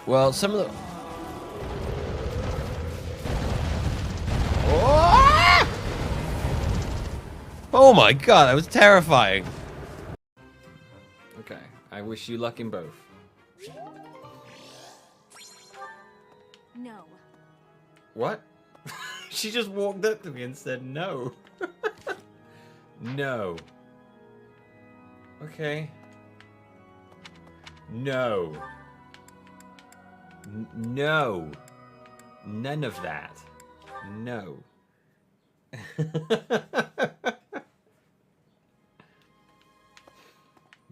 Well, some of the... Oh my god, that was terrifying. Okay, I wish you luck in both. No. What? She just walked up to me and said no. No. Okay. No. No. None of that. No.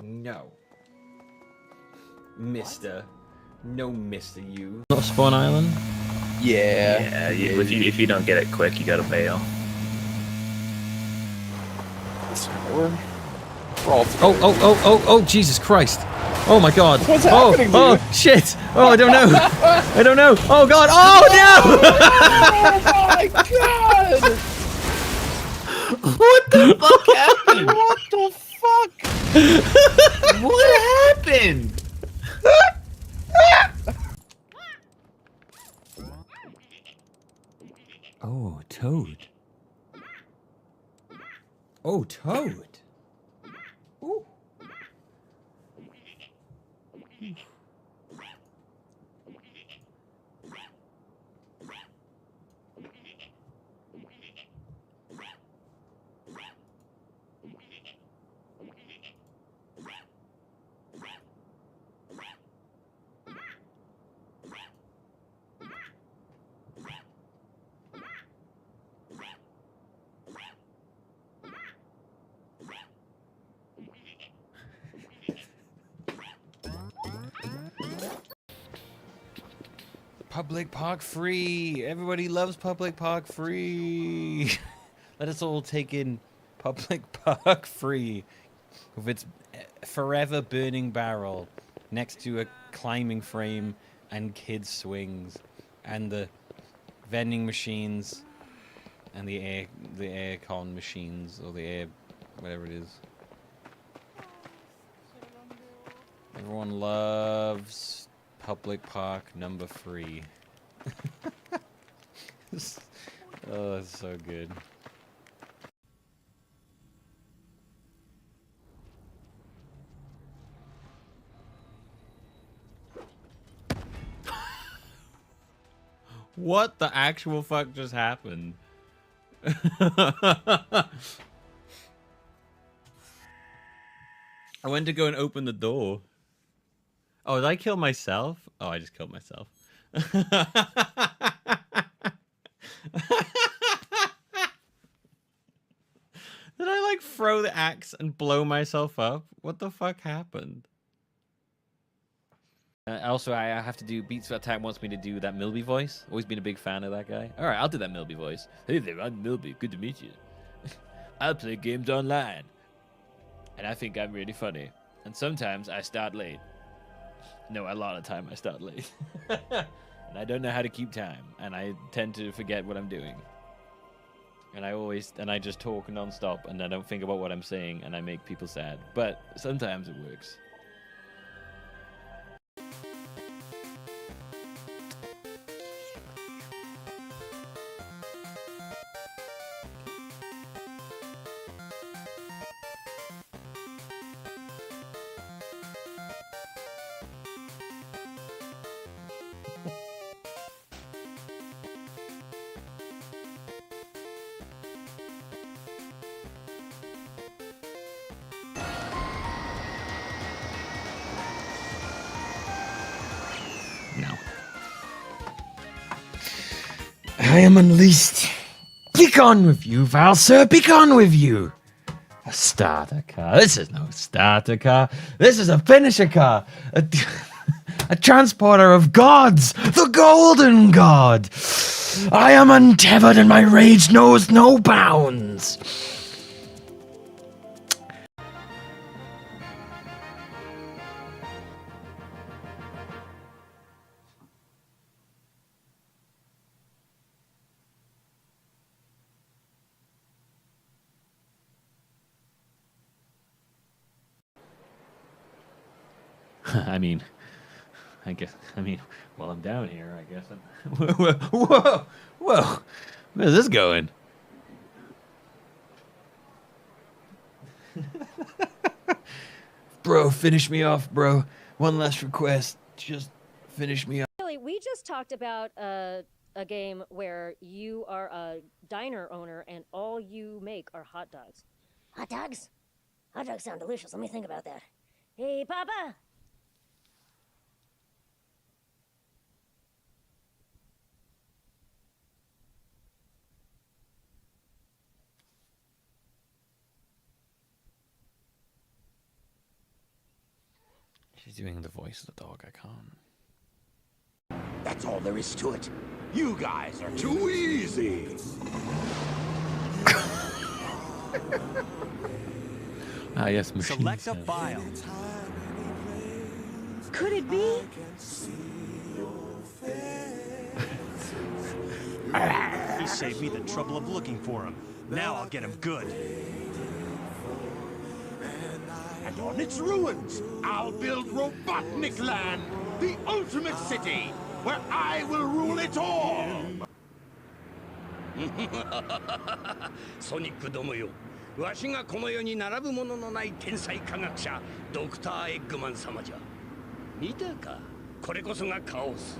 No. Mister. No, Mister, you. Not Spawn Island? Yeah. Yeah, if you don't get it quick, you gotta bail. Oh, Jesus Christ. Oh my god. What's happening, dude? Oh, shit. Oh, I don't know. I don't know. Oh god. Oh, no! Oh my god! What the fuck happened? What the fuck? What happened? Oh, Toad. Oh, Toad. Ooh. Public park free. Everybody loves public park free. Let us all take in public park free with its forever burning barrel next to a climbing frame and kids swings and the vending machines and the air con machines or the air whatever it is. Everyone loves public park number 3. Oh, that's so good. What the actual fuck just happened? I went to go and open the door. Oh, did I kill myself? Oh, I just killed myself. Did I like throw the axe and blow myself up? What the fuck happened? Also, I have to do Beats for Attack wants me to do that Milby voice. Always been a big fan of that guy. All right, I'll do that Milby voice. Hey there, I'm Milby. Good to meet you. I play games online, and I think I'm really funny. And sometimes I start late. No, a lot of time I start late. And I don't know how to keep time, and I tend to forget what I'm doing. And I just talk non-stop, and I don't think about what I'm saying, and I make people sad. But sometimes it works. I am unleashed. Be gone with you, Valsir. Be gone with you. A starter car. This is no starter car. This is a finisher car. A transporter of gods. The golden god. I am untethered and my rage knows no bounds. I mean, I guess. I mean, while I'm down here, I guess. Whoa! Where's this going? Bro, finish me off, bro. One last request. Just finish me off. Really, we just talked about a game where you are a diner owner and all you make are hot dogs. Hot dogs? Hot dogs sound delicious. Let me think about that. Hey, Papa! She's doing the voice of the dog. I can't. That's all there is to it. You guys are too easy. Ah, yes, machine. Select a file. Could it be? He saved me the trouble of looking for him. Now I'll get him good. And on its ruins, I'll build Robotnik Land, the ultimate city, where I will rule it all. ソニックどもよ、わしがこの世に並ぶもののない天才科学者ドクター・エッグマン様じゃ。見たか、これこそがカオス。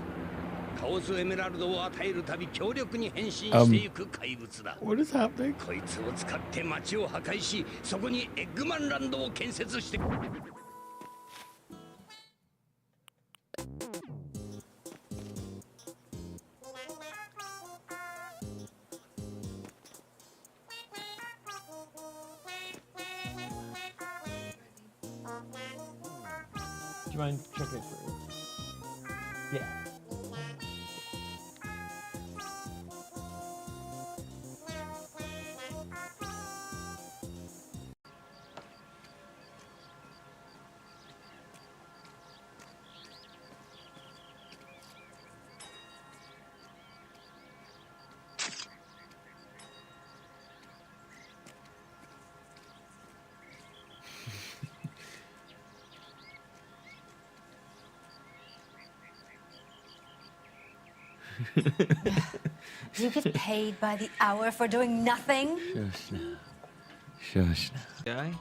カオスエメラルドを与えるたび強力に変身していく怪物だ。What is happening? こいつを使って街を破壊し、そこにエッグマンランドを建設して。Do you mind checking it for you? Yeah. You get paid by the hour for doing nothing? Shush now. Guy.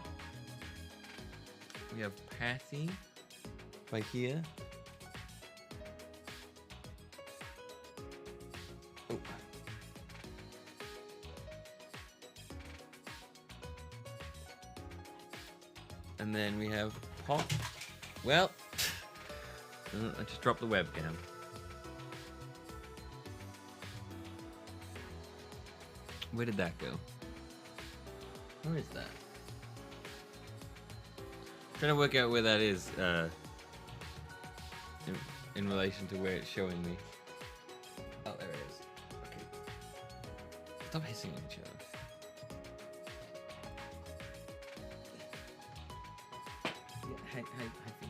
We have Patty right here. Oh. And then we have Pop. Well, I just dropped the webcam. Where did that go? Where is that? I'm trying to work out where that is in relation to where it's showing me. Oh, there it is. Okay. Stop hissing at each other. Yeah, hi, Fee.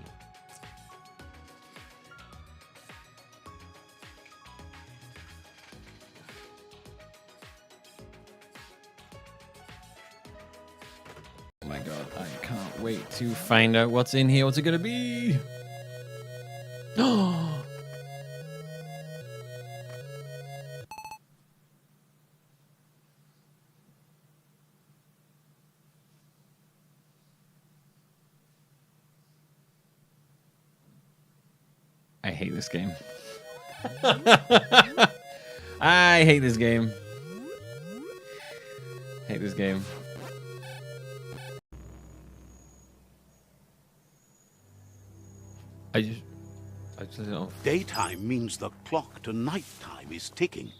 Oh my god, I can't wait to find out what's in here. What's it gonna be? Oh! I hate this game. I hate this game. Hate this game. I just don't. Daytime means the clock to nighttime is ticking.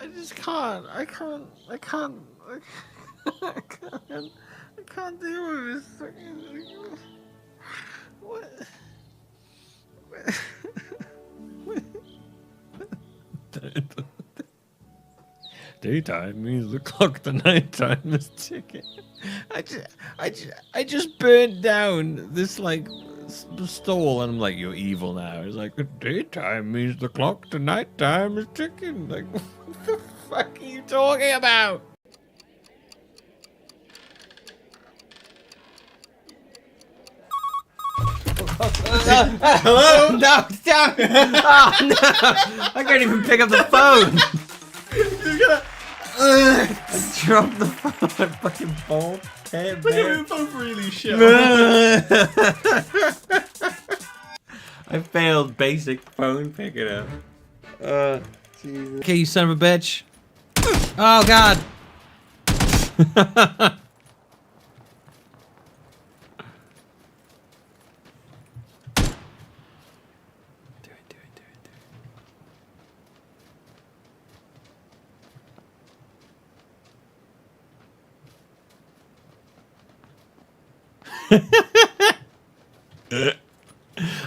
I just can't. I can't deal with this. What? Daytime means the clock to nighttime is ticking. I just burnt down this like stall, and I'm like, you're evil now. It's like, daytime means the clock to nighttime is ticking. Like, what the fuck are you talking about? Hello? No, stop! Oh no! I can't even pick up the phone. I dropped the phone. Fucking ball. We're both really shit. I failed basic phone picking up. Jesus. Okay, you son of a bitch. Oh god.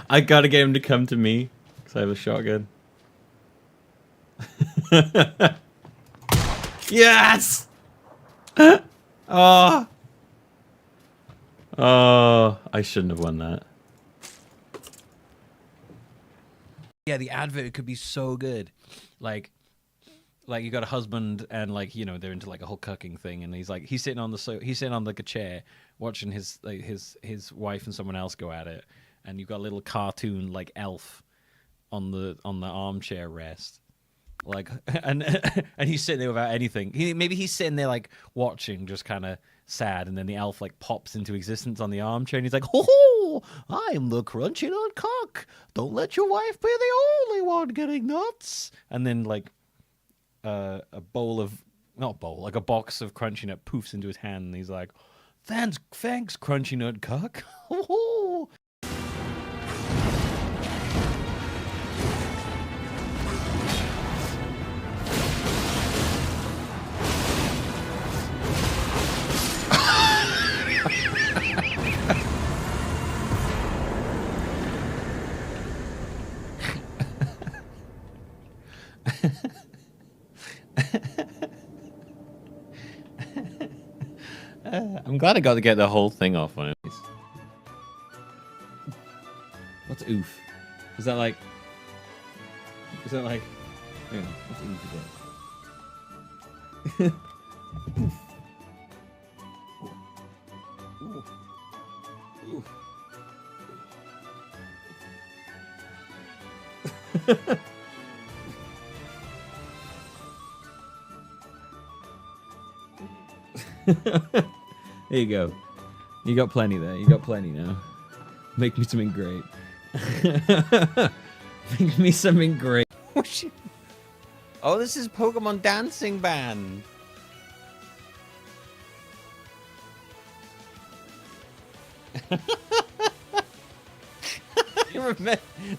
I gotta get him to come to me because I have a shotgun. Yes! Oh. Oh, I shouldn't have won that. Yeah, the advert could be so good. Like you got a husband and like, you know, they're into like a whole cucking thing, and he's sitting on like a chair watching his wife and someone else go at it, and you've got a little cartoon like elf on the armchair rest, like, and he's sitting there without anything. Maybe he's sitting there like watching, just kind of sad, and then the elf like pops into existence on the armchair, and he's like, "Ho, I'm the crunchy nut cock. Don't let your wife be the only one getting nuts." And then like a box of crunchy nut poofs into his hand, and he's like, Thanks, crunchy nut cock. I'm glad I got to get the whole thing off on it. What's oof? Is that like? Hang on, what's oof again? There you go. You got plenty there. You got plenty now. Make me something great. Make me something great. Oh, this is Pokemon Dancing Band.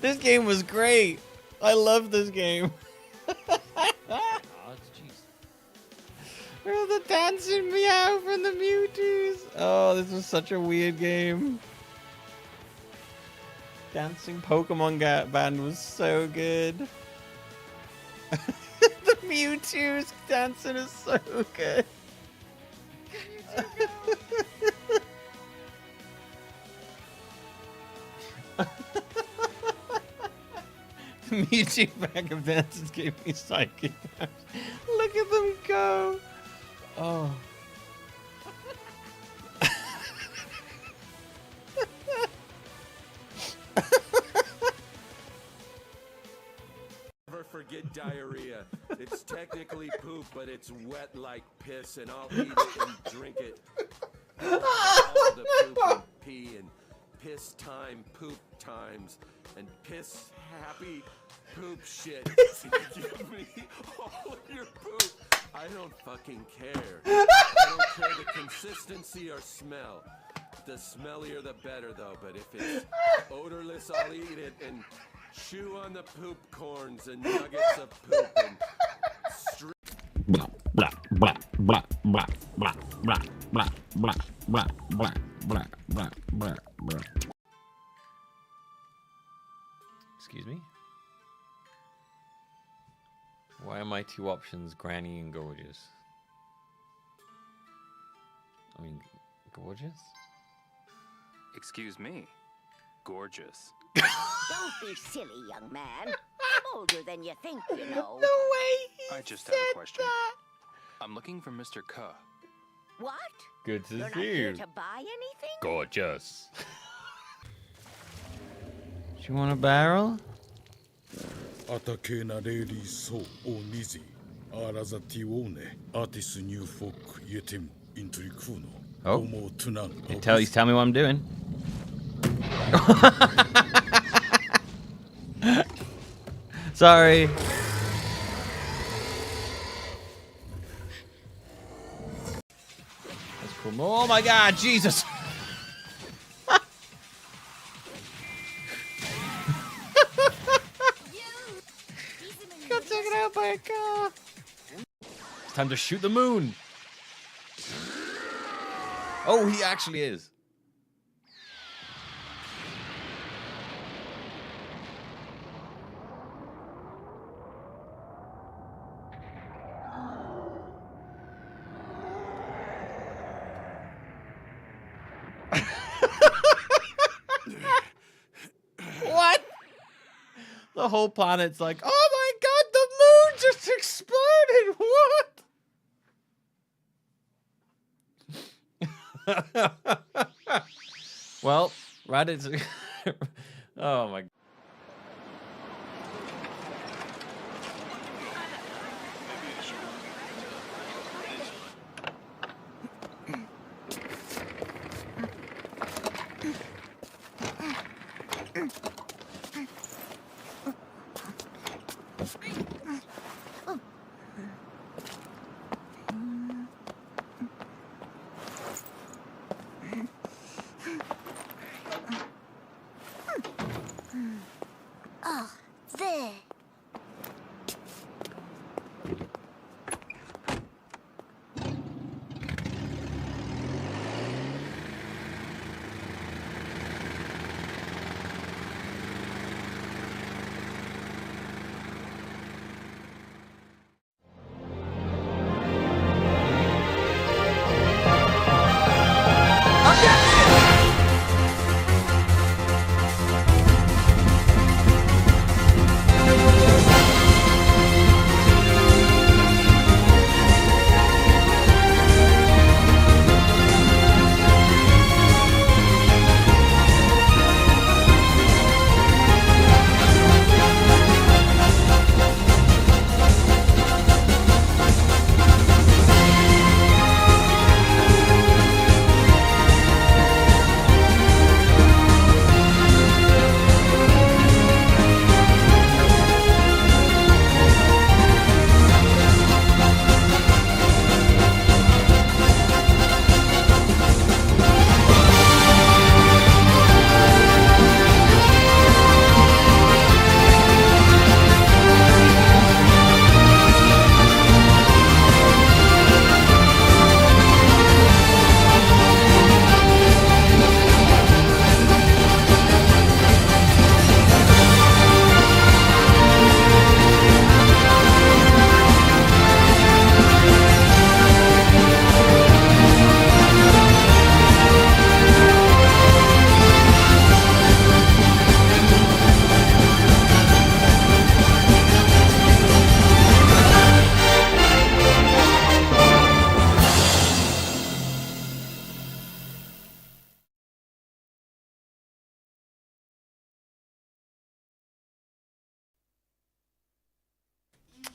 This game was great. I love this game. Oh, the dancing meow from the Mewtwo's. Oh, this was such a weird game. Dancing Pokemon Band was so good. The Mewtwo's dancing is so good. The Mewtwo bag of dances gave me psychic powers. Look at them go. Oh. Never forget diarrhea. It's technically poop, but it's wet like piss, and I'll eat it and drink it. All the poop and pee and piss time, poop times, and piss happy poop shit. Give me all of your poop. I don't fucking care. I don't care the consistency or smell. The smellier the better, though. But if it's odorless, I'll eat it and chew on the poop corns and nuggets of poop and blah blah blah blah blah blah blah blah blah blah blah blah blah blah blah. Excuse me. Why are my two options Granny and Gorgeous? I mean, Gorgeous? Excuse me. Gorgeous. Don't be silly, young man. I'm older than you think, you know. No way! I just have a question. I'm looking for Mr. K. What? Good to You're not see here you. to buy anything? Gorgeous. Do you want a barrel? Atakena lady so onizi. Arazatione. Artis new folk yetim intrikuno. Oh. He's telling me what I'm doing. Sorry. That's cool. Oh my god, Jesus. Got taken out by a car. It's time to shoot the moon. Oh, he actually is. What? The whole planet's like, oh my god, the moon just exploded. What? Well, Reddit's. Oh my. Oh, there.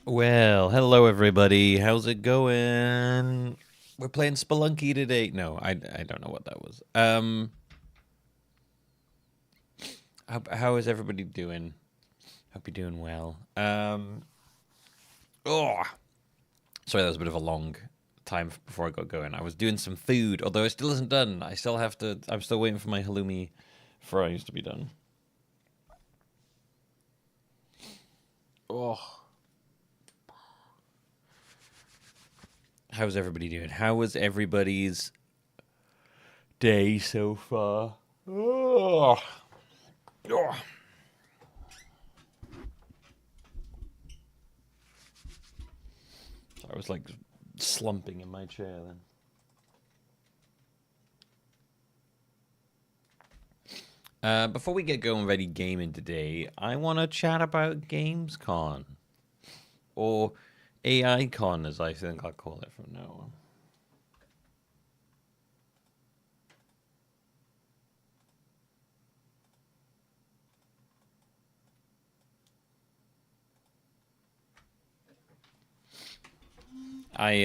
Well, hello everybody. How's it going? We're playing Spelunky today. No, I don't know what that was. How is everybody doing? Hope you're doing well. Oh, sorry, that was a bit of a long time before I got going. I was doing some food, although it still isn't done. I'm still waiting for my halloumi fries to be done. Oh. How's everybody doing? How was everybody's day so far? Oh. Oh. I was like slumping in my chair then. Before we get going with any gaming today, I want to chat about Gamescom. Or AICon, as I think I'll call it from now on. I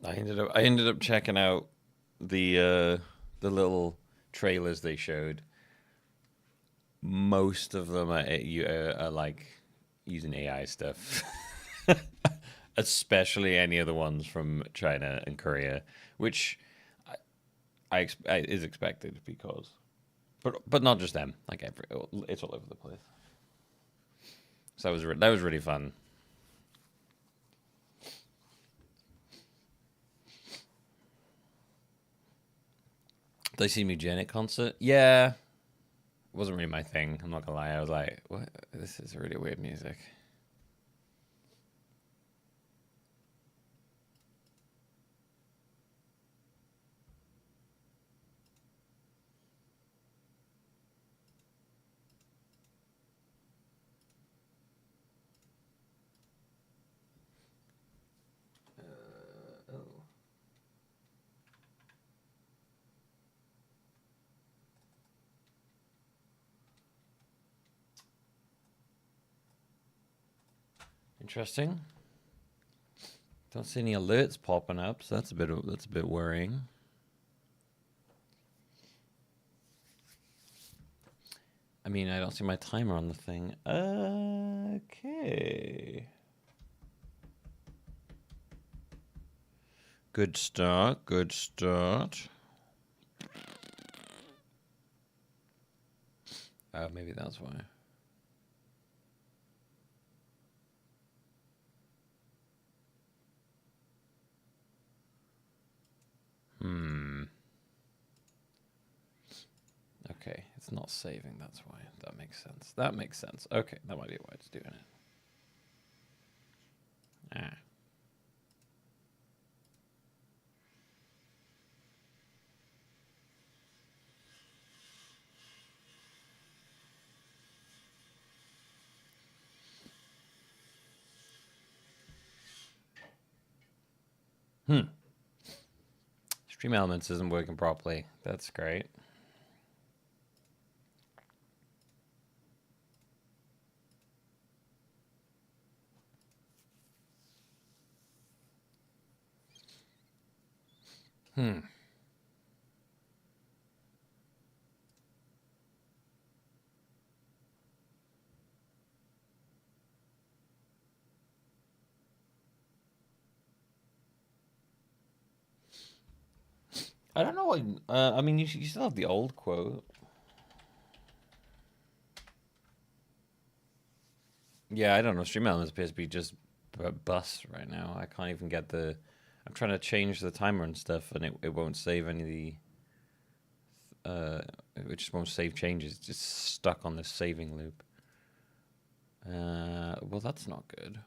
ended up checking out the little trailers they showed. Most of them are like using AI stuff, especially any of the ones from China and Korea, which is expected because, but not just them. Like it's all over the place. So that was really fun. Did I see Mugenic concert? Yeah. It wasn't really my thing. I'm not gonna lie. I was like, what? This is really weird music. Interesting. Don't see any alerts popping up, so that's a bit worrying. I mean, I don't see my timer on the thing. Okay. Good start. Good start. Oh, maybe that's why. Okay, it's not saving, that's why. That makes sense. That makes sense. Okay, that might be why it's doing it. Ah. Stream Elements isn't working properly. That's great. I don't know what. I mean, you still have the old quote. Yeah, I don't know. Stream Elements appears to be just bust right now. I can't even get the. I'm trying to change the timer and stuff, and it won't save any of the. It just won't save changes. It's just stuck on this saving loop. Well, that's not good.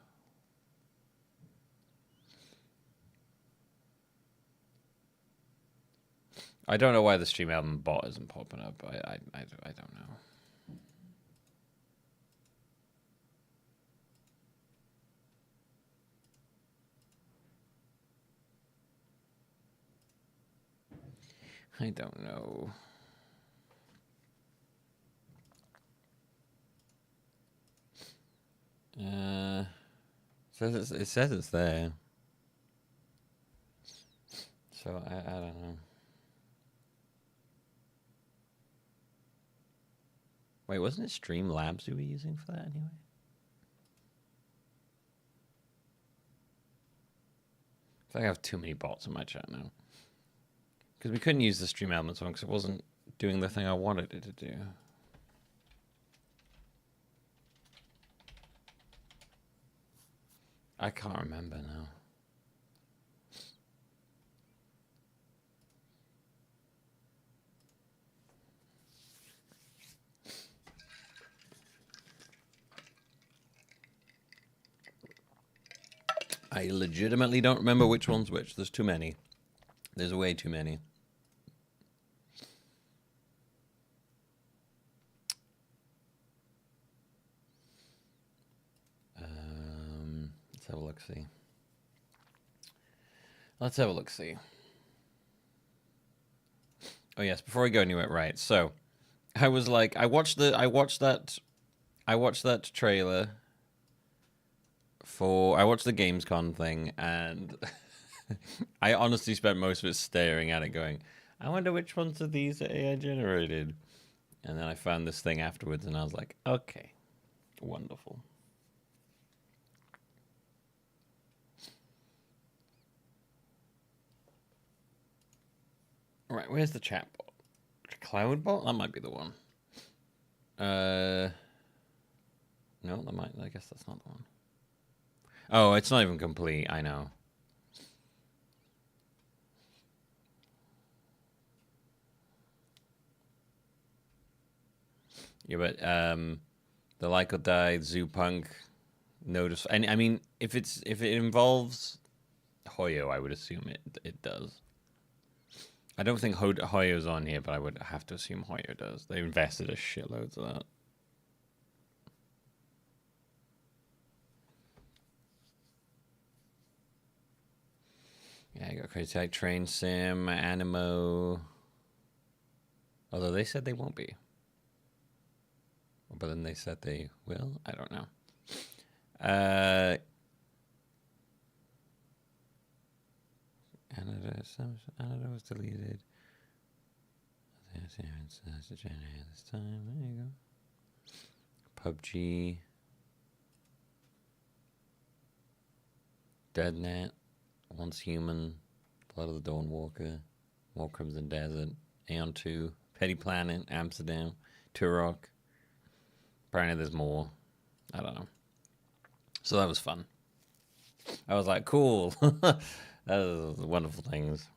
I don't know why the Stream Element bot isn't popping up. I don't know. I don't know. It says it's there. So I don't know. Wait, wasn't it Streamlabs we were using for that anyway? I think I have too many bots in my chat now. Because we couldn't use the Stream Elements one because it wasn't doing the thing I wanted it to do. I can't remember now. I legitimately don't remember which one's which. There's too many. There's way too many. Let's have a look-see. Let's have a look-see. Oh yes, before we go anywhere, right? So, I was like, I watched that trailer I watched the Gamescom thing, and I honestly spent most of it staring at it, going, I wonder which ones of these are AI generated. And then I found this thing afterwards, and I was like, okay, wonderful. All right, where's the chat bot? Cloud bot? That might be the one. No, I guess that's not the one. Oh, it's not even complete. I know. Yeah, but the Like or Die Zoo Punk notice. And I mean, if it involves Hoyo, I would assume it does. I don't think Hoyo's on here, but I would have to assume Hoyo does. They invested a shitloads of that. Yeah, I got Crazy Tag Train Sim, Animo. Although they said they won't be. But then they said they will? I don't know. Animo was deleted. This time. There you go. PUBG. Deadnet. Once Human. Blood of the Dawn Walker. More Crimson Desert. Aeon 2. Petty Planet. Amsterdam. Turok. Apparently there's more. I don't know. So that was fun. I was like, cool. That was wonderful things.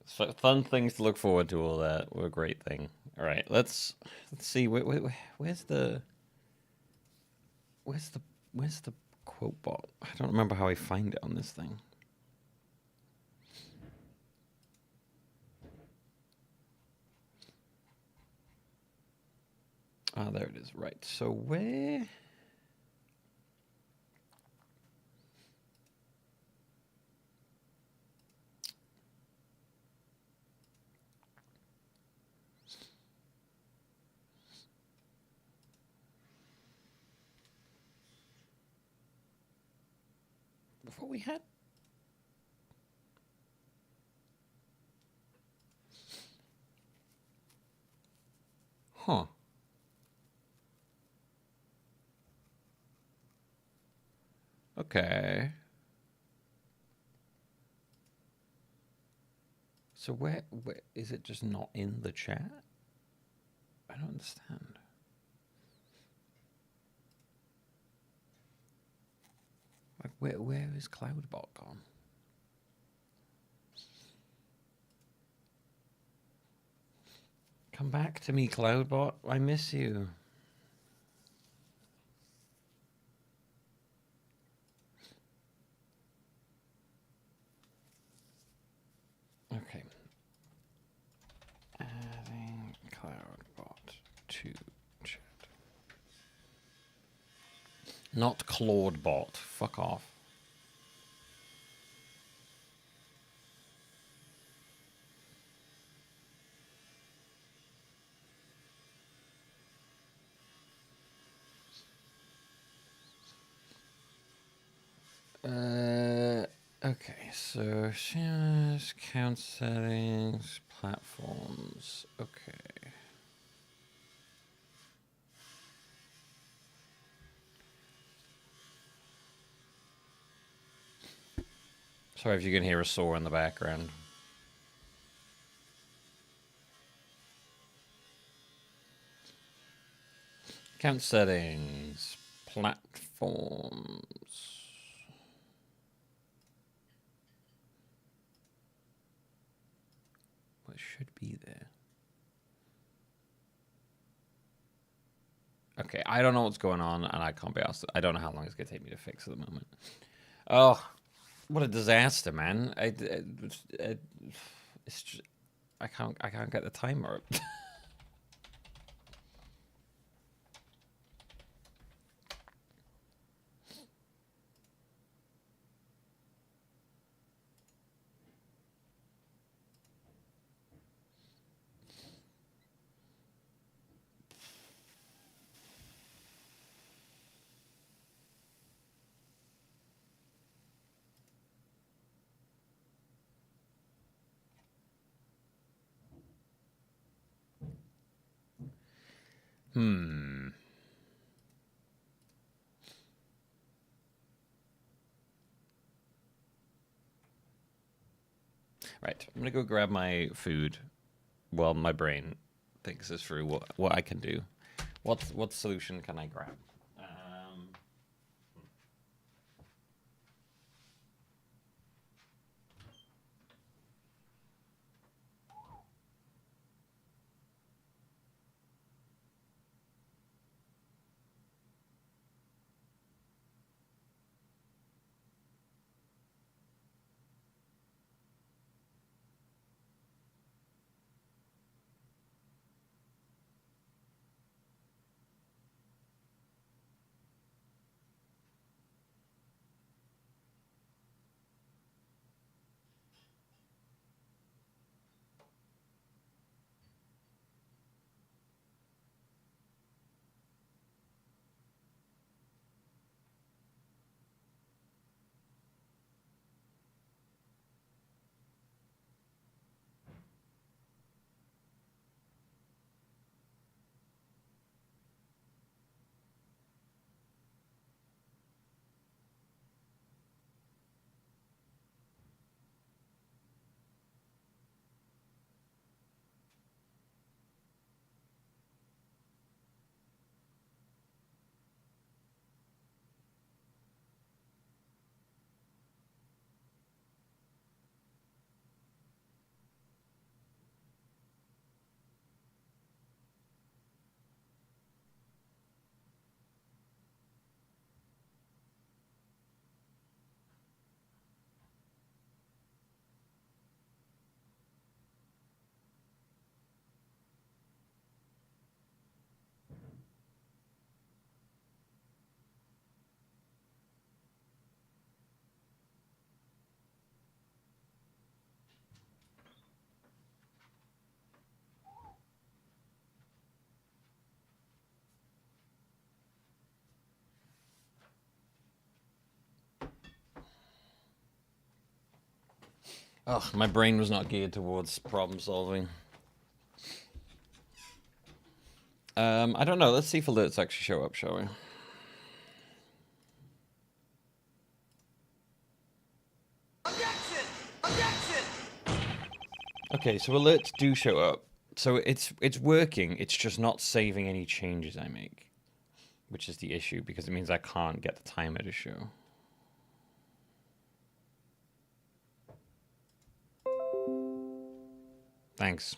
So fun things to look forward to. All that were a great thing. All right, let's see. Where's the quote bot? I don't remember how I find it on this thing. Ah, there it is. Right. So where? Before we had. Huh. Okay. So where is it just not in the chat? I don't understand. Like where is Cloudbot gone? Come back to me, Cloudbot. I miss you. Okay. Adding Cloudbot to chat. Not Claudebot. Fuck off. Okay, so shares, count settings, platforms. Okay. Sorry if you can hear a saw in the background. Count settings, platforms. Should be there. Okay, I don't know what's going on, and I can't be asked. I don't know how long it's going to take me to fix at the moment. Oh, what a disaster, man. It's just, I can't get the timer up. Right, I'm gonna go grab my food while my brain thinks this through. What I can do. What solution can I grab? Oh, my brain was not geared towards problem solving. I don't know. Let's see if alerts actually show up, shall we? Objection! Objection! Okay, so alerts do show up. So it's working. It's just not saving any changes I make, which is the issue because it means I can't get the timer to show. Thanks.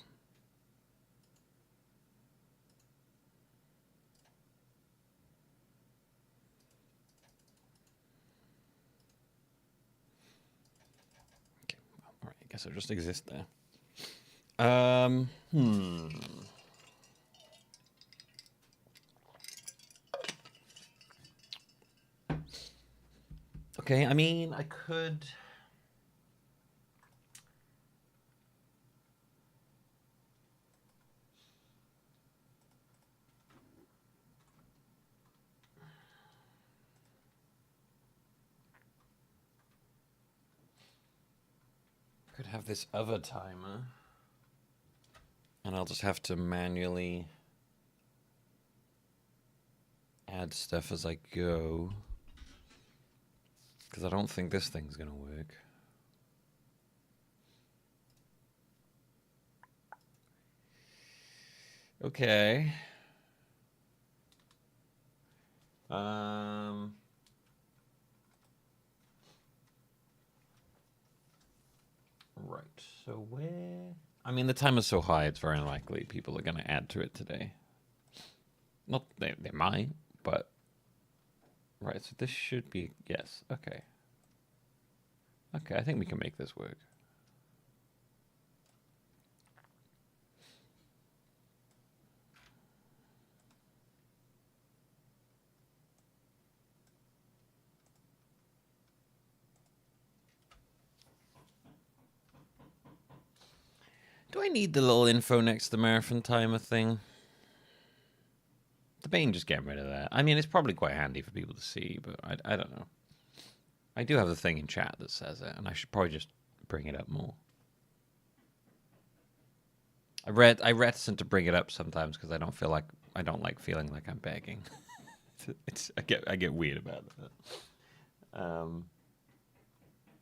Okay, well, all right, I guess I'll just exist there. Okay, I mean, I could... could have this other timer, and I'll just have to manually add stuff as I go, because I don't think this thing's gonna work. Okay. Right, so where... I mean, the timer's so high, it's very unlikely people are going to add to it today. Not they might, but right. So this should be yes. Okay. Okay, I think we can make this work. Do I need the little info next to the marathon timer thing? Debating just getting rid of that. I mean, it's probably quite handy for people to see, but I don't know. I do have the thing in chat that says it, and I should probably just bring it up more. I reticent to bring it up sometimes because I don't like feeling like I'm begging. I get weird about that.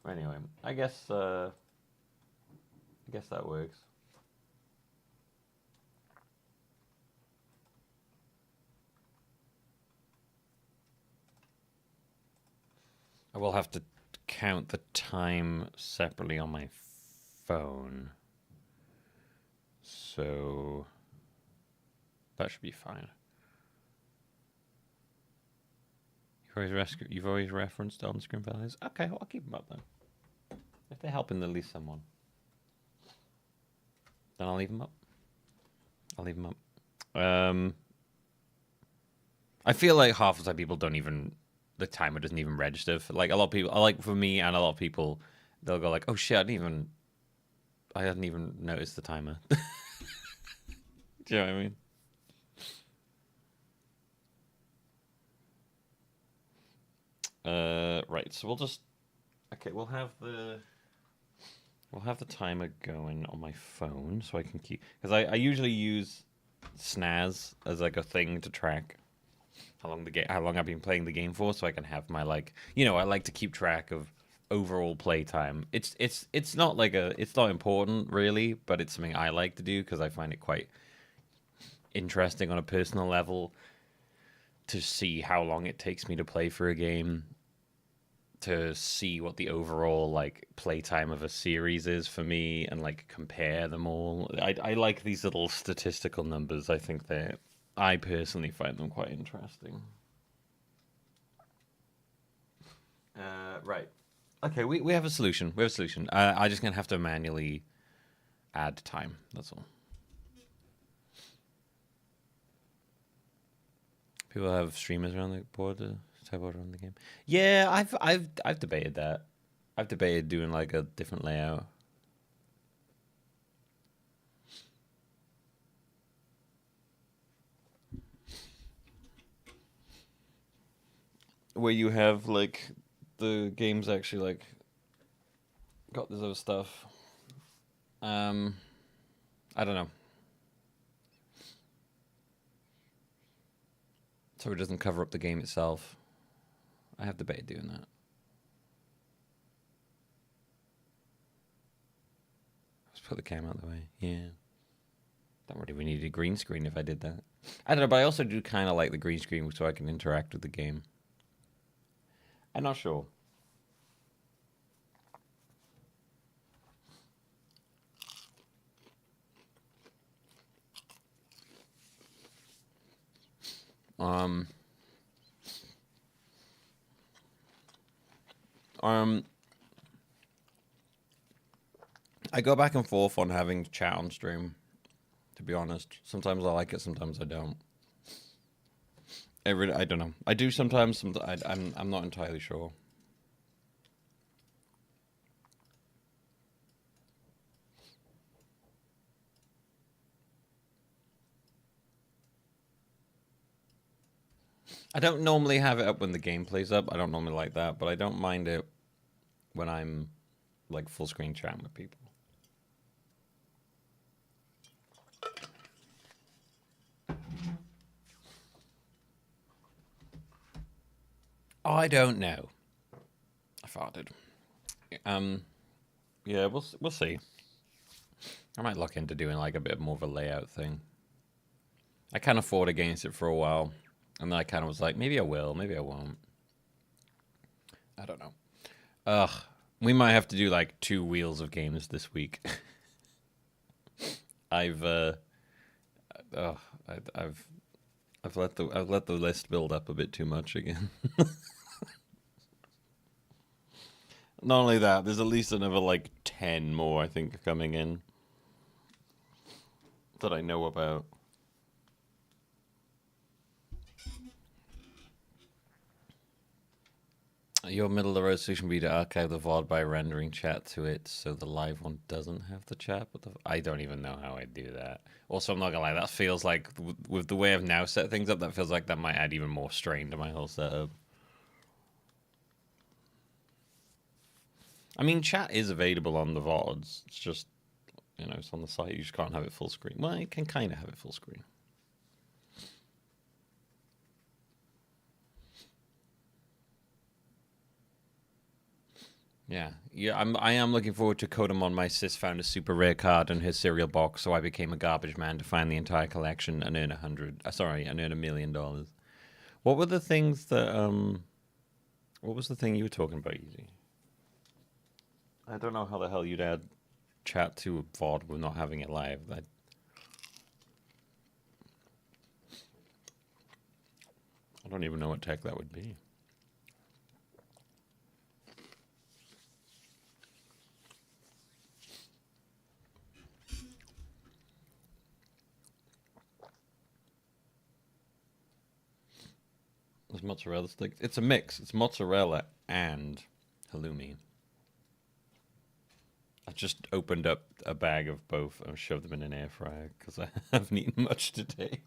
Anyway, I guess that works. I will have to count the time separately on my phone. So that should be fine. You've always referenced on-screen values? Okay, well, I'll keep them up then. If they're helping at least someone, then I'll leave them up. I feel like half the time people don't even... The timer doesn't even register. Like a lot of people, for me and a lot of people, they'll go like, "Oh shit, I hadn't even noticed the timer." Do you know what I mean? Right. So we'll have the timer going on my phone, so I can keep because I usually use SNAS as like a thing to track how long I've been playing the game for, so I can have my I like to keep track of overall play time. It's not it's not important really, but it's something I like to do because I find it quite interesting on a personal level to see how long it takes me to play for a game, to see what the overall play time of a series is for me, and compare them all. I like these little statistical numbers. I personally find them quite interesting. Right. Okay, we have a solution. I'm just going to have to manually add time. That's all. People have streamers around the board to type out around the game. Yeah, I've debated that. I've debated doing a different layout. Where you have the game's actually got this other stuff. I don't know. So it doesn't cover up the game itself. I have debated doing that. Let's put the camera out of the way. Yeah. Don't really need a green screen if I did that. I don't know, but I also do kind of like the green screen so I can interact with the game. I'm not sure. I go back and forth on having chat on stream, to be honest. Sometimes I like it, sometimes I don't. I don't know. I do sometimes. I'm not entirely sure. I don't normally have it up when the game plays up. I don't normally like that, but I don't mind it when I'm full screen chatting with people. I don't know. I farted. Yeah, we'll see. I might look into doing a bit more of a layout thing. I kind of fought against it for a while, and then I kind of was like, maybe I will, maybe I won't. I don't know. We might have to do 2 wheels of games this week. I've I've let the list build up a bit too much again. Not only that, there's at least another like 10 more I think coming in that I know about. Your middle of the road solution would be to archive the VOD by rendering chat to it so the live one doesn't have the chat. But I don't even know how I do that. Also, I'm not gonna lie, that feels like, with the way I've now set things up, that feels like that might add even more strain to my whole setup. I mean, chat is available on the VODs. It's just, you know, it's on the site. You just can't have it full screen. Well, you can kind of have it full screen. Yeah, I am looking forward to Kodamon. My sis found a super rare card in her cereal box, so I became a garbage man to find the entire collection and earn $1 million. What were the things that what was the thing you were talking about, Easy? I don't know how the hell you'd add chat to a VOD with not having it live. I don't even know what tech that would be. There's mozzarella sticks. It's a mix. It's mozzarella and halloumi. I just opened up a bag of both and shoved them in an air fryer because I haven't eaten much today.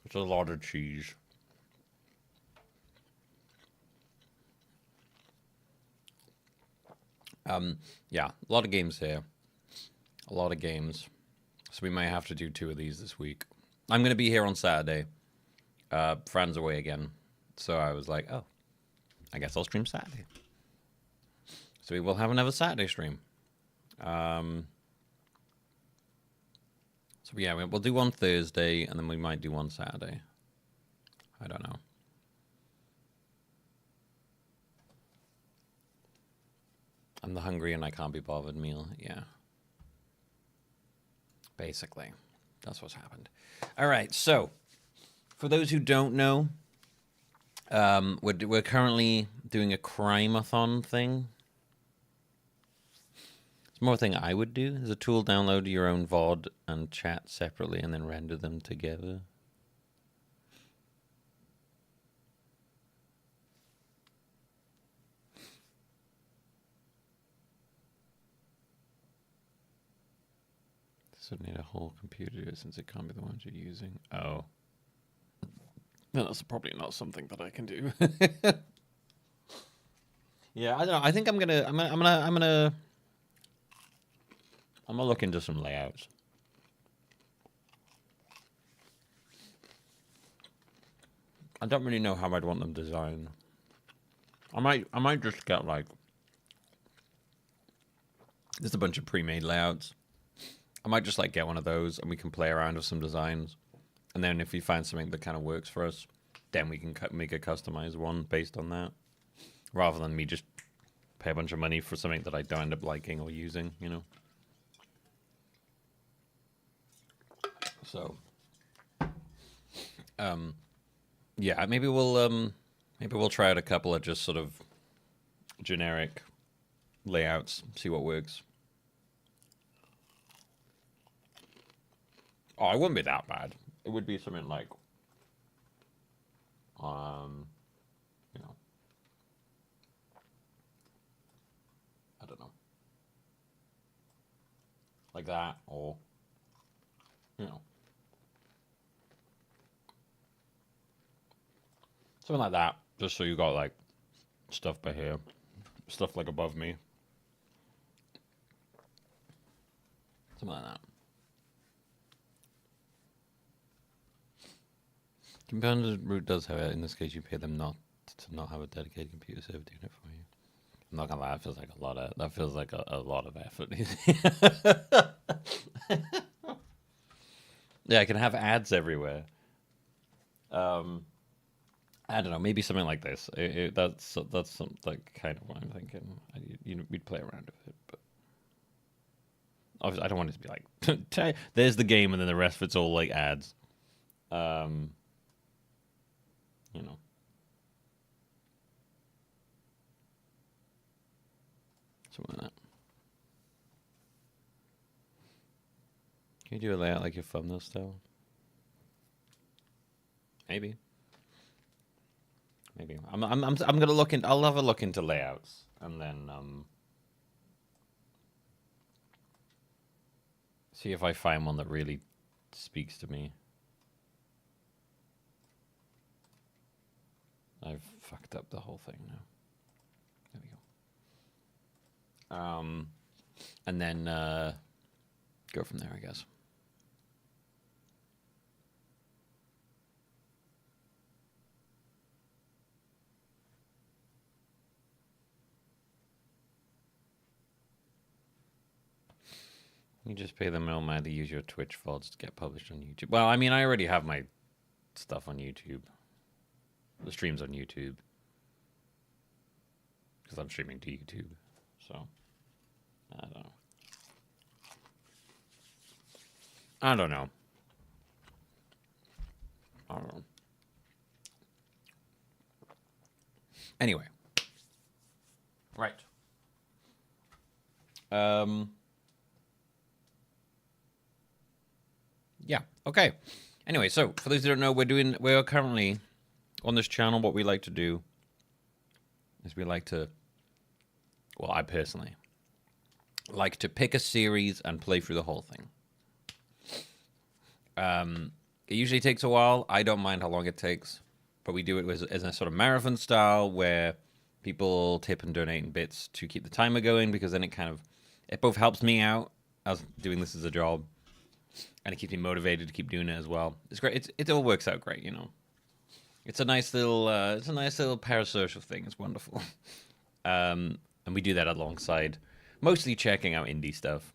It's a lot of cheese. Yeah, a lot of games here. A lot of games. So we may have to do 2 of these this week. I'm going to be here on Saturday. Fran's away again. So I was like, oh, I guess I'll stream Saturday. So we will have another Saturday stream. So yeah, we'll do one Thursday, and then we might do one Saturday. I don't know. I'm the hungry and I can't be bothered meal. Yeah. Basically, that's what's happened. All right, so for those who don't know, we're currently doing a Crimeathon thing. It's more a thing I would do. There's a tool, download your own VOD and chat separately and then render them together. This would need a whole computer since it can't be the ones you're using. Oh. No, that's probably not something that I can do. Yeah, I don't know. I think I'm gonna look into some layouts. I don't really know how I'd want them designed. I might just get like, there's a bunch of pre-made layouts. I might just like get one of those and we can play around with some designs. And then if we find something that kind of works for us, then we can make a customized one based on that. Rather than me just pay a bunch of money for something that I don't end up liking or using, you know? So, yeah, maybe we'll try out a couple of just sort of generic layouts, see what works. Oh, it wouldn't be that bad. It would be something like, you know, I don't know, like that, or, you know, something like that, just so you got, like, stuff by here, stuff, like, above me, something like that. Compounded route does have it. In this case, you pay them not to not have a dedicated computer server doing it for you. I'm not gonna lie, that feels like a lot of effort. Yeah, I can have ads everywhere. I don't know, maybe something like this. That's some, like kind of what I'm thinking. We'd play around with it, but obviously I don't want it to be like, there's the game, and then the rest of it's all like ads. You know. Something like that. Can you do a layout like your thumbnail style? Maybe. I'm gonna look in. I'll have a look into layouts, and then see if I find one that really speaks to me. I've fucked up the whole thing now. There we go. And then go from there, I guess. You just pay them no money to use your Twitch VODs to get published on YouTube. Well, I mean, I already have my stuff on YouTube. The stream's on YouTube. Because I'm streaming to YouTube. So, I don't know. I don't know. Anyway. Right. Yeah. Okay. Anyway, so for those who don't know, we're currently on this channel. What we like to do is we like to, well, I personally like to pick a series and play through the whole thing. It usually takes a while. I don't mind how long it takes, but we do it as a sort of marathon style where people tip and donate in bits to keep the timer going, because then it both helps me out as doing this as a job, and it keeps me motivated to keep doing it as well. It's great. It all works out great, you know. It's a nice little parasocial thing. It's wonderful. And we do that alongside mostly checking out indie stuff.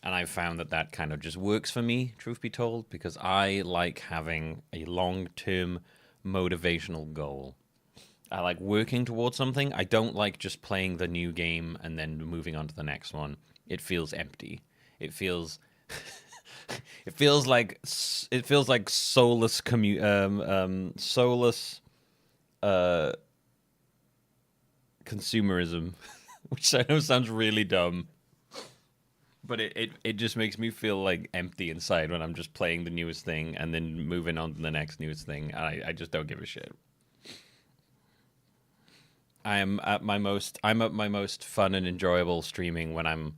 And I've found that kind of just works for me, truth be told, because I like having a long-term motivational goal. I like working towards something. I don't like just playing the new game and then moving on to the next one. It feels empty. It feels it feels like soulless consumerism, which I know sounds really dumb. But it just makes me feel like empty inside when I'm just playing the newest thing and then moving on to the next newest thing. I just don't give a shit. I'm at my most fun and enjoyable streaming when I'm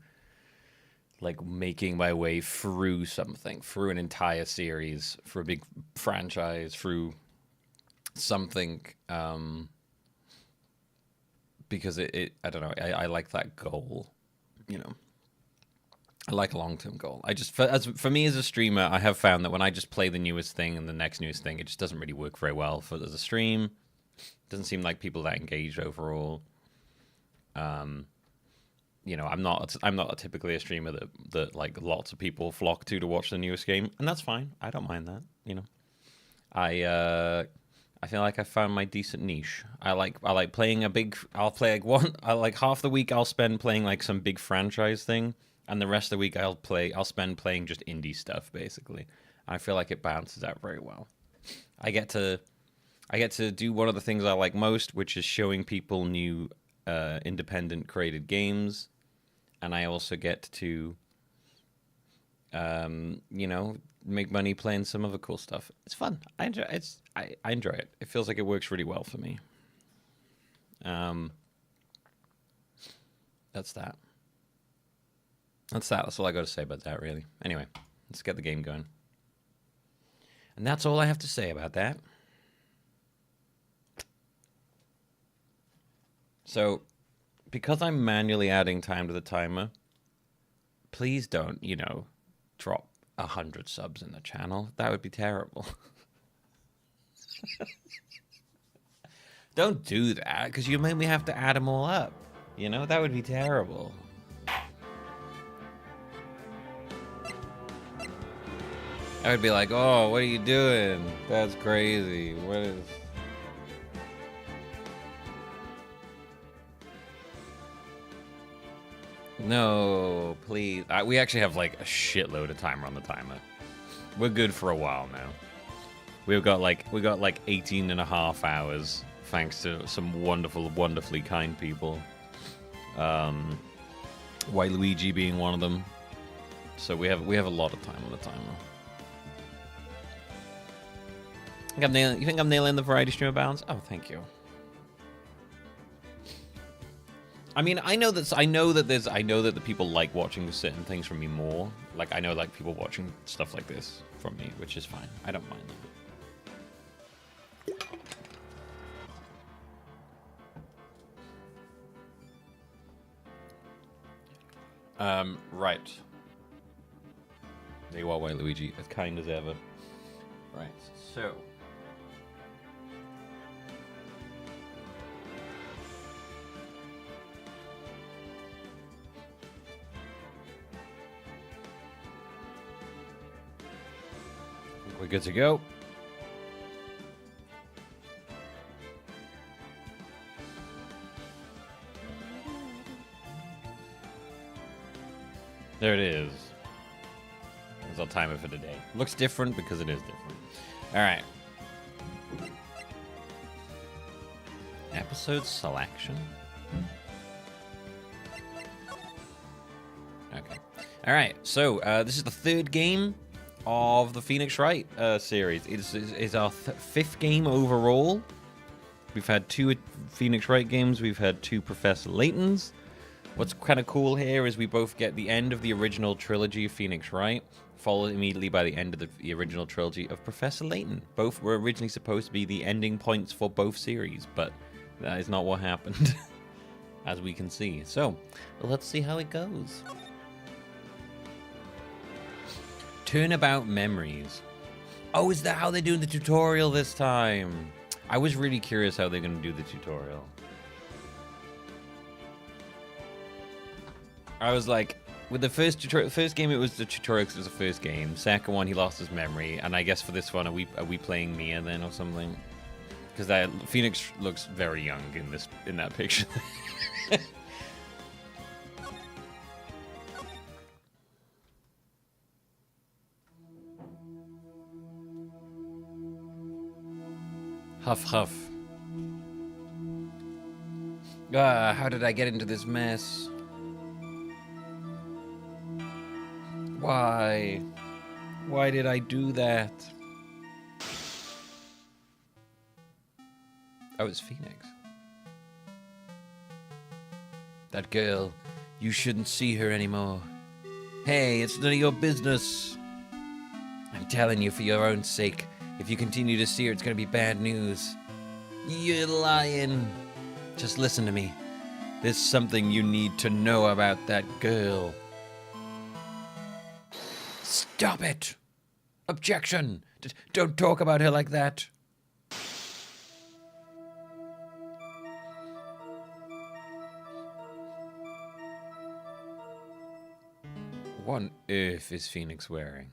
like making my way through something, through an entire series, through a big franchise, through something. Because I don't know, I like that goal, you know. I like a long-term goal. For me as a streamer, I have found that when I just play the newest thing and the next newest thing, it just doesn't really work very well as a stream. It doesn't seem like people that engaged overall. You know, I'm not typically a streamer that like lots of people flock to watch the newest game, and that's fine. I don't mind that. You know, I feel like I found my decent niche. I like playing I'll play like one. I like half the week I'll spend playing like some big franchise thing. And the rest of the week I'll spend playing just indie stuff, basically. I feel like it balances out very well. I get to do one of the things I like most, which is showing people new independent created games, and I also get to you know, make money playing some other cool stuff. It's fun. I enjoy it. It feels like it works really well for me. That's that. That's all I got to say about that, really. Anyway, let's get the game going. And that's all I have to say about that. So, because I'm manually adding time to the timer, please don't, you know, drop 100 subs in the channel. That would be terrible. Don't do that, because you make me have to add them all up. You know, that would be terrible. I would be like, oh, what are you doing? That's crazy. What is... No, please. We actually have like a shitload of timer on the timer. We're good for a while now. We got like 18 and a half hours, thanks to some wonderfully kind people. White Luigi being one of them. So we have a lot of time on the timer. You think I'm nailing the variety streamer balance? Oh, thank you. I mean, I know that the people like watching certain things from me more. Like I know like people watching stuff like this from me, which is fine. I don't mind that. Right. There you are, White Luigi, as kind as ever. Right, so. We're good to go. There it is. There's our timer for today. Looks different because it is different. All right. Episode selection. Okay. All right. So this is the third game of the Phoenix Wright series. It's our fifth game overall. We've had 2 Phoenix Wright games. We've had 2 Professor Laytons. What's kind of cool here is we both get the end of the original trilogy of Phoenix Wright, followed immediately by the end of the original trilogy of Professor Layton. Both were originally supposed to be the ending points for both series, but that is not what happened, as we can see. So, let's see how it goes. Turnabout Memories. Oh, is that how they're doing the tutorial this time? I was really curious how they're going to do the tutorial. I was like, with the first game, it was the tutorial because it was the first game. Second one, he lost his memory, and I guess for this one, are we playing Mia then or something? Because that Phoenix looks very young in that picture. Huff, huff. How did I get into this mess? Why? Why did I do that? Oh, it's Phoenix. That girl, you shouldn't see her anymore. Hey, it's none of your business. I'm telling you for your own sake. If you continue to see her, it's gonna be bad news. You're lying. Just listen to me. There's something you need to know about that girl. Stop it! Objection! Don't talk about her like that. What on earth is Phoenix wearing?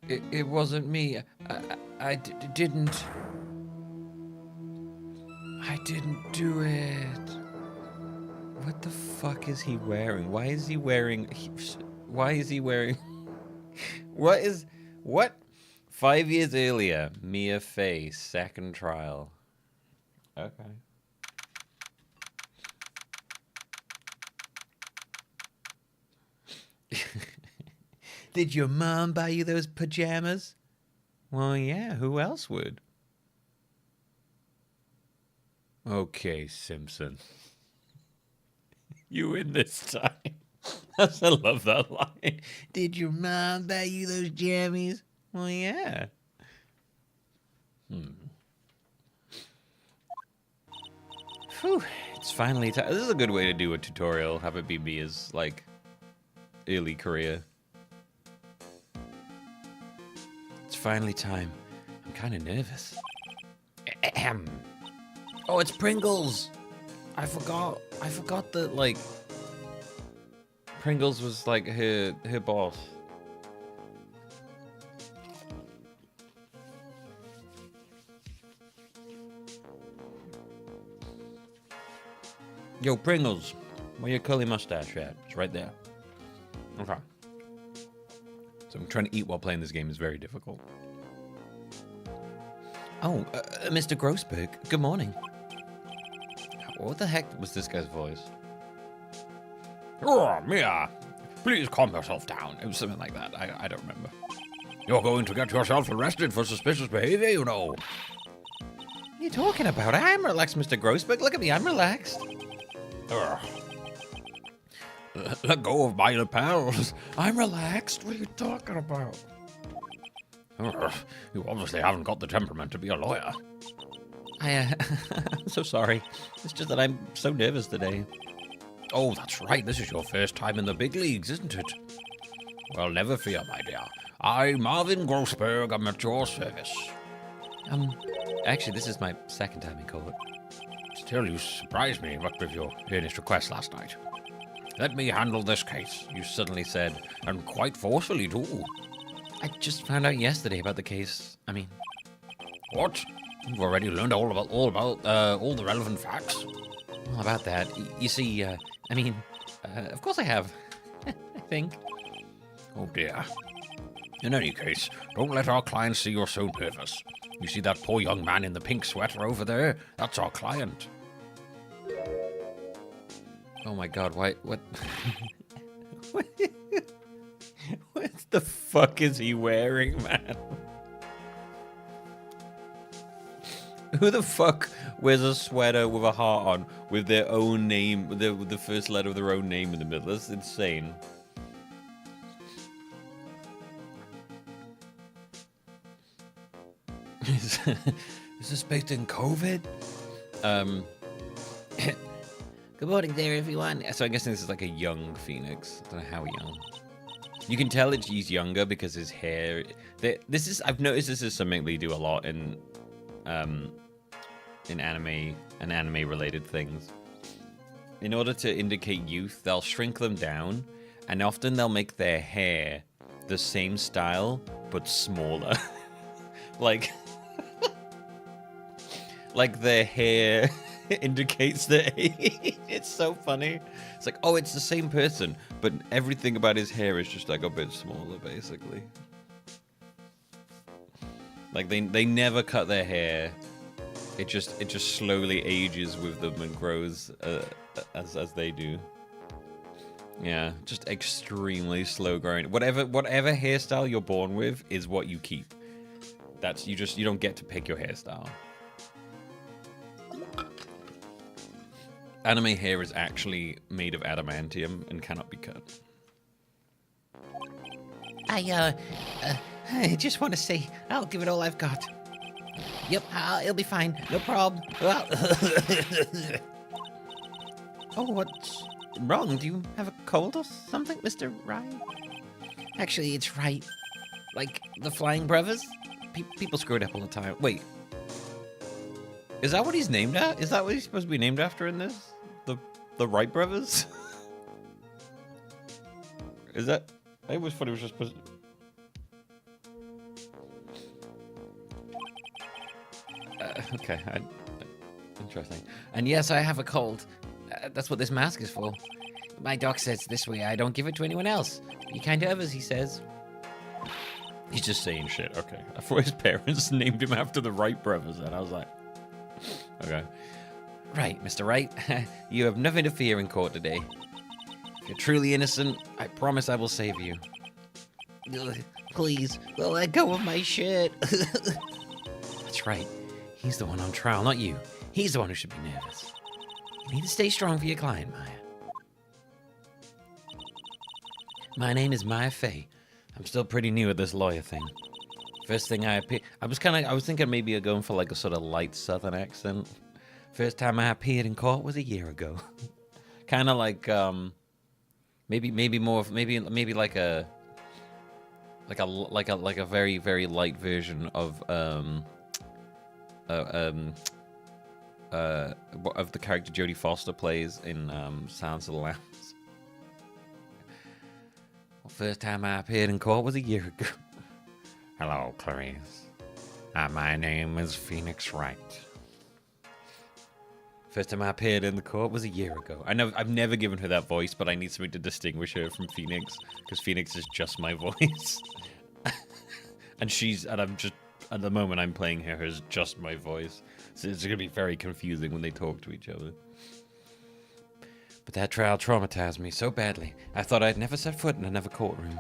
It wasn't me. I didn't do it. What the fuck is he wearing? Why is he wearing... What? 5 years earlier, Mia Fey, second trial. Okay. Did your mom buy you those pajamas? Well, yeah, who else would? Okay, Simpson. You win this time. I love that line. Did your mom buy you those jammies? Well, yeah. Whew, it's finally time. This is a good way to do a tutorial. Have it be Mia's, like, early career. It's finally time. I'm kind of nervous. Ahem. Oh, it's Pringles. I forgot that, like, Pringles was, like, her boss. Yo, Pringles. Where your curly mustache at? It's right there. Okay. So I'm trying to eat while playing this game is very difficult. Oh, Mr. Grossberg, good morning. What the heck was this guy's voice? Oh, Mia, please calm yourself down. It was something like that. I don't remember. You're going to get yourself arrested for suspicious behavior, you know. What are you talking about? I'm relaxed, Mr. Grossberg. Look at me, I'm relaxed. Let go of my lapels. I'm relaxed. What are you talking about? You obviously haven't got the temperament to be a lawyer. I'm so sorry. It's just that I'm so nervous today. Oh, that's right. This is your first time in the big leagues, isn't it? Well, never fear, my dear. I'm Marvin Grossberg. I'm at your service. Actually, this is my second time in court. Still, you surprised me with your earnest request last night. Let me handle this case, you suddenly said, and quite forcefully, too. I just found out yesterday about the case. I mean... What? You've already learned all the relevant facts? All about that. You see, of course I have. I think. Oh, dear. In any case, don't let our client see you're so nervous. You see that poor young man in the pink sweater over there? That's our client. Oh my god, what? What the fuck is he wearing, man? Who the fuck wears a sweater with a heart on with their own name, with the first letter of their own name in the middle? That's insane. Is this based in COVID? Good morning there, everyone. So I'm guessing this is like a young Phoenix. I don't know how young. You can tell that he's younger because his hair... I've noticed this is something they do a lot in anime and anime-related things. In order to indicate youth, they'll shrink them down, and often they'll make their hair the same style, but smaller. like their hair indicates their age. It's so funny. It's like, oh, it's the same person, but everything about his hair is just like a bit smaller, basically. Like they never cut their hair. It just slowly ages with them and grows as they do. Yeah, just extremely slow growing. Whatever hairstyle you're born with is what you keep. That's you don't get to pick your hairstyle. Anime hair is actually made of adamantium and cannot be cut. I just want to say, I'll give it all I've got. Yep, it'll be fine. No problem. Oh, what's wrong? Do you have a cold or something, Mr. Wright? Actually, it's Wright. Like the Flying Brothers? People screw it up all the time. Wait. Is that what he's named at? Is that what he's supposed to be named after in this? The Wright brothers? Is that... I always thought it was just supposed to... okay. Interesting. And yes, I have a cold. That's what this mask is for. My doc says this way I don't give it to anyone else. Be kind to others, he says. He's just saying shit. Okay. I thought his parents named him after the Wright brothers, and I was like... Okay. Right, Mr. Wright. You have nothing to fear in court today. If you're truly innocent, I promise I will save you. Please, let go of my shirt. That's right. He's the one on trial, not you. He's the one who should be nervous. You need to stay strong for your client, Maya. My name is Maya Fey. I'm still pretty new at this lawyer thing. First thing I was thinking maybe of going for like a sort of light southern accent. First time I appeared in court was a year ago. Kind of like maybe like a very, very light version of the character Jodie Foster plays in Silence of the Lambs. Well, first time I appeared in court was a year ago. Hello, Clarice. My name is Phoenix Wright. First time I appeared in the court was a year ago. I've never given her that voice, but I need something to distinguish her from Phoenix, because Phoenix is just my voice. and I'm just, at the moment I'm playing her as just my voice. So it's gonna be very confusing when they talk to each other. But that trial traumatized me so badly, I thought I'd never set foot in another courtroom.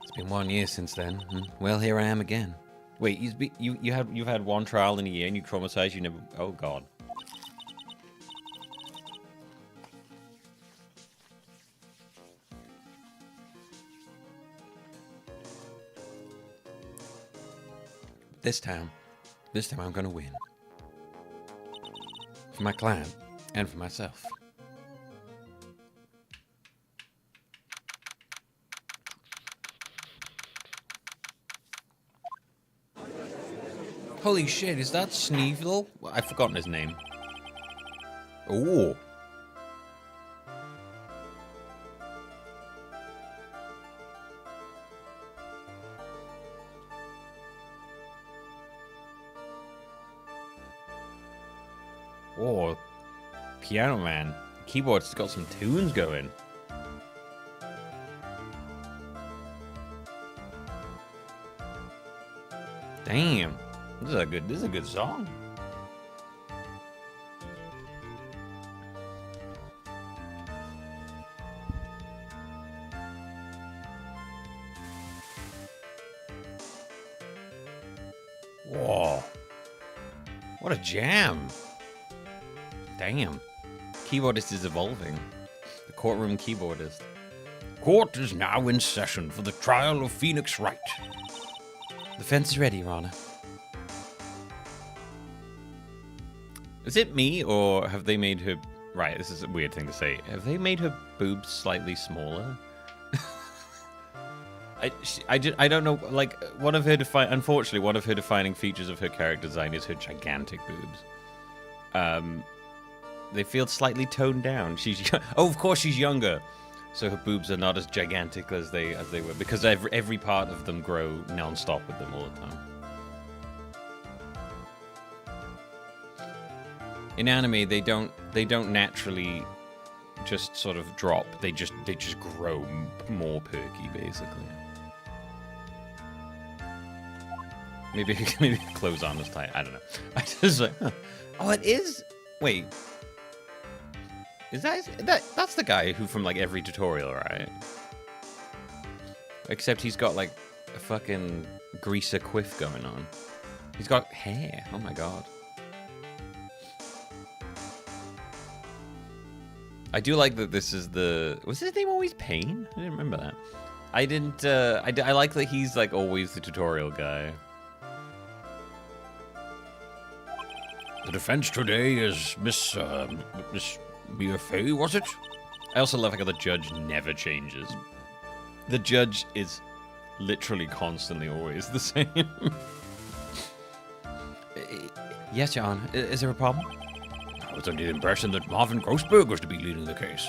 It's been 1 year since then, and well, here I am again. Wait, you've had one trial in a year and you traumatized, you never... Oh, God. This time I'm gonna win. For my clan, and for myself. Holy shit, is that Sneevil? I've forgotten his name. Ooh. Oh, Piano Man. Keyboard's got some tunes going. Damn. This is a good song. Whoa. What a jam. Damn. Keyboardist is evolving. The courtroom keyboardist. Court is now in session for the trial of Phoenix Wright. The fence is ready, Your Honor. Is it me, or have they made her... Right, this is a weird thing to say. Have they made her boobs slightly smaller? I don't know, like, unfortunately, one of her defining features of her character design is her gigantic boobs. They feel slightly toned down. Oh, of course she's younger. So her boobs are not as gigantic as they were, because every part of them grow non-stop with them all the time. In anime, they don't naturally just sort of drop. They just grow more perky, basically. Maybe clothes on this tight. I don't know. I just like, huh. Oh, it is. Wait, is that's the guy who from like every tutorial, right? Except he's got like a fucking greaser quiff going on. He's got hair. Oh my god. I do like that this is the... Was his name always Payne? I didn't remember that. I didn't... I like that he's, like, always the tutorial guy. The defense today is Miss Mia Fey, was it? I also love how the judge never changes. The judge is literally constantly always the same. Yes, Your Honor. Is there a problem? I was under the impression that Marvin Grossberg was to be leading the case.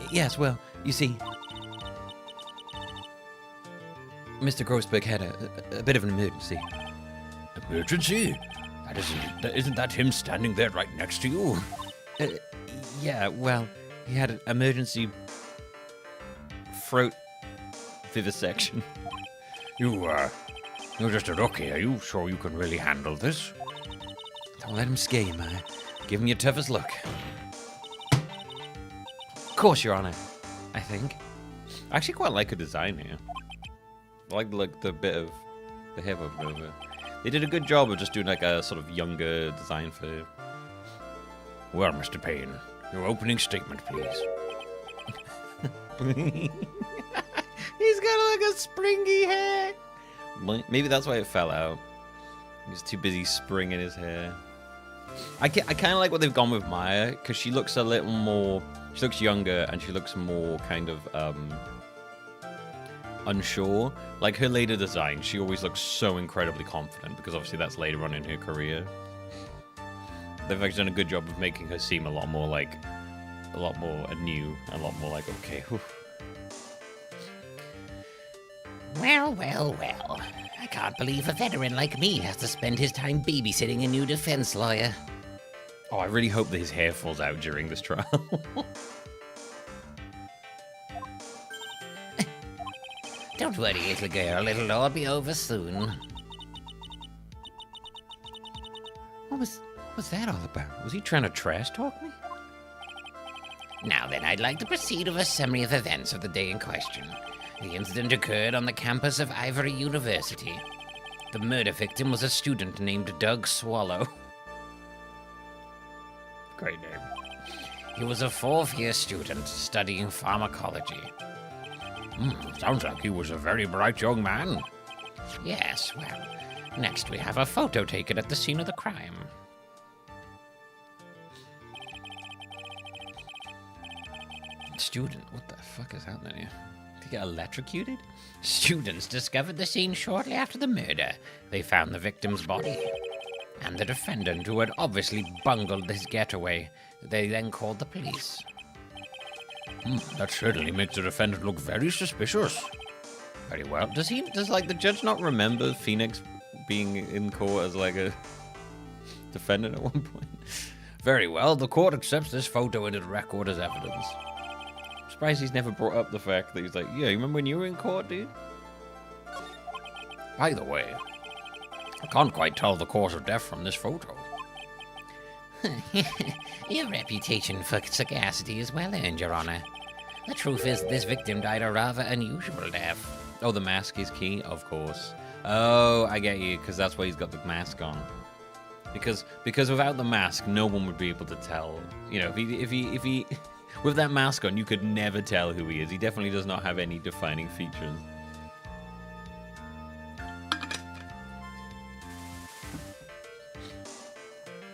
Yes, well, you see, Mr. Grossberg had a bit of an emergency. Emergency? Isn't that him standing there right next to you? Yeah, well, he had an emergency throat vivisection. You're just a rookie. Are you sure you can really handle this? Don't let him scare you, man. Give him your toughest look. Of course, Your Honor. I think. I actually quite like her design here. I like the bit of the hair over. They did a good job of just doing like a sort of younger design for her. Well, Mr. Payne, your opening statement, please. He's got like a springy hair. Maybe that's why it fell out. He's too busy springing his hair. I kind of like what they've gone with Maya, because she looks a little more... She looks younger, and she looks more kind of unsure. Like her later design, she always looks so incredibly confident, because obviously that's later on in her career. They've actually done a good job of making her seem a lot more like... A lot more new, a lot more like, okay, whew. Well, well, well. can't believe a veteran like me has to spend his time babysitting a new defense lawyer. Oh, I really hope that his hair falls out during this trial. Don't worry, little girl. It'll all be over soon. What was that all about? Was he trying to trash talk me? Now then, I'd like to proceed with a summary of events of the day in question. The incident occurred on the campus of Ivory University. The murder victim was a student named Doug Swallow. Great name. He was a fourth-year student studying pharmacology. Sounds like he was a very bright young man. Yes, well, next we have a photo taken at the scene of the crime. Student, what the fuck is happening here? Did he get electrocuted? Students discovered the scene shortly after the murder. They found the victim's body and the defendant, who had obviously bungled his getaway. They then called the police. That certainly makes the defendant look very suspicious. Very well. Does the judge not remember Phoenix being in court as like a defendant at one point? Very well, the court accepts this photo into the record as evidence. I'm surprised he's never brought up the fact that he's like, yeah, you remember when you were in court, dude? By the way, I can't quite tell the cause of death from this photo. Your reputation for sagacity is well earned, Your Honor. The truth is, this victim died a rather unusual death. Oh, the mask is key? Of course. Oh, I get you, because that's why he's got the mask on. Because without the mask, no one would be able to tell. You know, if he with that mask on, you could never tell who he is. He definitely does not have any defining features.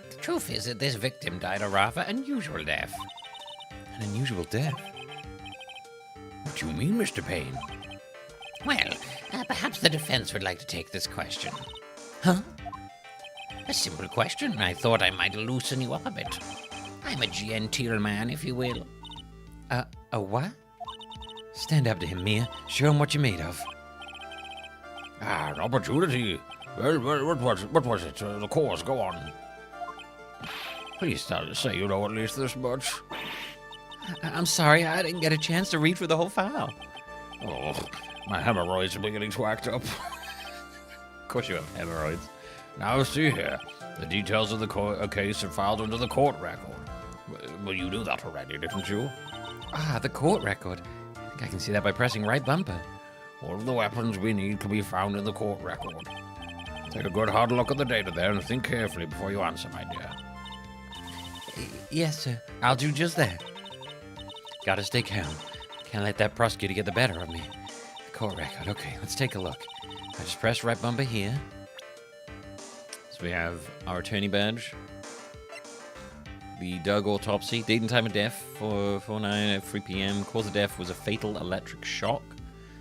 The truth is that this victim died a rather unusual death. An unusual death? What do you mean, Mr. Payne? Well, perhaps the defense would like to take this question. Huh? A simple question. I thought I might loosen you up a bit. I'm a genteel man, if you will. A what? Stand up to him, Mia. Show him what you're made of. An opportunity. Well, what was it? The cause, go on. Please say you know at least this much. I'm sorry, I didn't get a chance to read through the whole file. Oh, my hemorrhoids are beginning to act up. Of course you have hemorrhoids. Now see here. The details of the case are filed under the court record. Well, you knew that already, didn't you? Ah, the court record. I think I can see that by pressing right bumper. All of the weapons we need can be found in the court record. Take a good hard look at the data there and think carefully before you answer, my dear. Yes, sir. I'll do just that. Gotta stay calm. Can't let that prosecutor get the better of me. The court record. Okay, let's take a look. I just press right bumper here. So we have our attorney badge. The Doug autopsy. Date and time of death for 4/9 at 3 p.m. Cause of death was a fatal electric shock.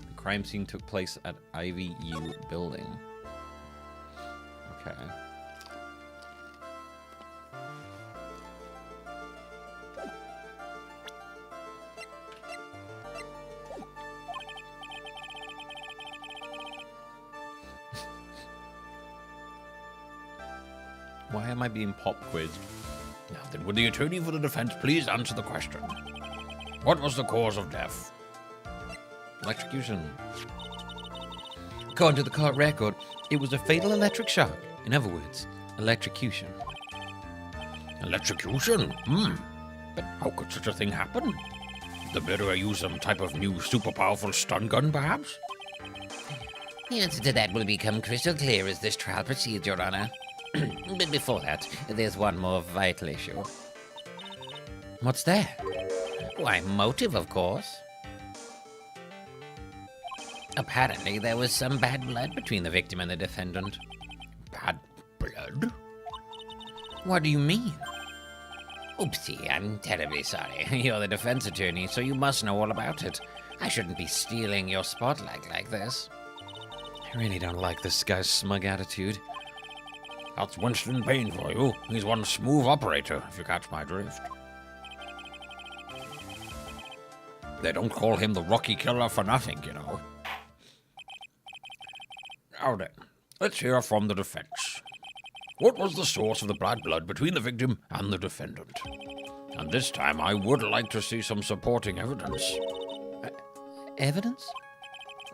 The crime scene took place at IVU building. Okay. Why am I being pop quizzed? Now then, would the attorney for the defense please answer the question? What was the cause of death? Electrocution. According to the court record, it was a fatal electric shock. In other words, electrocution. Electrocution? But how could such a thing happen? Did the murderer use some type of new super powerful stun gun, perhaps? The answer to that will become crystal clear as this trial proceeds, Your Honor. But before that, there's one more vital issue. What's that? Why, motive, of course. Apparently, there was some bad blood between the victim and the defendant. Bad blood? What do you mean? Oopsie, I'm terribly sorry. You're the defense attorney, so you must know all about it. I shouldn't be stealing your spotlight like this. I really don't like this guy's smug attitude. That's Winston Payne for you. He's one smooth operator, if you catch my drift. They don't call him the Rocky Killer for nothing, you know. Now then, Let's hear from the defense. What was the source of the bad blood between the victim and the defendant? And this time I would like to see some supporting evidence. Evidence?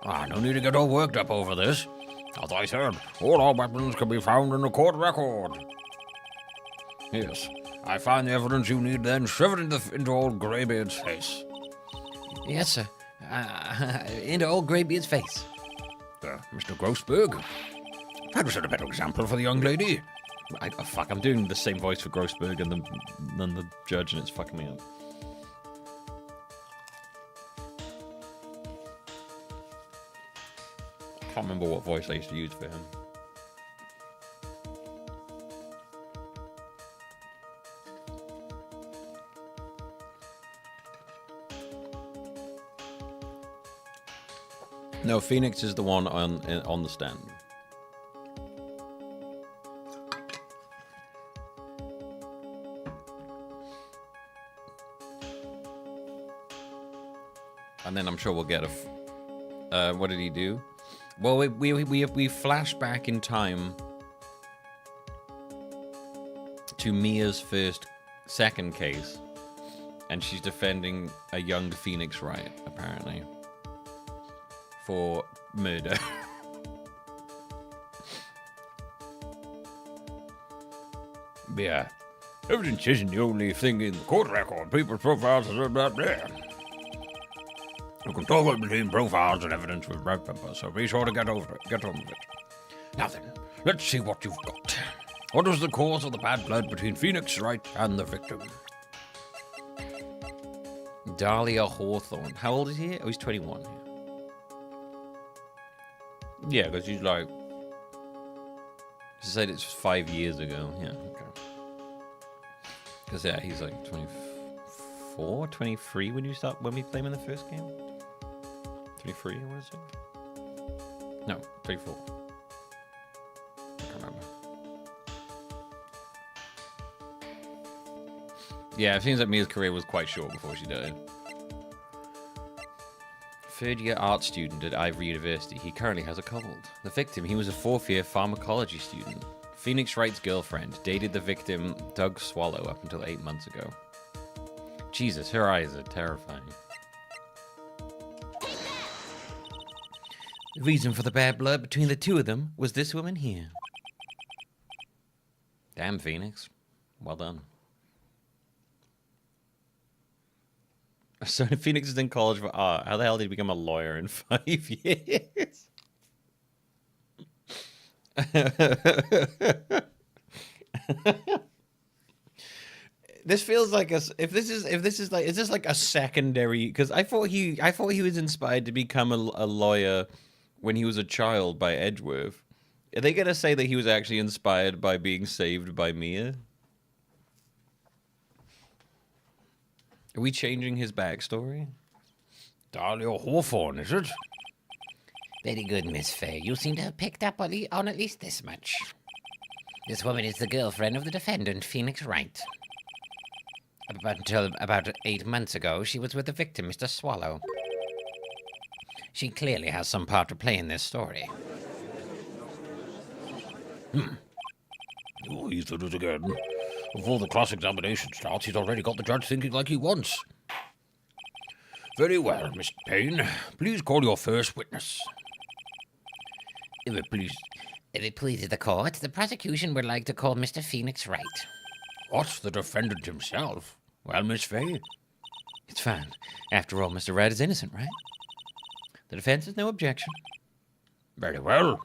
No need to get all worked up over this. As I said, all our weapons can be found in the court record. Yes, I find the evidence you need, then shove it into old Greybeard's face. Yes, sir. Into old Greybeard's face. Mr. Grossberg, how to set a better example for the young lady? Fuck, I'm doing the same voice for Grossberg and the judge, and it's fucking me up. I can't remember what voice I used to use for him. No, Phoenix is the one on the stand. And then I'm sure we'll get a. What did he do? Well, we flash back in time to Mia's second case, and she's defending a young Phoenix Wright, apparently, for murder. Yeah, evidence isn't the only thing in the court record. People's profiles are about there. You can toggle between profiles and evidence with red pepper, so be sure to get on with it. Now then, let's see what you've got. What was the cause of the bad blood between Phoenix Wright and the victim? Dahlia Hawthorne. How old is he? Oh, he's 21. Yeah, because he's like... She said it's 5 years ago. Yeah, okay. Because, yeah, he's like 24, 23 when we played him in the first game? 23, what is it? No, 24. I can't remember. Yeah, it seems like Mia's career was quite short before she died. Third-year art student at Ivory University. He currently has a cold. The victim, he was a fourth-year pharmacology student. Phoenix Wright's girlfriend dated the victim, Doug Swallow, up until 8 months ago. Jesus, her eyes are terrifying. The reason for the bad blood between the two of them was this woman here. Damn, Phoenix. Well done. So Phoenix is in college for art. How the hell did he become a lawyer in 5 years? This feels like is this like a secondary? Because I thought he was inspired to become a lawyer when he was a child by Edgeworth. Are they gonna say that he was actually inspired by being saved by Mia? Are we changing his backstory? Dahlia Hawthorne, is it? Very good, Miss Faye. You seem to have picked up on at least this much. This woman is the girlfriend of the defendant, Phoenix Wright. Until about 8 months ago, she was with the victim, Mr. Swallow. She clearly has some part to play in this story. Oh, he's done it again. Before the class examination starts, he's already got the judge thinking like he wants. Very well, Mr. Payne. Please call your first witness. If it pleases the court, the prosecution would like to call Mr. Phoenix Wright. What? The defendant himself? Well, Miss Faye? It's fine. After all, Mr. Wright is innocent, right? The defense has no objection. Very well.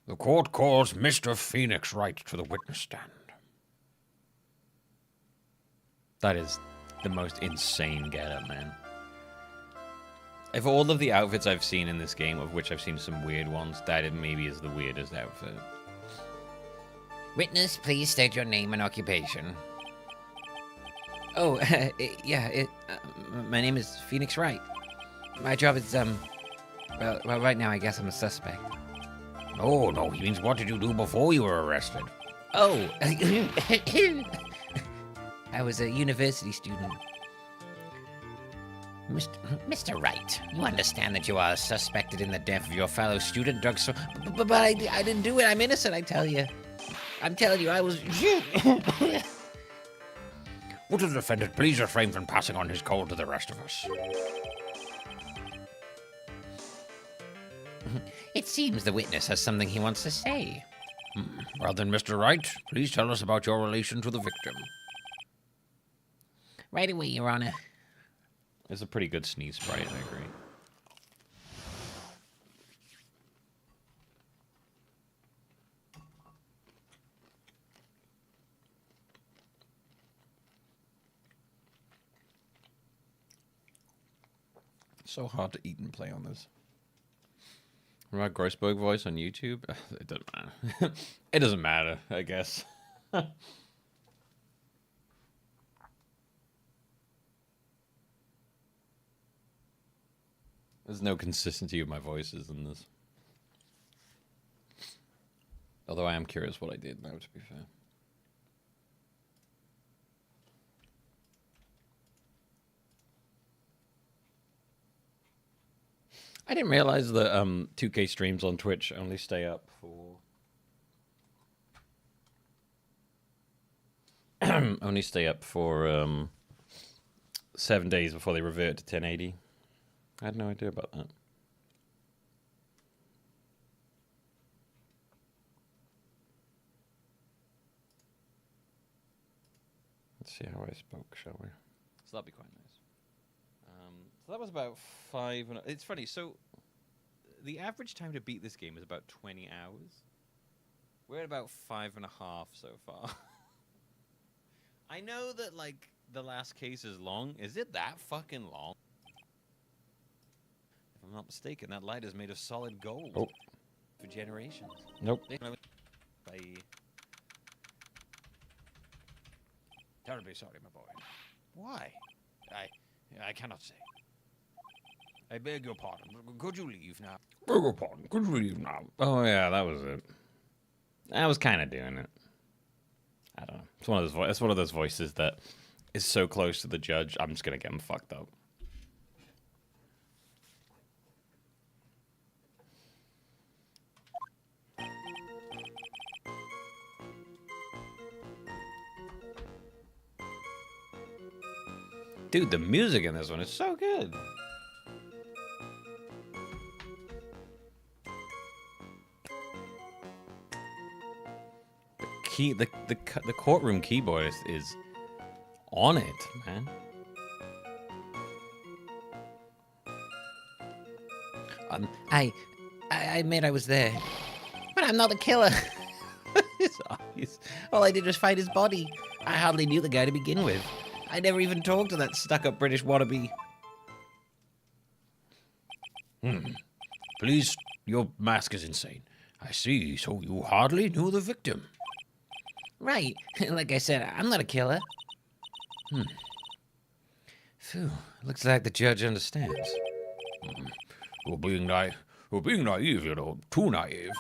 The court calls Mr. Phoenix Wright to the witness stand. That is the most insane getup, man. Of all of the outfits I've seen in this game, of which I've seen some weird ones, that maybe is the weirdest outfit. Witness, please state your name and occupation. Oh, my name is Phoenix Wright. My job is, well, right now I guess I'm a suspect. Oh, no, he means what did you do before you were arrested? Oh, I was a university student. Mr. Wright, you understand that you are suspected in the death of your fellow student, drug so... But I didn't do it. I'm innocent, I tell you. I'm telling you, I was... Would the defendant please refrain from passing on his cold to the rest of us? It seems the witness has something he wants to say. Well then, Mr. Wright, please tell us about your relation to the victim. Right away, Your Honor. It's a pretty good sneeze sprite, I agree. It's so hard to eat and play on this. What about Grossberg voice on YouTube? It doesn't matter. It doesn't matter, I guess. There's no consistency of my voices in this. Although I am curious what I did now, to be fair. I didn't realize that 2K streams on Twitch only stay up for... only stay up for 7 days before they revert to 1080. I had no idea about that. Let's see how I spoke, shall we? So that'd be quite nice. So that was about 5... It's funny, so the average time to beat this game is about 20 hours. We're at about 5.5 so far. I know that, like, the last case is long. Is it that fucking long? If I'm not mistaken, that light is made of solid gold. Oh. For generations. Nope. Bye. Terribly sorry, my boy. Why? I cannot say. I beg your pardon. Could you leave now? Beg your pardon. Could you leave now? Oh, yeah, that was it. I was kind of doing it. I don't know. It's one of those voices that is so close to the judge, I'm just going to get him fucked up. Dude, the music in this one is so good. The courtroom keyboard is on it, man. I admit I was there, but I'm not the killer. His eyes. All I did was find his body. I hardly knew the guy to begin with. I never even talked to that stuck-up British wannabe. Please, your mask is insane. I see, so you hardly knew the victim. Right. Like I said, I'm not a killer. Phew. Looks like the judge understands. You're being naive, you know, too naive.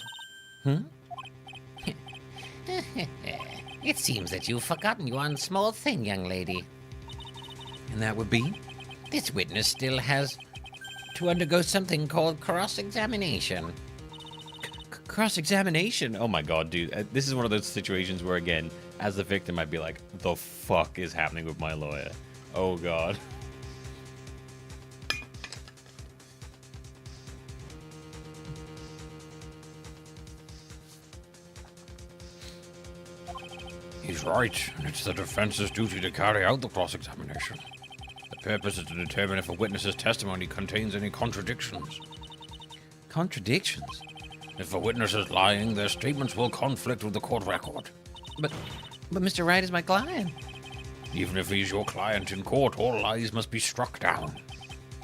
It seems that you've forgotten one small thing, young lady. And that would be? This witness still has to undergo something called cross-examination. Cross-examination? Oh my god, dude. This is one of those situations where, again, as the victim, I'd be like, the fuck is happening with my lawyer? Oh god. He's right, and it's the defense's duty to carry out the cross-examination. The purpose is to determine if a witness's testimony contains any contradictions. Contradictions? If a witness is lying, their statements will conflict with the court record. But Mr. Wright is my client. Even if he's your client in court, all lies must be struck down.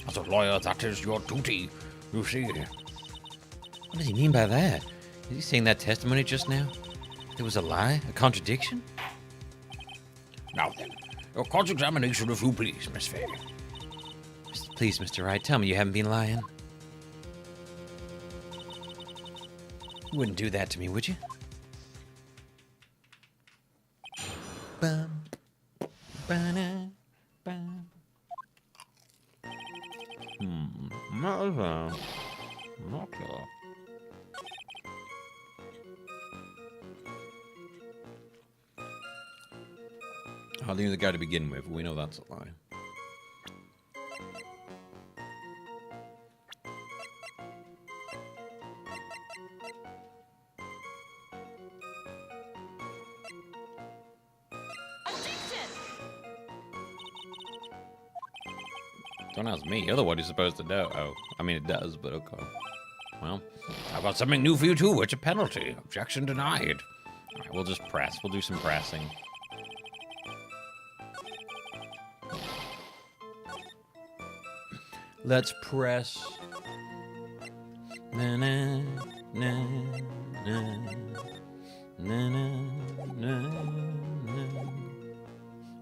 As a lawyer, that is your duty, you see. What does he mean by that? Is he saying that testimony just now? There was a lie? A contradiction? Now then, your cross-examination, if you please, Miss Fair. Please, Mr. Wright, tell me you haven't been lying. You wouldn't do that to me, would you? Bum, ba-na, bum. Not killer. Hardly the guy to begin with. We know that's a lie. Don't ask me. You're the one who's supposed to know. Oh, I mean, it does, but okay. Well, I've got something new for you, too. It's a penalty. Objection denied. All right, we'll just press. We'll do some pressing. Let's press. Na na na na na na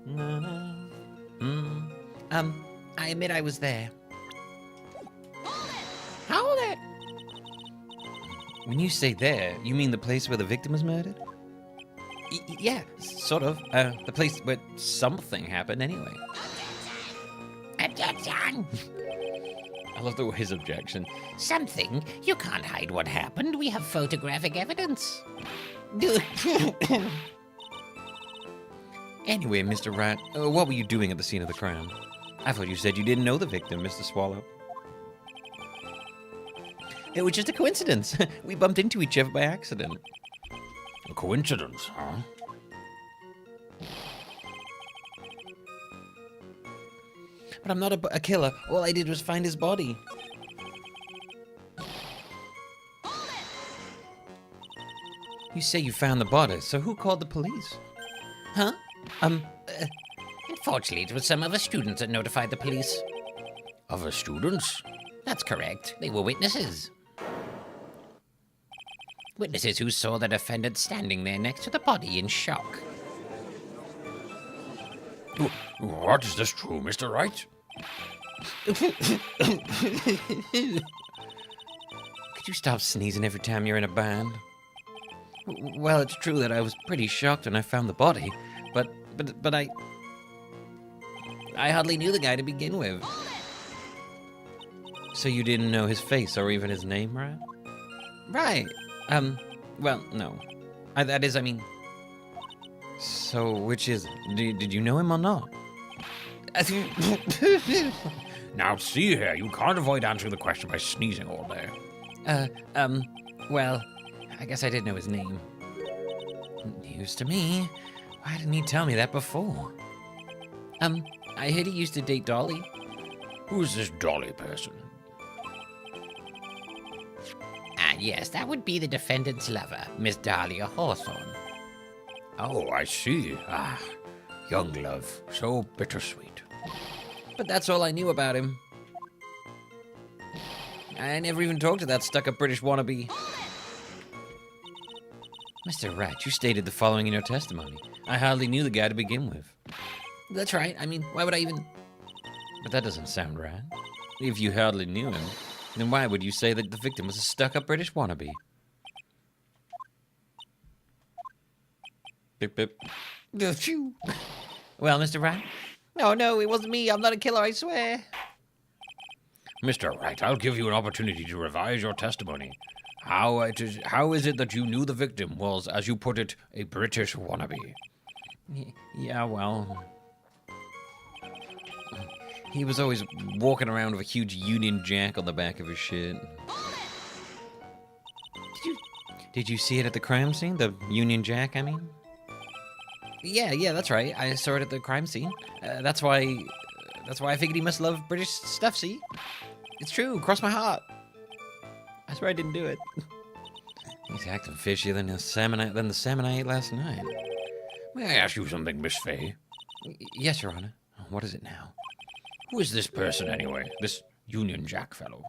na na. I admit I was there. Hold it! When you say there, you mean the place where the victim was murdered? Yeah, sort of. The place where something happened anyway. Objection! I love the way his objection. Something? You can't hide what happened. We have photographic evidence. Anyway, Mr. Wright, what were you doing at the scene of the crime? I thought you said you didn't know the victim, Mr. Swallow. It was just a coincidence. We bumped into each other by accident. A coincidence, huh? But I'm not a killer. All I did was find his body. You say you found the body, so who called the police? Huh? Unfortunately, it was some other students that notified the police. Other students? That's correct. They were witnesses. Witnesses who saw the defendant standing there next to the body in shock. What, is this true, Mr. Wright? Could you stop sneezing every time you're in a band? Well, it's true that I was pretty shocked when I found the body, but I hardly knew the guy to begin with. So you didn't know his face or even his name, right? Right. Well, no. That is, I mean... So, which is it? Did you know him or not? Now, see here, you can't avoid answering the question by sneezing all day. Well, I guess I did know his name. News to me. Why didn't he tell me that before? I heard he used to date Dolly. Who's this Dolly person? Ah, yes, that would be the defendant's lover, Miss Dahlia Hawthorne. Oh, I see. Ah, young love. So bittersweet. But that's all I knew about him. I never even talked to that stuck-up British wannabe. Mr. Wright, you stated the following in your testimony. I hardly knew the guy to begin with. That's right. I mean, why would I even... But that doesn't sound right. If you hardly knew him, then why would you say that the victim was a stuck-up British wannabe? Bip, bip. Well, Mr. Wright? No, it wasn't me. I'm not a killer, I swear. Mr. Wright, I'll give you an opportunity to revise your testimony. How is it that you knew the victim was, as you put it, a British wannabe? Yeah, well... He was always walking around with a huge Union Jack on the back of his shit. Did you see it at the crime scene? The Union Jack, I mean? Yeah, that's right. I saw it at the crime scene. That's why I figured he must love British stuff, see? It's true, cross my heart. I swear I didn't do it. He's acting fishier than the salmon I ate last night. May I ask you something, Miss Fay? Yes, Your Honor. What is it now? Who is this person, anyway? This Union Jack fellow?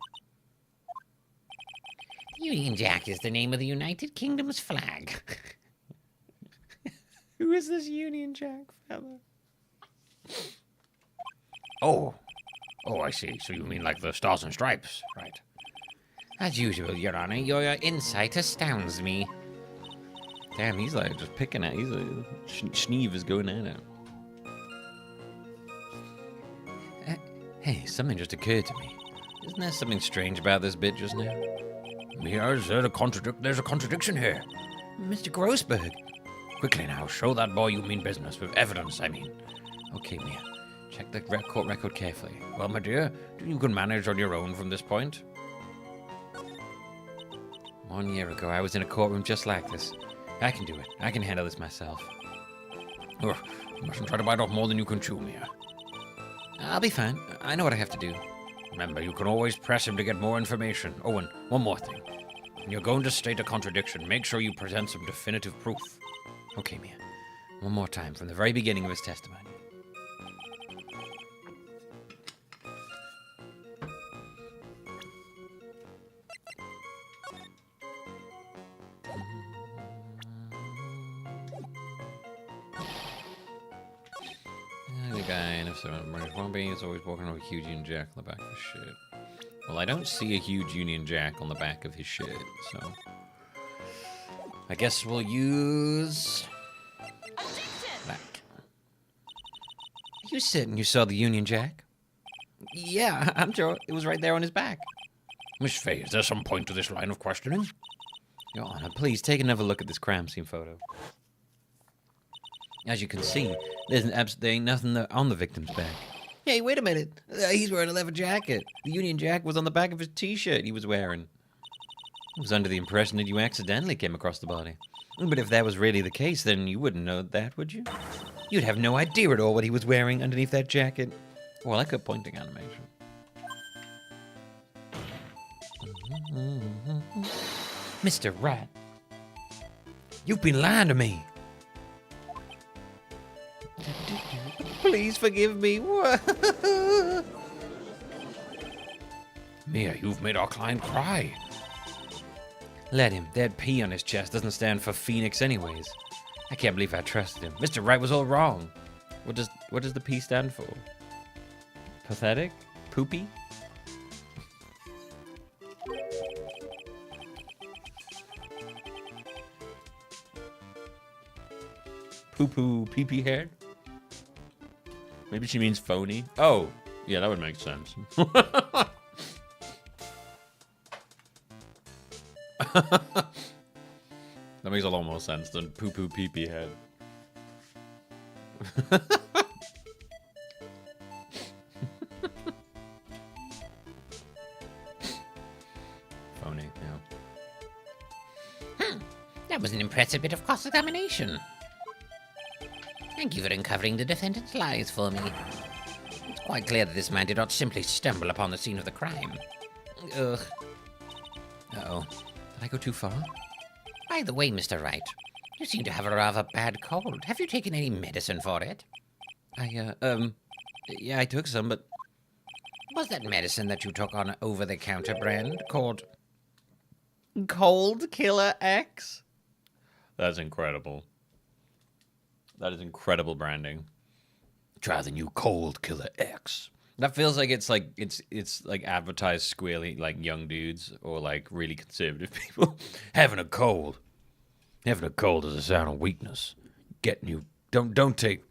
Union Jack is the name of the United Kingdom's flag. Who is this Union Jack fellow? Oh, I see. So you mean like the Stars and Stripes, right? As usual, Your Honor, your insight astounds me. Damn, he's like just picking at. He's like, Schneeve is going at it. Hey, something just occurred to me. Isn't there something strange about this bit just now? Mia, there's a contradiction here. Mr. Grossberg. Quickly now, show that boy you mean business, with evidence, I mean. Okay, Mia. Check the court record carefully. Well, my dear, you can manage on your own from this point. 1 year ago, I was in a courtroom just like this. I can do it. I can handle this myself. You mustn't try to bite off more than you can chew, Mia. I'll be fine. I know what I have to do. Remember, you can always press him to get more information. Oh, and one more thing. When you're going to state a contradiction, make sure you present some definitive proof. Okay, Mia. One more time, from the very beginning of his testimony. The guy in one being is always walking on a huge Union Jack on the back of his shirt. Well, I don't see a huge Union Jack on the back of his shirt, so I guess we'll use that. You certain you saw the Union Jack? Yeah, I'm sure. It was right there on his back. Miss Fay, is there some point to this line of questioning? Your Honor, please take another look at this crime scene photo. As you can see, there ain't nothing on the victim's back. Hey, wait a minute. He's wearing a leather jacket. The Union Jack was on the back of his t-shirt he was wearing. I was under the impression that you accidentally came across the body. But if that was really the case, then you wouldn't know that, would you? You'd have no idea at all what he was wearing underneath that jacket. Well, I could pointing animation. Mr. Wright, you've been lying to me. Please forgive me. Mia, you've made our client cry. Let him. That P on his chest doesn't stand for Phoenix anyways. I can't believe I trusted him. Mr. Wright was all wrong. What does the P stand for? Pathetic? Poopy? Poo-poo, pee-pee hair? Maybe she means phony. Oh, yeah, that would make sense. That makes a lot more sense than poo-poo pee-pee head. Phony, yeah. That was an impressive bit of cross-examination. Thank you for uncovering the defendant's lies for me. It's quite clear that this man did not simply stumble upon the scene of the crime. Ugh. Uh-oh. Did I go too far? By the way, Mr. Wright, you seem to have a rather bad cold. Have you taken any medicine for it? Yeah, I took some, but... Was that medicine that you took on over-the-counter brand called... Cold Killer X? That's incredible. That is incredible branding. Try the new Cold Killer X. That feels like it's like advertised squarely like young dudes or like really conservative people. Having a cold is a sign of weakness. Don't take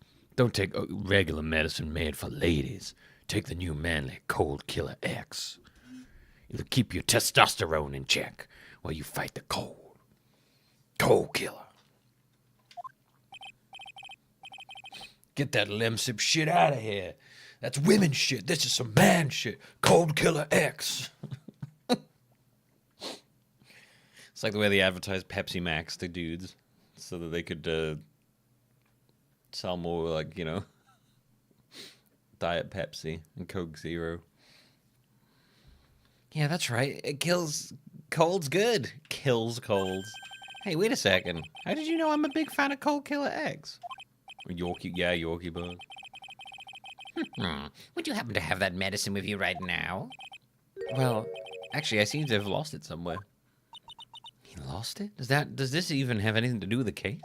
regular medicine made for ladies. Take the new manly Cold Killer X. It'll keep your testosterone in check while you fight the cold. Cold Killer. Get that lemsip shit out of here. That's women shit. This is some man shit. Cold Killer X. It's like the way they advertise Pepsi Max to dudes so that they could sell more, like, you know, Diet Pepsi and Coke Zero. Yeah, that's right. It kills... Cold's good. Kills colds. Hey, wait a second. How did you know I'm a big fan of Cold Killer X? Yorkie, yeah, Yorkie bug. Would you happen to have that medicine with you right now? Well, actually, I seem to have lost it somewhere. He lost it? Does this even have anything to do with the case?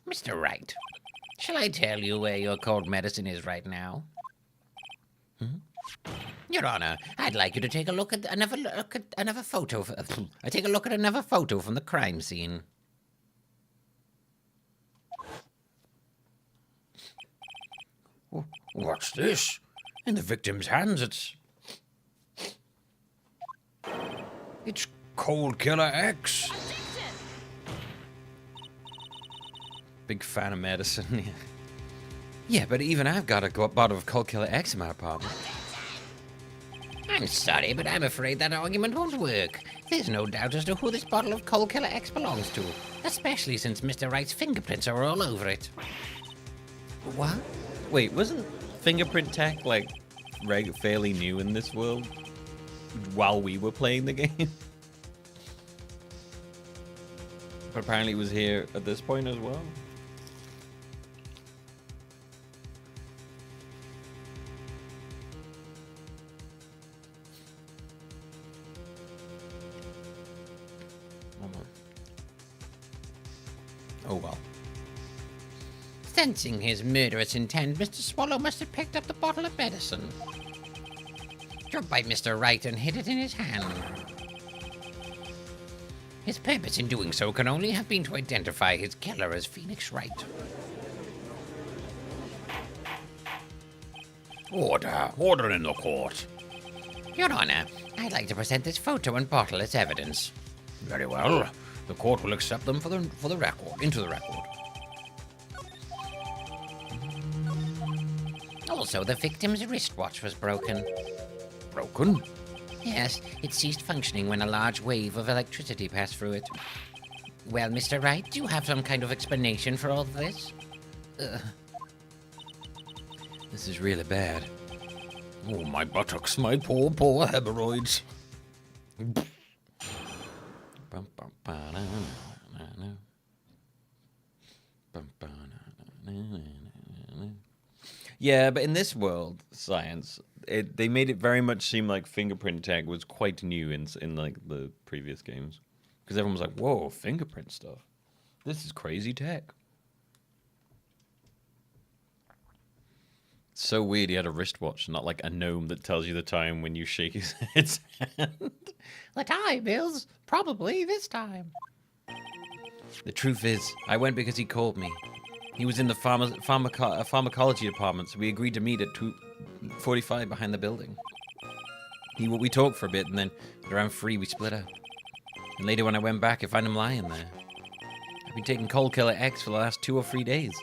Mr. Wright, shall I tell you where your cold medicine is right now? Your Honor, I'd like you to take a look at another photo. Take a look at another photo from the crime scene. What's this? In the victim's hands, it's... It's Cold Killer X. Big fan of medicine. Yeah, but even I've got a bottle of Cold Killer X in my apartment. I'm sorry, but I'm afraid that argument won't work. There's no doubt as to who this bottle of Cold Killer X belongs to, especially since Mr. Wright's fingerprints are all over it. What? Wait, wasn't fingerprint tech like fairly new in this world while we were playing the game? But apparently it was here at this point as well. Oh well. Sensing his murderous intent, Mr. Swallow must have picked up the bottle of medicine, dropped by Mr. Wright, and hid it in his hand. His purpose in doing so can only have been to identify his killer as Phoenix Wright. Order in the court. Your Honor, I'd like to present this photo and bottle as evidence. Very well. The court will accept them for the record, into the record. Also, the victim's wristwatch was broken. Broken? Yes, it ceased functioning when a large wave of electricity passed through it. Well, Mr. Wright, do you have some kind of explanation for all of this? This is really bad. Oh, my buttocks, my poor hemorrhoids. Yeah, but in this world, science, they made it very much seem like fingerprint tech was quite new in like the previous games, because everyone was like, "Whoa, fingerprint stuff! This is crazy tech." It's so weird. He had a wristwatch, not like a gnome that tells you the time when you shake his hand. The time is probably this time. The truth is, I went because he called me. He was in the pharmacology department, so we agreed to meet at 2:45 behind the building. We talked for a bit, and then at around 3 we split up. And later when I went back, I found him lying there. I've been taking Cold Killer X for the last 2 or 3 days,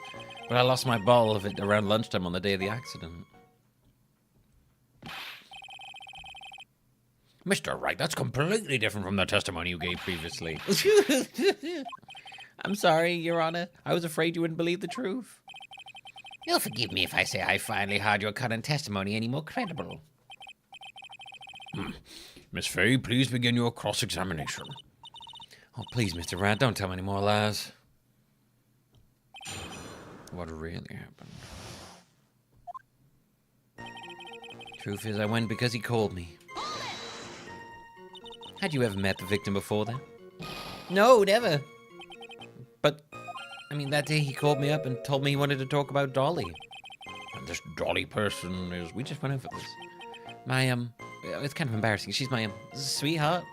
but I lost my bottle of it around lunchtime on the day of the accident. Mr. Wright, that's completely different from the testimony you gave previously. I'm sorry, Your Honor. I was afraid you wouldn't believe the truth. You'll forgive me if I say I finally heard your current testimony any more credible. Miss Fay, please begin your cross-examination. Oh, please, Mr. Wright, don't tell me any more lies. What really happened? Truth is, I went because he called me. Had you ever met the victim before then? No, never. But, I mean, that day he called me up and told me he wanted to talk about Dolly. And this Dolly person is... We just went over this. My, it's kind of embarrassing. She's my, sweetheart.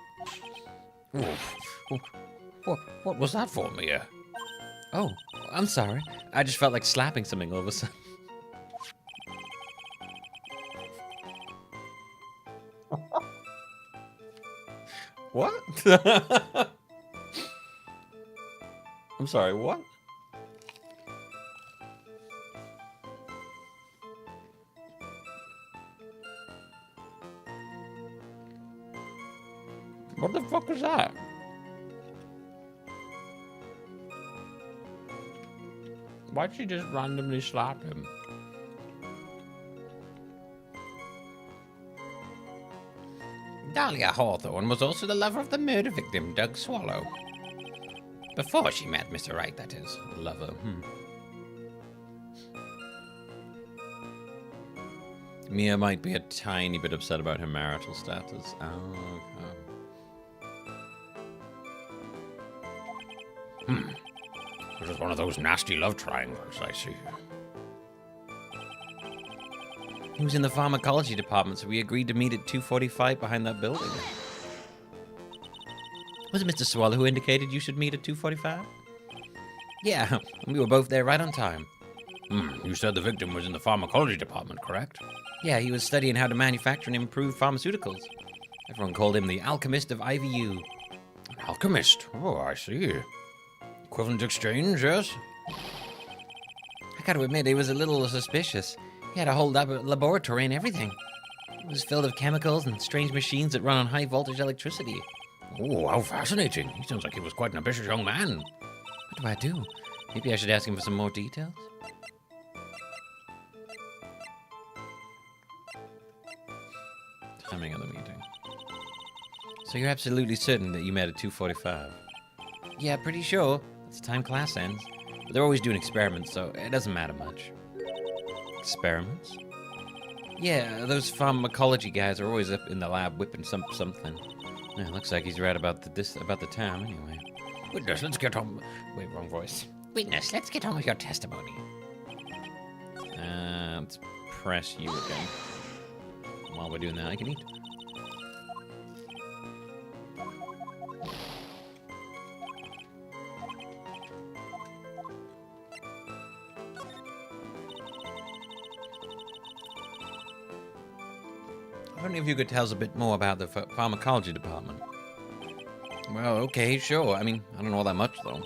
What was that for, Mia? Oh, I'm sorry. I just felt like slapping something all of a sudden. What? I'm sorry, what? What the fuck is that? Why'd she just randomly slap him? Dahlia Hawthorne was also the lover of the murder victim, Doug Swallow. Before she met Mr. Wright, that is. Lover. Mia might be a tiny bit upset about her marital status. Oh, okay. This is one of those nasty love triangles, I see. He was in the pharmacology department, so we agreed to meet at 2:45 behind that building. Was it Mr. Swallow who indicated you should meet at 2:45? Yeah, we were both there right on time. You said the victim was in the pharmacology department, correct? Yeah, he was studying how to manufacture and improve pharmaceuticals. Everyone called him the Alchemist of IVU. An alchemist? Oh, I see. Equivalent exchange, yes? I gotta admit, he was a little suspicious. He had a whole laboratory and everything. It was filled with chemicals and strange machines that run on high voltage electricity. Oh, how fascinating. He sounds like he was quite an ambitious young man. What do I do? Maybe I should ask him for some more details? Timing of the meeting. So you're absolutely certain that you met at 2:45? Yeah, pretty sure. That's the time class ends. But they're always doing experiments, so it doesn't matter much. Experiments? Yeah, those pharmacology guys are always up in the lab whipping something. Yeah, looks like he's right about the time anyway. Witness, let's get on... Wait, wrong voice. Witness, let's get on with your testimony. Let's press you again. While we're doing that, I can eat. I wonder if you could tell us a bit more about the pharmacology department. Well, okay, sure. I mean, I don't know all that much, though.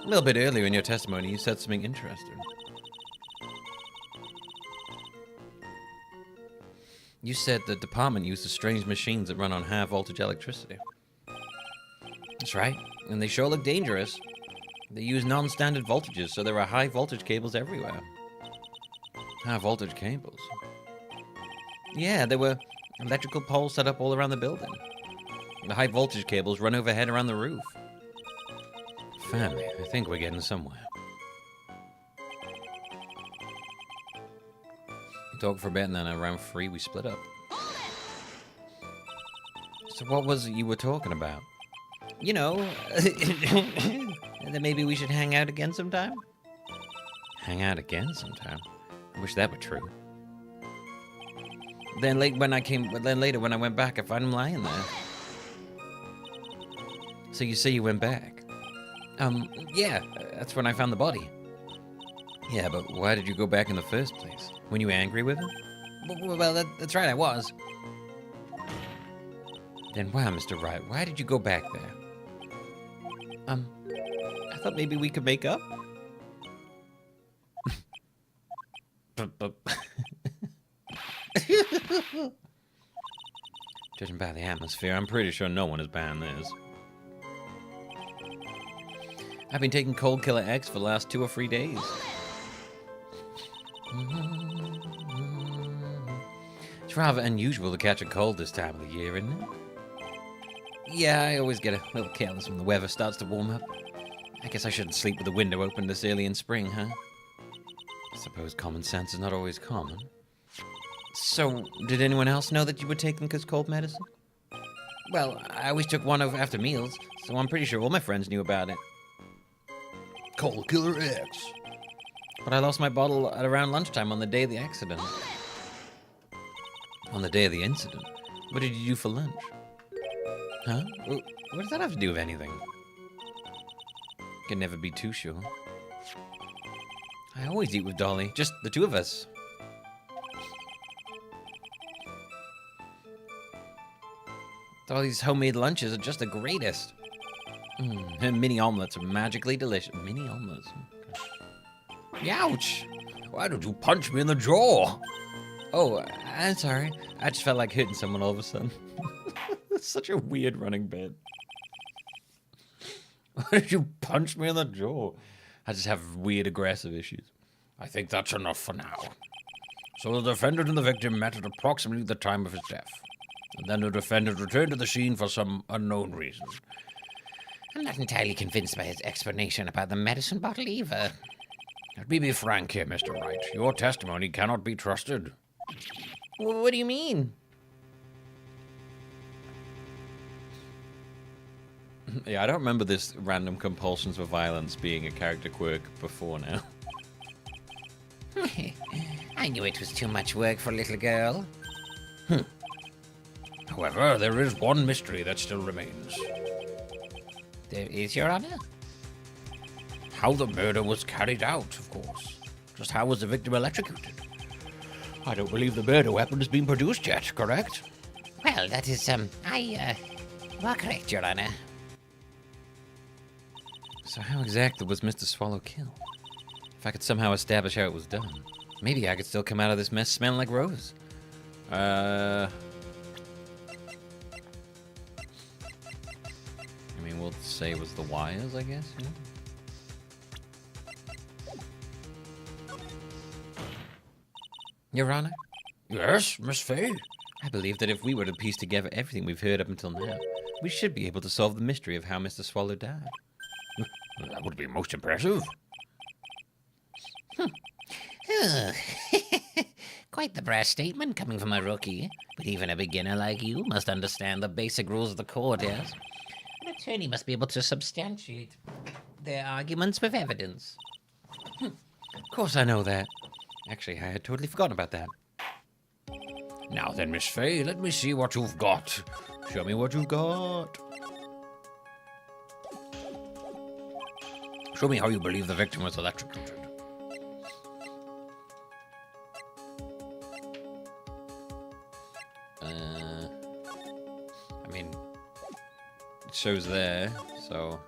A little bit earlier in your testimony, you said something interesting. You said the department uses strange machines that run on high-voltage electricity. That's right, and they sure look dangerous. They use non-standard voltages, so there are high-voltage cables everywhere. High-voltage cables? Yeah, there were electrical poles set up all around the building. The high-voltage cables run overhead around the roof. Family, I think we're getting somewhere. We talked for a bit, and then around 3 we split up. So what was it you were talking about? You know, that maybe we should hang out again sometime? Hang out again sometime? I wish that were true. Then later when I went back, I found him lying there. So you say you went back? Yeah, that's when I found the body. Yeah, but why did you go back in the first place? When you were angry with him? Well, that's right, I was. Then wow, Mr. Wright, why did you go back there? I thought maybe we could make up? Judging by the atmosphere, I'm pretty sure no one is buying this. I've been taking Cold Killer X for the last 2 or 3 days. It's rather unusual to catch a cold this time of the year, isn't it? Yeah, I always get a little careless when the weather starts to warm up. I guess I shouldn't sleep with the window open this early in spring, huh? I suppose common sense is not always common. So, did anyone else know that you were taking this cold medicine? Well, I always took one after meals, so I'm pretty sure all my friends knew about it. Cold Killer X. But I lost my bottle at around lunchtime on the day of the accident. On the day of the incident? What did you do for lunch? Huh? What does that have to do with anything? Can never be too sure. I always eat with Dolly, just the two of us. Dolly's homemade lunches are just the greatest. Her mini omelets are magically delicious. Mini omelets? Ouch! Why did you punch me in the jaw? Oh, I'm sorry. I just felt like hitting someone all of a sudden. It's such a weird running bit. Why did you punch me in the jaw? I just have weird aggressive issues. I think that's enough for now. So the defendant and the victim met at approximately the time of his death. And then the defendant returned to the scene for some unknown reason. I'm not entirely convinced by his explanation about the medicine bottle either. Let me be frank here, Mr. Wright. Your testimony cannot be trusted. What do you mean? Yeah, I don't remember this random compulsions for violence being a character quirk before now. I knew it was too much work for a little girl. However, there is one mystery that still remains. There is, Your Honor? How the murder was carried out, of course. Just how was the victim electrocuted? I don't believe the murder weapon has been produced yet, correct? Well, that is, you are correct, Your Honor. So how exactly was Mr. Swallow killed? If I could somehow establish how it was done, maybe I could still come out of this mess smelling like roses. I mean, we'll say it was the wires, I guess, you know? Your Honor? Yes, Miss Faye? I believe that if we were to piece together everything we've heard up until now, we should be able to solve the mystery of how Mr. Swallow died. That would be most impressive. Quite the brass statement coming from a rookie, but even a beginner like you must understand the basic rules of the court, yes? An attorney must be able to substantiate their arguments with evidence. Of course I know that. Actually, I had totally forgotten about that. Now then, Miss Faye, let me see what you've got. Show me what you've got. Show me how you believe the victim was electrocuted. I mean, it shows there, so...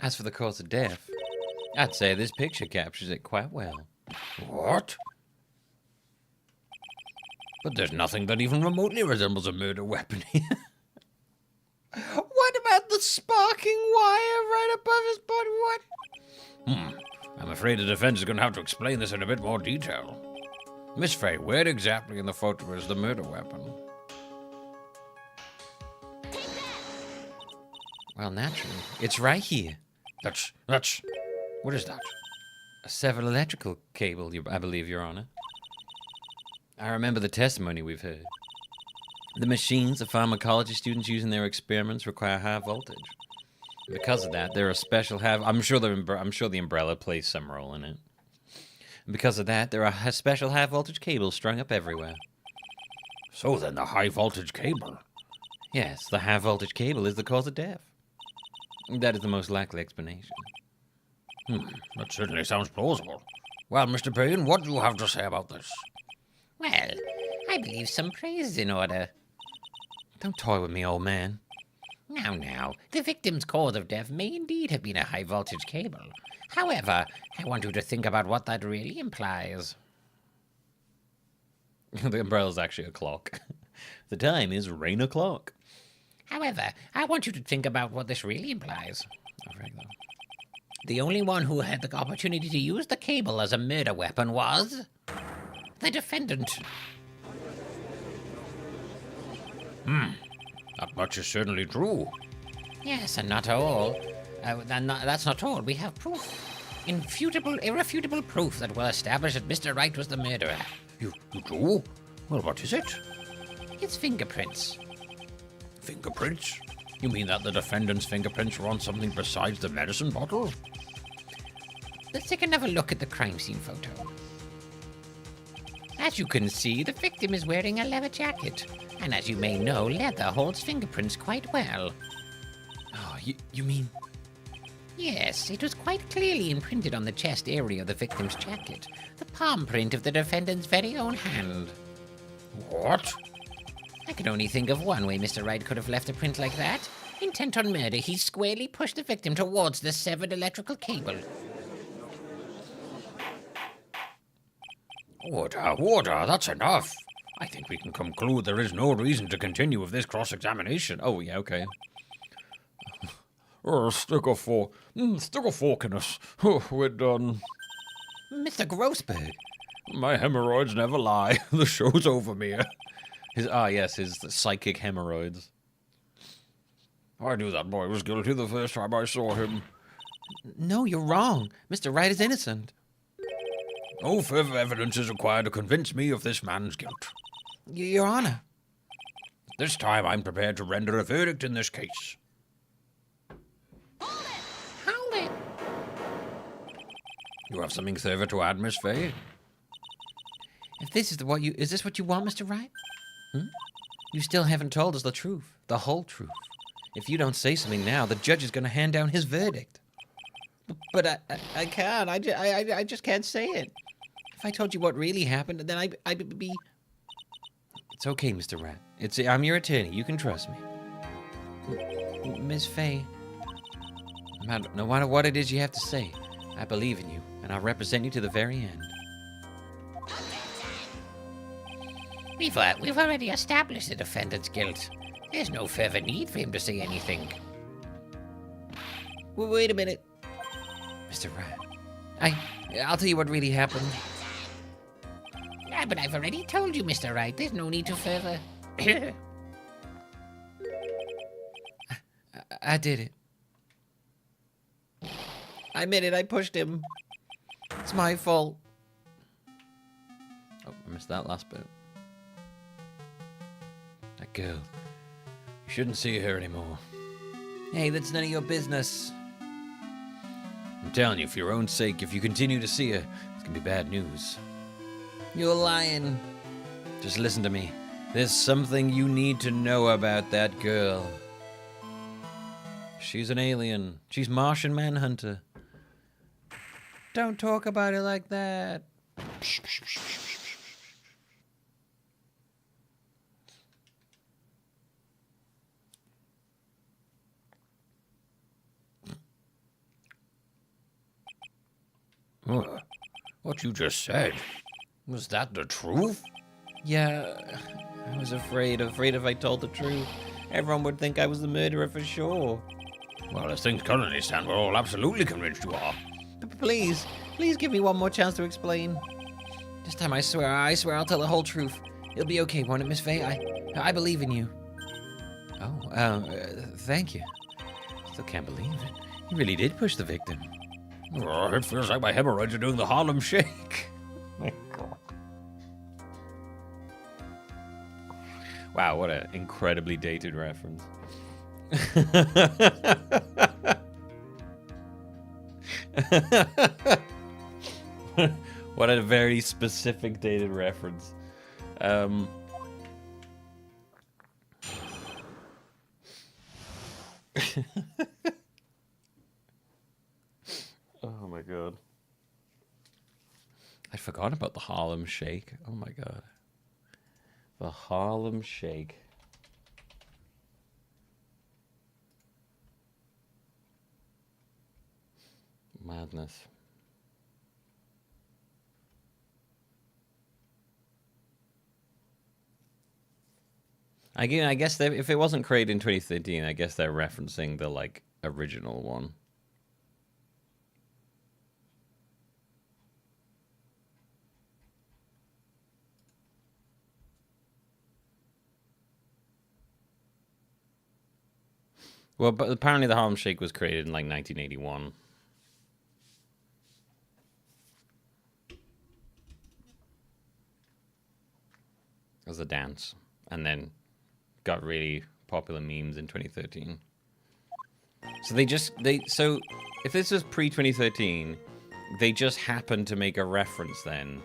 As for the cause of death, I'd say this picture captures it quite well. What? But there's nothing that even remotely resembles a murder weapon here. What about the sparking wire right above his body? What? I'm afraid the defense is going to have to explain this in a bit more detail. Miss Faye, where exactly in the photo is the murder weapon? Well, naturally, it's right here. That's... What is that? A severed electrical cable, I believe, Your Honor. I remember the testimony we've heard. The machines the pharmacology students use in their experiments require high voltage. Because of that, there are special I'm sure the umbrella plays some role in it. And because of that, there are special high voltage cables strung up everywhere. So then, the high voltage cable. Yes, the high voltage cable is the cause of death. That is the most likely explanation. That certainly sounds plausible. Well, Mr. Payne, what do you have to say about this? Well, I believe some praise is in order. Don't toy with me, old man. Now, the victim's cause of death may indeed have been a high-voltage cable. However, I want you to think about what that really implies. The umbrella's actually a clock. The time is rain o'clock. However, I want you to think about what this really implies. The only one who had the opportunity to use the cable as a murder weapon was... the defendant. That much is certainly true. Yes, and not all. That's not all. We have proof. Irrefutable proof that will establish that Mr. Wright was the murderer. You do? Well, what is it? His fingerprints. Fingerprints? You mean that the defendant's fingerprints were on something besides the medicine bottle? Let's take another look at the crime scene photo. As you can see, the victim is wearing a leather jacket. And as you may know, leather holds fingerprints quite well. Oh, you mean... Yes, it was quite clearly imprinted on the chest area of the victim's jacket. The palm print of the defendant's very own hand. What? I can only think of one way Mr. Wright could have left a print like that. Intent on murder, he squarely pushed the victim towards the severed electrical cable. Order, that's enough. I think we can conclude there is no reason to continue with this cross-examination. Oh, yeah, okay. Stick a fork in us. We're done. Mr. Grossberg. My hemorrhoids never lie. The show's over, Mia. His psychic hemorrhoids. I knew that boy was guilty the first time I saw him. No, you're wrong. Mr. Wright is innocent. No further evidence is required to convince me of this man's guilt. Your Honor. This time I'm prepared to render a verdict in this case. Hold it! You have something further to add, Miss Faye? If this is is this what you want, Mr. Wright? You still haven't told us the truth. The whole truth. If you don't say something now, the judge is going to hand down his verdict. But I can't. I just can't say it. If I told you what really happened, then I'd be... It's okay, Mr. Rat. I'm your attorney. You can trust me. Miss Faye, no matter what it is you have to say, I believe in you, and I'll represent you to the very end. We've already established the defendant's guilt. There's no further need for him to say anything. Well, wait a minute. Mr. Rat, I'll tell you what really happened. Yeah, but I've already told you, Mr. Wright. There's no need to further... I did it. I admit it, I pushed him. It's my fault. Oh, I missed that last bit. That girl. You shouldn't see her anymore. Hey, that's none of your business. I'm telling you, for your own sake, if you continue to see her, it's gonna be bad news. You're lying. Just listen to me. There's something you need to know about that girl. She's an alien. She's Martian Manhunter. Don't talk about it like that. What you just said, was that the truth? Yeah, I was afraid if I told the truth, everyone would think I was the murderer for sure. Well, as things currently stand, we're all absolutely convinced you are. Please give me one more chance to explain. This time I swear I'll tell the whole truth. It'll be okay, won't it, Miss Faye? I believe in you. Oh, thank you. Still can't believe it. You really did push the victim. Oh, it feels like my hemorrhoids are doing the Harlem Shake. My God. Wow, what an incredibly dated reference. What a very specific dated reference. Oh my God. I'd forgotten about the Harlem Shake. Oh my God. The Harlem Shake. Madness. I guess if it wasn't created in 2013, I guess they're referencing the like original one. Well, but apparently the Harlem Shake was created in like 1981. As a dance, and then got really popular memes in 2013. So if this was pre-2013, they just happened to make a reference then.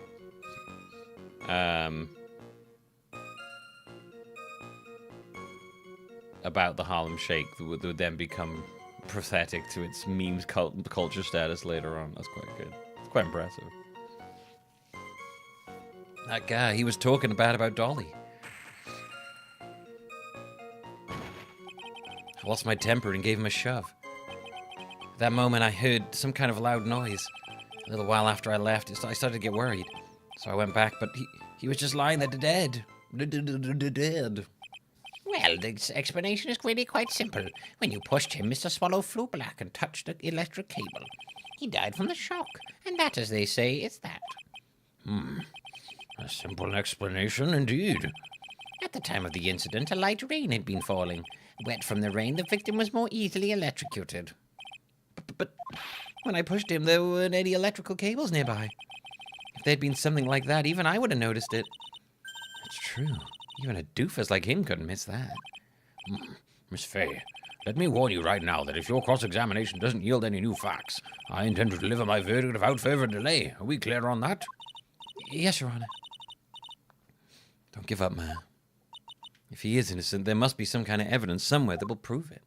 About the Harlem Shake that would then become pathetic to its memes culture status later on. That's quite good. It's quite impressive. That guy, he was talking about Dolly. I lost my temper and gave him a shove. At that moment, I heard some kind of loud noise. A little while after I left, I started to get worried. So I went back, but he was just lying there dead. Dead. Well, the explanation is really quite simple. When you pushed him, Mr. Swallow flew back and touched the electric cable. He died from the shock, and that, as they say, is that. A simple explanation indeed. At the time of the incident, a light rain had been falling. Wet from the rain, the victim was more easily electrocuted. But when I pushed him, there weren't any electrical cables nearby. If there'd been something like that, even I would have noticed it. That's true. Even a doofus like him couldn't miss that. Miss Faye, let me warn you right now that if your cross-examination doesn't yield any new facts, I intend to deliver my verdict without further delay. Are we clear on that? Yes, Your Honor. Don't give up, man. If he is innocent, there must be some kind of evidence somewhere that will prove it.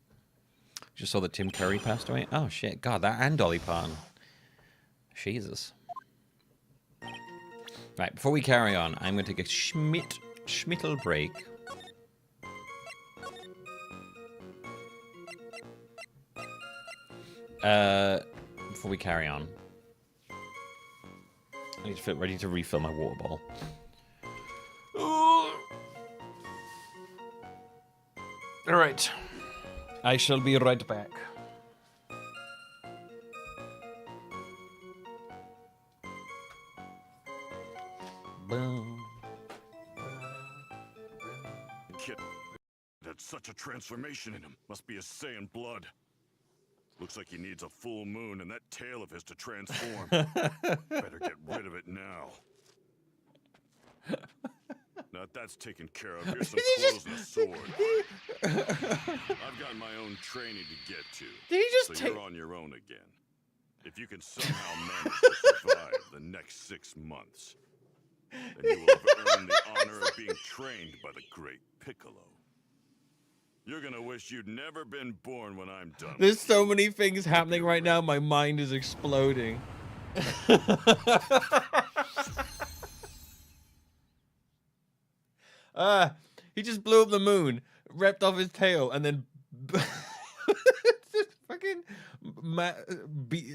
Just saw that Tim Curry passed away. Oh shit, God, that and Dolly Parton. Jesus. Right, before we carry on, I'm going to take a schmittel break. Before we carry on, I need to feel ready to refill my water bottle. Alright. I shall be right back. Kid had such a transformation in him. Must be a Saiyan blood. Looks like he needs a full moon and that tail of his to transform. Better get rid of it now. Now that's taken care of. Here's some clothes and a sword. I've got my own training to get to. Did he just so you're on your own again. If you can somehow manage to survive the next 6 months, then you will have earned the honor of being trained by the great Piccolo. You're gonna wish you'd never been born when I'm done. There's so many things happening right now, my mind is exploding. He just blew up the moon, ripped off his tail, and then just fucking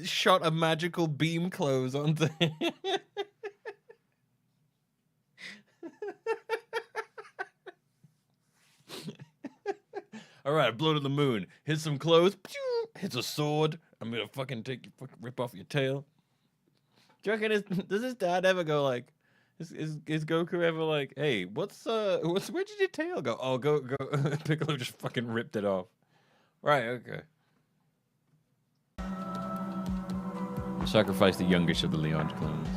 shot a magical beam clothes onto him. Alright, I blew to the moon. Hit some clothes. Hits a sword. I'm gonna fucking rip off your tail. Do you reckon does his dad ever go like, is Goku ever like, hey, where did your tail go? Oh, go. Piccolo just fucking ripped it off. Right, okay. Sacrifice the youngest of the Leon clones.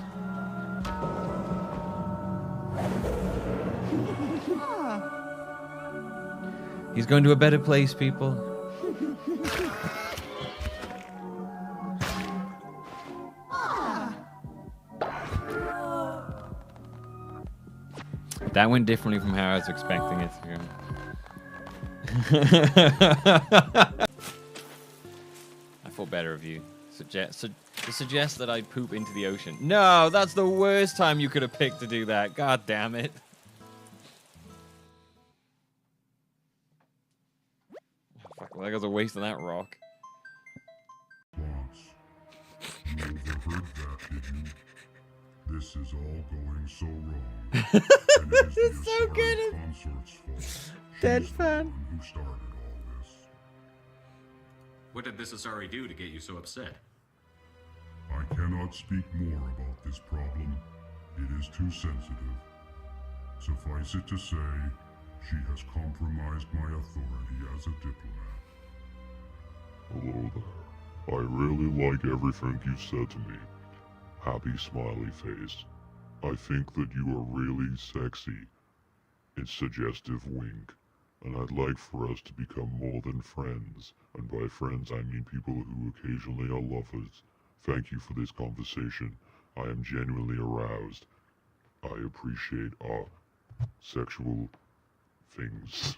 He's going to a better place, people. That went differently from how I was expecting it to go. I thought better of you. Suggest that I poop into the ocean. No, that's the worst time you could have picked to do that. God damn it. Fuck, well, that was a waste of that rock. You overheard that, did you? This is all going so wrong. And it is the so good. consort's fault. Dead She's the fan. one who started all this. What did this Asari do to get you so upset? I cannot speak more about this problem. It is too sensitive. Suffice it to say, she has compromised my authority as a diplomat. Hello there. I really like everything you said to me. Happy smiley face. I think that you are really sexy. It's suggestive wink. And I'd like for us to become more than friends. And by friends I mean people who occasionally are lovers. Thank you for this conversation. I am genuinely aroused. I appreciate our sexual things.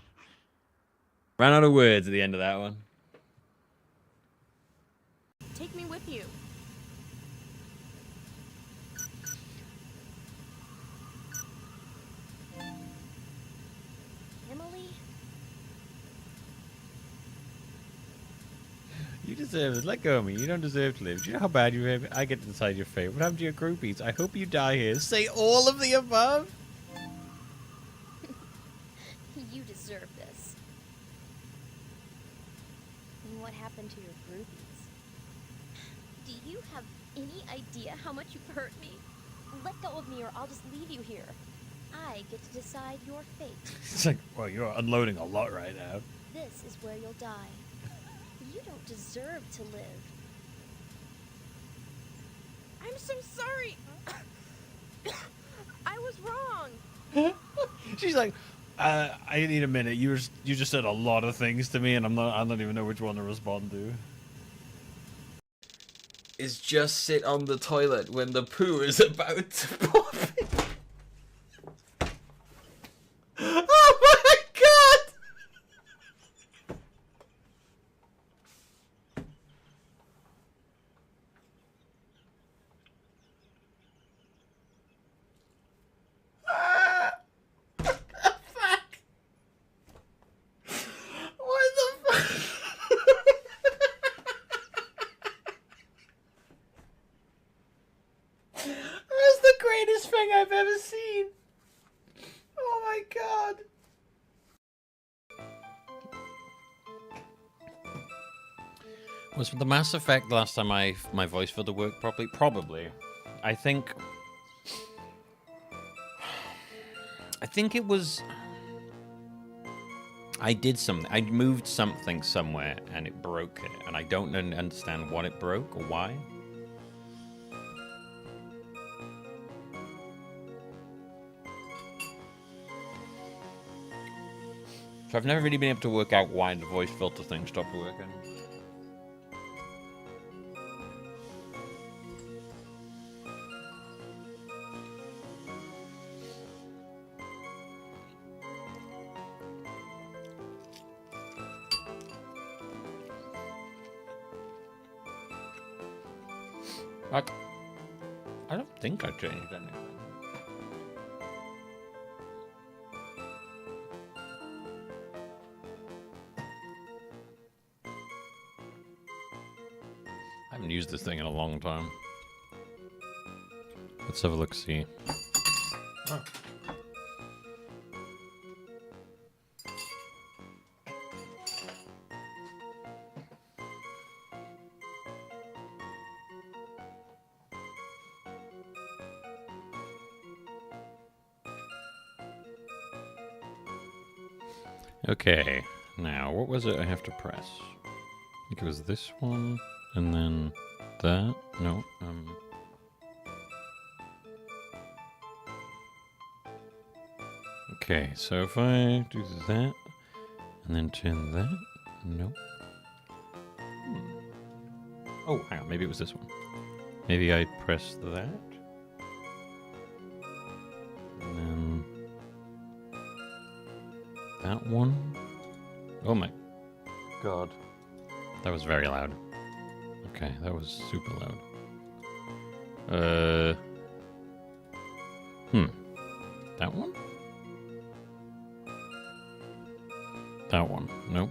Ran out of words at the end of that one. Take me with you. Emily? You deserve it. Let go of me. You don't deserve to live. Do you know how bad you have? I get inside your face. What happened to your groupies? I hope you die here. Say all of the above. You deserve this. And what happened to your groupies? Do you have any idea how much you've hurt me? Let go of me or I'll just leave you here. I get to decide your fate. It's like, well, you're unloading a lot right now. This is where you'll die. You don't deserve to live. I'm so sorry. I was wrong. She's like, I need a minute. You just said a lot of things to me, and I don't even know which one to respond to. Is just sit on the toilet when the poo is about to pop. Oh my funniest thing I've ever seen. Oh my god. Was the Mass Effect last time my voice filter worked properly? Probably. I think it was. I did something. I moved something somewhere and it broke it, and I don't understand what it broke or why. So I've never really been able to work out why the voice filter thing stopped working. I don't think I changed anything. I haven't used this thing in a long time. Let's have a look-see. Oh. Okay, now what was it I have to press? I think it was this one, and then that. No, Okay, so if I do that, and then turn that, no. Oh, hang on, maybe it was this one. Maybe I press that. And then that one. Oh my god. That was very loud. Okay, that was super loud. That one? That one. Nope.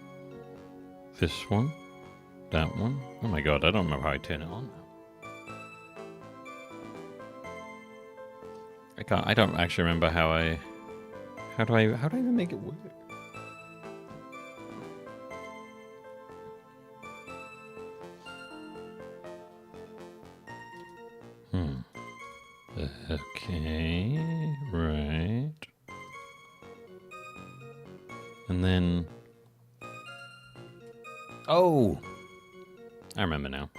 This one. That one. Oh my god, I don't remember how I turn it on now. I don't actually remember how do I even make it work? Okay, right. And then... Oh! I remember now.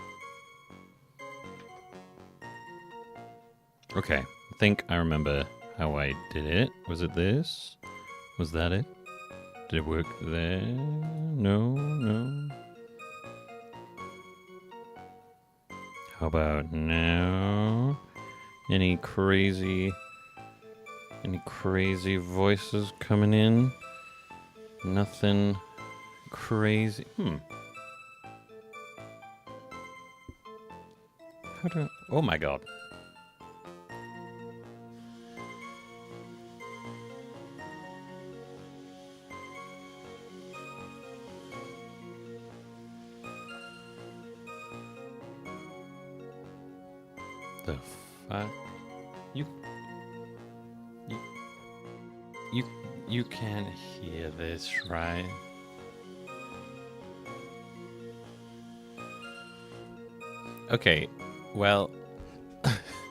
Okay, I think I remember how I did it. Was it this? Was that it? Did it work there? No, no. How about now? Any crazy voices coming in? Nothing crazy. How do I... Oh my god. The fuck? You can't hear this, right? Okay, well,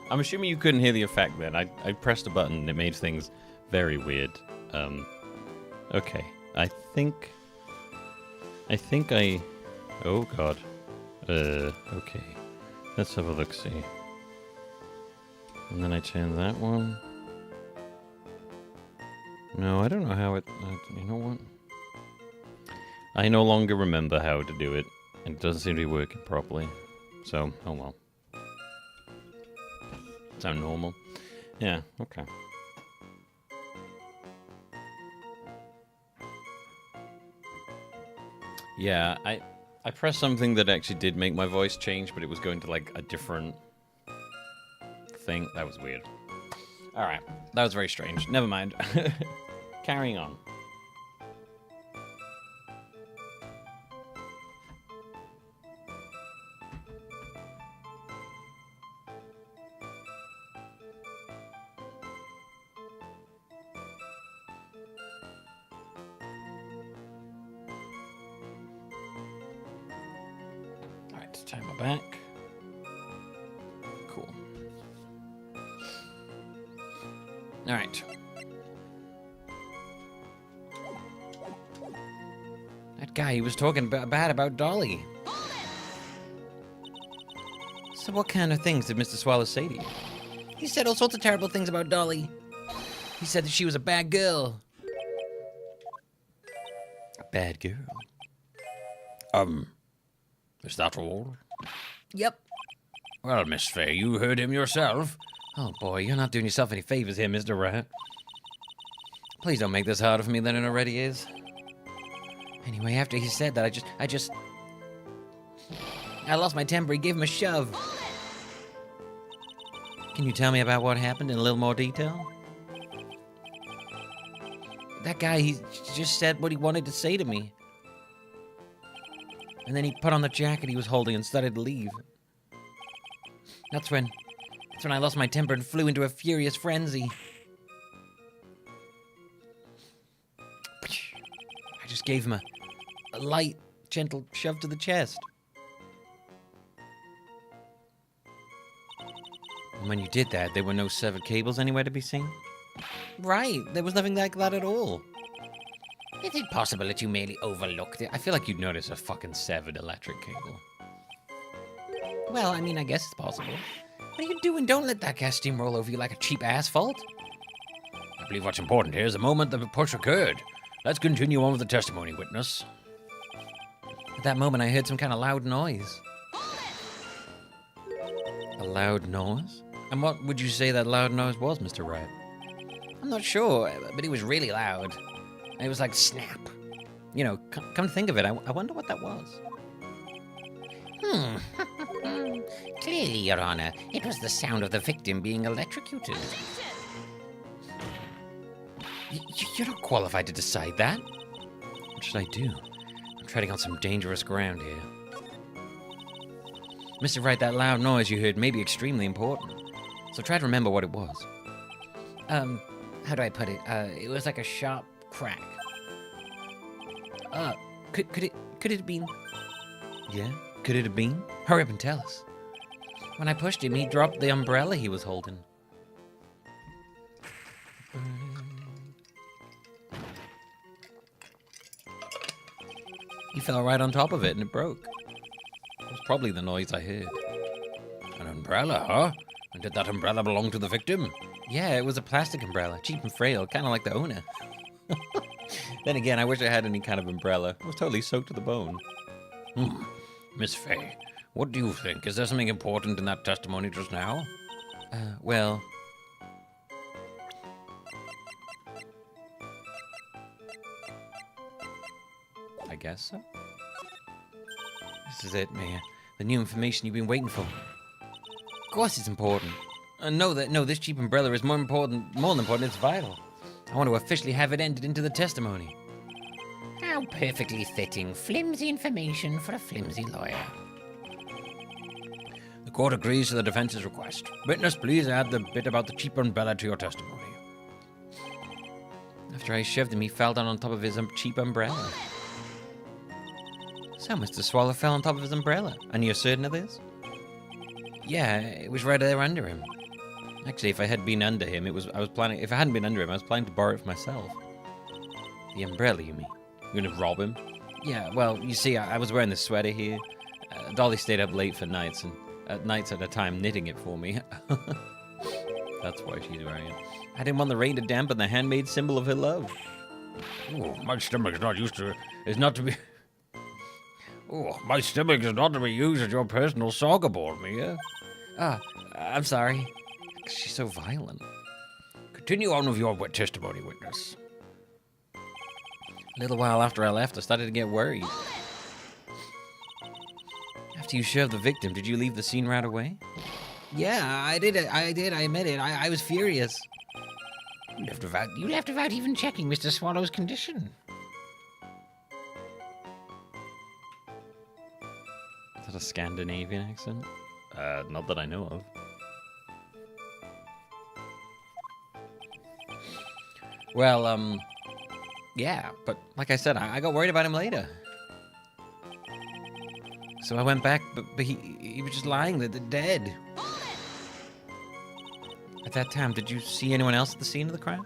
I'm assuming you couldn't hear the effect then. I pressed a button and it made things very weird. Okay, I think I... Oh god. Okay. Let's have a look-see. And then I turn that one. No, I don't know how it... you know what? I no longer remember how to do it. And it doesn't seem to be working properly. So, oh well. Sound normal? Yeah, okay. Yeah, I pressed something that actually did make my voice change, but it was going to like a different thing. That was weird. Alright, that was very strange. Never mind. Carrying on. tie my back. Cool. Alright. That guy, he was talking bad about Dolly. So what kind of things did Mr. Swallow say to you? He said all sorts of terrible things about Dolly. He said that she was a bad girl. A bad girl? Is that all? Yep. Well, Miss Fay, you heard him yourself. Oh boy, you're not doing yourself any favors here, Mr. Wright. Please don't make this harder for me than it already is. Anyway, after he said that, I lost my temper. He gave him a shove. Can you tell me about what happened in a little more detail? That guy, he just said what he wanted to say to me. And then he put on the jacket he was holding and started to leave. That's when I lost my temper and flew into a furious frenzy. I just gave him a light, gentle shove to the chest. And when you did that, there were no severed cables anywhere to be seen? Right, there was nothing like that at all. Is it possible that you merely overlooked it? I feel like you'd notice a fucking severed electric cable. Well, I mean, I guess it's possible. What are you doing? Don't let that gas steamroll over you like a cheap asphalt. I believe what's important here is the moment the push occurred. Let's continue on with the testimony, witness. At that moment, I heard some kind of loud noise. A loud noise? And what would you say that loud noise was, Mr. Wright? I'm not sure, but it was really loud. It was like snap. You know, come to think of it, I wonder what that was. Clearly, Your Honor, it was the sound of the victim being electrocuted. You're not qualified to decide that. What should I do? I'm treading on some dangerous ground here. Mr. Wright, that loud noise you heard may be extremely important. So try to remember what it was. How do I put it? It was like a sharp crack. Could it have been? Yeah, could it have been? Hurry up and tell us. When I pushed him, he dropped the umbrella he was holding. He fell right on top of it and it broke. It was probably the noise I heard. An umbrella, huh? And did that umbrella belong to the victim? Yeah, it was a plastic umbrella, cheap and frail, kind of like the owner. Then again, I wish I had any kind of umbrella. I was totally soaked to the bone. Miss Fay, what do you think? Is there something important in that testimony just now? Well... I guess so. This is it, Mia. The new information you've been waiting for. Of course it's important. No, this cheap umbrella is more than important, it's vital. I want to officially have it entered into the testimony. How perfectly fitting. Flimsy information for a flimsy lawyer. The court agrees to the defense's request. Witness, please add the bit about the cheap umbrella to your testimony. After I shoved him, he fell down on top of his cheap umbrella. So Mr. Swallow fell on top of his umbrella. And you're certain of this? Yeah, it was right there under him. Actually, if I had been under him, if I hadn't been under him, I was planning to borrow it for myself. The umbrella, you mean? You're gonna rob him? Yeah, well, you see, I was wearing this sweater here. Dolly stayed up late for nights, and nights at a time knitting it for me. That's why she's wearing it. I didn't want the rain to dampen the handmade symbol of her love. Oh, my stomach is not used to... is not to be... Oh, my stomach is not to be used as your personal soccer ball, Mia. I'm sorry. She's so violent. Continue on with your testimony, witness. A little while after I left, I started to get worried. After you shoved the victim, did you leave the scene right away? Yeah, I did. I admit it. I was furious. You left without even checking Mr. Swallow's condition. Is that a Scandinavian accent? Not that I know of. Well, yeah, but like I said, I got worried about him later. So I went back, but he was just lying there, dead. At that time, did you see anyone else at the scene of the crime?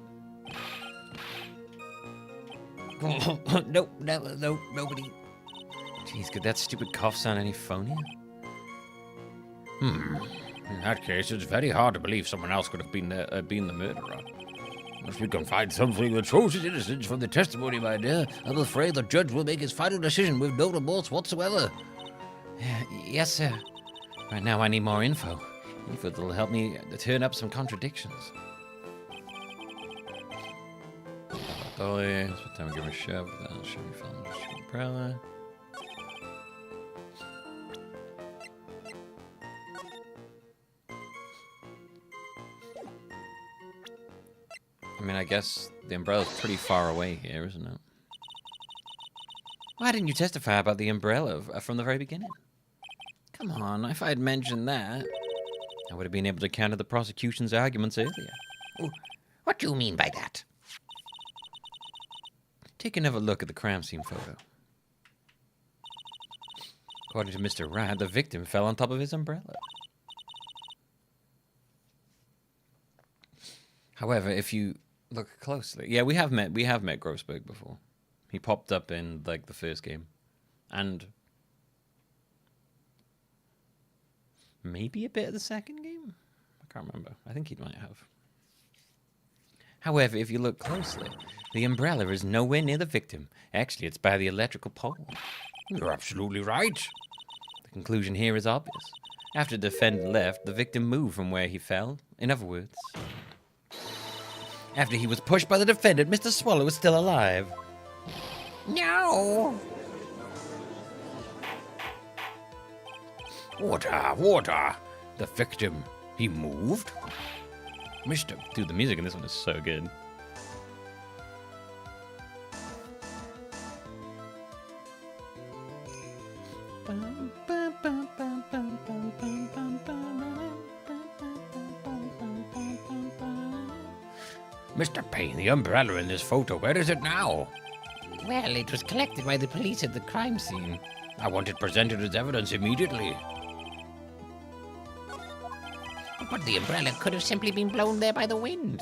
No, nobody. Jeez, could that stupid cough sound any phonier? In that case, it's very hard to believe someone else could have been the murderer. Unless we can find something that shows his innocence from the testimony, my dear, I'm afraid the judge will make his final decision with no remorse whatsoever. Yes, sir. Right now, I need more info. Info that'll help me turn up some contradictions. Dolly, what time we give her a shove? That'll show me film. Umbrella. I mean, I guess the umbrella's pretty far away here, isn't it? Why didn't you testify about the umbrella from the very beginning? Come on, if I had mentioned that, I would have been able to counter the prosecution's arguments earlier. Ooh, what do you mean by that? Take another look at the crime scene photo. According to Mr. Wright, the victim fell on top of his umbrella. However, if you look closely, yeah, we have met Grossberg before. He popped up in like the first game, and maybe a bit of the second game. I can't remember. I think he might have. However, if you look closely, the umbrella is nowhere near the victim. Actually, it's by the electrical pole. You're absolutely right. The conclusion here is obvious. After the defendant left, the victim moved from where he fell. In other words, after he was pushed by the defendant, Mr. Swallow is still alive. No! Water! The victim, he moved? Dude, the music in this one is so good. Mr. Payne, the umbrella in this photo, where is it now? Well, it was collected by the police at the crime scene. I want it presented as evidence immediately. But the umbrella could have simply been blown there by the wind.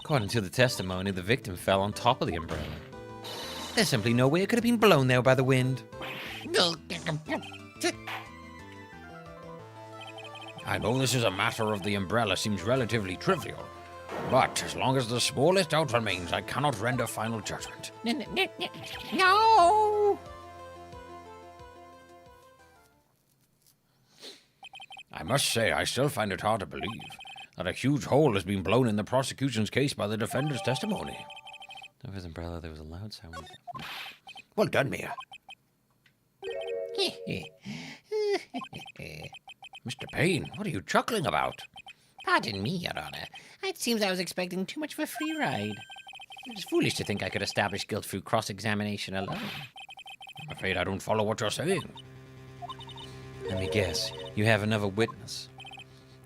According to the testimony, the victim fell on top of the umbrella. There's simply no way it could have been blown there by the wind. I know this is a matter of the umbrella seems relatively trivial, but as long as the smallest doubt remains, I cannot render final judgment. No! I must say, I still find it hard to believe that a huge hole has been blown in the prosecution's case by the defender's testimony. Of his umbrella, there was a loud sound. Well done, Mia. Mr. Payne, what are you chuckling about? Pardon me, Your Honor. It seems I was expecting too much of a free ride. It was foolish to think I could establish guilt through cross-examination alone. I'm afraid I don't follow what you're saying. Let me guess. You have another witness.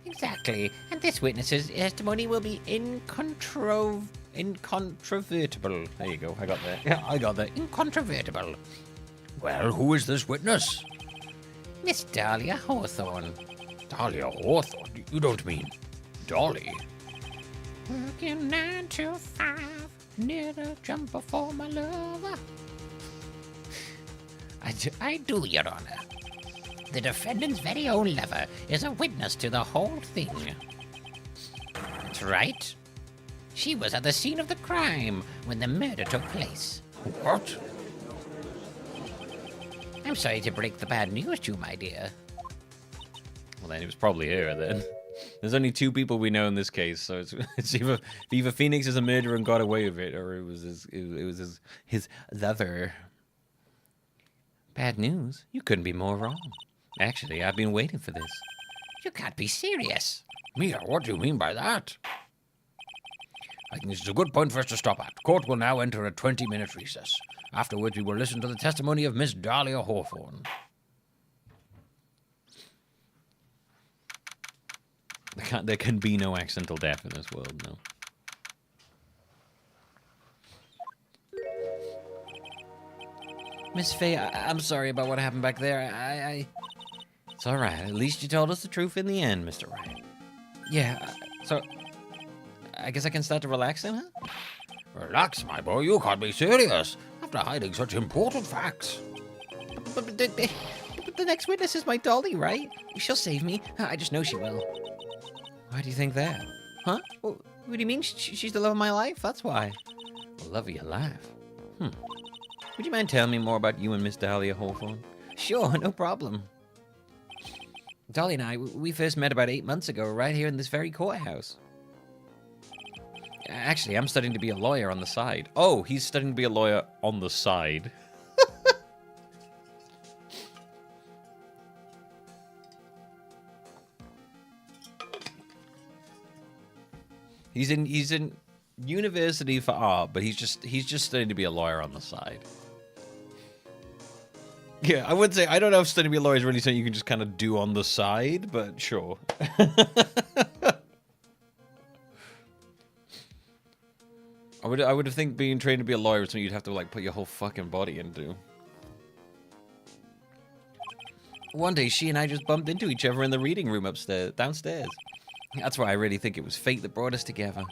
Exactly. And this witness's testimony will be incontrovertible. There you go. I got that. Yeah, I got that. Incontrovertible. Well, who is this witness? Miss Dahlia Hawthorne. Dahlia Hawthorne? You don't mean Dolly? Working 9 to 5, near the jumper for my lover. I do, Your Honor. The defendant's very own lover is a witness to the whole thing. That's right. She was at the scene of the crime when the murder took place. What? I'm sorry to break the bad news to you, my dear. Well, then it was probably her, then. There's only 2 people we know in this case, so it's either Phoenix is a murderer and got away with it, or it was his lover. Bad news? You couldn't be more wrong. Actually, I've been waiting for this. You can't be serious. Mia, what do you mean by that? I think this is a good point for us to stop at. Court will now enter a 20-minute recess. Afterwards, we will listen to the testimony of Miss Dahlia Hawthorne. There can be no accidental death in this world, no. Miss Faye, I'm sorry about what happened back there. It's all right. At least you told us the truth in the end, Mr. Wright. Yeah, so I guess I can start to relax then, huh? Relax, my boy. You can't be serious after hiding such important facts. But the next witness is my dolly, right? She'll save me. I just know she will. Why do you think that? Huh? What do you mean? She's the love of my life? That's why. The love of your life? Would you mind telling me more about you and Miss Dahlia Hawthorne? Sure, no problem. Dolly and I, we first met about 8 months ago, right here in this very courthouse. Actually, I'm studying to be a lawyer on the side. Oh, he's studying to be a lawyer on the side. He's in university for art, but he's just studying to be a lawyer on the side. Yeah, I would say I don't know if studying to be a lawyer is really something you can just kind of do on the side, but sure. I would think being trained to be a lawyer is something you'd have to like put your whole fucking body into. One day, she and I just bumped into each other in the reading room downstairs. That's why I really think it was fate that brought us together.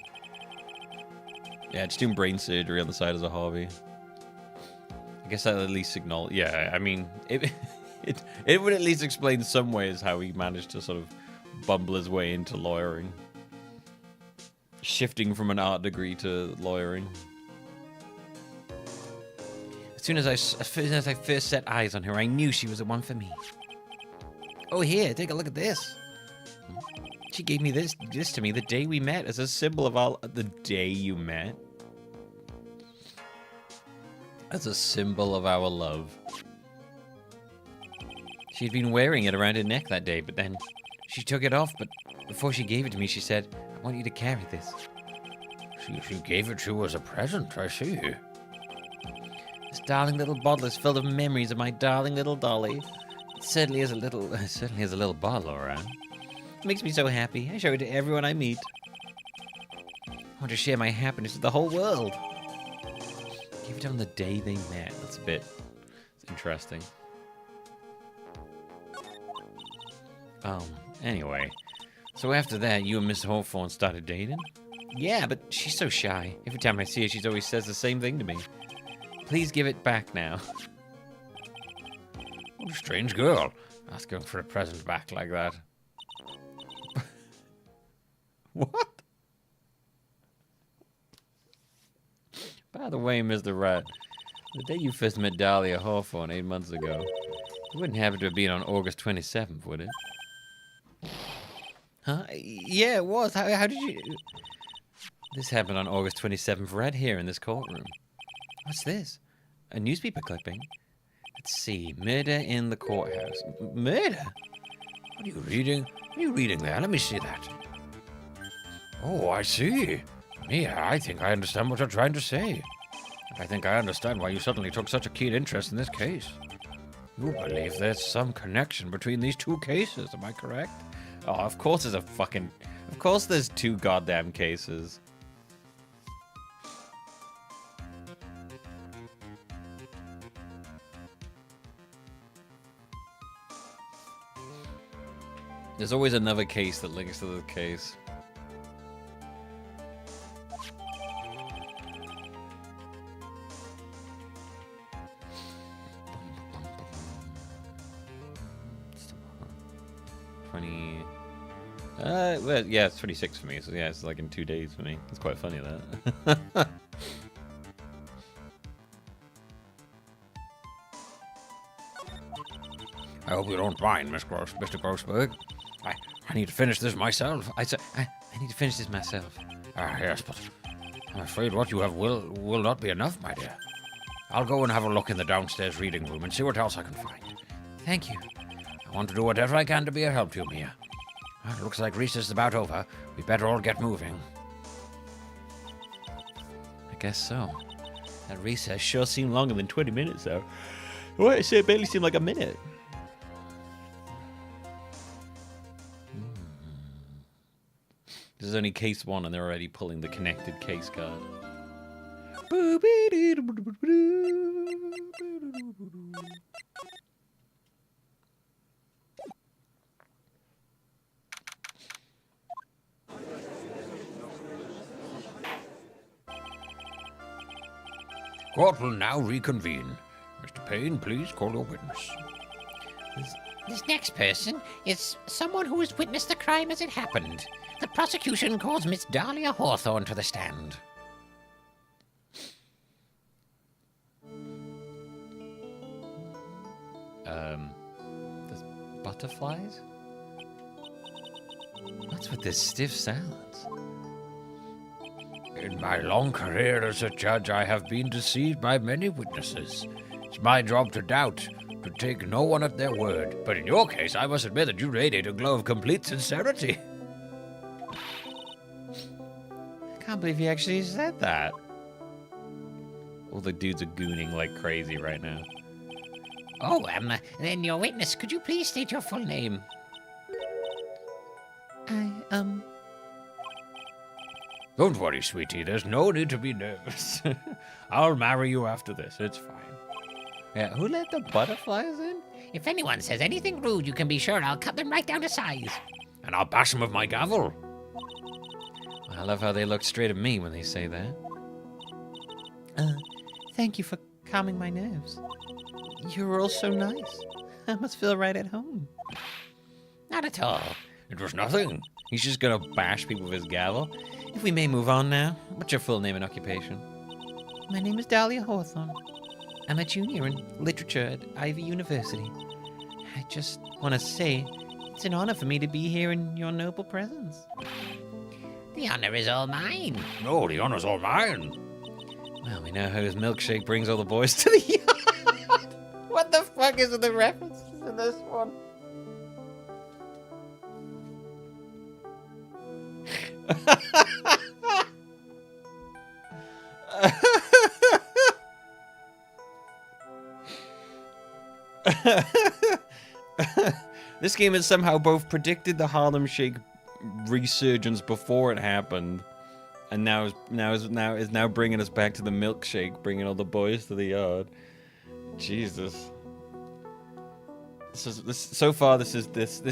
Yeah, just doing brain surgery on the side as a hobby. I guess that at least signal. Yeah, I mean, it would at least explain some ways how he managed to sort of bumble his way into lawyering. Shifting from an art degree to lawyering. As soon as I first set eyes on her, I knew she was the one for me. Oh, here, take a look at this. She gave me this to me the day we met as a symbol of the day you met. As a symbol of our love. She'd been wearing it around her neck that day, but then she took it off, but before she gave it to me, she said, I want you to carry this. She gave it to you as a present, I see. This darling little bottle is filled of memories of my darling little dolly. It certainly has a little bottle around. It makes me so happy. I show it to everyone I meet. I want to share my happiness with the whole world. Give it to them the day they met. That's it's interesting. Anyway. So after that, you and Miss Hawthorne started dating? Yeah, but she's so shy. Every time I see her, she always says the same thing to me. Please give it back now. What a strange girl. Asking for a present back like that. What? By the way, Mr. Wright, the day you first met Dahlia Hawthorne 8 months ago, it wouldn't happen to have been on August 27th, would it? Huh? Yeah, it was. How did you... This happened on August 27th, right here in this courtroom. What's this? A newspaper clipping? Let's see. Murder in the courthouse. Murder? What are you reading? What are you reading there? Let me see that. Oh, I see. Yeah, I think I understand what you're trying to say. I think I understand why you suddenly took such a keen interest in this case. You believe there's some connection between these two cases, am I correct? Oh, of course there's Of course there's two goddamn cases. There's always another case that links to the case. Well, yeah, it's 26 for me, so yeah, it's like in 2 days for me. It's quite funny, that. I hope you don't mind, Mr. Grossberg. I need to finish this myself. I need to finish this myself. Yes, but I'm afraid what you have will not be enough, my dear. I'll go and have a look in the downstairs reading room and see what else I can find. Thank you. I want to do whatever I can to be a help to you, Mia. Well, it looks like recess is about over. We better all get moving. I guess so. That recess sure seemed longer than 20 minutes, though. What? It barely seemed like a minute. This is only case 1, and they're already pulling the connected case card. Court will now reconvene. Mr. Payne, please call your witness. This next person is someone who has witnessed the crime as it happened. The prosecution calls Miss Dahlia Hawthorne to the stand. There's butterflies? What's with this stiff silence? In my long career as a judge, I have been deceived by many witnesses. It's my job to doubt, to take no one at their word. But in your case, I must admit that you radiate a glow of complete sincerity. I can't believe he actually said that. All the dudes are gooning like crazy right now. Oh, then your witness, could you please state your full name? Don't worry, sweetie. There's no need to be nervous. I'll marry you after this. It's fine. Yeah, who let the butterflies in? If anyone says anything rude, you can be sure I'll cut them right down to size. And I'll bash them with my gavel. I love how they look straight at me when they say that. Thank you for calming my nerves. You were all so nice. I must feel right at home. Not at all. It was nothing. He's just gonna bash people with his gavel. If we may move on now. What's your full name and occupation? My name is Dahlia Hawthorne. I'm a junior in literature at Ivy University. I just want to say it's an honor for me to be here in your noble presence. The honor is all mine. No, the honor's all mine. Well, we know how his milkshake brings all the boys to the yard. What the fuck is the references in this one? This game has somehow both predicted the Harlem Shake resurgence before it happened, and now is bringing us back to the milkshake, bringing all the boys to the yard. Jesus. This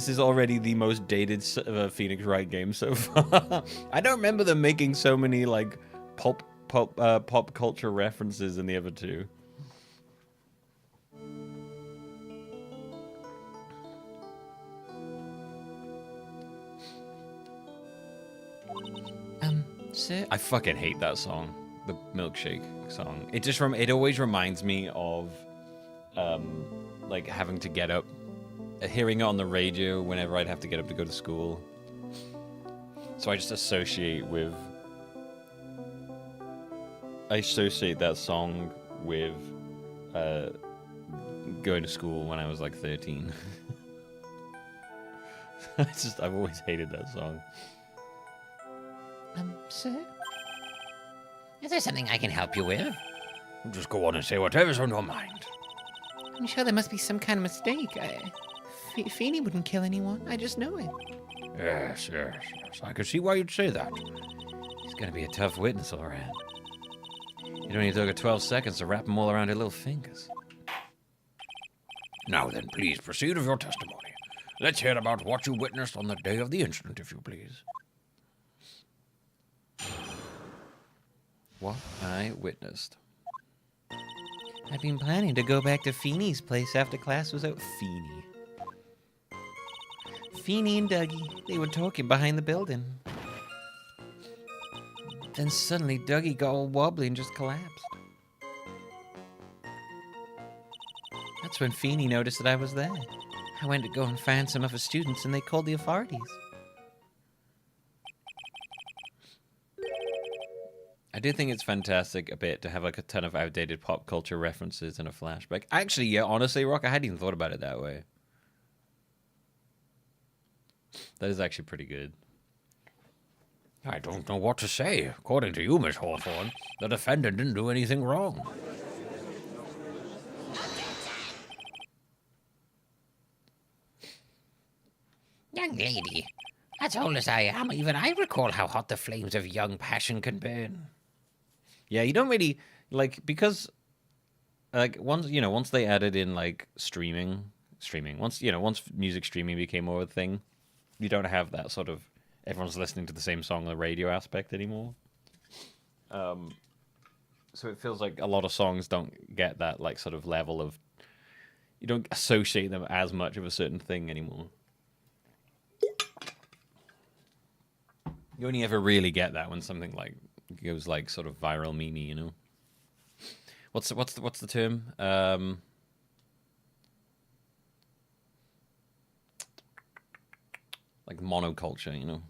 is already the most dated Phoenix Wright game so far. I don't remember them making so many like pop culture references in the other two. Sir? I fucking hate that song, the milkshake song. It always reminds me of like having to get up, hearing it on the radio whenever I'd have to get up to go to school. So I just associate that song with going to school when I was like 13. I've always hated that song. Sir? Is there something I can help you with? Just go on and say whatever's on your mind. I'm sure there must be some kind of mistake. Feeny wouldn't kill anyone. I just know it. Yes. I can see why you'd say that. He's gonna be a tough witness, all right. It only took her 12 seconds to wrap them all around her little fingers. Now then, please proceed with your testimony. Let's hear about what you witnessed on the day of the incident, if you please. What I witnessed. I've been planning to go back to Feeny's place after class was out. Feeny and Dougie, they were talking behind the building. Then suddenly Dougie got all wobbly and just collapsed. That's when Feeny noticed that I was there. I went to go and find some other students and they called the authorities. I do think it's fantastic a bit to have like a ton of outdated pop culture references in a flashback. Actually, yeah, honestly, Rock, I hadn't even thought about it that way. That is actually pretty good. I don't know what to say. According to you, Miss Hawthorne, the defendant didn't do anything wrong. Young lady, as old as I am, even I recall how hot the flames of young passion can burn. Yeah, you don't really like, because like once they added in like streaming, once music streaming became more of a thing, you don't have that sort of everyone's listening to the same song on the radio aspect anymore. So it feels like a lot of songs don't get that like sort of level of, you don't associate them as much of a certain thing anymore. You only ever really get that when something like goes like sort of viral meme, you know. What's the term? Like monoculture, you know.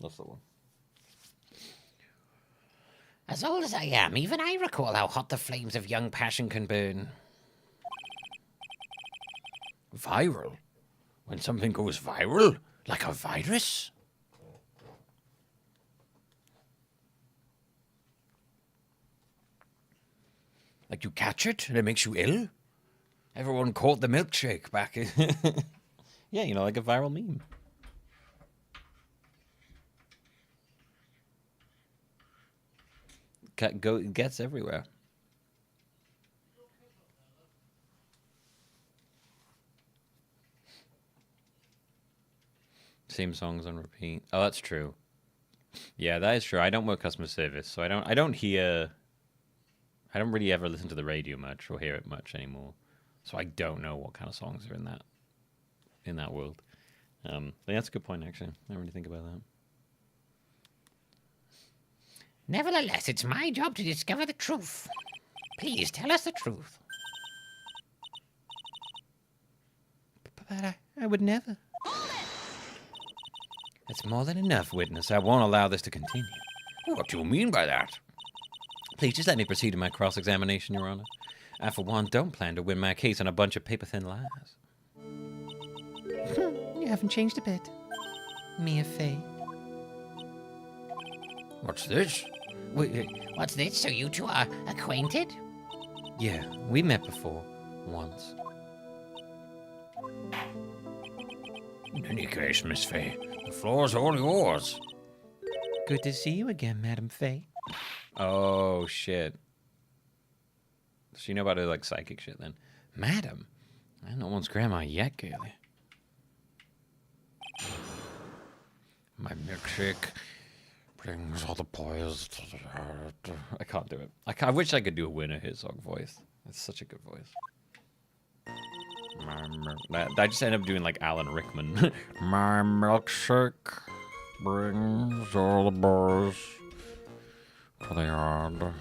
That's the one. As old as I am, even I recall how hot the flames of young passion can burn. Viral? When something goes viral? Like a virus? Like you catch it and it makes you ill? Everyone caught the milkshake back in... Yeah, you know, like a viral meme. It gets everywhere. Same songs on repeat. Oh, that's true. Yeah, that is true. I don't work customer service, so I don't really ever listen to the radio much or hear it much anymore. So I don't know what kind of songs are in that world. But that's a good point, actually. I don't really think about that. Nevertheless, it's my job to discover the truth. Please tell us the truth. But I would never. That's more than enough, witness. I won't allow this to continue. What do you mean by that? Please, just let me proceed in my cross-examination, Your Honor. I, for one, don't plan to win my case on a bunch of paper-thin lies. You haven't changed a bit. Mia Fey. What's this? Wait, what's this? So you two are acquainted? Yeah, we met before. Once. In any case, Miss Fey, the floor's all yours. Good to see you again, Madam Fey. Oh, shit. Does she know about her, like, psychic shit, then? Madam? I don't know one's grandma yet, Gaily. My milkshake brings all the boys to the heart. I can't do it. I wish I could do a Winner Herzog voice. It's such a good voice. I just end up doing, like, Alan Rickman. My milkshake brings all the boys to the yard.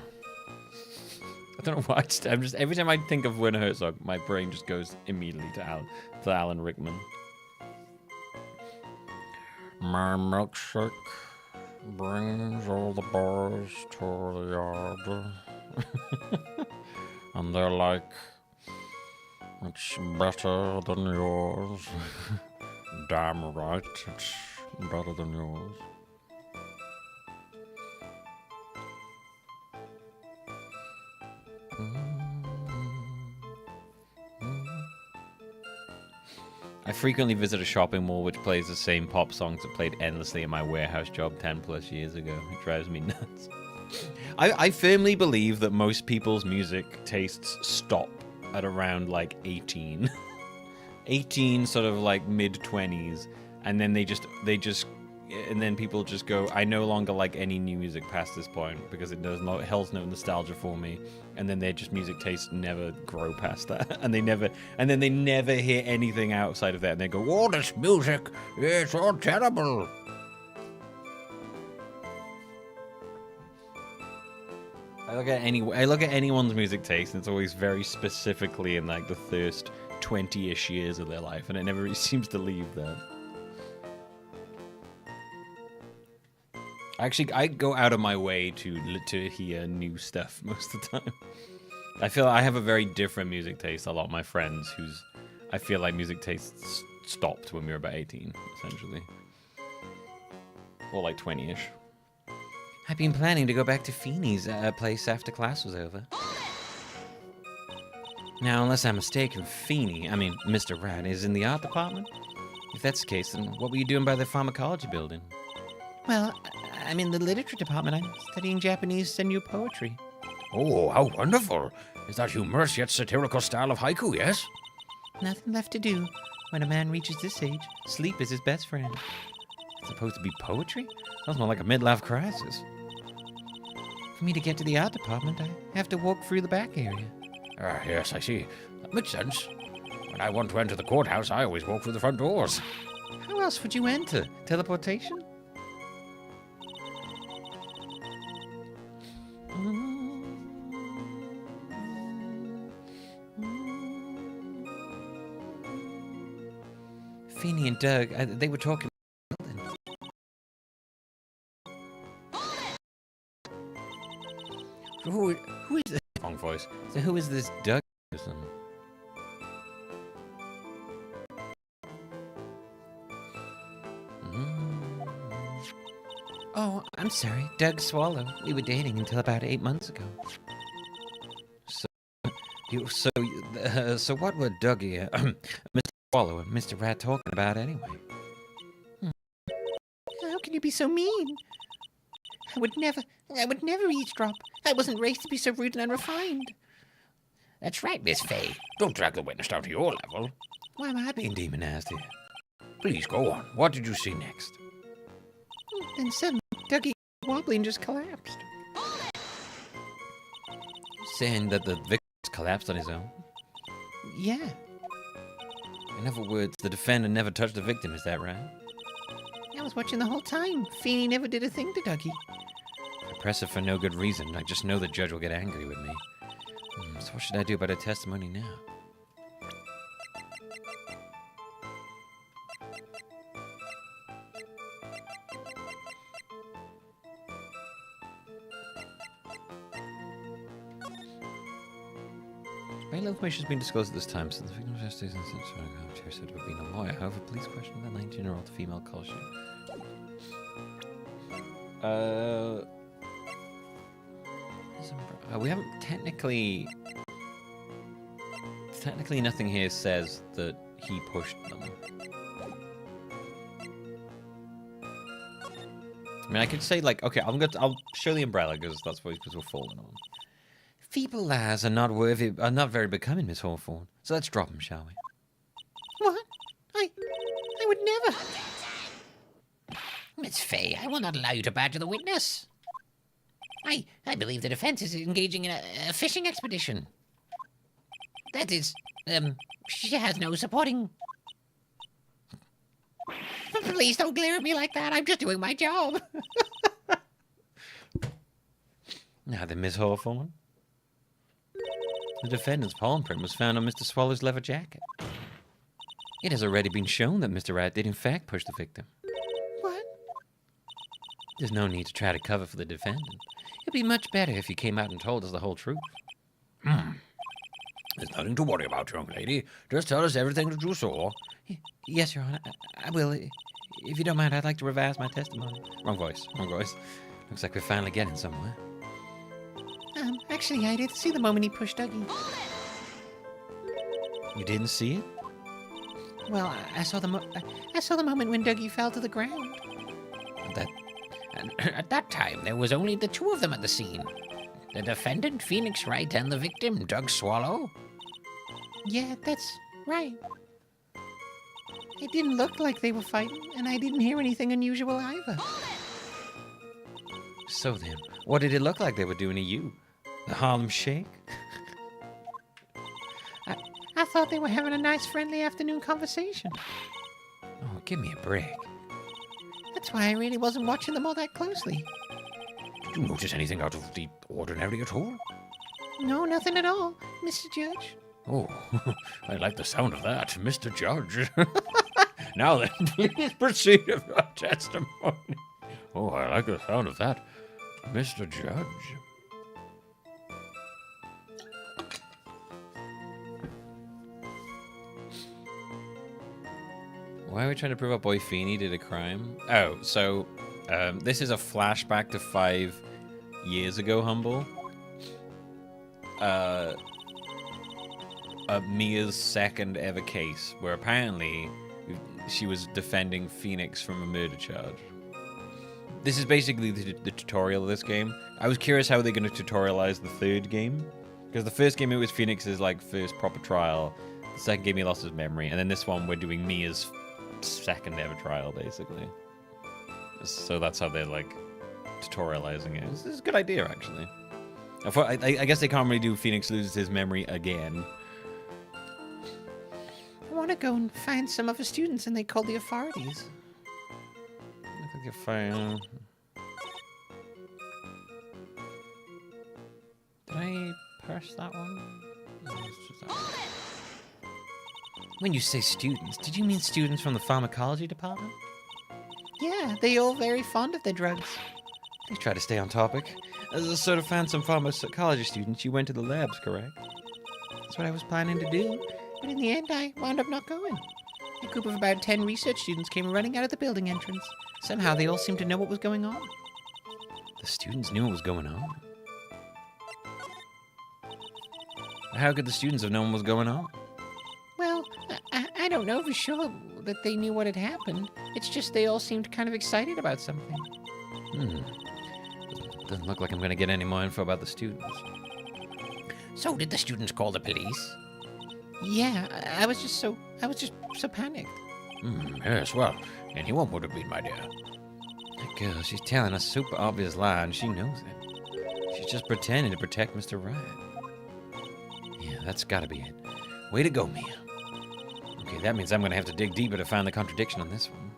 I don't know why. I'm just every time I think of Werner Herzog, my brain just goes immediately to Alan Rickman. My milkshake brings all the boys to the yard, and they're like, it's better than yours. Damn right, it's better than yours. I frequently visit a shopping mall which plays the same pop songs that played endlessly in my warehouse job 10 plus years ago. It drives me nuts. I firmly believe that most people's music tastes stop at around like 18. 18, sort of like mid-20s, and then and then people just go, I no longer like any new music past this point because it does not holds no nostalgia for me, and then their just music tastes never grow past that, and then they never hear anything outside of that, and they go, oh, this music is so terrible. I look at anyone's music taste, and it's always very specifically in like the first 20-ish years of their life, and it never really seems to leave that. Actually, I go out of my way to hear new stuff most of the time. I feel I have a very different music taste to a lot of my friends I feel like music tastes stopped when we were about 18, essentially. Or like 20-ish. I've been planning to go back to Feeney's place after class was over. Now, unless I'm mistaken, Mr. Wright is in the art department? If that's the case, then what were you doing by the pharmacology building? Well, I'm in the literature department. I'm studying Japanese and new poetry. Oh, how wonderful! Is that humorous yet satirical style of haiku, yes? Nothing left to do. When a man reaches this age, sleep is his best friend. It's supposed to be poetry? Sounds more like a midlife crisis. For me to get to the art department, I have to walk through the back area. Ah, yes, I see. That makes sense. When I want to enter the courthouse, I always walk through the front doors. How else would you enter? Teleportation? Feeny and Doug, they were talking. Who is this? Wrong voice. So who is this Doug person? Oh, I'm sorry. Doug Swallow. We were dating until about 8 months ago. So what were Dougie, Mr. Swallow and Mr. Rat talking about anyway? How can you be so mean? I would never eavesdrop. I wasn't raised to be so rude and unrefined. That's right, Miss Faye. Don't drag the witness down to your level. Why am I being demonized here? Please go on. What did you see next? Then suddenly, Dougie wobbly and just collapsed. Saying that the victim collapsed on his own? Yeah. In other words, the defendant never touched the victim, is that right? I was watching the whole time. Feeny never did a thing to Dougie. I press it for no good reason. I just know the judge will get angry with me. So what should I do about her testimony now? Very little information has been disclosed at this time since the victim's investigation since chair said to have been a lawyer. However, police questioned the 19-year-old female culture. We haven't technically nothing here says that he pushed them. I mean, I could say like, okay, I'll show the umbrella because that's what we're falling on. Feeble lies are not very becoming, Miss Hawthorne. So let's drop them, shall we? What? I would never. Miss Faye, I will not allow you to badger the witness. I believe the defense is engaging in a fishing expedition. That is, she has no supporting. Please don't glare at me like that. I'm just doing my job. Now then, Miss Hawthorne. The defendant's palm print was found on Mr. Swallow's leather jacket. It has already been shown that Mr. Wright did in fact push the victim. What? There's no need to try to cover for the defendant. It'd be much better if you came out and told us the whole truth. There's nothing to worry about, young lady. Just tell us everything that you saw. Yes, Your Honor. I will. If you don't mind, I'd like to revise my testimony. Wrong voice. Looks like we're finally getting somewhere. Actually, I did see the moment he pushed Dougie. You didn't see it? Well, I saw the moment when Dougie fell to the ground. At that time, there was only the two of them at the scene. The defendant, Phoenix Wright, and the victim, Doug Swallow. Yeah, that's right. It didn't look like they were fighting, and I didn't hear anything unusual either. So then, what did it look like they were doing to you? The Harlem Shake? I thought they were having a nice, friendly afternoon conversation. Oh, give me a break. That's why I really wasn't watching them all that closely. Did you notice anything out of the ordinary at all? No, nothing at all, Mr. Judge. Oh, I like the sound of that, Mr. Judge. Now then, please proceed with your testimony. Oh, I like the sound of that, Mr. Judge. Why are we trying to prove our boy Feeny did a crime? Oh, so this is a flashback to 5 years ago, Humble. Mia's second ever case, where apparently she was defending Phoenix from a murder charge. This is basically the tutorial of this game. I was curious how they're going to tutorialize the third game. Because the first game, it was Phoenix's first proper trial. The second game, he lost his memory. And then this one, we're doing Mia's second ever trial, basically. So that's how they're tutorializing it. This is a good idea, actually. I guess they can't really do Phoenix loses his memory again. I want to go and find some of the students, and they call the authorities. I think you're fine. Did I press that one? No, it's just that one. When you say students, did you mean students from the pharmacology department? Yeah, they all very fond of their drugs. Please try to stay on topic. As a sort of found some pharmacology students, you went to the labs, correct? That's what I was planning to do, but in the end I wound up not going. A group of about 10 research students came running out of the building entrance. Somehow they all seemed to know what was going on. The students knew what was going on? How could the students have known what was going on? Well, I don't know for sure that they knew what had happened. It's just they all seemed kind of excited about something. Doesn't look like I'm going to get any more info about the students. So did the students call the police? Yeah, I was just so panicked. Yes, well, anyone would have been, my dear. That girl, she's telling a super obvious lie, and she knows it. She's just pretending to protect Mr. Wright. Yeah, that's gotta be it. Way to go, Mia. Okay, that means I'm gonna have to dig deeper to find the contradiction on this one.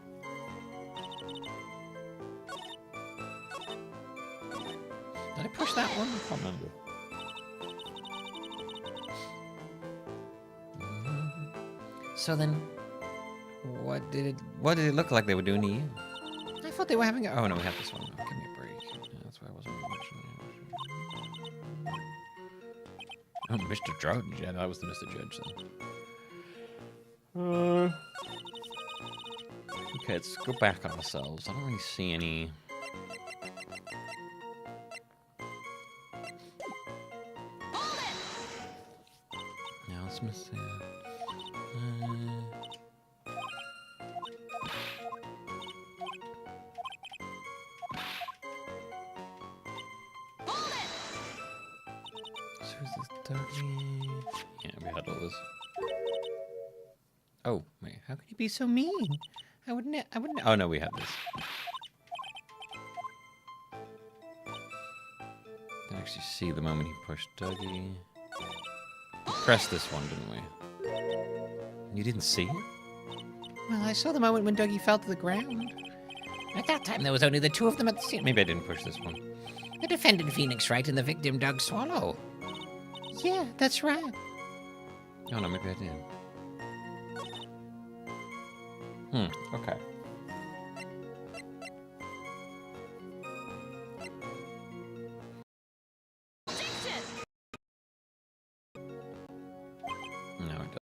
Did I push that one? I can't remember. So then, what did it look like they were doing to you? I thought they were having a... Oh no, we have this one. Oh, give me a break. Yeah, that's why I wasn't watching. Oh, Mr. Judge. Yeah, that was the Mr. Judge then. Okay, let's go back on ourselves. I don't really see any. Now let's miss it. Yeah, we had all this. Oh, wait, how could you be so mean? I wouldn't. Oh no, we had this. Didn't actually see the moment he pushed Dougie. We pressed this one, didn't we? You didn't see it? Well, I saw the moment when Dougie fell to the ground. At that time, there was only the two of them at the scene. Maybe I didn't push this one. The defendant Phoenix Wright and the victim Doug Swallow. Yeah, that's right. Oh no, maybe I did. Okay. No, it doesn't.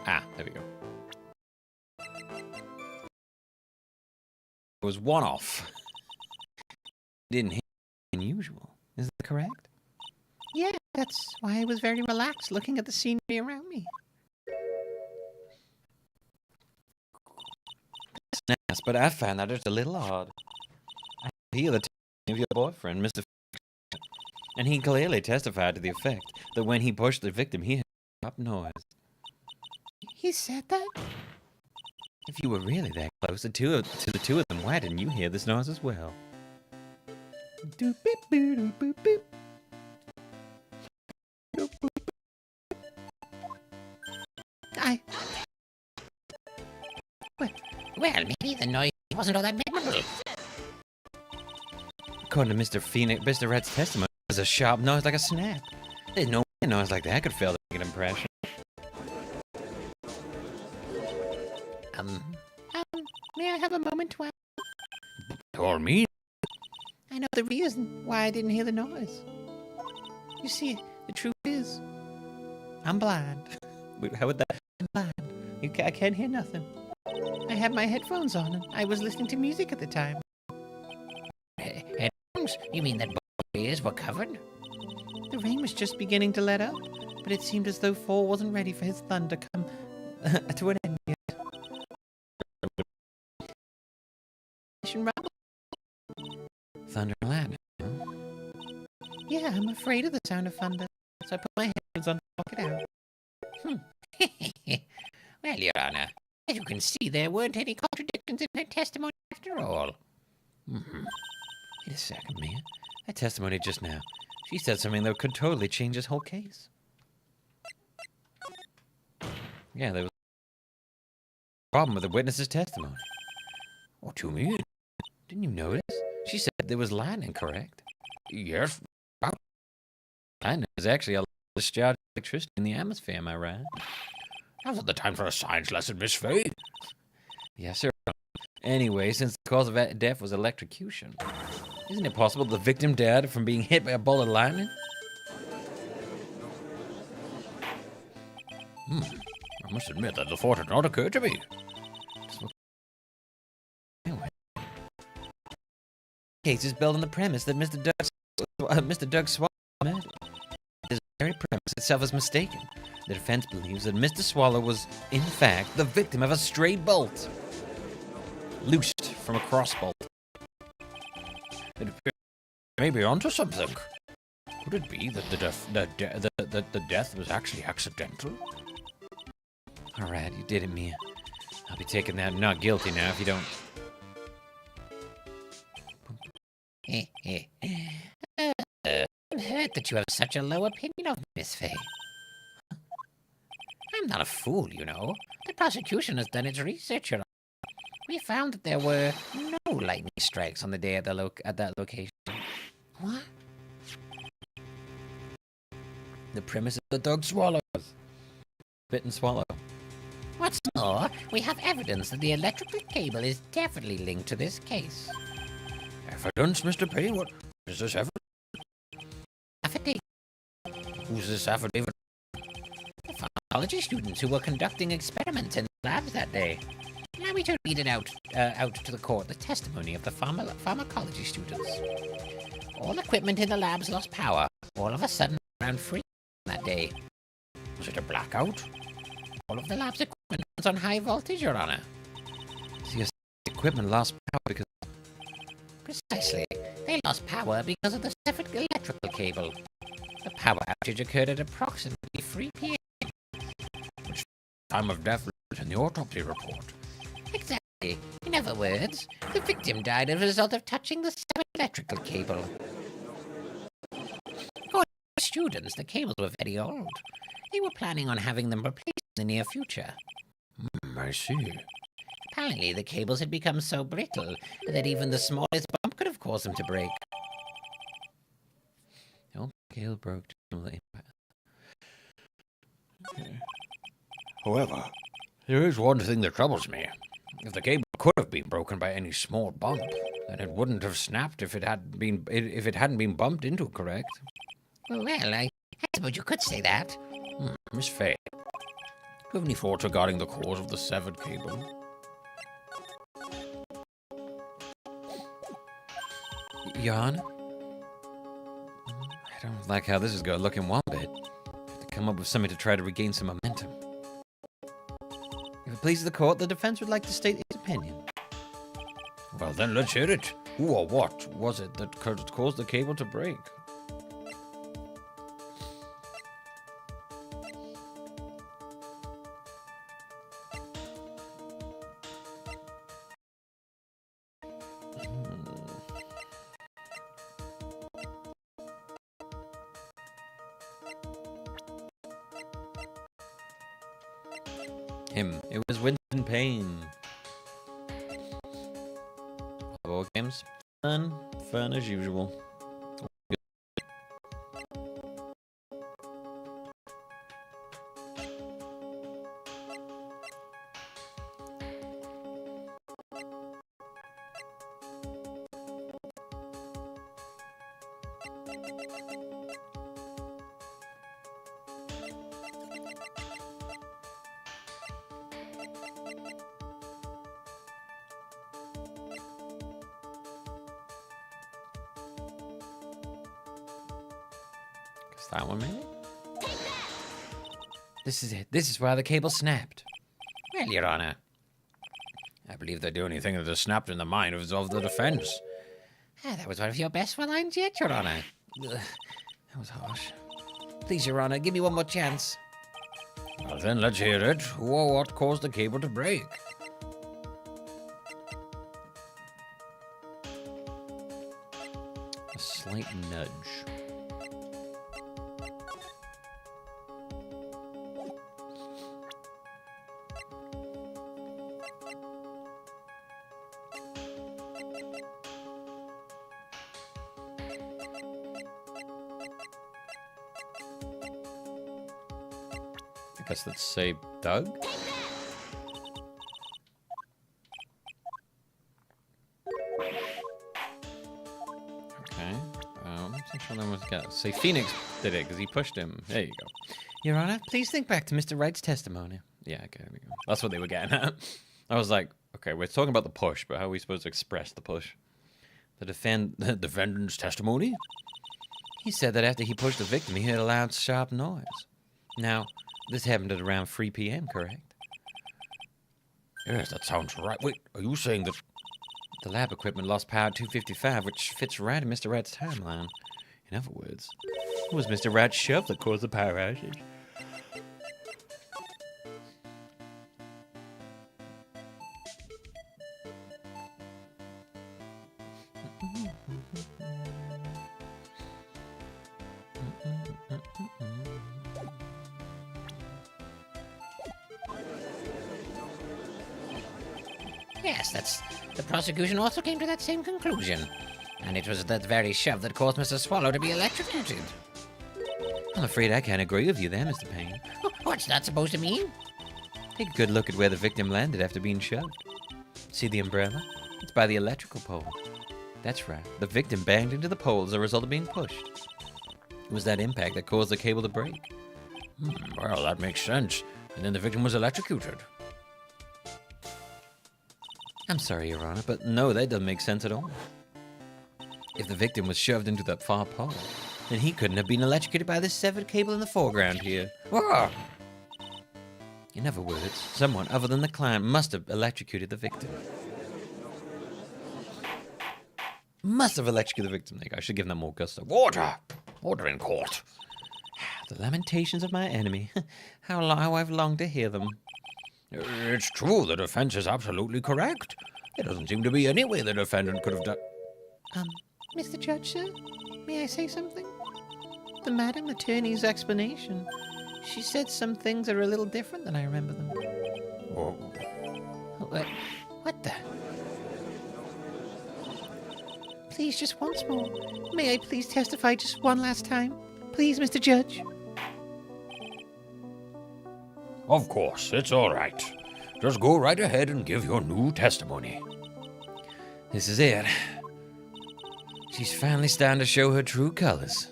Ah, there we go. It was one off. Didn't hit unusual. Is that correct? Yeah, that's why I was very relaxed looking at the scenery around me. That's nice, but I found that just a little odd. I hear the testimony of your boyfriend, Mr. And he clearly testified to the effect that when he pushed the victim, he heard a pop noise. He said that? If you were really that close to the two of them, why didn't you hear this noise as well? Doop beep boop boop boop. Well, maybe the noise wasn't all that memorable. According to Mr. Red's testimony, it was a sharp noise like a snap. There's no noise like that could fail to make an impression. May I have a moment to ask? Or me? I know the reason why I didn't hear the noise. You see, the truth is, I'm blind. Wait, how would that? I'm blind. I can't hear nothing. I had my headphones on and I was listening to music at the time. Headphones? You mean that both ears were covered? The rain was just beginning to let up, but it seemed as though Thor wasn't ready for his thunder to come to an end yet. Thunder and lightning. Yeah, I'm afraid of the sound of thunder, so I put my headphones on to block it out. Well, Your Honor, as you can see, there weren't any contradictions in her testimony after all. Wait a second, Mia. That testimony just now. She said something that could totally change this whole case. Yeah, there was a problem with the witness's testimony. What do you mean? Didn't you notice? She said there was lightning, correct? Yes. Lightning is actually a discharge of electricity in the atmosphere, am I right? Now's not the time for a science lesson, Miss Faye. Yes, sir. Anyway, since the cause of death was electrocution, isn't it possible the victim died from being hit by a bolt of lightning? I must admit that the thought had not occurred to me. Anyway. The case is built on the premise that Mr. Doug Swallow murdered. This very premise itself is mistaken. The defense believes that Mr. Swallow was, in fact, the victim of a stray bolt, loosed from a crossbolt. It may be onto something. Could it be that the death was actually accidental? All right, you did it, Mia. I'll be taking that not guilty now if you don't. I've heard that you have such a low opinion of Miss Faye. I'm not a fool, you know. The prosecution has done its research. We found that there were no lightning strikes on the day at that location. What? The premise of the Doug Swallow. Bit and swallow. What's more, we have evidence that the electrical cable is definitely linked to this case. Evidence, Mr. Payne? What is this evidence? Affidavit. Who's this affidavit? The pharmacology students who were conducting experiments in the labs that day. Allow me to read it out to the court, the testimony of the pharmacology students. All equipment in the labs lost power all of a sudden around 3 that day. Was it a blackout? All of the lab's equipment runs on high voltage, Your Honor. So your equipment lost power because... Precisely. They lost power because of the severed electrical cable. The power outage occurred at approximately 3 p.m. Which time of death was in the autopsy report. Exactly. In other words, the victim died as a result of touching the severed electrical cable. According to students, the cables were very old. They were planning on having them replaced in the near future. I see. Apparently, the cables had become so brittle that even the smallest bump could have caused them to break. The old cable broke due to the impact. Okay. However, there is one thing that troubles me. If the cable could have been broken by any small bump, then it wouldn't have snapped if it hadn't been bumped into, correct? Well, I suppose you could say that. Miss Faye, do you have any thoughts regarding the cause of the severed cable? Your Honor? I don't like how this is going to look in one bit. I have to come up with something to try to regain some momentum. If it pleases the court, the defense would like to state its opinion. Well, then let's hear it. Who or what was it that caused the cable to break? Him. It was Winston Payne. War games. Fun as usual. That one, maybe? This is it. This is why the cable snapped. Well, Your Honor. I believe that the only thing that has snapped in the mind was of the defense. That was one of your best lines yet, Your Honor. That was harsh. Please, Your Honor, give me one more chance. Well, then let's hear it. Who or what caused the cable to break? A slight nudge. I guess let's say Doug? Okay. I'm sure that was got. Say Phoenix did it because he pushed him. There you go. Your Honor, please think back to Mr. Wright's testimony. Yeah, okay, there we go. That's what they were getting at. I was like, okay, we're talking about the push, but how are we supposed to express the push? The defendant's testimony? He said that after he pushed the victim, he heard a loud, sharp noise. Now, this happened at around 3 p.m., correct? Yes, that sounds right. Wait, are you saying that the lab equipment lost power at 2:55, which fits right in Mr. Wright's timeline? In other words, it was Mr. Wright's shove that caused the power outage. Yes, the prosecution also came to that same conclusion. And it was that very shove that caused Mr. Swallow to be electrocuted. I'm afraid I can't agree with you there, Mr. Payne. What's that supposed to mean? Take a good look at where the victim landed after being shoved. See the umbrella? It's by the electrical pole. That's right. The victim banged into the pole as a result of being pushed. It was that impact that caused the cable to break. Well, that makes sense. And then the victim was electrocuted. I'm sorry, Your Honor, but no, that doesn't make sense at all. If the victim was shoved into that far pole, then he couldn't have been electrocuted by this severed cable in the foreground here. Ah! In other words, someone other than the client must have electrocuted the victim. Must have electrocuted the victim. I should give them more gusto. Order! Order in court. The lamentations of my enemy. How I've longed to hear them. It's true, the defense is absolutely correct. There doesn't seem to be any way the defendant could have done... Mr. Judge, sir, may I say something? The Madam Attorney's explanation. She said some things are a little different than I remember them. Oh. What the? Please, just once more. May I please testify just one last time? Please, Mr. Judge. Of course, it's all right. Just go right ahead and give your new testimony. This is it. She's finally starting to show her true colors.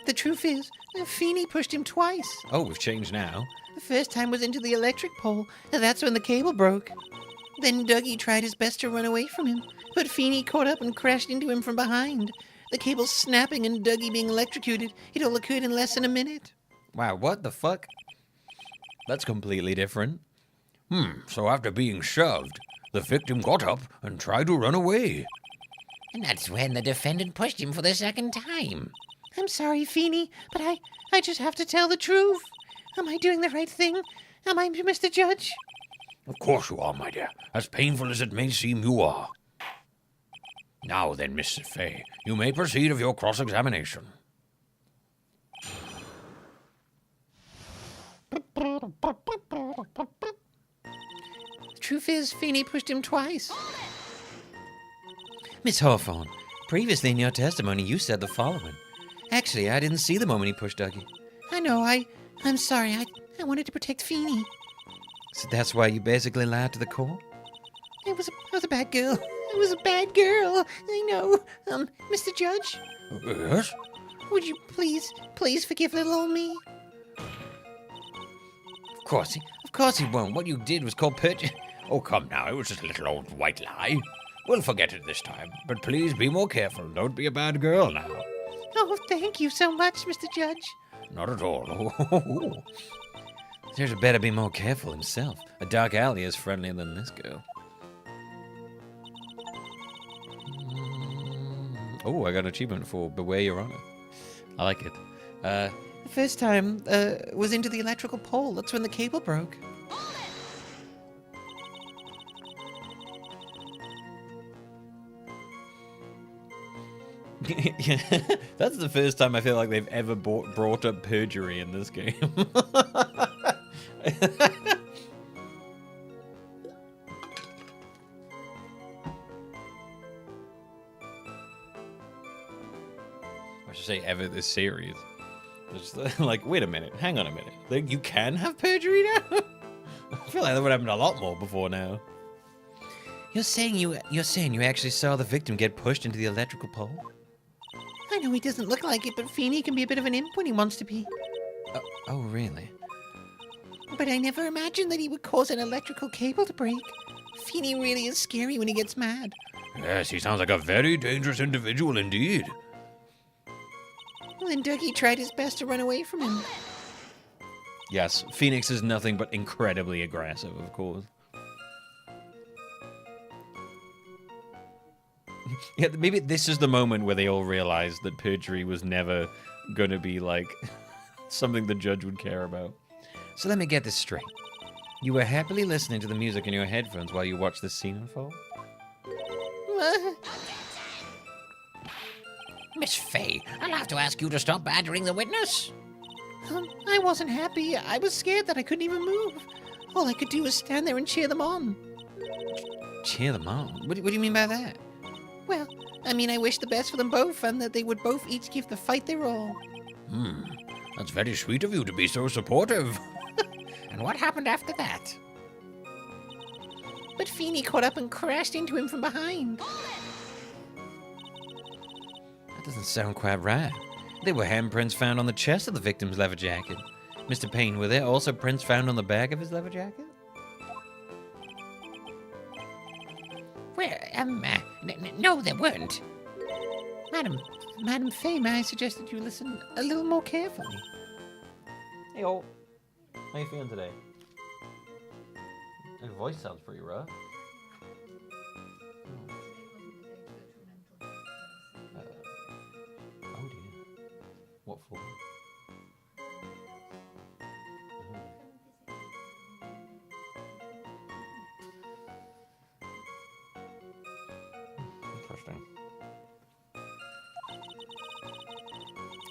The truth is, Feeney pushed him twice. Oh, we've changed now. The first time was into the electric pole, and that's when the cable broke. Then Dougie tried his best to run away from him, but Feeney caught up and crashed into him from behind. The cable snapping and Dougie being electrocuted. It all occurred in less than a minute. Wow, what the fuck? That's completely different. So after being shoved, the victim got up and tried to run away. And that's when the defendant pushed him for the second time. I'm sorry, Feeney, but I just have to tell the truth. Am I doing the right thing? Am I, Mr. Judge? Of course you are, my dear. As painful as it may seem, you are. Now then, Miss Fay, you may proceed with your cross-examination. The truth is, Feeney pushed him twice. Miss Hawthorne, previously in your testimony, you said the following. Actually, I didn't see the moment he pushed Dougie. I know, I'm sorry. I wanted to protect Feeney. So that's why you basically lied to the court? I was a bad girl. I was a bad girl. I know. Mr. Judge? Yes? Would you please forgive little old me? Of course he won't. What you did was called perjury. Oh, come now. It was just a little old white lie. We'll forget it this time. But please be more careful. Don't be a bad girl now. Oh, thank you so much, Mr. Judge. Not at all. There's better be more careful himself. A dark alley is friendlier than this girl. Oh, I got an achievement for Beware Your Honor. I like it. The first time was into the electrical pole. That's when the cable broke. Yeah, that's the first time I feel like they've ever brought up perjury in this game. I should say ever this series. Just like, wait a minute, hang on a minute. Like, you can have perjury now? I feel like that would happen a lot more before now. You're saying you actually saw the victim get pushed into the electrical pole? I know he doesn't look like it, but Feeney can be a bit of an imp when he wants to be. Oh, really? But I never imagined that he would cause an electrical cable to break. Feeney really is scary when he gets mad. Yes, he sounds like a very dangerous individual indeed. Well, then Dougie tried his best to run away from him. Yes, Phoenix is nothing but incredibly aggressive, of course. Yeah, maybe this is the moment where they all realize that perjury was never going to be, like, something the judge would care about. So let me get this straight. You were happily listening to the music in your headphones while you watched this scene unfold? Miss Faye, I'll have to ask you to stop badgering the witness. I wasn't happy. I was scared that I couldn't even move. All I could do was stand there and cheer them on. Cheer them on? What do you mean by that? Well, I mean, I wish the best for them both, and that they would both each give the fight their all. That's very sweet of you to be so supportive. And what happened after that? But Feeney caught up and crashed into him from behind. That doesn't sound quite right. There were handprints found on the chest of the victim's leather jacket. Mr. Payne, were there also prints found on the back of his leather jacket? No, there weren't. Madam Faye, may I suggest that you listen a little more carefully? Hey, all. How you feeling today? Your voice sounds pretty rough. Oh dear. What for? Interesting.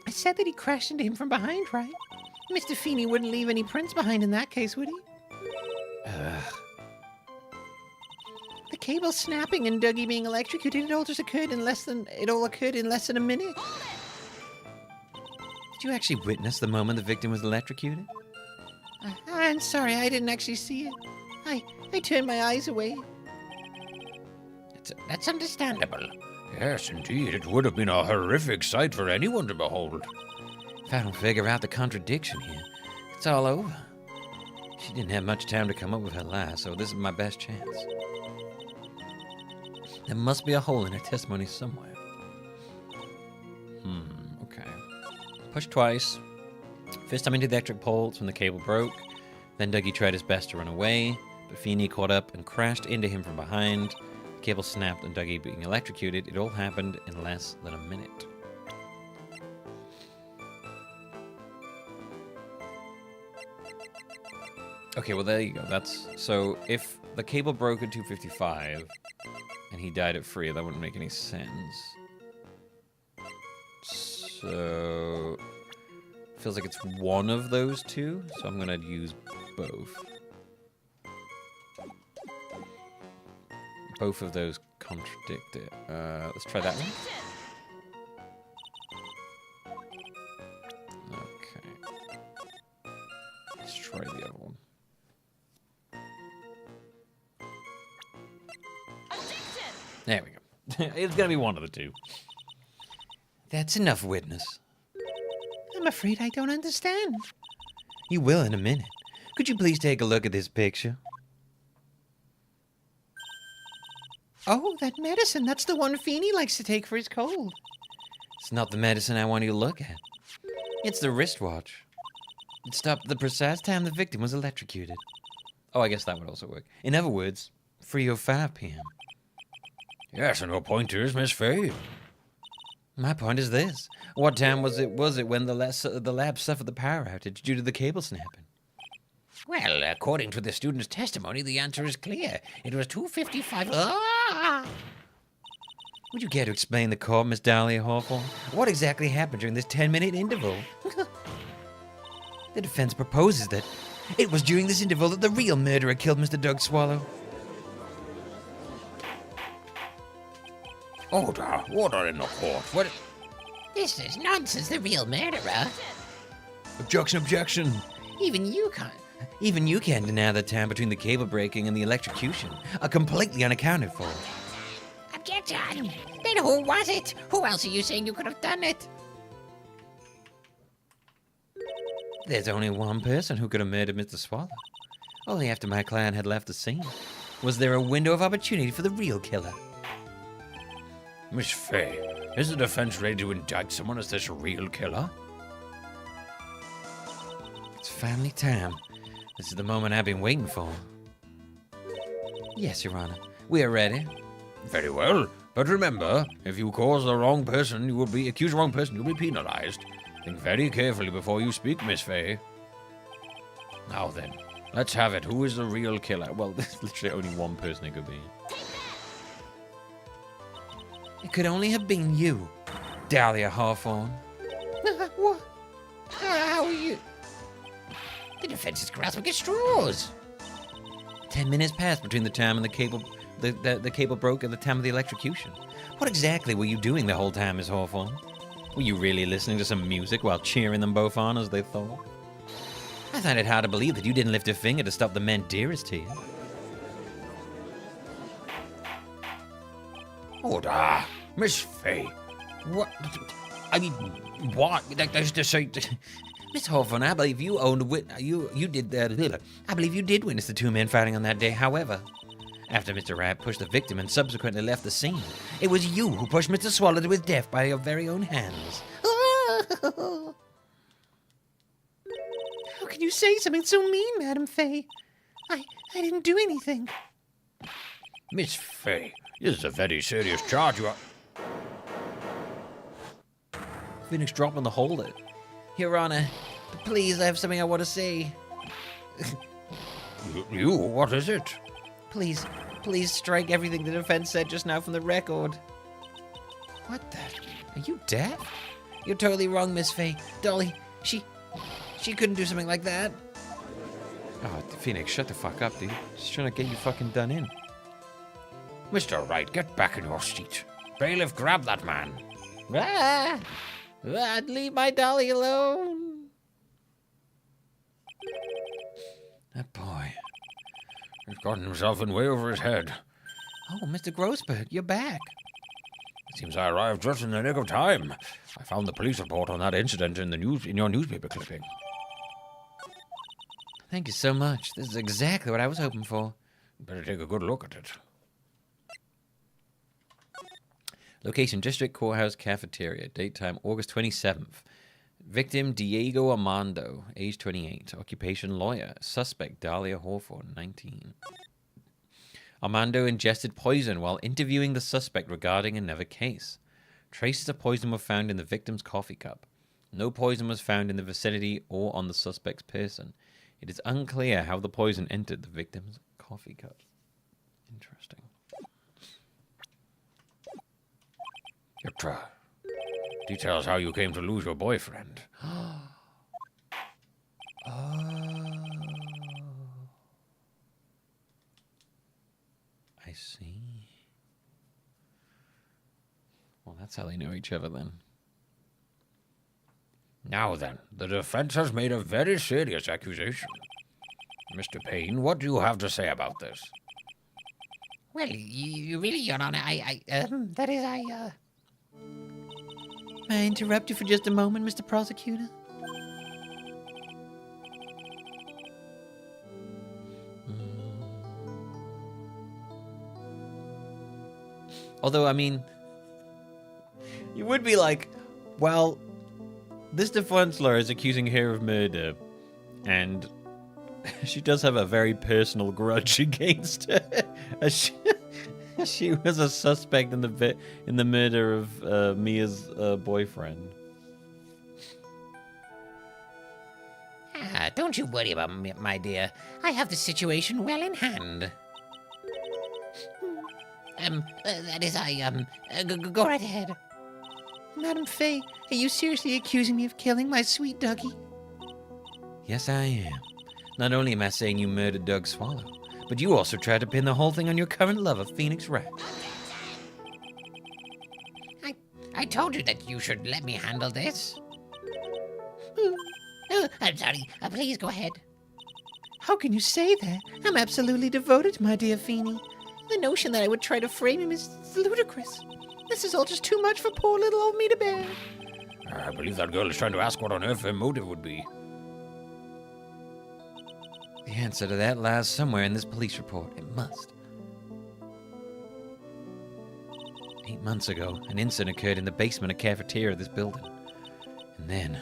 I said that he crashed into him from behind, right? Mr. Feeney wouldn't leave any prints behind in that case, would he? The cable snapping and Dougie being electrocuted, it all occurred in less than a minute. Did you actually witness the moment the victim was electrocuted? I'm sorry, I didn't actually see it. I turned my eyes away. That's understandable. Yes, indeed. It would have been a horrific sight for anyone to behold. If I don't figure out the contradiction here, it's all over. She didn't have much time to come up with her lie, so this is my best chance. There must be a hole in her testimony somewhere. Okay. Push twice. First time into the electric poles when the cable broke. Then Dougie tried his best to run away, but Feeney caught up and crashed into him from behind. The cable snapped and Dougie being electrocuted. It all happened in less than a minute. Okay, well there you go. That's so if the cable broke at 2:55 and he died at 3, that wouldn't make any sense. So feels like it's one of those two, so I'm gonna use both. Both of those contradict it. Let's try that one. Okay. Let's try the other one. There we go. It's gonna be one of the two. That's enough witness. I'm afraid I don't understand. You will in a minute. Could you please take a look at this picture? Oh, that medicine. That's the one Feeney likes to take for his cold. It's not the medicine I want you to look at. It's the wristwatch. It stopped the precise time the victim was electrocuted. Oh, I guess that would also work. In other words, 3:05 p.m. Yes, and her pointers, Miss Faye. My point is this. What time was it when the lab suffered the power outage due to the cable snapping? Well, according to the student's testimony, the answer is clear. It was 2:55. Ah! Would you care to explain the call, Miss Dahlia Hawthorne? What exactly happened during this 10-minute interval? The defense proposes that it was during this interval that the real murderer killed Mr. Doug Swallow. Order in the court. What? This is nonsense. The real murderer. Objection. Even you can't deny the time between the cable breaking and the electrocution are completely unaccounted for. Objection. Then who was it? Who else are you saying you could have done it? There's only one person who could have murdered Mr. Swallow. Only after my client had left the scene. Was there a window of opportunity for the real killer? Miss Faye, is the defense ready to indict someone as this real killer? It's finally time. This is the moment I've been waiting for. Yes, Your Honor. We are ready. Very well. But remember, if you accuse the wrong person, you'll be penalized. Think very carefully before you speak, Miss Faye. Now then, let's have it. Who is the real killer? Well, there's literally only one person it could be. It could only have been you, Dahlia Hawthorne. What? How are you? The defense is grasping at straws. 10 minutes passed between the time and the cable broke and the time of the electrocution. What exactly were you doing the whole time, Miss Hawthorne? Were you really listening to some music while cheering them both on as they thought? I find it hard to believe that you didn't lift a finger to stop the men dearest to you. Order! Miss Faye. What? I mean, what? That's to say... Miss Hawthorne, I believe you did that. I believe you did witness the two men fighting on that day. However, after Mr. Wright pushed the victim and subsequently left the scene, it was you who pushed Mr. Swallow to his death by your very own hands. How can you say something so mean, Madam Faye? I didn't do anything. Miss Faye, this is a very serious charge. You are... Finished dropping the holder. Your Honor, please, I have something I want to say. You? What is it? Please strike everything the defense said just now from the record. What the? Are you deaf? You're totally wrong, Miss Faye. Dolly, she couldn't do something like that. Oh, Phoenix, shut the fuck up, dude. She's trying to get you fucking done in. Mr. Wright, get back in your seat. Bailiff, grab that man. Leave my Dolly alone. That boy. He's gotten himself in way over his head. Oh, Mr. Grossberg, you're back. It seems I arrived just in the nick of time. I found the police report on that incident in your newspaper clipping. Thank you so much. This is exactly what I was hoping for. Better take a good look at it. Location, District Courthouse Cafeteria. Date time, August 27th. Victim, Diego Armando, age 28. Occupation, lawyer. Suspect, Dahlia Hawthorne, 19. Armando ingested poison while interviewing the suspect regarding another case. Traces of poison were found in the victim's coffee cup. No poison was found in the vicinity or on the suspect's person. It is unclear how the poison entered the victim's coffee cup. Interesting. It details how you came to lose your boyfriend. Oh. I see. Well, that's how they know each other then. Now then, the defense has made a very serious accusation. Mr. Payne, what do you have to say about this? Well, you really, Your Honor, May I interrupt you for just a moment, Mr. Prosecutor? Although, I mean, you would be like, well, this defense lawyer is accusing her of murder, and she does have a very personal grudge against her. She was a suspect in the murder of Mia's boyfriend. Ah, don't you worry about me, my dear. I have the situation well in hand. That is, go right ahead. Madam Faye, are you seriously accusing me of killing my sweet Dougie? Yes, I am. Not only am I saying you murdered Doug Swallow, but you also tried to pin the whole thing on your current lover, Phoenix Wright. I told you that you should let me handle this. I'm sorry. Please go ahead. How can you say that? I'm absolutely devoted to my dear Feeny. The notion that I would try to frame him is ludicrous. This is all just too much for poor little old me to bear. I believe that girl is trying to ask what on earth her motive would be. The answer to that lies somewhere in this police report. It must. 8 months ago, an incident occurred in the basement of cafeteria of this building. And then,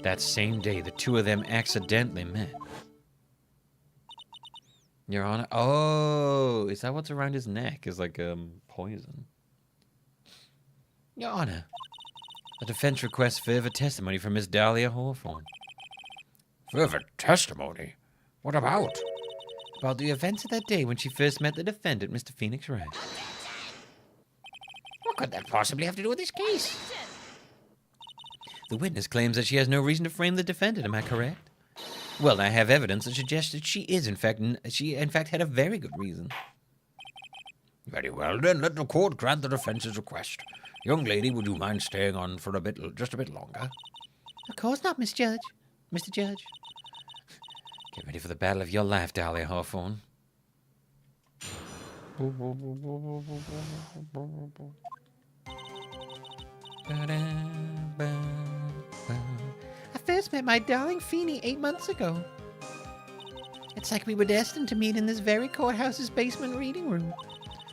that same day, the two of them accidentally met. Your Honor? Oh, is that what's around his neck? Is like poison. Your Honor, the defense requests further testimony from Miss Dahlia Hawthorne. Further testimony? What about? About the events of that day when she first met the defendant, Mr. Phoenix Wright. What could that possibly have to do with this case? The witness claims that she has no reason to frame the defendant. Am I correct? Well, I have evidence that suggests that she in fact had a very good reason. Very well, then. Let the court grant the defense's request. Young lady, would you mind staying on for just a bit longer? Of course not, Miss Judge. Mr. Judge. Get ready for the battle of your life, Dahlia Hawthorne. I first met my darling Feeny 8 months ago. It's like we were destined to meet in this very courthouse's basement reading room.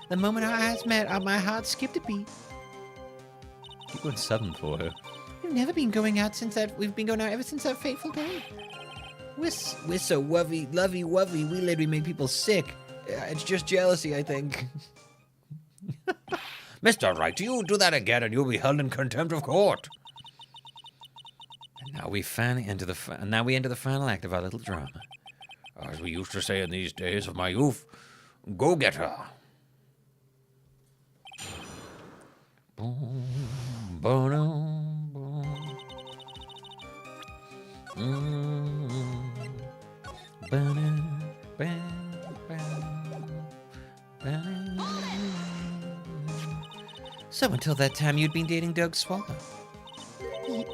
The moment our eyes met, my heart skipped a beat. Keep going southern for her. We've never been going out since that. We've been going out ever since that fateful day. We're so lovey-wovey. We literally make people sick. It's just jealousy, I think. Mr. Wright, you do that again and you'll be held in contempt of court. And now we enter the final act of our little drama. As we used to say in these days of my youth, go get her. Boom, boom, boom. So until that time, you'd been dating Doug Swallow?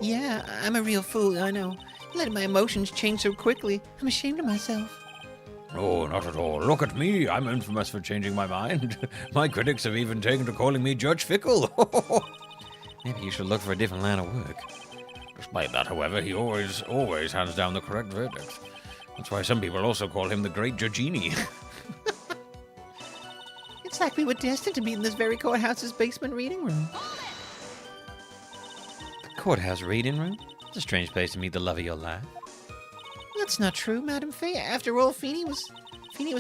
Yeah, I'm a real fool, I know. Letting my emotions change so quickly, I'm ashamed of myself. Oh, not at all. Look at me. I'm infamous for changing my mind. My critics have even taken to calling me Judge Fickle. Maybe you should look for a different line of work. Despite that, however, he always hands down the correct verdict. That's why some people also call him the Great Judgini. It's like we were destined to meet in this very courthouse's basement reading room. The courthouse reading room? It's a strange place to meet the love of your life. That's not true, Madam Faye. After all, Feeny was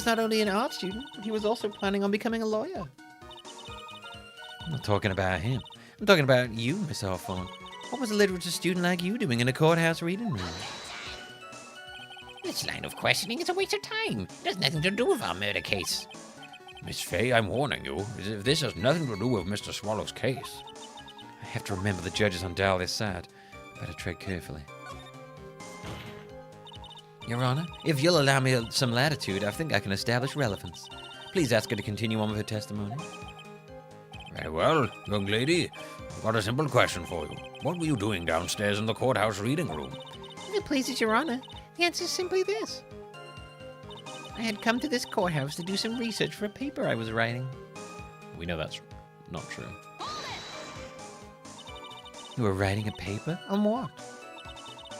not only an art student, but he was also planning on becoming a lawyer. I'm not talking about him. I'm talking about you, Miss Hawthorne. What was a literature student like you doing in a courthouse reading room? This line of questioning is a waste of time. It has nothing to do with our murder case. Miss Faye, I'm warning you. This has nothing to do with Mr. Swallow's case. I have to remember the judge is on Dahlia's side. I better tread carefully. Your Honor, if you'll allow me some latitude, I think I can establish relevance. Please ask her to continue on with her testimony. Very well, young lady. I've got a simple question for you. What were you doing downstairs in the courthouse reading room? If it pleases Your Honor, the answer is simply this. I had come to this courthouse to do some research for a paper I was writing. We know that's not true. You were writing a paper? On what?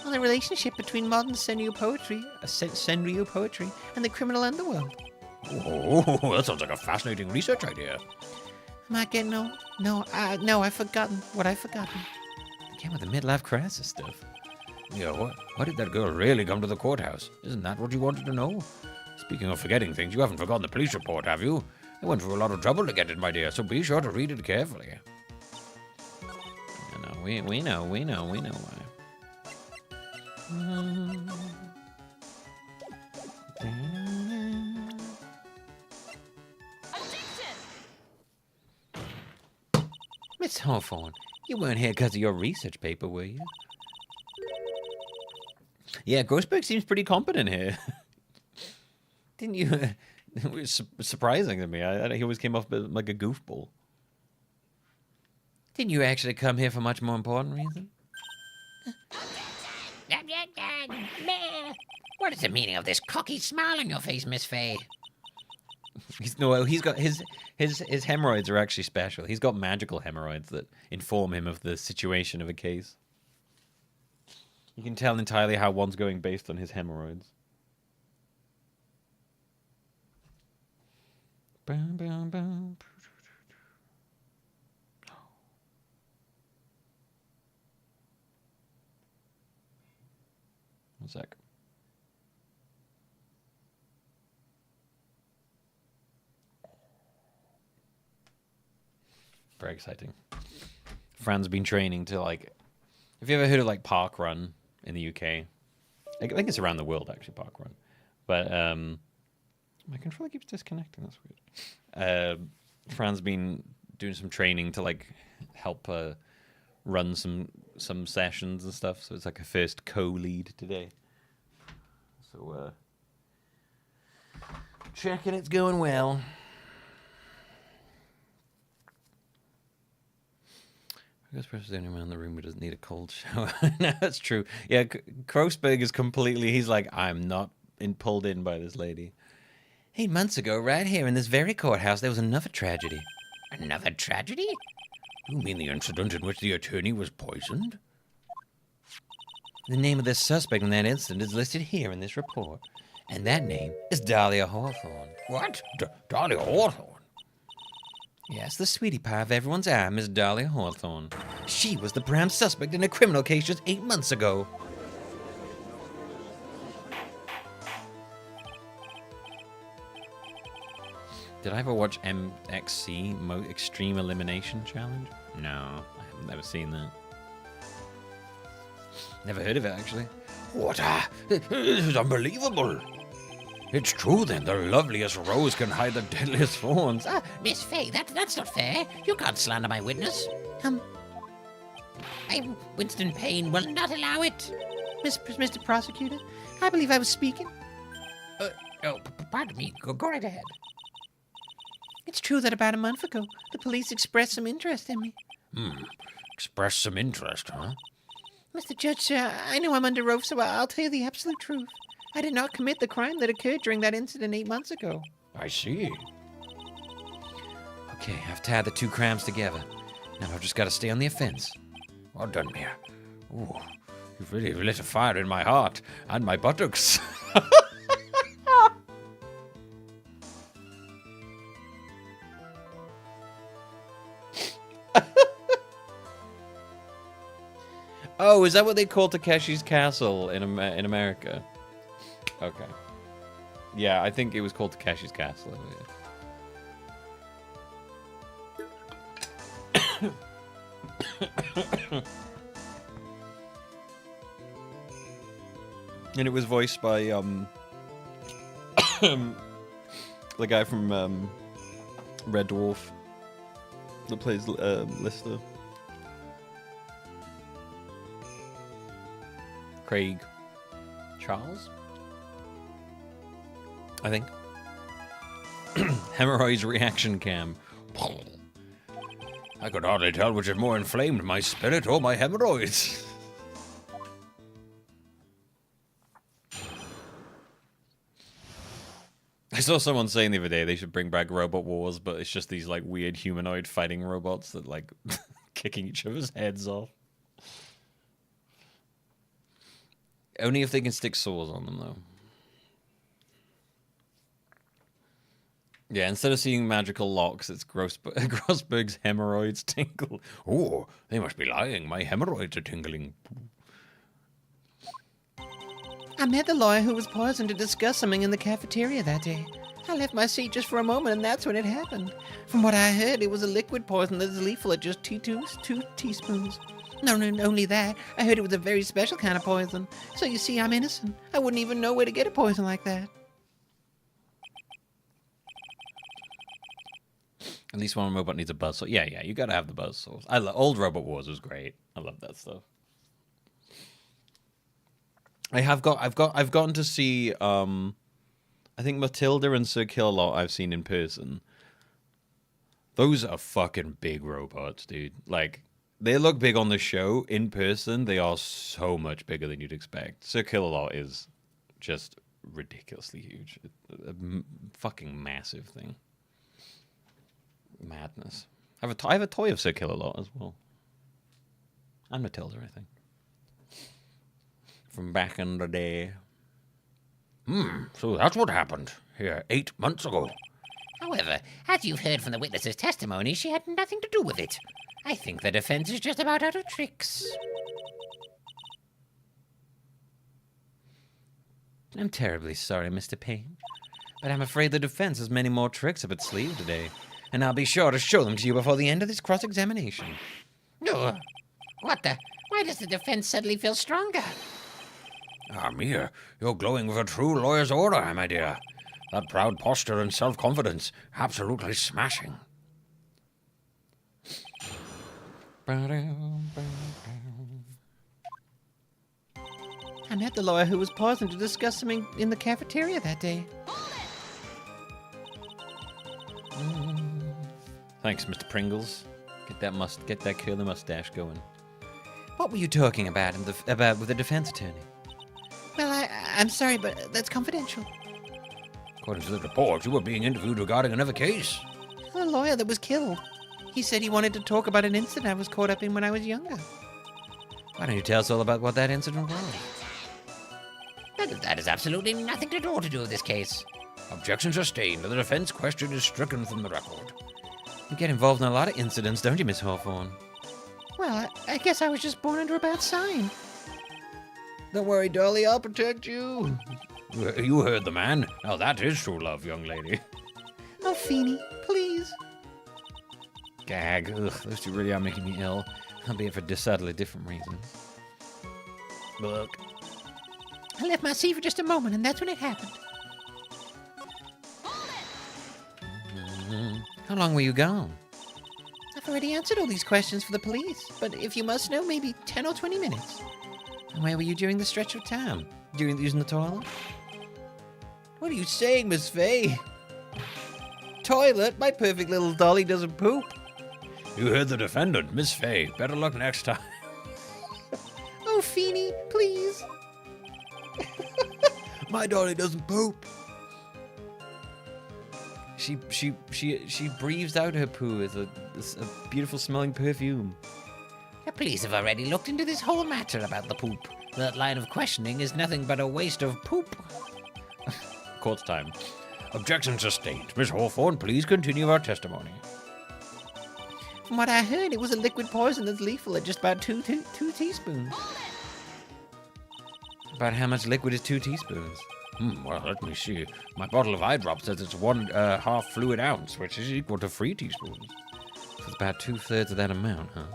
On the relationship between modern Senryu poetry and the criminal underworld. Oh, that sounds like a fascinating research idea. Am I getting old? No, I've forgotten what I've forgotten. Again with the midlife crisis stuff. Yeah, why did that girl really come to the courthouse? Isn't that what you wanted to know? Speaking of forgetting things, you haven't forgotten the police report, have you? I went through a lot of trouble to get it, my dear, so be sure to read it carefully. You know, we know why. Miss Hawthorne, you weren't here because of your research paper, were you? Yeah, Grossberg seems pretty competent here. Didn't you? It was surprising to me. He always came off like a goofball. Didn't you actually come here for much more important reason? What is the meaning of this cocky smile on your face, Miss Faye? He's got his hemorrhoids are actually special. He's got magical hemorrhoids that inform him of the situation of a case. You can tell entirely how one's going based on his hemorrhoids. Bum, bum, bum. One sec. Very exciting. Fran's been training to, like... Have you ever heard of, like, park run in the UK? I think it's around the world, actually, park run. But, my controller keeps disconnecting. That's weird. Fran's been doing some training to, like, help run some sessions and stuff. So it's like a first co-lead today. So, checking it's going well. I guess Chris is the only man in the room who doesn't need a cold shower. No, that's true. Yeah, Grossberg is completely... He's like, I'm not pulled in by this lady. 8 months ago, right here in this very courthouse, there was another tragedy. Another tragedy? You mean the incident in which the attorney was poisoned? The name of the suspect in that incident is listed here in this report. And that name is Dahlia Hawthorne. What? Dahlia Hawthorne? Yes, the sweetie pie of everyone's eye, Miss Dahlia Hawthorne. She was the prime suspect in a criminal case just 8 months ago. Did I ever watch MXC, Extreme Elimination Challenge? No, I've never seen that. Never heard of it, actually. What? This is unbelievable. It's true, then. The loveliest rose can hide the deadliest thorns. Miss Faye, that's not fair. You can't slander my witness. Winston Payne will not allow it. Mr. Prosecutor, I believe I was speaking. Pardon me. Go right ahead. It's true that about a month ago, the police expressed some interest in me. Expressed some interest, huh? Mr. Judge, sir, I know I'm under oath, so I'll tell you the absolute truth. I did not commit the crime that occurred during that incident 8 months ago. I see. Okay, I've tied the two crimes together. Now I've just got to stay on the offense. Well done, Mia. Ooh, you've really lit a fire in my heart and my buttocks. Oh, is that what they call Takeshi's Castle in America? Okay. Yeah, I think it was called Takeshi's Castle. And it was voiced by the guy from Red Dwarf that plays Lister. Craig Charles, I think. Hemorrhoids reaction cam. I could hardly tell which is more inflamed, my spirit or my hemorrhoids. I saw someone saying the other day they should bring back Robot Wars, but it's just these like weird humanoid fighting robots that like kicking each other's heads off. Only if they can stick saws on them, though. Yeah, instead of seeing magical locks, it's Grossberg's hemorrhoids tingle. Oh, they must be lying. My hemorrhoids are tingling. I met the lawyer who was poisoned to discuss something in the cafeteria that day. I left my seat just for a moment, and that's when it happened. From what I heard, it was a liquid poison that is lethal at just two teaspoons. No, only that. I heard it was a very special kind of poison. So you see, I'm innocent. I wouldn't even know where to get a poison like that. At least one robot needs a buzzsaw. Yeah, you gotta have the buzzsaws. Old Robot Wars was great. I love that stuff. I've gotten to see I think Matilda and Sir Kill-a-Lot I've seen in person. Those are fucking big robots, dude. Like, they look big on the show. In person, they are so much bigger than you'd expect. Sir Kill-a-Lot is just ridiculously huge. A fucking massive thing. Madness. I have a toy of Sir Kill-a-Lot as well. And Matilda, I think. From back in the day. So that's what happened here 8 months ago. However, as you've heard from the witness's testimony, she had nothing to do with it. I think the defense is just about out of tricks. I'm terribly sorry, Mr. Payne. But I'm afraid the defense has many more tricks up its sleeve today. And I'll be sure to show them to you before the end of this cross-examination. No. What the? Why does the defense suddenly feel stronger? Mia, you're glowing with a true lawyer's aura, my dear. That proud posture and self-confidence, absolutely smashing. I met the lawyer who was pausing to discuss something in the cafeteria that day. Thanks, Mr. Pringles. Get that curly mustache going. What were you talking about with the defense attorney? Well, I'm sorry, but that's confidential. According to the report, you were being interviewed regarding another case. The lawyer that was killed. He said he wanted to talk about an incident I was caught up in when I was younger. Why don't you tell us all about what that incident was? That has absolutely nothing to do with this case. Objection sustained. The defense question is stricken from the record. You get involved in a lot of incidents, don't you, Miss Hawthorne? Well, I guess I was just born under a bad sign. Don't worry, Dolly, I'll protect you. You heard the man. Now that is true love, young lady. Oh, Feeny, please. Gag. Ugh, those two really are making me ill. Albeit for decidedly different reasons. Look. I left my seat for just a moment, and that's when it happened. How long were you gone? I've already answered all these questions for the police, but if you must know, maybe 10 or 20 minutes. And where were you during the stretch of time? Using the toilet? What are you saying, Miss Faye? Toilet? My perfect little dolly doesn't poop. You heard the defendant, Miss Faye. Better luck next time. Oh, Feeny, please. My dolly doesn't poop. She breathes out her poo as a beautiful smelling perfume. The police have already looked into this whole matter about the poop. That line of questioning is nothing but a waste of poop. Court time. Objection sustained. Miss Hawthorne, please continue our testimony. From what I heard, it was a liquid poison that's lethal at just about two teaspoons. About how much liquid is 2 teaspoons? Well, let me see. My bottle of eye drop says it's 1/2 fluid ounce, which is equal to 3 teaspoons. So it's about 2/3 of that amount, huh?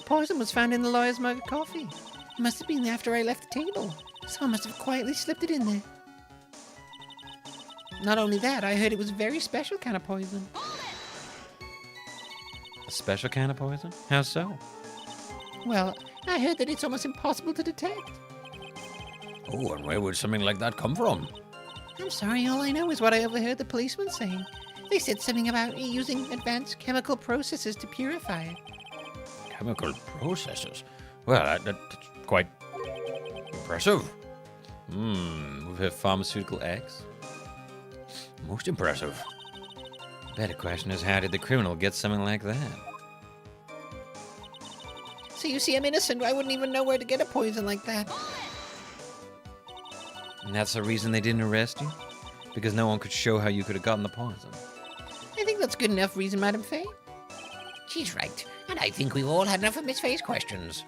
Poison was found in the lawyer's mug of coffee. It must have been after I left the table. Someone must have quietly slipped it in there. Not only that, I heard it was a very special kind of poison. A special kind of poison? How so? Well, I heard that it's almost impossible to detect. Oh, and where would something like that come from? I'm sorry, all I know is what I overheard the policeman saying. They said something about using advanced chemical processes to purify it. Chemical processes? Well, that's quite impressive. With her pharmaceutical X? Most impressive. The better question is, how did the criminal get something like that? So you see, I'm innocent. I wouldn't even know where to get a poison like that. And that's the reason they didn't arrest you? Because no one could show how you could have gotten the poison? I think that's good enough reason, Madam Faye. She's right, and I think we've all had enough of Miss Faye's questions.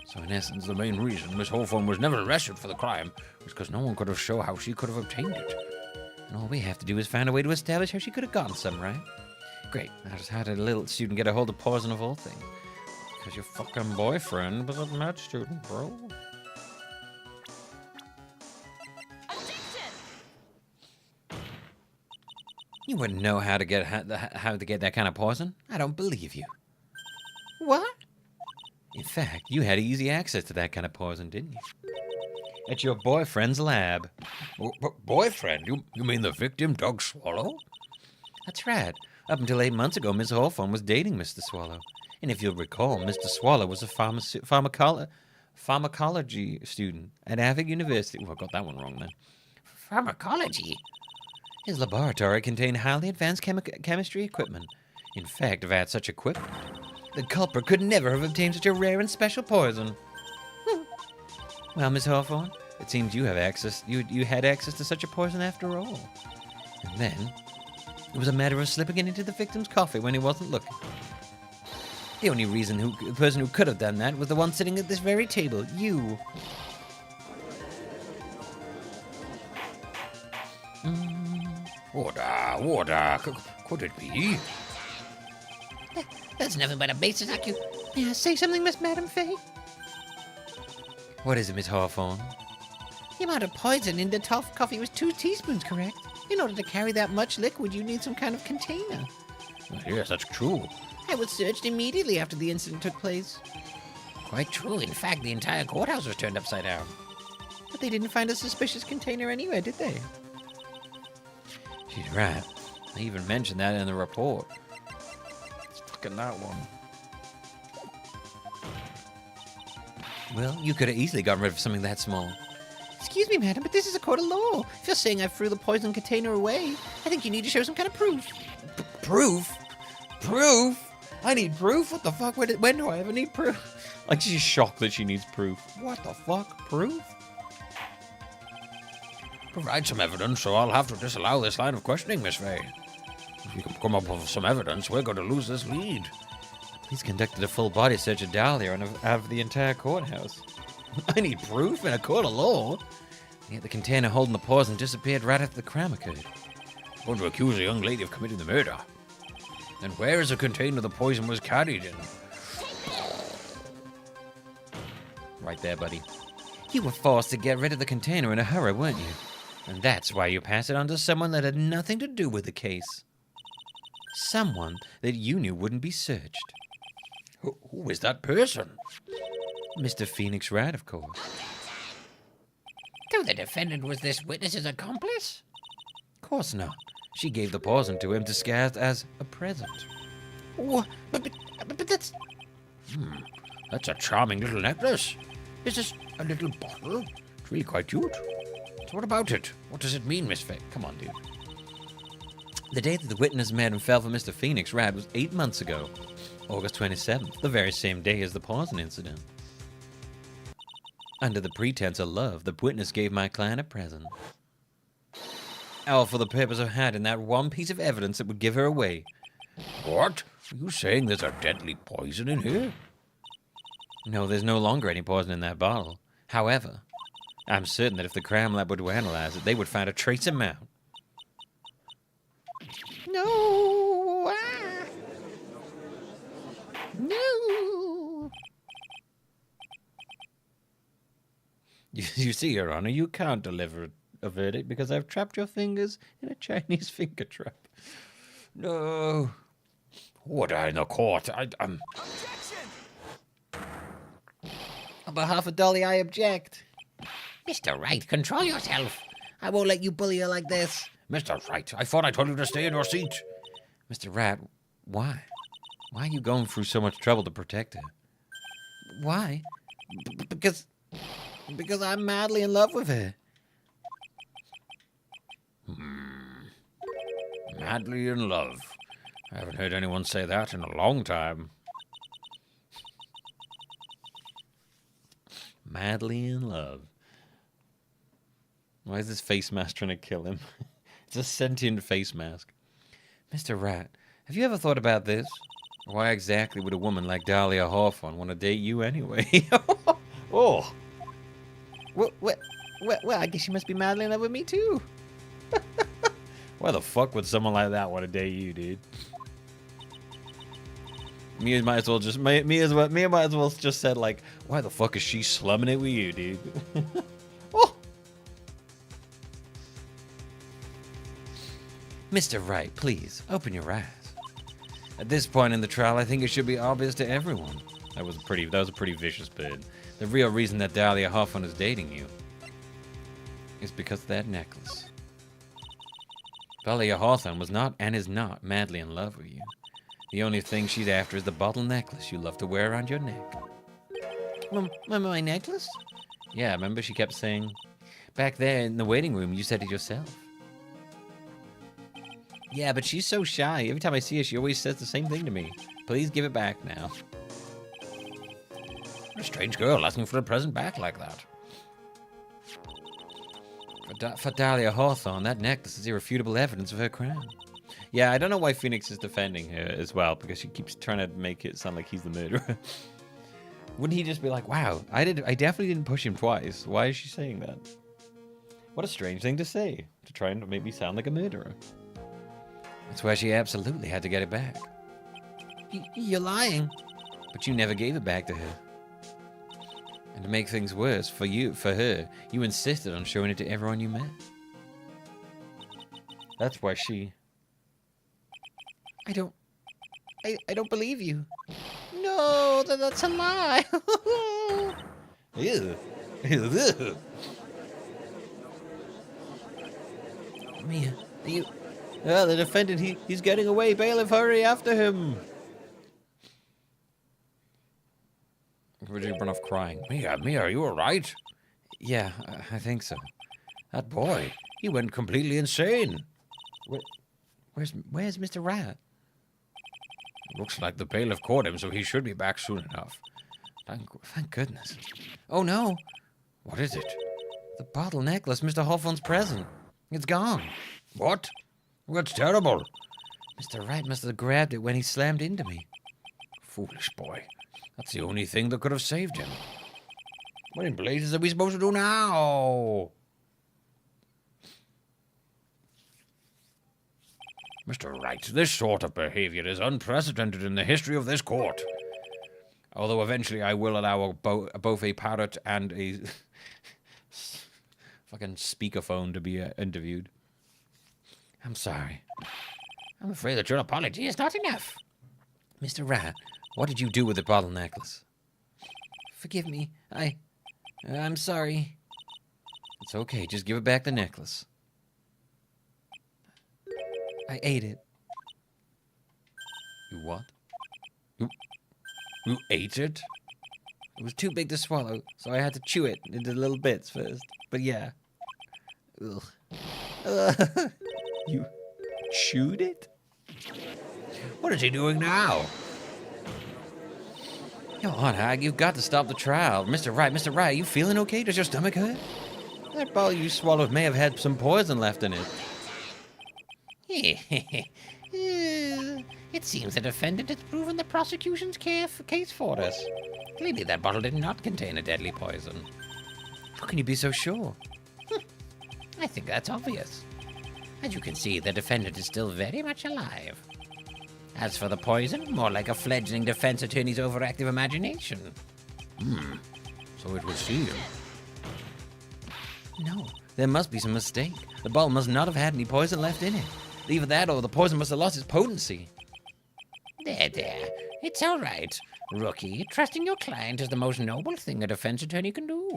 So in essence, the main reason Miss Hawthorne was never arrested for the crime was because no one could have shown how she could have obtained it. And all we have to do is find a way to establish how she could have gotten some, right? Great. How did a little student get a hold of poison of all things? Because your fucking boyfriend was a med student, bro. You wouldn't know how to get that kind of poison? I don't believe you. What? In fact, you had easy access to that kind of poison, didn't you? At your boyfriend's lab. Boyfriend? You mean the victim, Doug Swallow? That's right. Up until 8 months ago, Miss Hawthorne was dating Mr. Swallow. And if you'll recall, Mr. Swallow was a pharmacology student at Harvard University. Well, I got that one wrong then. Pharmacology? His laboratory contained highly advanced chemistry equipment. In fact, if I had such equipment, the culprit could never have obtained such a rare and special poison. Well, Miss Hawthorne, it seems you have access. You had access to such a poison after all. And then it was a matter of slipping it into the victim's coffee when he wasn't looking. The only person who could have done that was the one sitting at this very table, you. Water. Could it be? That's nothing but a basis accusation. May I say something, Miss Madam Faye? What is it, Miss Hawthorne? The amount of poison in the coffee was 2 teaspoons, correct? In order to carry that much liquid, you need some kind of container. Yes, that's true. I was searched immediately after the incident took place. Quite true. In fact, the entire courthouse was turned upside down. But they didn't find a suspicious container anywhere, did they? She's right. I even mentioned that in the report. It's fucking that one. Well, you could have easily gotten rid of something that small. Excuse me, madam, but this is a court of law. If you're saying I threw the poison container away, I think you need to show some kind of proof. Proof? Proof? I need proof? What the fuck? When do I ever need proof? Like, she's shocked that she needs proof. What the fuck? Proof? Provide some evidence, or I'll have to disallow this line of questioning, Miss Faye. If you can come up with some evidence, we're going to lose this lead. He's conducted a full body search of Dahlia and of the entire courthouse. I need proof in a court of law. Yet the container holding the poison disappeared right after the crime occurred. I'm going to accuse a young lady of committing the murder. Then where is the container the poison was carried in? Right there, buddy. You were forced to get rid of the container in a hurry, weren't you? And that's why you passed it on to someone that had nothing to do with the case. Someone that you knew wouldn't be searched. Who is that person? Mr. Phoenix Wright, of course. So the defendant was this witness's accomplice? Of course not. She gave the poison to him disguised as a present. What? But that's... That's a charming little necklace. Is this a little bottle? It's really quite cute. So what about it? What does it mean, Miss Faye? Come on, dude. The day that the witness met and fell for Mr. Phoenix Wright was 8 months ago. August 27th, the very same day as the poison incident. Under the pretense of love, the witness gave my client a present. All for the purpose of hiding that one piece of evidence that would give her away. What? Are you saying there's a deadly poison in here? No, there's no longer any poison in that bottle. However, I'm certain that if the crime lab were to analyze it, they would find a trace amount. No! No! You see, Your Honor, you can't deliver a verdict because I've trapped your fingers in a Chinese finger trap. No. Order in the court. On behalf of Dolly, I object. Mr. Wright, control yourself. I won't let you bully her like this. Mr. Wright, I thought I told you to stay in your seat. Mr. Wright, why? Why are you going through so much trouble to protect her? Why? Because I'm madly in love with her. Madly in love. I haven't heard anyone say that in a long time. Madly in love. Why is this face mask trying to kill him? It's a sentient face mask. Mr. Wright, have you ever thought about this? Why exactly would a woman like Dahlia Hawthorne want to date you anyway? Oh. Well, I guess she must be madly in love with me too. Why the fuck would someone like that want to date you, dude? Mia might as well just Mia might as well just said like, why the fuck is she slumming it with you, dude? Oh. Mr. Wright, please open your eyes. At this point in the trial, I think it should be obvious to everyone. That was a pretty vicious bit. The real reason that Dahlia Hawthorne is dating you is because of that necklace. Dahlia Hawthorne was not and is not madly in love with you. The only thing she's after is the bottle necklace you love to wear around your neck. My necklace? Yeah, remember she kept saying, back there in the waiting room, you said it yourself. Yeah, but she's so shy. Every time I see her, she always says the same thing to me. Please give it back now. A strange girl asking for a present back like that. For Dahlia Hawthorne, that necklace is irrefutable evidence of her crime. Yeah, I don't know why Phoenix is defending her as well, because she keeps trying to make it sound like he's the murderer. Wouldn't he just be like, wow, I definitely didn't push him twice. Why is she saying that? What a strange thing to say, to try and make me sound like a murderer. That's why she absolutely had to get it back. You're lying. But you never gave it back to her. And to make things worse, for her, you insisted on showing it to everyone you met. That's why she... I don't believe you. No, that's a lie. Ew. Ew. Mia, you... Oh, the defendant, he's getting away. Bailiff, hurry after him. Virginia run off crying. Mia, are you alright? Yeah, I think so. That boy, he went completely insane. Where's Mr. Rat? Looks like the bailiff caught him, so he should be back soon enough. Thank goodness. Oh no! What is it? The bottle necklace, Mr. Hawthorne's present. It's gone. What? That's terrible. Mr. Wright must have grabbed it when he slammed into me. Foolish boy. That's the only thing that could have saved him. What in blazes are we supposed to do now? Mr. Wright, this sort of behavior is unprecedented in the history of this court. Although eventually I will allow both a parrot and a fucking speakerphone to be interviewed. I'm sorry. I'm afraid that your apology is not enough. Mr. Rat, what did you do with the bottle necklace? Forgive me. I'm sorry. It's okay. Just give it back the necklace. I ate it. You what? You ate it? It was too big to swallow, so I had to chew it into little bits first. But yeah. Ugh. You chewed it? What is he doing now? Come on, Hag, you've got to stop the trial. Mr. Wright, are you feeling okay? Does your stomach hurt? That bottle you swallowed may have had some poison left in it. It seems the defendant has proven the prosecution's case for us. Clearly that bottle did not contain a deadly poison. How can you be so sure? I think that's obvious. As you can see, the defendant is still very much alive. As for the poison, more like a fledgling defense attorney's overactive imagination. So it was sealed. No, there must be some mistake. The bottle must not have had any poison left in it. Either that or the poison must have lost its potency. There. It's all right. Rookie, trusting your client is the most noble thing a defense attorney can do.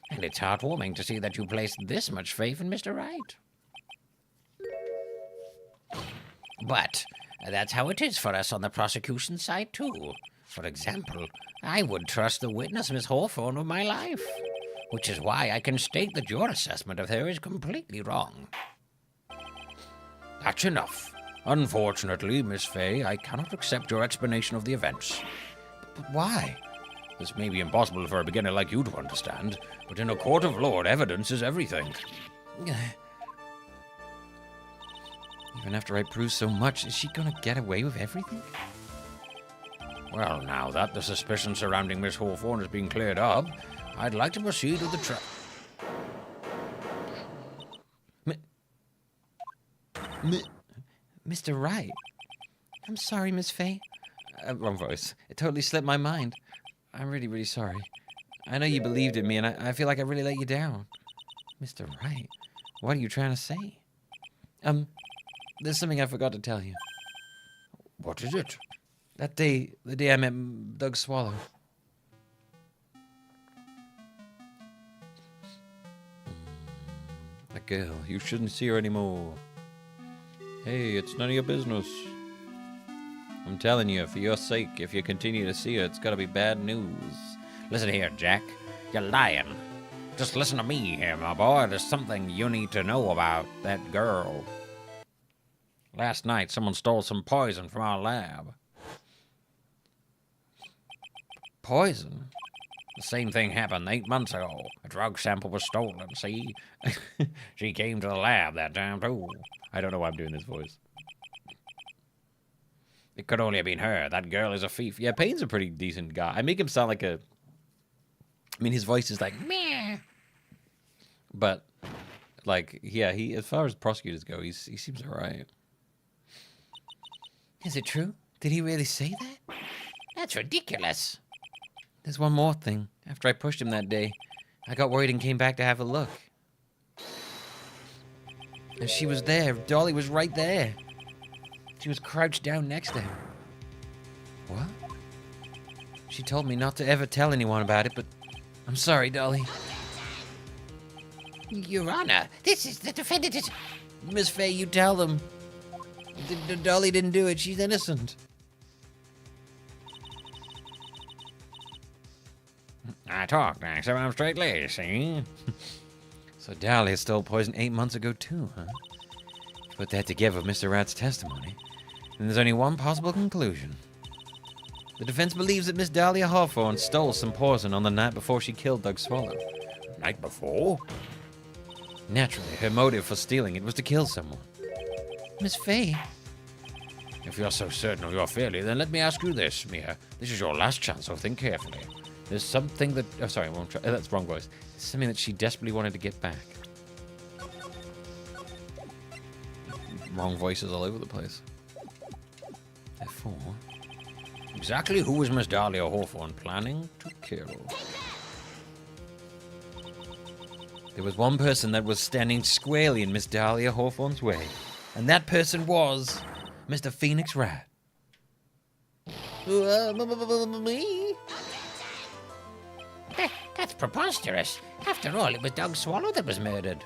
And it's heartwarming to see that you placed this much faith in Mr. Wright. But that's how it is for us on the prosecution side, too. For example, I would trust the witness, Miss Hawthorne, with my life. Which is why I can state that your assessment of her is completely wrong. That's enough. Unfortunately, Miss Fay, I cannot accept your explanation of the events. But why? This may be impossible for a beginner like you to understand, but in a court of law, evidence is everything. Even after I prove so much, is she gonna get away with everything? Well, now that the suspicion surrounding Miss Hawthorne is being cleared up, I'd like to proceed with the trial. Mr. Wright. I'm sorry, Miss Faye. Wrong voice. It totally slipped my mind. I'm really, really sorry. I know you believed in me, and I feel like I really let you down. Mr. Wright, what are you trying to say? There's something I forgot to tell you. What is it? The day I met Doug Swallow. That girl, you shouldn't see her anymore. Hey, it's none of your business. I'm telling you, for your sake, if you continue to see her, it's gotta be bad news. Listen here, Jack. You're lying. Just listen to me here, my boy. There's something you need to know about that girl. Last night, someone stole some poison from our lab. Poison? The same thing happened 8 months ago. A drug sample was stolen, see? She came to the lab that time, too. I don't know why I'm doing this voice. It could only have been her. That girl is a thief. Yeah, Payne's a pretty decent guy. I make him sound like a... I mean, his voice is like, meh. But, like, yeah, he, as far as prosecutors go, he seems alright. Is it true? Did he really say that? That's ridiculous. There's one more thing. After I pushed him that day, I got worried and came back to have a look. And she was there. Dolly was right there. She was crouched down next to him. What? She told me not to ever tell anyone about it, but I'm sorry, Dolly. Your Honor, this is the defendant. Miss Faye, you tell them. Dolly didn't do it. She's innocent. I talk now, so I'm straight laced, see? So Dolly stole poison 8 months ago, too, huh? Put that together with Mr. Wright's testimony, and there's only one possible conclusion. The defense believes that Miss Dahlia Hawthorne stole some poison on the night before she killed Doug Swallow. Night before? Naturally, her motive for stealing it was to kill someone. Miss Faye. If you're so certain of your failure, then let me ask you this, Mia. This is your last chance, so think carefully. There's something that... Oh, sorry, that's wrong voice. There's something that she desperately wanted to get back. Wrong voices all over the place. Therefore... Exactly who was Miss Dahlia Hawthorne planning to kill? There was one person that was standing squarely in Miss Dahlia Hawthorne's way, and that person was Mr. Phoenix Wright. Me? That's preposterous. After all, it was Doug Swallow that was murdered.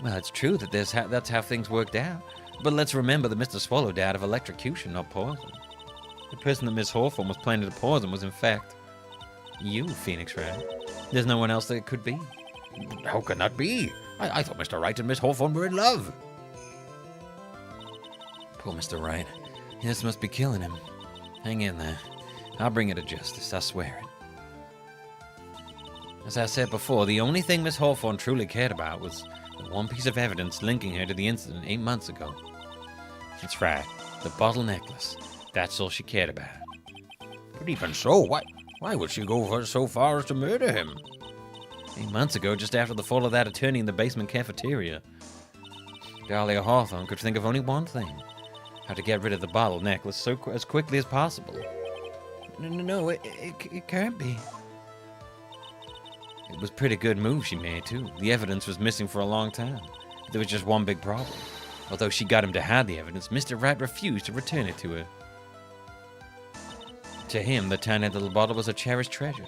Well, it's true that that's how things worked out. But let's remember that Mr. Swallow died of electrocution, not poison. The person that Miss Hawthorne was planning to poison was, in fact, you, Phoenix Wright. There's no one else that it could be. How can that be? I thought Mr. Wright and Miss Hawthorne were in love. Poor Mr. Wright. This must be killing him. Hang in there. I'll bring her to justice, I swear it. As I said before, the only thing Miss Hawthorne truly cared about was the one piece of evidence linking her to the incident 8 months ago. That's right, the bottle necklace. That's all she cared about. But even so, why would she go so far as to murder him? 8 months ago, just after the fall of that attorney in the basement cafeteria, Dahlia Hawthorne could think of only one thing: how to get rid of the bottle necklace as quickly as possible. No, it can't be. It was a pretty good move she made, too. The evidence was missing for a long time. There was just one big problem. Although she got him to hide the evidence, Mr. Wright refused to return it to her. To him, the tiny little bottle was a cherished treasure.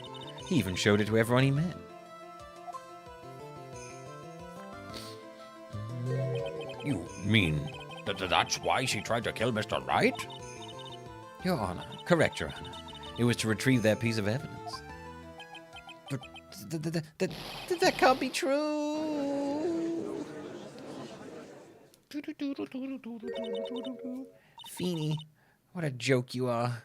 He even showed it to everyone he met. You mean that's why she tried to kill Mr. Wright? Your Honor. Correct, Your Honor. It was to retrieve that piece of evidence. But that can't be true. Feeny, what a joke you are.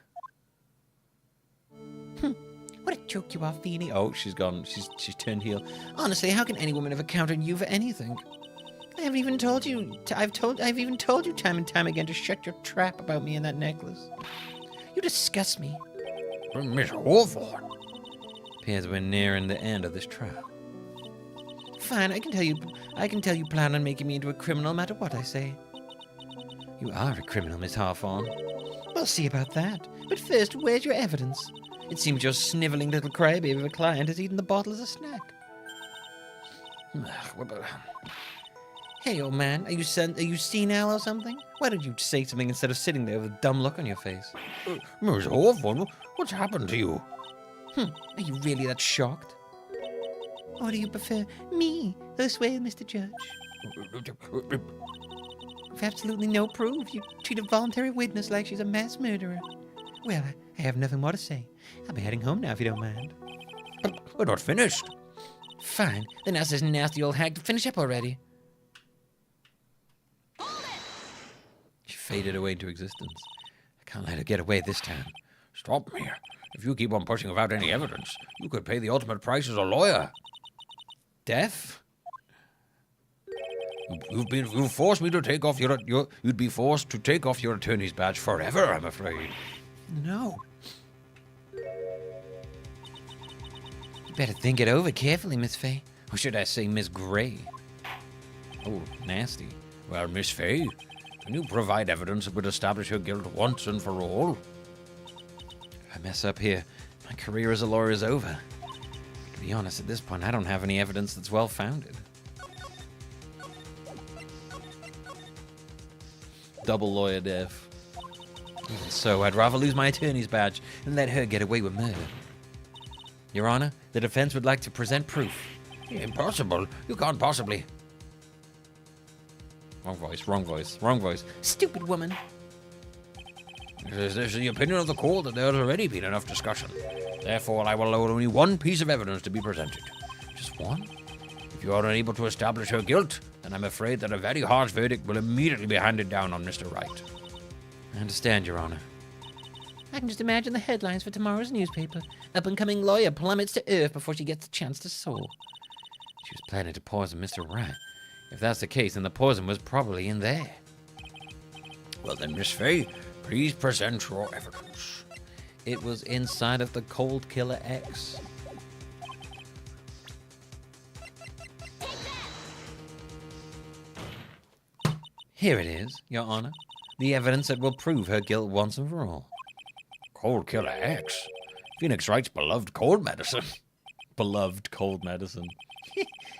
What a joke you are, Feeny. Oh, she's gone. She's turned heel. Honestly, how can any woman ever count on you for anything? I haven't even told you. I've even told you time and time again to shut your trap about me and that necklace. You disgust me. Miss Hawthorne. Appears we're nearing the end of this trial. Fine, I can tell you plan on making me into a criminal no matter what I say. You are a criminal, Miss Hawthorne. We'll see about that. But first, where's your evidence? It seems your sniveling little crybaby of a client has eaten the bottle as a snack. Hey, old man, are you senile or something? Why don't you say something instead of sitting there with a dumb look on your face? Miss Hawthorne, what's happened to you? Are you really that shocked? Or do you prefer me this way, Mr. Judge? With absolutely no proof, you treat a voluntary witness like she's a mass murderer. Well, I have nothing more to say. I'll be heading home now if you don't mind. But we're not finished. Fine, then ask this nasty old hag to finish up already. She faded away into existence. I can't let her get away this time. Stop me. If you keep on pushing without any evidence, you could pay the ultimate price as a lawyer. Death? You've forced me to take off you'd be forced to take off your attorney's badge forever, I'm afraid. No. You better think it over carefully, Miss Fay. Or should I say Miss Gray? Oh, nasty. Well, Miss Fay, can you provide evidence that would establish her guilt once and for all? If I mess up here, my career as a lawyer is over. To be honest, at this point, I don't have any evidence that's well-founded. Double lawyer death. Even so, I'd rather lose my attorney's badge than let her get away with murder. Your Honor, the defense would like to present proof. Impossible. You can't possibly. Wrong voice, wrong voice, wrong voice. Stupid woman. It is the opinion of the court that there has already been enough discussion. Therefore, I will allow only one piece of evidence to be presented. Just one? If you are unable to establish her guilt, then I'm afraid that a very harsh verdict will immediately be handed down on Mr. Wright. I understand, Your Honor. I can just imagine the headlines for tomorrow's newspaper. Up-and-coming lawyer plummets to earth before she gets a chance to soar. She was planning to poison Mr. Wright. If that's the case, then the poison was probably in there. Well then, Miss Fay, please present your evidence. It was inside of the Cold Killer X. Here it is, Your Honor. The evidence that will prove her guilt once and for all. Cold Killer X? Phoenix Wright's beloved cold medicine. Beloved cold medicine.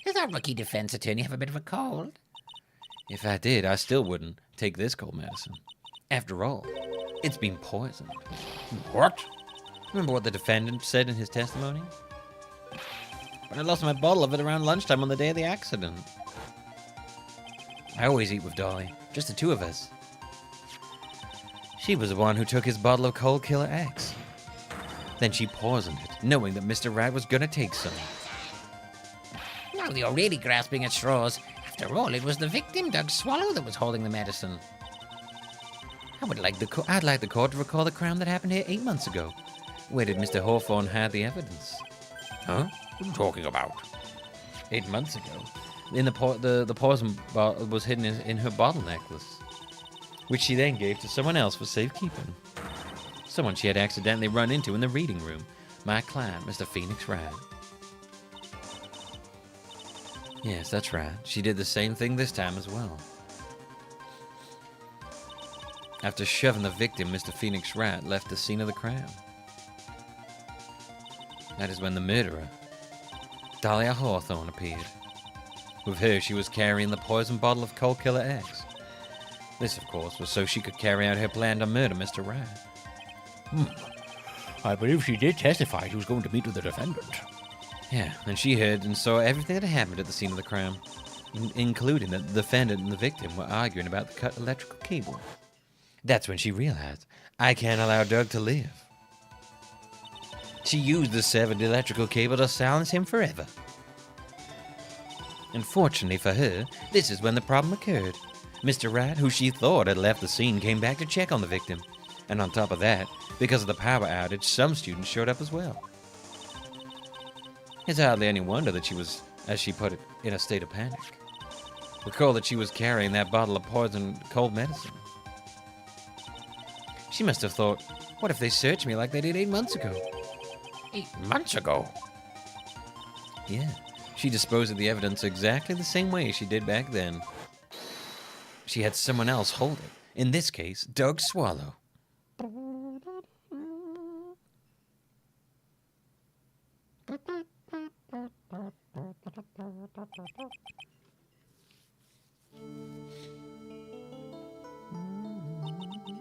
Does our rookie defense attorney have a bit of a cold? If I did, I still wouldn't take this cold medicine. After all, it's been poisoned. What? Remember what the defendant said in his testimony? But I lost my bottle of it around lunchtime on the day of the accident. I always eat with Dolly, just the two of us. She was the one who took his bottle of Cold Killer X. Then she poisoned it, knowing that Mr. Wright was gonna take some. Now you're really grasping at straws. After all, it was the victim, Doug Swallow, that was holding the medicine. I'd like the court to recall the crime that happened here 8 months ago. Where did Mr. Hawthorne hide the evidence? Huh? What are you talking about? 8 months ago. In the poison bottle was hidden in her bottle necklace, which she then gave to someone else for safekeeping. Someone she had accidentally run into in the reading room. My client, Mr. Phoenix Wright. Yes, that's right. She did the same thing this time as well. After shoving the victim, Mr. Phoenix Wright left the scene of the crime. That is when the murderer, Dahlia Hawthorne, appeared. With her, she was carrying the poison bottle of Cold Killer X. This, of course, was so she could carry out her plan to murder Mr. Wright. I believe she did testify she was going to meet with the defendant. Yeah, and she heard and saw everything that happened at the scene of the crime, including that the defendant and the victim were arguing about the cut electrical cable. That's when she realized, I can't allow Doug to live. She used the severed electrical cable to silence him forever. Unfortunately for her, this is when the problem occurred. Mr. Wright, who she thought had left the scene, came back to check on the victim. And on top of that, because of the power outage, some students showed up as well. It's hardly any wonder that she was, as she put it, in a state of panic. Recall that she was carrying that bottle of poisoned cold medicine. She must have thought, what if they searched me like they did 8 months ago? 8 months ago? Yeah, she disposed of the evidence exactly the same way she did back then. She had someone else hold it, In this case, Doug Swallow.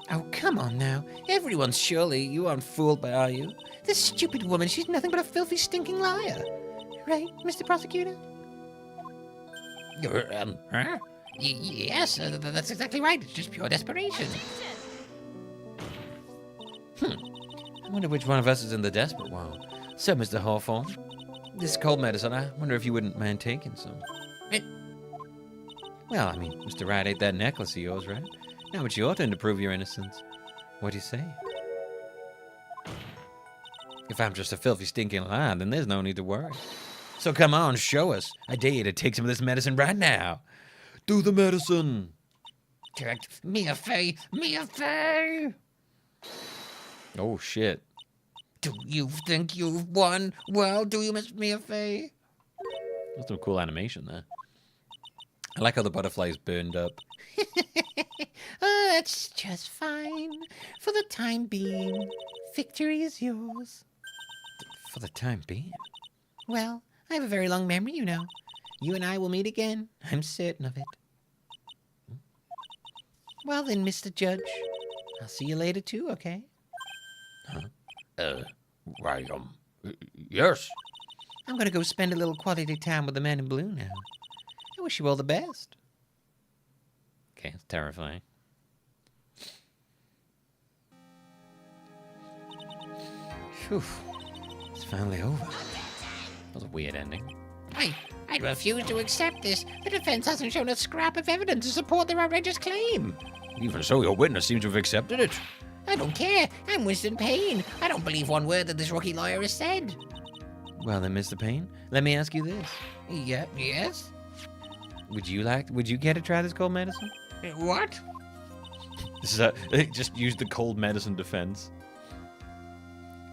Oh, come on now. Everyone's surely you aren't fooled by, are you? This stupid woman, she's nothing but a filthy, stinking liar. Right, Mr. Prosecutor? Huh? Yes, that's exactly right. It's just pure desperation. I wonder which one of us is in the desperate one. So, Mr. Hawthorne, this cold medicine, I wonder if you wouldn't mind taking some. Well, I mean, Mr. Wright ate that necklace of yours, right? Now it's your turn to prove your innocence. What do you say? If I'm just a filthy, stinking liar, then there's no need to worry. So come on, show us. I dare you to take some of this medicine right now. Do the medicine. Direct Mia Fey! Mia Fey! Oh, shit. Do you think you've won? Well, do you, Miss Mia Fey? That's some cool animation there. I like how the butterfly's burned up. Oh, that's just fine. For the time being, victory is yours. For the time being? Well, I have a very long memory, you know. You and I will meet again. I'm certain of it. Well then, Mr. Judge. I'll see you later too, okay? Huh? Right, yes. I'm gonna go spend a little quality time with the man in blue now. I wish you all the best. Okay, it's terrifying. Phew. It's finally over. That was a weird ending. I refuse to accept this. The defense hasn't shown a scrap of evidence to support their outrageous claim. Even so, your witness seems to have accepted it. I don't care. I'm Winston Payne. I don't believe one word that this rookie lawyer has said. Well then, Mr. Payne, let me ask you this. Yes? Would you care to try this cold medicine? What? This is just use the cold medicine defense.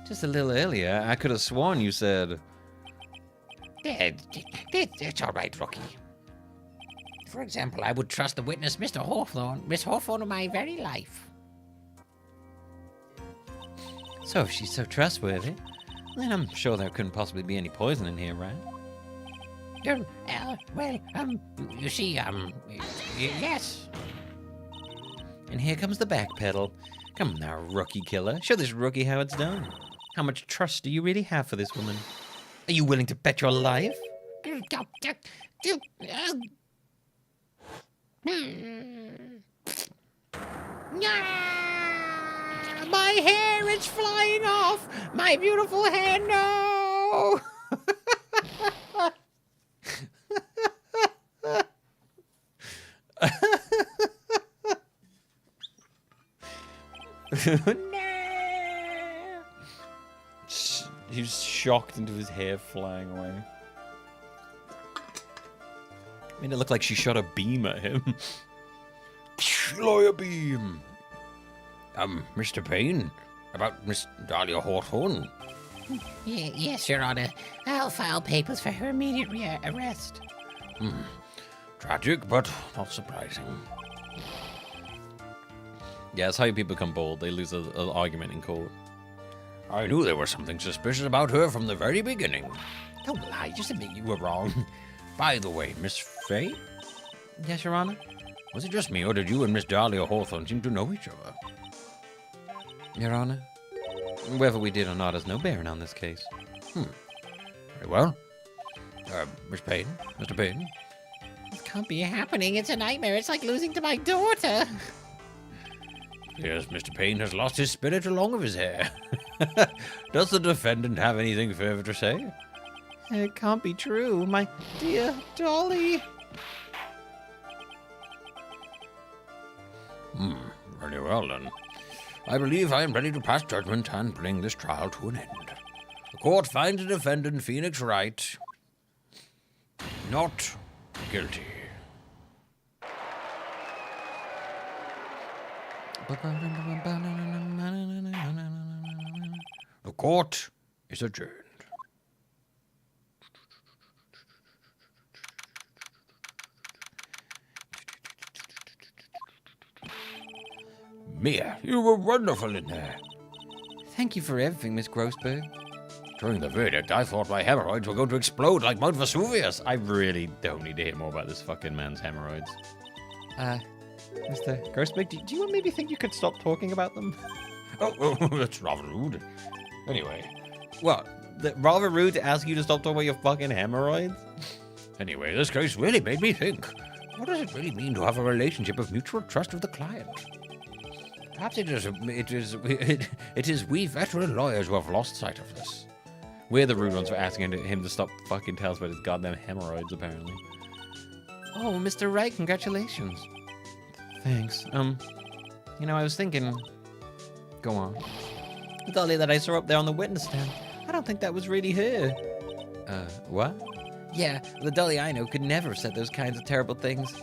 Just a little earlier, I could have sworn you said... It's all right, rookie. For example, I would trust the witness, Miss Hawthorne, of my very life. So if she's so trustworthy, then I'm sure there couldn't possibly be any poison in here, right? You see, yes. And here comes the back pedal. Come on now, rookie killer. Show this rookie how it's done. How much trust do you really have for this woman? Are you willing to bet your life? My hair, it's flying off! My beautiful hair, no! No! He's shocked into his hair flying away. I mean, it looked like she shot a beam at him. Lawyer Beam. Mr. Payne, about Miss Dahlia Hawthorne. Yes, Your Honor. I'll file papers for her immediate arrest. Tragic, but not surprising. Yeah, that's how people become bold. They lose an argument in court. I knew there was something suspicious about her from the very beginning. Don't lie, just admit you were wrong. By the way, Miss Fay? Yes, Your Honor? Was it just me, or did you and Miss Dahlia Hawthorne seem to know each other? Your Honor, whether we did or not has no bearing on this case. Very well. Miss Payne? Mr. Payne? It can't be happening. It's a nightmare. It's like losing to my daughter. Yes, Mr. Payne has lost his spirit along with his hair. Does the defendant have anything further to say? It can't be true, my dear Dolly. Very well then. I believe I am ready to pass judgment and bring this trial to an end. The court finds the defendant, Phoenix Wright, not guilty. The court is adjourned. Mia, you were wonderful in there. Thank you for everything, Miss Grossberg. During the verdict, I thought my hemorrhoids were going to explode like Mount Vesuvius. I really don't need to hear more about this fucking man's hemorrhoids. Mr. Grossberg, do you maybe think you could stop talking about them? Oh, that's rather rude. Anyway. What? Rather rude to ask you to stop talking about your fucking hemorrhoids? Anyway, this case really made me think. What does it really mean to have a relationship of mutual trust with the client? Perhaps it is we veteran lawyers who have lost sight of this. We're the rude ones for asking him to stop fucking tell us about his goddamn hemorrhoids, apparently. Oh, Mr. Wright, congratulations. Thanks. You know, I was thinking... Go on. The dolly that I saw up there on the witness stand, I don't think that was really her. What? Yeah, the dolly I know could never have said those kinds of terrible things.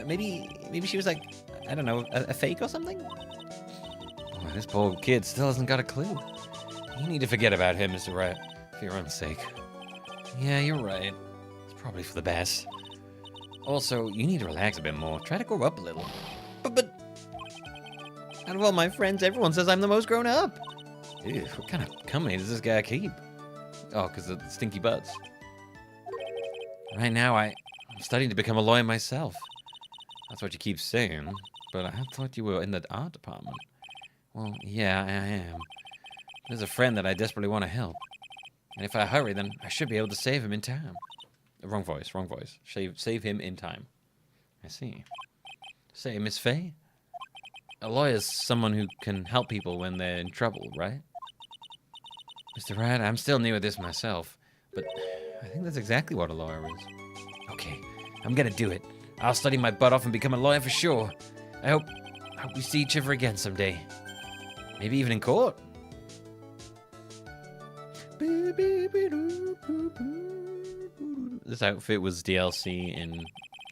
Maybe she was like, I don't know, a fake or something? Boy, this poor kid still hasn't got a clue. You need to forget about him, Mr. Wright, for your own sake. Yeah, you're right. It's probably for the best. Also, you need to relax a bit more. Try to grow up a little. But out of all my friends, everyone says I'm the most grown up. Ew, what kind of company does this guy keep? Oh, because of the stinky butts. Right now, I'm studying to become a lawyer myself. That's what you keep saying, but I thought you were in the art department. Well, yeah, I am. There's a friend that I desperately want to help. And if I hurry, then I should be able to save him in time. Wrong voice, wrong voice. Save him in time. I see. Say, Miss Faye? A lawyer's someone who can help people when they're in trouble, right? Mr. Wright, I'm still new at this myself, but I think that's exactly what a lawyer is. Okay, I'm gonna do it. I'll study my butt off and become a lawyer for sure. I hope we see each other again someday. Maybe even in court. This outfit was DLC in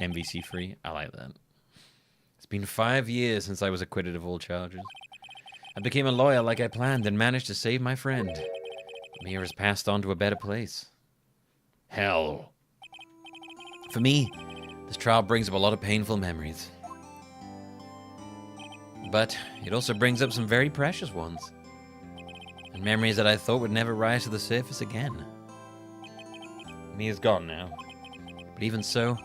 MVC free. I like that. It's been 5 years since I was acquitted of all charges. I became a lawyer like I planned and managed to save my friend. Mia has passed on to a better place. Hell. For me, this trial brings up a lot of painful memories. But it also brings up some very precious ones. And memories that I thought would never rise to the surface again. Mia's gone now. But even so,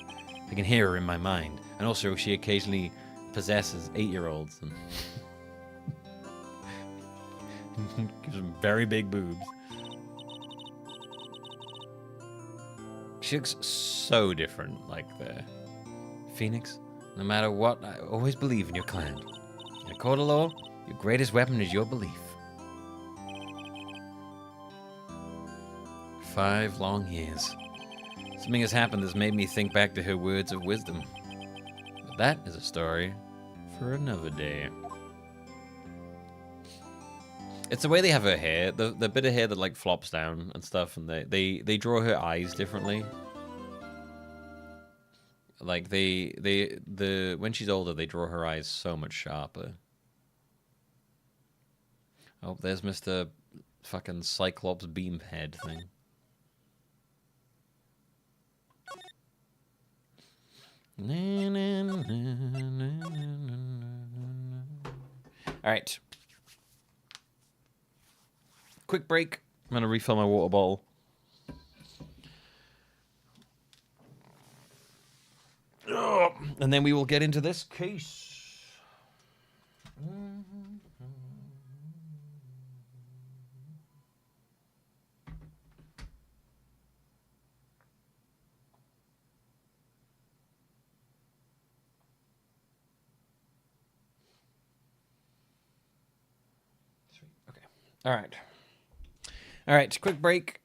I can hear her in my mind. And also, she occasionally possesses 8-year-olds. And gives them very big boobs. She looks so different, like the Phoenix. No matter what, I always believe in your clan. In a court of law, your greatest weapon is your belief. 5 long years. Something has happened that's made me think back to her words of wisdom. But that is a story for another day. It's the way they have her hair, the bit of hair that like flops down and stuff, and they draw her eyes differently. Like when she's older, they draw her eyes so much sharper. Oh, there's Mr. fucking Cyclops beam head thing. All right. Quick break. I'm gonna refill my water bottle. And then we will get into this case. Sweet. Okay. All right. All right. Quick break.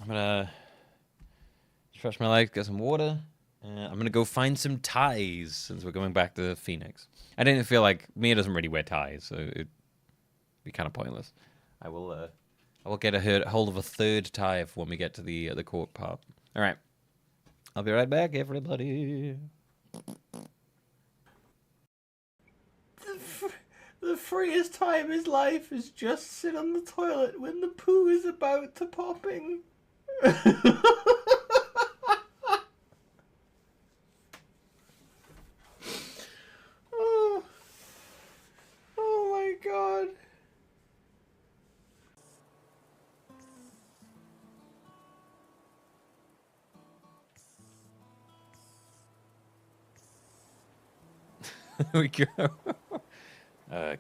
I'm gonna stretch my legs, get some water. I'm going to go find some ties since we're going back to Phoenix. I didn't feel like Mia doesn't really wear ties, so it'd be kind of pointless. I will get a hold of a third tie for when we get to the court part. All right. I'll be right back, everybody. The freest time of his life is just sit on the toilet when the poo is about to popping. There we go.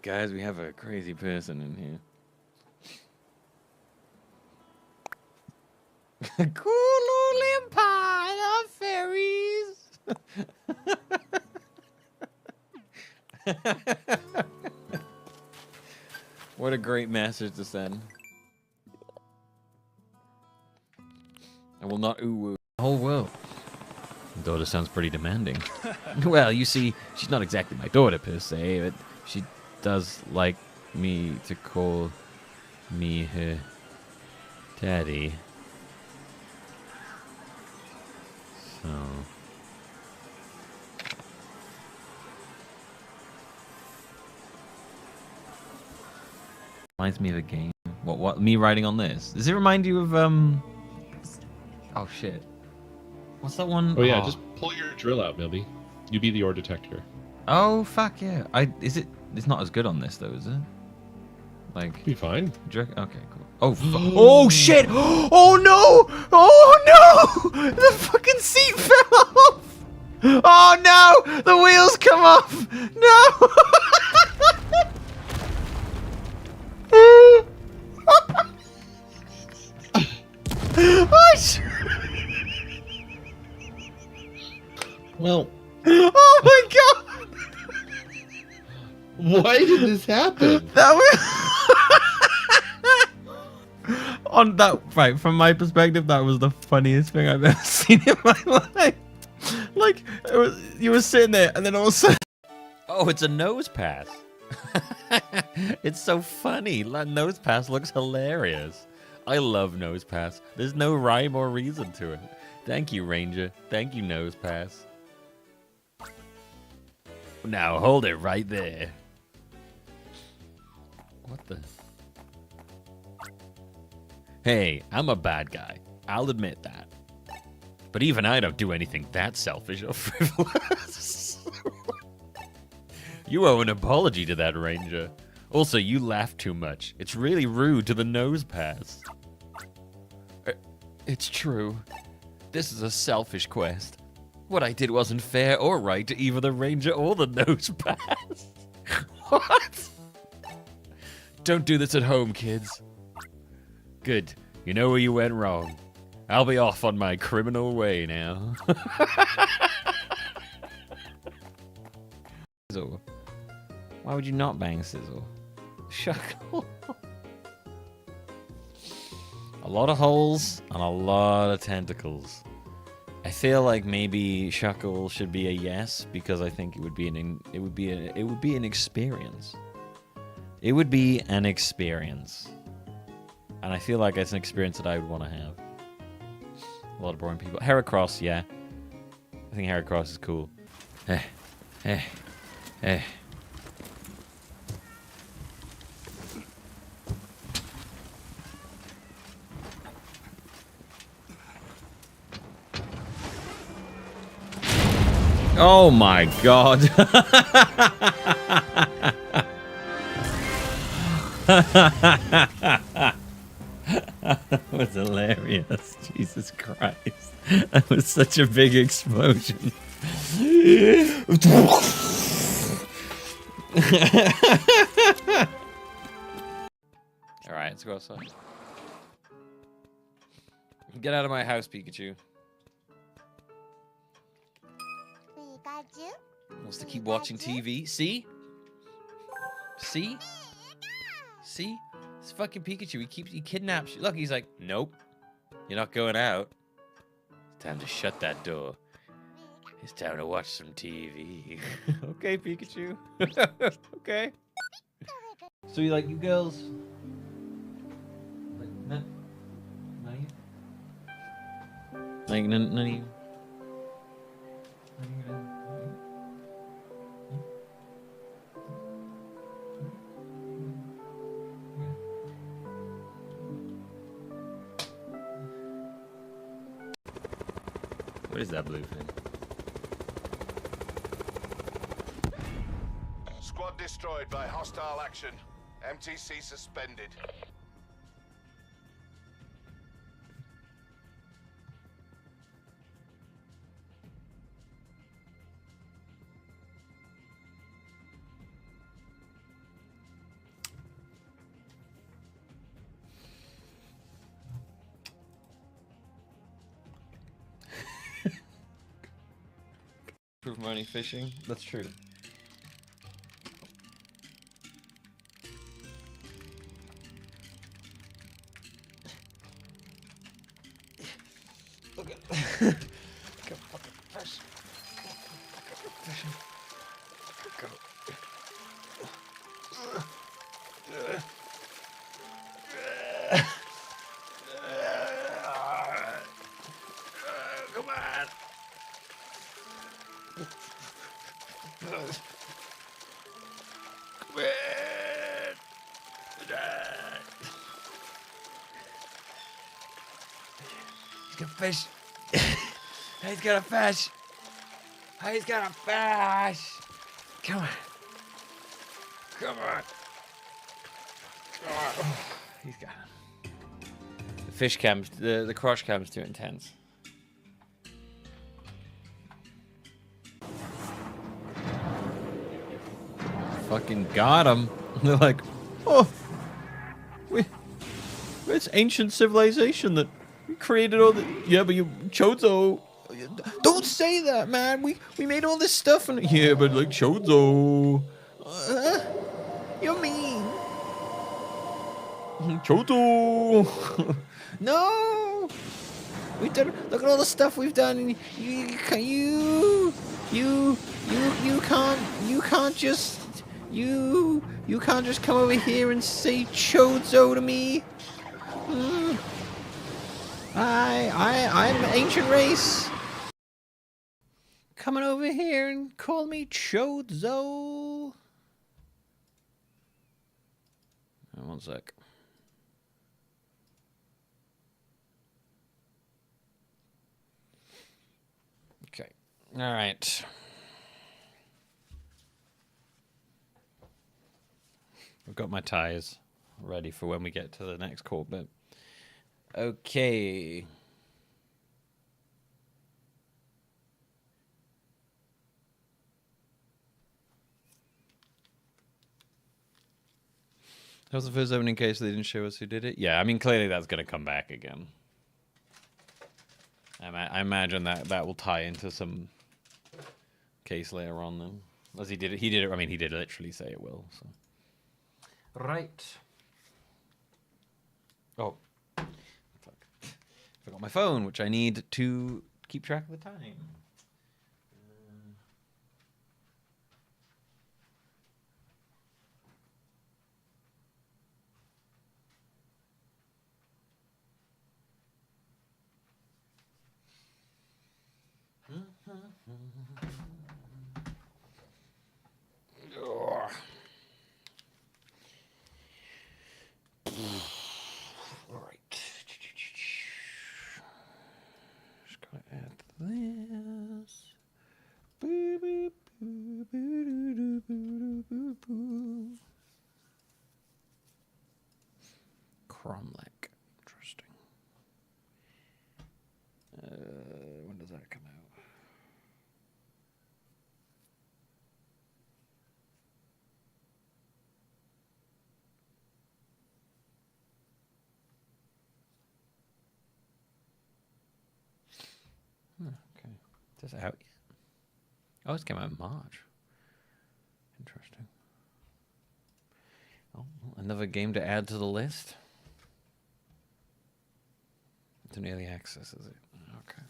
Guys, we have a crazy person in here. Cool little empire of fairies. What a great message to send. I will not ooh-woo the whole world. Daughter sounds pretty demanding. Well, you see, she's not exactly my daughter per se, but she does like me to call me her daddy. So... Reminds me of a game. What? Me writing on this? Does it remind you of, Oh, shit. What's that one? Oh, yeah, just pull your drill out, Milby. You be the ore detector. Oh, fuck yeah. It's not as good on this, though, is it? Like... Be fine. Okay, cool. Oh, oh, shit! Oh, no! Oh, no! The fucking seat fell off! Oh, no! The wheels come off! No! Well... Oh, my God! Why did this happen? That was... On that, right, from my perspective, that was the funniest thing I've ever seen in my life. Like, you were sitting there, and then all of a sudden... Oh, it's a nose pass. It's so funny. Nose pass looks hilarious. I love nose pass. There's no rhyme or reason to it. Thank you, Ranger. Thank you, nose pass. Now, hold it right there. What the... Hey, I'm a bad guy. I'll admit that. But even I don't do anything that selfish or frivolous. You owe an apology to that ranger. Also, you laugh too much. It's really rude to the nose pass. It's true. This is a selfish quest. What I did wasn't fair or right to either the ranger or the nose pass. What? Don't do this at home, kids. Good. You know where you went wrong. I'll be off on my criminal way now. Sizzle. Why would you not bang Sizzle? Shuckle. A lot of holes and a lot of tentacles. I feel like maybe Shuckle should be a yes because I think it would be an experience. It would be an experience. And I feel like it's an experience that I would want to have. A lot of boring people. Heracross, yeah. I think Heracross is cool. Oh my god. That was hilarious. Jesus Christ. That was such a big explosion. Alright, let's go outside. Get out of my house, Pikachu. Wants to keep watching TV. See? See? See? It's fucking Pikachu. He kidnaps you. Look, he's like, nope. You're not going out. It's time to shut that door. It's time to watch some TV. Okay, Pikachu. Okay. So you girls? None of you? None of you? What is that blue thing? Squad destroyed by hostile action. MTC suspended. from only fishing. That's true. Look at go fucking fish. Go fishing. Go. Come on. Come on. He's got a fish. He's got a fish. He's got a fish. Come on. Come on. Oh, he's got him. The fish cam's, the crush cam's too intense. Fucking got him. They're like, oh, it's ancient civilization that created all the. Yeah, but you Chozo. Don't say that, man. We made all this stuff and yeah, but like Chozo. You're mean. Chozo. No. We've done. Look at all the stuff we've done. You can't just. You can't just come over here and say Chozo to me. I'm ancient race. Coming over here and call me Chozo. One sec. Okay. All right. I've got my ties ready for when we get to the next call bit. Okay. That was the first opening case they didn't show us who did it? Yeah, I mean, clearly that's going to come back again. I imagine that will tie into some case later on then. As he did it, I mean, he did literally say it will, so. Right. Oh. Fuck. Forgot my phone, which I need to keep track of the time. Alright. Just gotta add this. Cromlech. Interesting. When does that come out? Okay. Is this out yet? Oh, it's came out in March. Interesting. Oh, well, another game to add to the list. It's an early access, is it? Okay.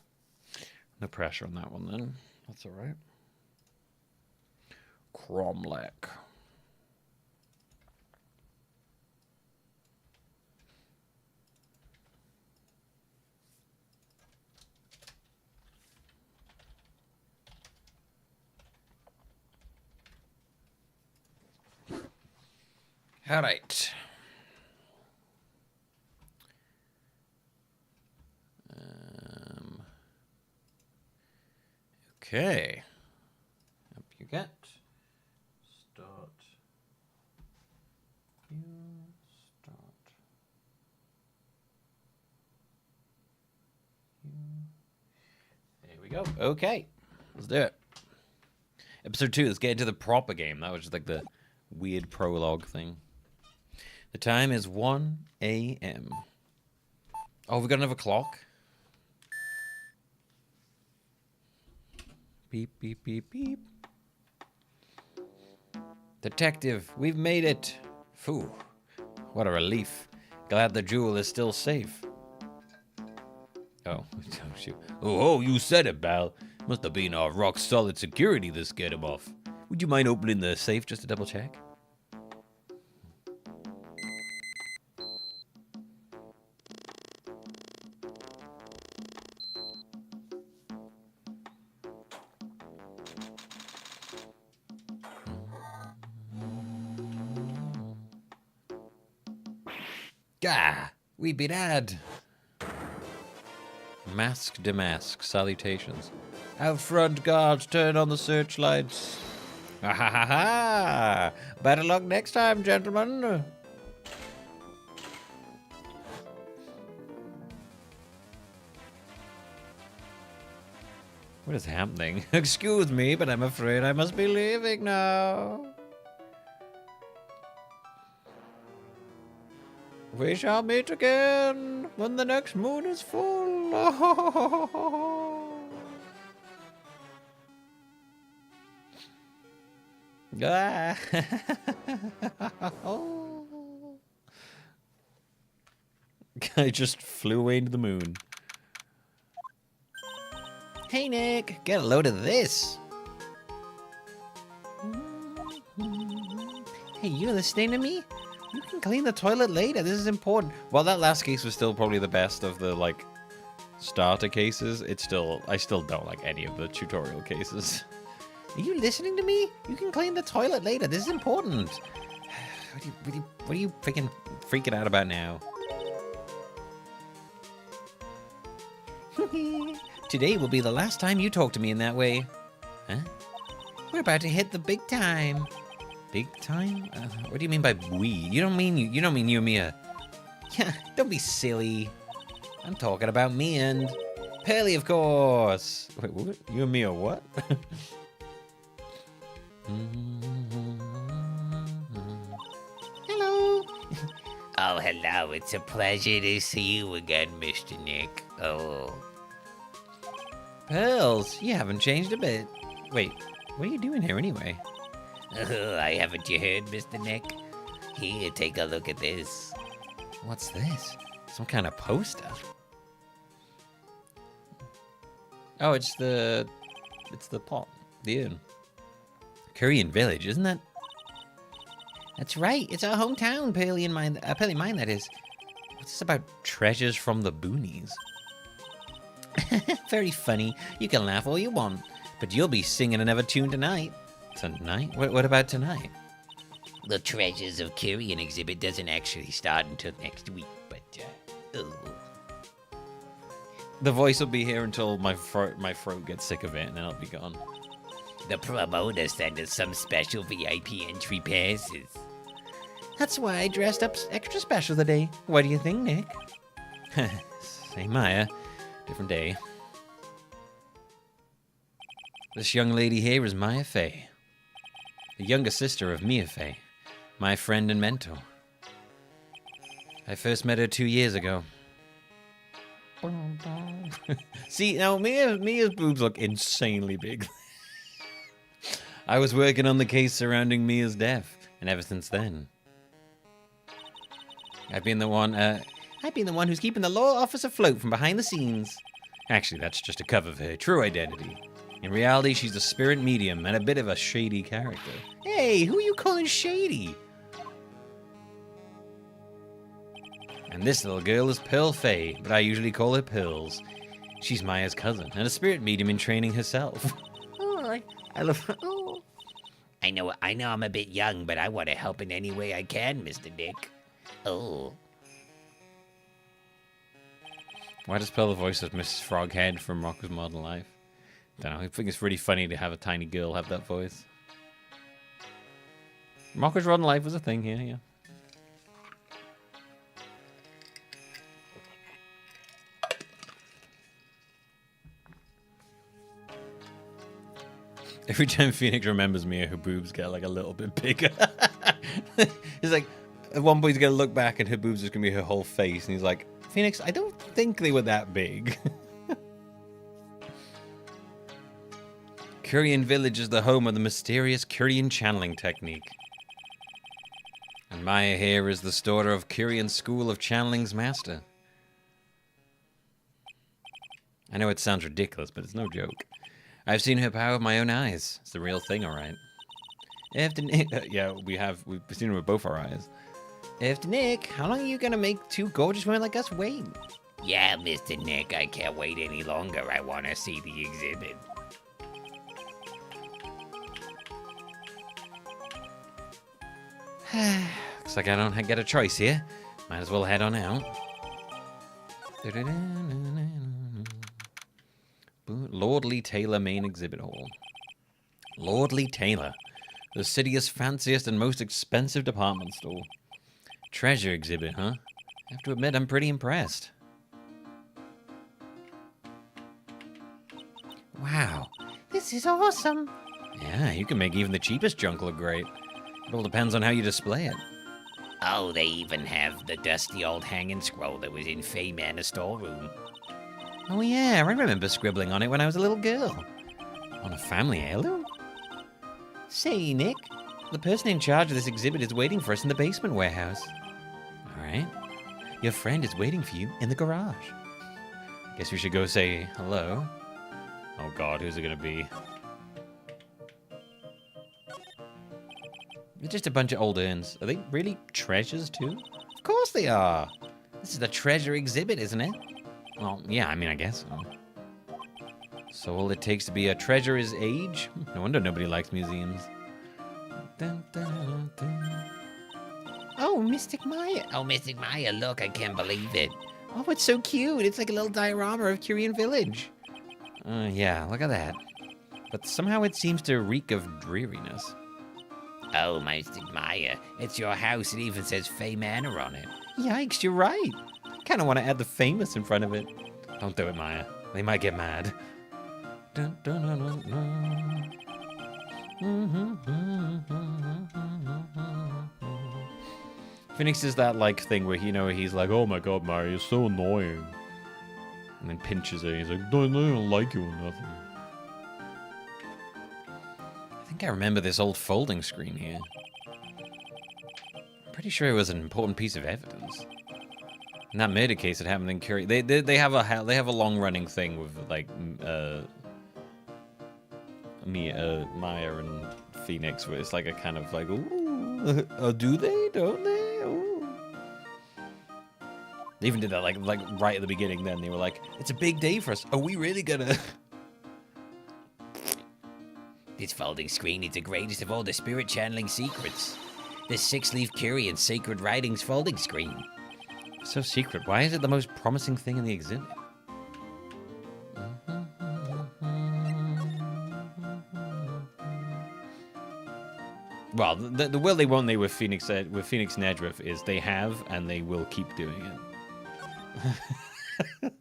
No pressure on that one then. That's all right. Cromlech. All right. Okay. Up you get. Start. You start. There we go. Okay. Let's do it. Episode 2. Let's get into the proper game. That was just like the weird prologue thing. The time is 1 a.m. Oh, we got another clock? Beep, beep, beep, beep. Detective, we've made it. Phew. What a relief. Glad the jewel is still safe. Oh, shoot. Oh, you said it, Bal. Must have been our rock-solid security that scared him off. Would you mind opening the safe just to double-check? Gah! We be dead! Mask demask, salutations. Out front, guards, turn on the searchlights. Ha ha ha ha! Better luck next time, gentlemen. What is happening? Excuse me, but I'm afraid I must be leaving now. We shall meet again when the next moon is full. Ah. I just flew away into the moon. Hey Nick, get a load of this. Hey, you listening to me? You can clean the toilet later. This is important. While that last case was still probably the best of the like starter cases, I still don't like any of the tutorial cases. Are you listening to me? You can clean the toilet later. This is important. What are you freaking out about now? Today will be the last time you talk to me in that way. Huh? We're about to hit the big time. Big time? What do you mean by we? You don't mean you and me. Yeah, don't be silly. I'm talking about me and Pearly, of course. Wait, what? You and me are what? Hello. Oh, hello. It's a pleasure to see you again, Mr. Nick. Oh. Pearls, you haven't changed a bit. Wait, what are you doing here anyway? Oh, haven't you heard, Mr. Nick? Here, take a look at this. What's this? Some kind of poster? Oh, it's the pot, the inn. Korean village, isn't that? That's right. It's our hometown, Pearly mine, that is. What's this about treasures from the boonies? Very funny. You can laugh all you want, but you'll be singing another tune tonight. Tonight? What about tonight? The Treasures of Korean exhibit doesn't actually start until next week, but, The voice will be here until my throat gets sick of it, and then it'll be gone. The promoter sent us some special VIP entry passes. That's why I dressed up extra special today. What do you think, Nick? Same Maya. Different day. This young lady here is Maya Fey. The younger sister of Mia Fey. My friend and mentor. I first met her 2 years ago. See, now Mia's boobs look insanely big. I was working on the case surrounding Mia's death, and ever since then, I've been the one who's keeping the law office afloat from behind the scenes. Actually, that's just a cover for her true identity. In reality, she's a spirit medium and a bit of a shady character. Hey, who are you calling shady? And this little girl is Pearl Fey, but I usually call her Pearls. She's Maya's cousin and a spirit medium in training herself. Oh, I love her. Oh. I know I'm a bit young, but I want to help in any way I can, Mr. Nick. Oh. Why does Pearl the voice of Mrs. Froghead from Rocko's Modern Life? Don't know. I think it's really funny to have a tiny girl have that voice. Rocko's Modern Life was a thing here, yeah. Every time Phoenix remembers Mia, her boobs get like a little bit bigger. He's like, at one point he's gonna look back and her boobs is gonna be her whole face, and he's like, Phoenix, I don't think they were that big. Korean village is the home of the mysterious Korean channeling technique. And Maya here is the daughter of Korean school of channeling's master. I know it sounds ridiculous, but it's no joke. I've seen her power with my own eyes. It's the real thing, alright. After Nick... yeah, we've seen her with both our eyes. After Nick, how long are you gonna make two gorgeous women like us wait? Yeah, Mr. Nick, I can't wait any longer. I want to see the exhibit. Looks like I don't get a choice here. Might as well head on out. Lordly Taylor Main Exhibit Hall. Lordly Taylor, the city's fanciest and most expensive department store. Treasure exhibit, huh? I have to admit, I'm pretty impressed. Wow, this is awesome. Yeah, you can make even the cheapest junk look great. It all depends on how you display it. Oh, they even have the dusty old hanging scroll that was in Faye Manor's storeroom. Oh yeah, I remember scribbling on it when I was a little girl. On a family heirloom? Say, Nick, the person in charge of this exhibit is waiting for us in the basement warehouse. Alright. Your friend is waiting for you in the garage. Guess we should go say hello. Oh god, who's it gonna be? They're just a bunch of old urns. Are they really treasures too? Of course they are! This is the treasure exhibit, isn't it? Well, yeah, I mean, I guess so. So all it takes to be a treasure is age? No wonder nobody likes museums. Dun, dun, dun. Oh, Mystic Maya. Oh, Mystic Maya, look, I can't believe it. Oh, it's so cute. It's like a little diorama of Korean village. Yeah, look at that. But somehow it seems to reek of dreariness. Oh, Mystic Maya, it's your house. It even says Faye Manor on it. Yikes, you're right. I kind of want to add the famous in front of it. Don't do it, Maya. They might get mad. Dun, dun, dun, dun, dun. Phoenix is that like thing where he's like, oh my god, Maya, you're so annoying. And then pinches her. He's like, I don't like you or nothing. I think I remember this old folding screen here. I'm pretty sure it was an important piece of evidence. In that murder case that happened in Curie, they have a long running thing with like Maya and Phoenix, where it's like a kind of like, ooh, do they? Don't they? Ooh. They even did that like right at the beginning. Then they were like, it's a big day for us. Are we really gonna? This folding screen is the greatest of all the spirit channeling secrets. The 6-leaf Curie and sacred writings folding screen. So secret. Why is it the most promising thing in the exhibit? Well, the will they won't they with Phoenix and Nedriff is they have and they will keep doing it.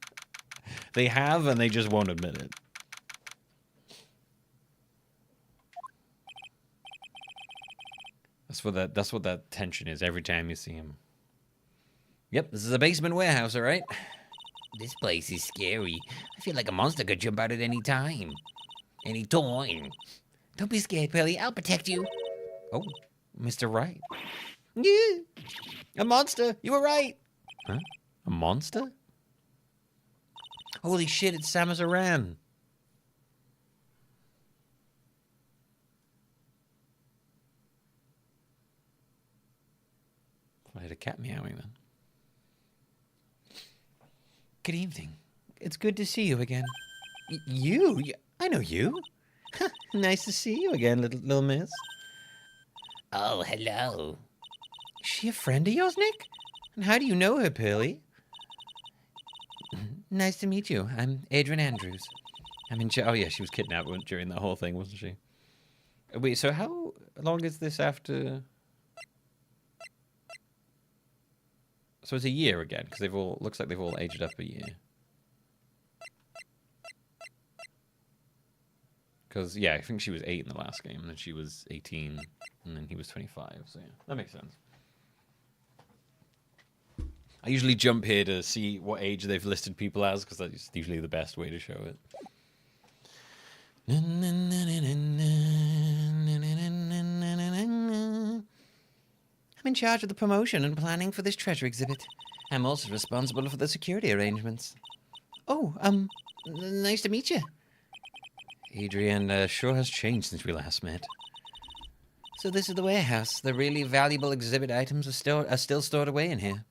They have and they just won't admit it. That's what that tension is every time you see him. Yep, this is a basement warehouse, all right? This place is scary. I feel like a monster could jump out at any time. Any time. Don't be scared, Pelly. I'll protect you. Oh, Mr. Wright. Yeah, a monster. You were right. Huh? A monster? Holy shit, it's Samus Aran. I had a cat meowing then. Good evening. It's good to see you again. You? I know you. Nice to see you again, little miss. Oh, hello. Is she a friend of yours, Nick? And how do you know her, Pearly? Nice to meet you. I'm Adrian Andrews. I'm in oh yeah, she was kidnapped during that whole thing, wasn't she? Wait, so how long is this after? So it's a year again, because they've all looks like they've all aged up a year. Because yeah, I think she was 8 in the last game, and then she was 18, and then he was 25. So yeah, that makes sense. I usually jump here to see what age they've listed people as, because that's usually the best way to show it. I'm in charge of the promotion and planning for this treasure exhibit. I'm also responsible for the security arrangements. Oh, nice to meet you. Adrian sure has changed since we last met. So this is the warehouse. The really valuable exhibit items are still stored away in here.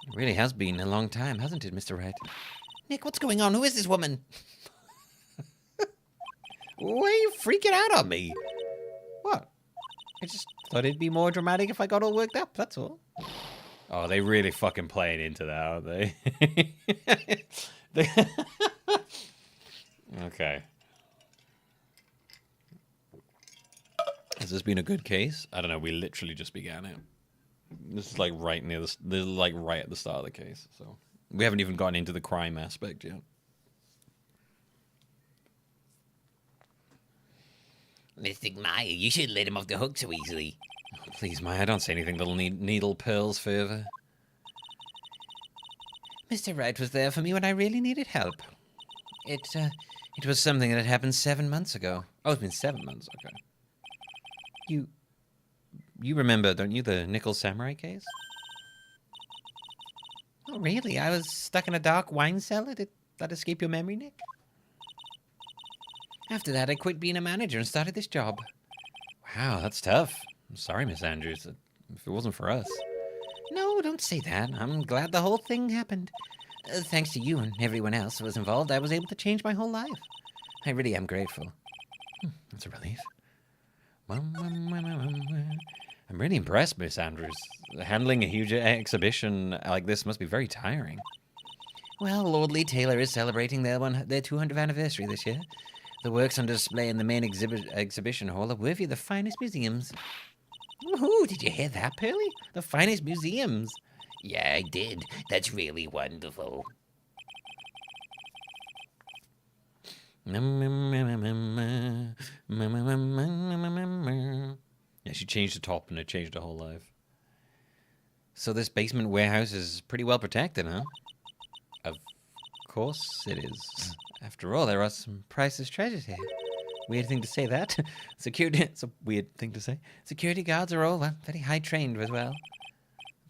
It really has been a long time, hasn't it, Mr. Wright? Nick, what's going on? Who is this woman? Why are you freaking out on me? What? I just thought it'd be more dramatic if I got all worked up, that's all. Oh, they really fucking playing into that, aren't they? Okay. Has this been a good case? I don't know, we literally just began it. This is like right near this is like right at the start of the case, so we haven't even gotten into the crime aspect yet. Mystic Maya, you shouldn't let him off the hook so easily. Oh, please, Maya, don't say anything that'll needle pearls further. Mr. Wright was there for me when I really needed help. It was something that had happened 7 months ago. Oh, it's been 7 months, okay. You remember, don't you, the Nickel Samurai case? Oh, really? I was stuck in a dark wine cellar? Did that escape your memory, Nick? After that, I quit being a manager and started this job. Wow, that's tough. I'm sorry, Miss Andrews, if it wasn't for us. No, don't say that. I'm glad the whole thing happened. Thanks to you and everyone else who was involved, I was able to change my whole life. I really am grateful. That's a relief. I'm really impressed, Miss Andrews. Handling a huge exhibition like this must be very tiring. Well, Lord Lee Taylor is celebrating their 200th anniversary this year. The works on display in the main exhibition hall are worthy of the finest museums. Ooh, did you hear that, Pearly? The finest museums. Yeah, I did. That's really wonderful. Yeah, she changed the top and it changed her whole life. So this basement warehouse is pretty well protected, huh? Of course it is. After all, there are some priceless treasures here. Weird thing to say that. Security, it's a weird thing to say. Security guards are all very high trained as well.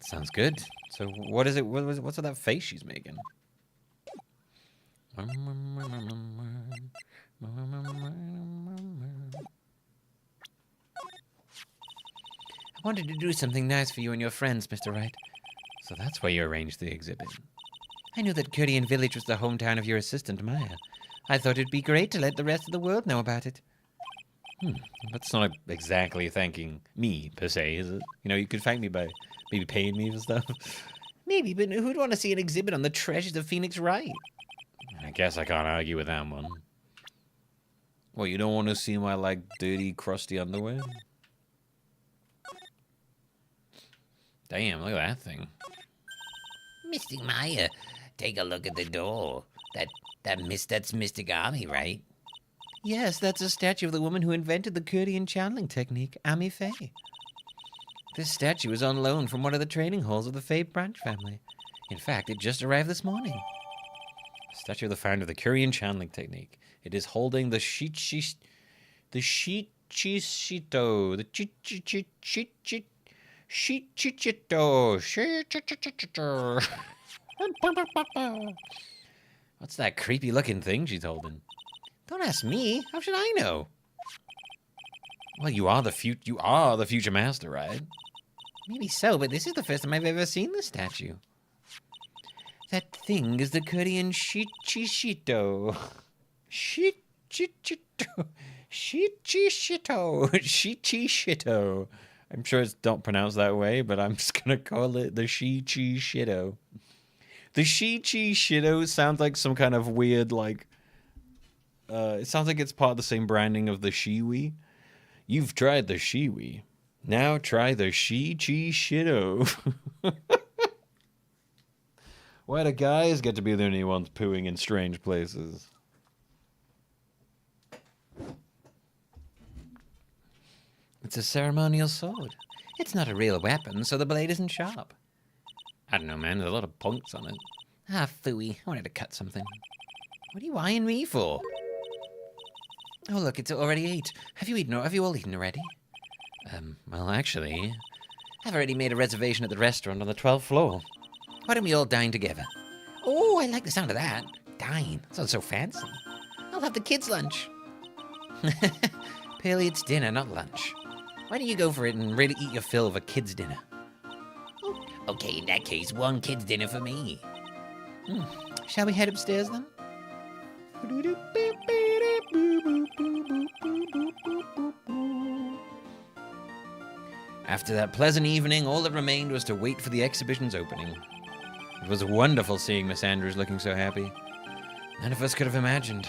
Sounds good. So what is it? What's with that face she's making? I wanted to do something nice for you and your friends, Mr. Wright. So that's why you arranged the exhibit. I knew that Curian Village was the hometown of your assistant, Maya. I thought it'd be great to let the rest of the world know about it. That's not exactly thanking me, per se, is it? You know, you could thank me by maybe paying me for stuff. Maybe, but who'd want to see an exhibit on the treasures of Phoenix Wright? I guess I can't argue with that one. Well, you don't want to see my, like, dirty, crusty underwear? Damn, look at that thing. Mystic Maya, take a look at the door. That's Mystic Ami, right? Yes, that's a statue of the woman who invented the Curian channeling technique, Ami Faye. This statue is on loan from one of the training halls of the Faye branch family. In fact, it just arrived this morning. Statue of the founder of the Curian channeling technique. It is holding the Shichito, What's that creepy looking thing she's holding? Don't ask me. How should I know? Well, you are the future master, right? Maybe so, but this is the first time I've ever seen the statue. That thing is the Curian Shichito. Shichito. I'm sure it's not pronounced that way, but I'm just gonna call it the Shichito. The Shichito sounds like some kind of weird, like, it sounds like it's part of the same branding of the Shiwi. You've tried the Shiwi. Now try the Shichito. Why do guys get to be the only ones pooing in strange places? It's a ceremonial sword. It's not a real weapon, so the blade isn't sharp. I don't know, man. There's a lot of points on it. Ah, phooey. I wanted to cut something. What are you eyeing me for? Oh, look, it's already 8. Have you all eaten already? Well, actually, I've already made a reservation at the restaurant on the 12th floor. Why don't we all dine together? Oh, I like the sound of that. Dine. Sounds so fancy. I'll have the kids' lunch. Pearly, it's dinner, not lunch. Why don't you go for it and really eat your fill of a kids' dinner? Okay, in that case, one kid's dinner for me. Shall we head upstairs then? After that pleasant evening, all that remained was to wait for the exhibition's opening. It was wonderful seeing Miss Andrews looking so happy. None of us could have imagined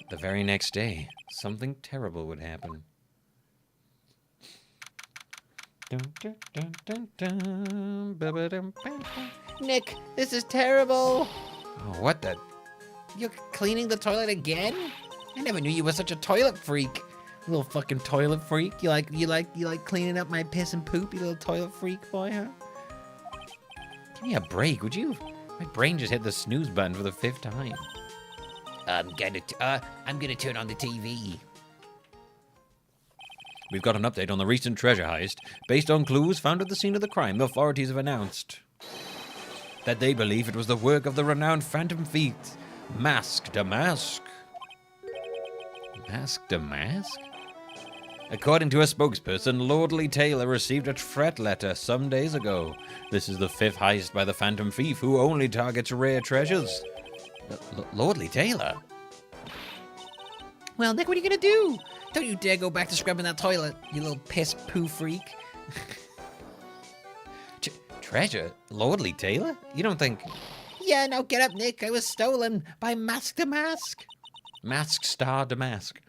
the very next day something terrible would happen. Nick, this is terrible. Oh, what the? You're cleaning the toilet again? I never knew you were such a toilet freak. Little fucking toilet freak. You like cleaning up my piss and poop, you little toilet freak boy, huh? Give me a break, would you? My brain just hit the snooze button for the 5th time. I'm gonna turn on the TV. We've got an update on the recent treasure heist. Based on clues found at the scene of the crime, the authorities have announced that they believe it was the work of the renowned Phantom Thief, Mask to Mask. Mask to Mask? According to a spokesperson, Lordly Taylor received a threat letter some days ago. This is the 5th heist by the Phantom Thief, who only targets rare treasures. Lordly Taylor? Well, Nick, what are you gonna do? Don't you dare go back to scrubbing that toilet, you little piss poo freak. Treasure? Lordly Taylor? You don't think... Yeah, now get up, Nick. I was stolen by Mask to Mask. Mask Star Damask.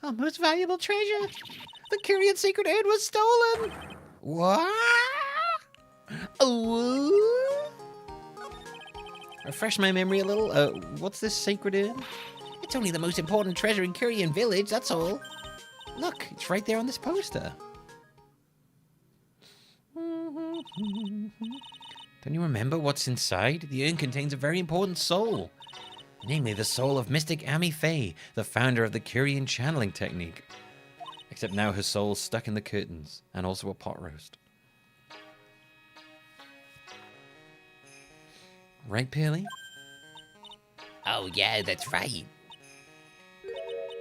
Our most valuable treasure. The Curian secret urn was stolen. What? Oh. Refresh my memory a little. What's this sacred urn? It's only the most important treasure in Curian village, that's all. Look, it's right there on this poster. Don't you remember what's inside? The urn contains a very important soul. Namely, the soul of Mystic Amy Faye, the founder of the Curian channeling technique. Except now her soul's stuck in the curtains, and also a pot roast. Right, Pearly? Oh yeah, that's right.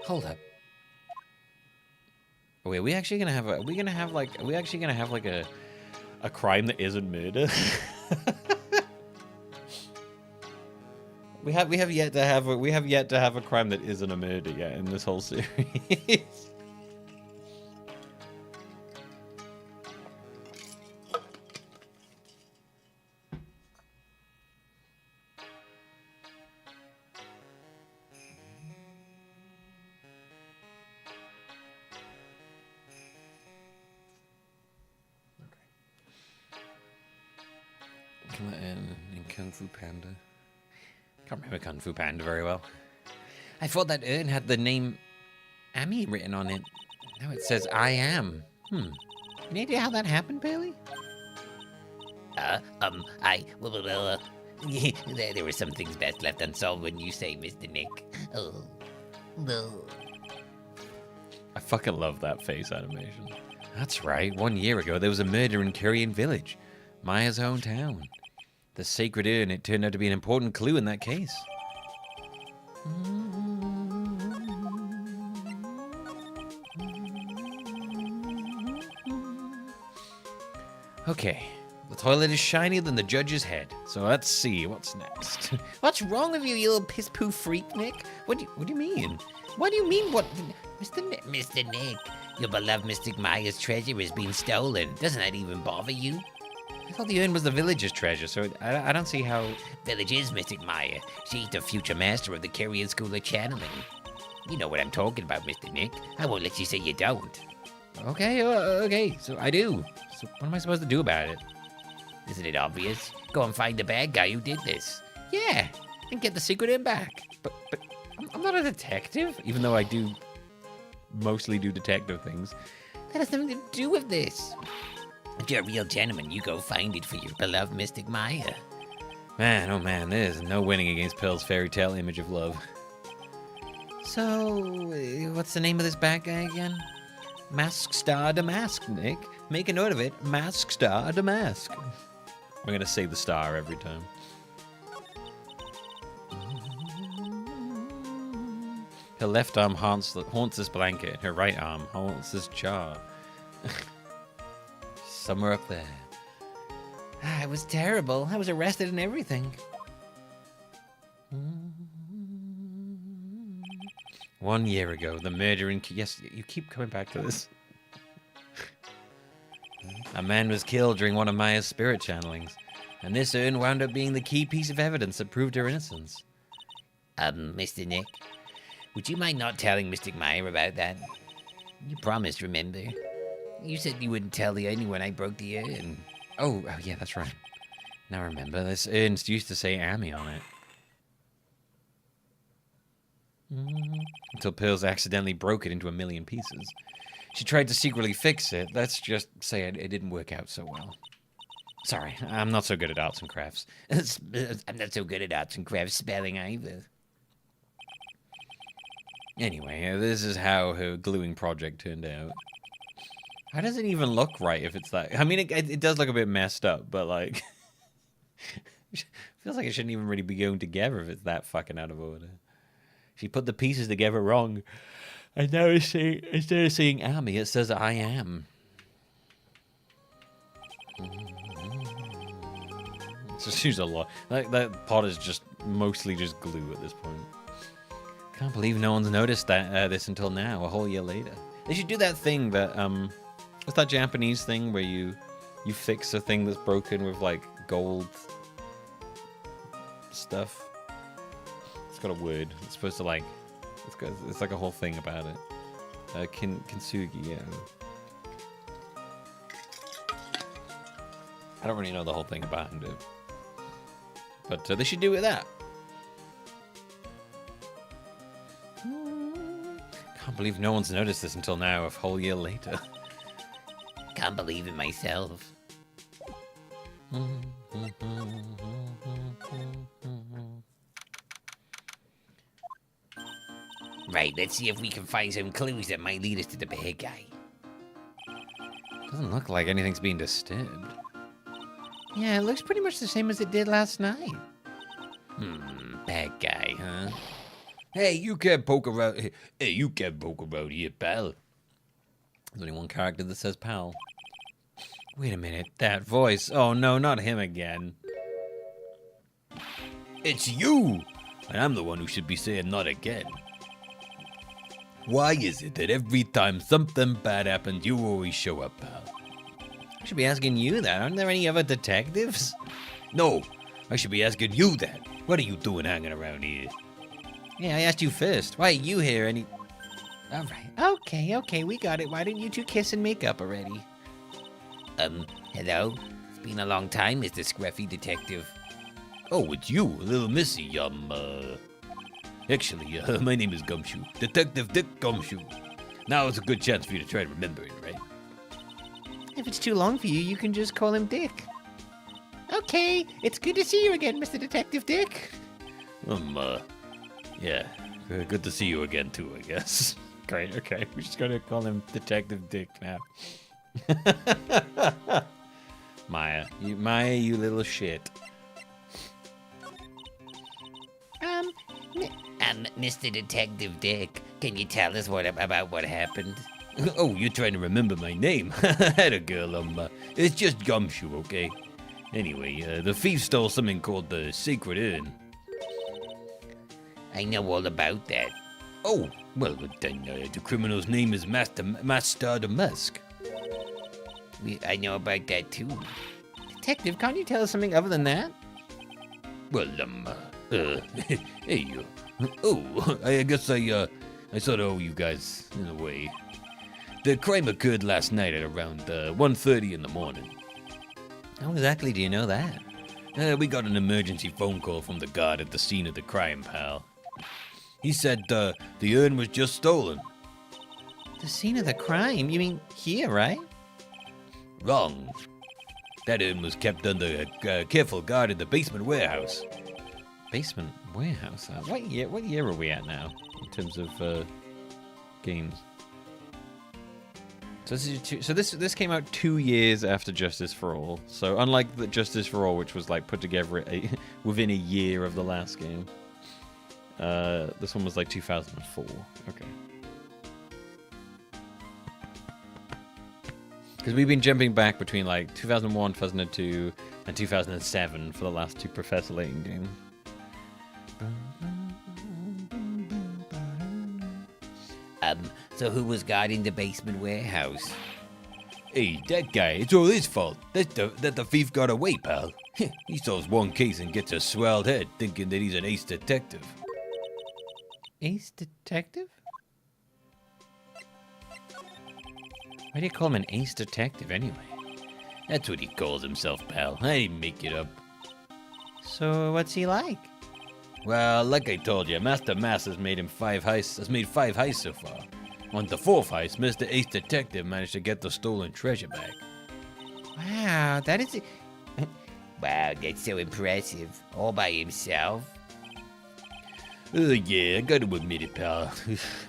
Hold up. Wait, are we actually gonna have a crime that isn't murder? We have yet to have a crime that isn't a murder yet in this whole series. In Kung Fu Panda. Can't remember Kung Fu Panda very well. I thought that urn had the name Amy written on it. Now it says I am. Any idea how that happened, Bailey? There were some things best left unsolved when you say, Mr. Nick. Oh, no. I fucking love that face animation. That's right. 1 year ago, there was a murder in Curian Village, Maya's hometown. The sacred urn, it turned out to be an important clue in that case. Okay, the toilet is shinier than the judge's head, so let's see what's next. What's wrong with you, you little piss poo freak, Nick? What do you mean? What do you mean? What, Mr. Nick, your beloved Mystic Maya's treasure is being stolen. Doesn't that even bother you? I thought the urn was the village's treasure, so I don't see how... Village is Mystic Maya. She's the future master of the Curian School of Channeling. You know what I'm talking about, Mr. Nick. I won't let you say you don't. Okay, so I do. So what am I supposed to do about it? Isn't it obvious? Go and find the bad guy who did this. Yeah, and get the secret urn back. But I'm not a detective, even though I do mostly do detective things. That has nothing to do with this. If you're a real gentleman, you go find it for your beloved Mystic Maya. Man, oh man, there is no winning against Pearl's fairy tale image of love. So, what's the name of this bad guy again? Mask Star Damask, Nick. Make a note of it. Mask Star Damask. I'm going to say the star every time. Her left arm haunts this blanket, and her right arm haunts this jar. Somewhere up there. It was terrible. I was arrested and everything. 1 year ago, the murder in... Yes, you keep coming back to this. A man was killed during one of Maya's spirit channelings, and this urn wound up being the key piece of evidence that proved her innocence. Mr. Nick, would you mind not telling Mystic Maya about that? You promised, remember? You said you wouldn't tell the urn when I broke the urn. Oh, yeah, that's right. Now I remember, this urn used to say Amy on it. Until Pearls accidentally broke it into a million pieces. She tried to secretly fix it. Let's just say it didn't work out so well. Sorry, I'm not so good at arts and crafts. I'm not so good at arts and crafts spelling either. Anyway, this is how her gluing project turned out. How does it even look right if it's that? I mean, it does look a bit messed up, but like... feels like it shouldn't even really be going together if it's that fucking out of order. She put the pieces together wrong. And now it's saying, instead of saying Amy, it says I am. It's just used a lot. That pot is just mostly just glue at this point. Can't believe no one's noticed that this until now, a whole year later. They should do that thing that, what's that Japanese thing where you fix a thing that's broken with like gold stuff? It's got a word. It's supposed to like, it's like a whole thing about it. Kintsugi, yeah. I don't really know the whole thing about it. But they should do with that. Can't believe no one's noticed this until now, a whole year later. Can't believe it myself. Right, let's see if we can find some clues that might lead us to the bad guy. Doesn't look like anything's being disturbed. Yeah, it looks pretty much the same as it did last night. Bad guy, huh? Hey, you can't poke around. Hey, you can't poke around here, pal. There's only one character that says pal. Wait a minute, that voice. Oh no, not him again. It's you! And I'm the one who should be saying not again. Why is it that every time something bad happens, you always show up, pal? I should be asking you that. Aren't there any other detectives? No, I should be asking you that. What are you doing hanging around here? Yeah, I asked you first. Why are you here? All right. Okay, we got it. Why didn't you two kiss and make up already? Hello? It's been a long time, Mr. Scruffy Detective. Oh, it's you, little missy. Actually, my name is Gumshoe. Detective Dick Gumshoe. Now is a good chance for you to try to remember it, right? If it's too long for you, you can just call him Dick. Okay, it's good to see you again, Mr. Detective Dick. Yeah, good to see you again too, I guess. Great, okay. We're just gonna call him Detective Dick now. Maya, you little shit. Mr. Detective Dick, can you tell us about what happened? Oh, you're trying to remember my name? Had a girl, it's just Gumshoe, okay? Anyway, the thief stole something called the Sacred Urn. I know all about that. Oh, well, then the criminal's name is Master Damask. I know about that too. Detective, can't you tell us something other than that? Well, hey, oh, I guess I sort of owe you guys, in a way. The crime occurred last night at around 1:30 in the morning. How exactly do you know that? We got an emergency phone call from the guard at the scene of the crime, pal. He said the urn was just stolen. The scene of the crime? You mean here, right? Wrong. That urn was kept under careful guard in the basement warehouse. Basement warehouse. What year are we at now in terms of games? So this came out 2 years after Justice for All. So unlike the Justice for All, which was like put together within a year of the last game, this one was like 2004. Okay. Because we've been jumping back between like 2001, 2002, and 2007 for the last two Professor Layton games. So who was guarding the basement warehouse? Hey, that guy, it's all his fault. That the thief got away, pal. He solves one case and gets a swelled head, thinking that he's an ace detective. Ace detective? Why do you call him an ace detective anyway? That's what he calls himself, pal. I didn't make it up. So what's he like? Well, like I told you, Master Mass has made 5 heists so far. On the 4th heist, Mr. Ace Detective managed to get the stolen treasure back. Wow, that is... Wow, that's so impressive. All by himself? Yeah, I gotta admit it, pal.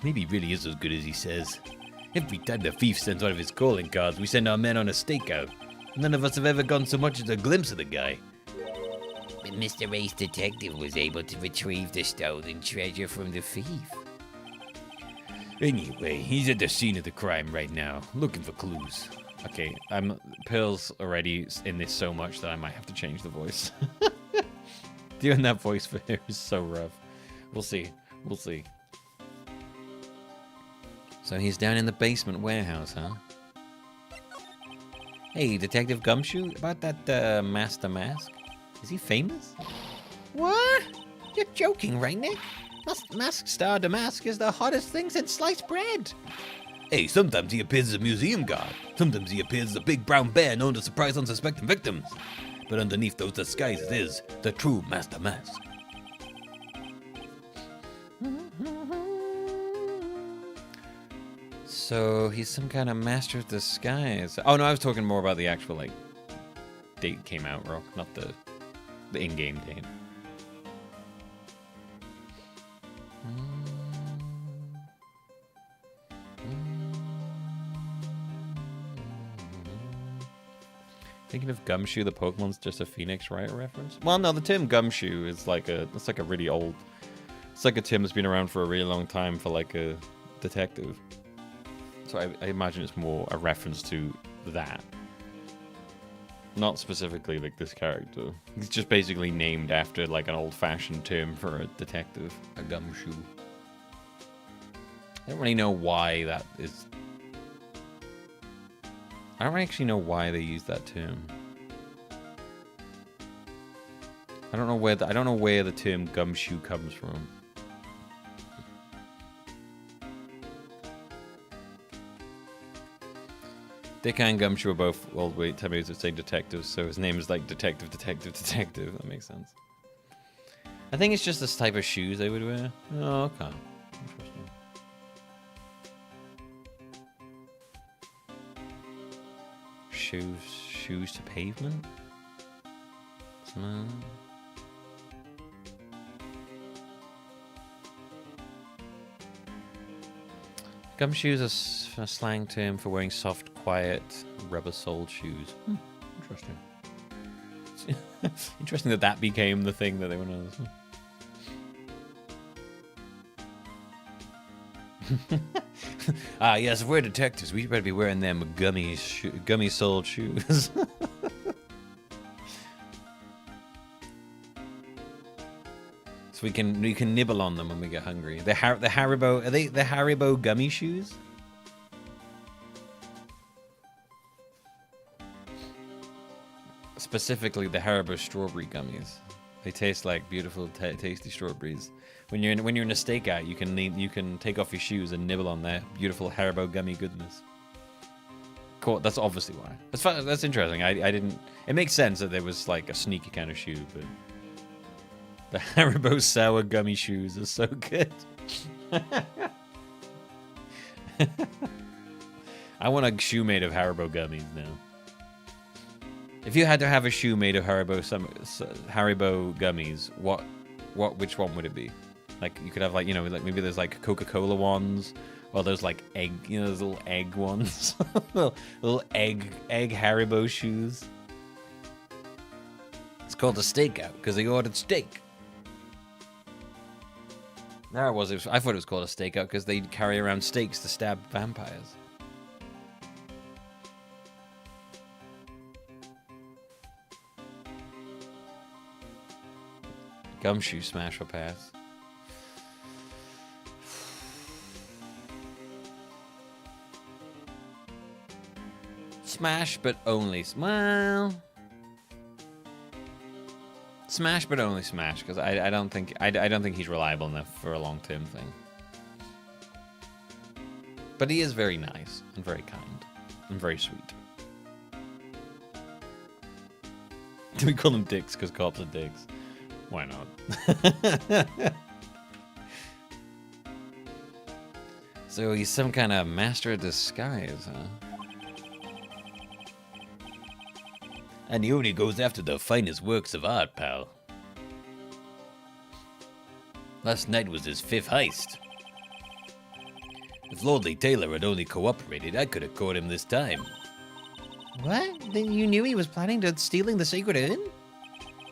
Maybe he really is as good as he says. Every time the thief sends one of his calling cards, we send our men on a stakeout. None of us have ever gotten so much as a glimpse of the guy. But Mr. Ace Detective was able to retrieve the stolen treasure from the thief. Anyway, he's at the scene of the crime right now, looking for clues. Okay, Pearl's already in this so much that I might have to change the voice. Doing that voice for her is so rough. We'll see. We'll see. So he's down in the basement warehouse, huh? Hey, Detective Gumshoe, about that Master Mask? Is he famous? What? You're joking, right, Nick? Mask Star Damask is the hottest thing since sliced bread. Hey, sometimes he appears as a museum guard. Sometimes he appears as a big brown bear known to surprise unsuspecting victims. But underneath those disguises is the true Master Mask. So he's some kind of master of disguise. Oh no, I was talking more about the actual like date came out, Rock, not the in-game date. Thinking of Gumshoe, the Pokemon's just a Phoenix Wright reference? Well, no, the term Gumshoe is like a really old. It's like a term that's been around for a really long time for like a detective. So I imagine it's more a reference to that. Not specifically like this character. He's just basically named after like an old-fashioned term for a detective, a gumshoe. I don't really know why that is. I don't actually know why they use that term. I don't know where the term gumshoe comes from. Dick and Gumshoe are both old weight tabloids that say detectives, so his name is like Detective. That makes sense. I think it's just this type of shoes they would wear. Oh, okay. Interesting. Shoes to pavement? No. Gumshoes are a slang term for wearing soft, quiet, rubber-soled shoes. Interesting. Interesting that became the thing that they went on. Yes, if we're detectives, we better be wearing them gummy-soled shoes. So we can nibble on them when we get hungry. The Haribo, are they the Haribo gummy shoes? Specifically the Haribo strawberry gummies. They taste like beautiful, tasty strawberries. When you're in a stakeout, you can take off your shoes and nibble on their beautiful Haribo gummy goodness. Cool. That's obviously why. That's interesting. I didn't. It makes sense that there was like a sneaky kind of shoe, but the Haribo sour gummy shoes are so good. I want a shoe made of Haribo gummies now. If you had to have a shoe made of Haribo gummies, what which one would it be? Like, you could have, like, you know, like maybe there's like Coca-Cola ones, or there's like egg, you know, those little egg ones, little egg Haribo shoes. It's called a stakeout because they ordered steak. There it was. I thought it was called a stakeout because they carry around steaks to stab vampires. Gumshoe smash or pass. Smash, but only well. Smash, but only smash, because I don't think he's reliable enough for a long-term thing. But he is very nice and very kind and very sweet. Do we call them dicks because cops are dicks? Why not? So he's some kind of master of disguise, huh? And he only goes after the finest works of art, pal. Last night was his 5th heist. If Lordly Taylor had only cooperated, I could have caught him this time. What? Then you knew he was planning to stealing the sacred urn?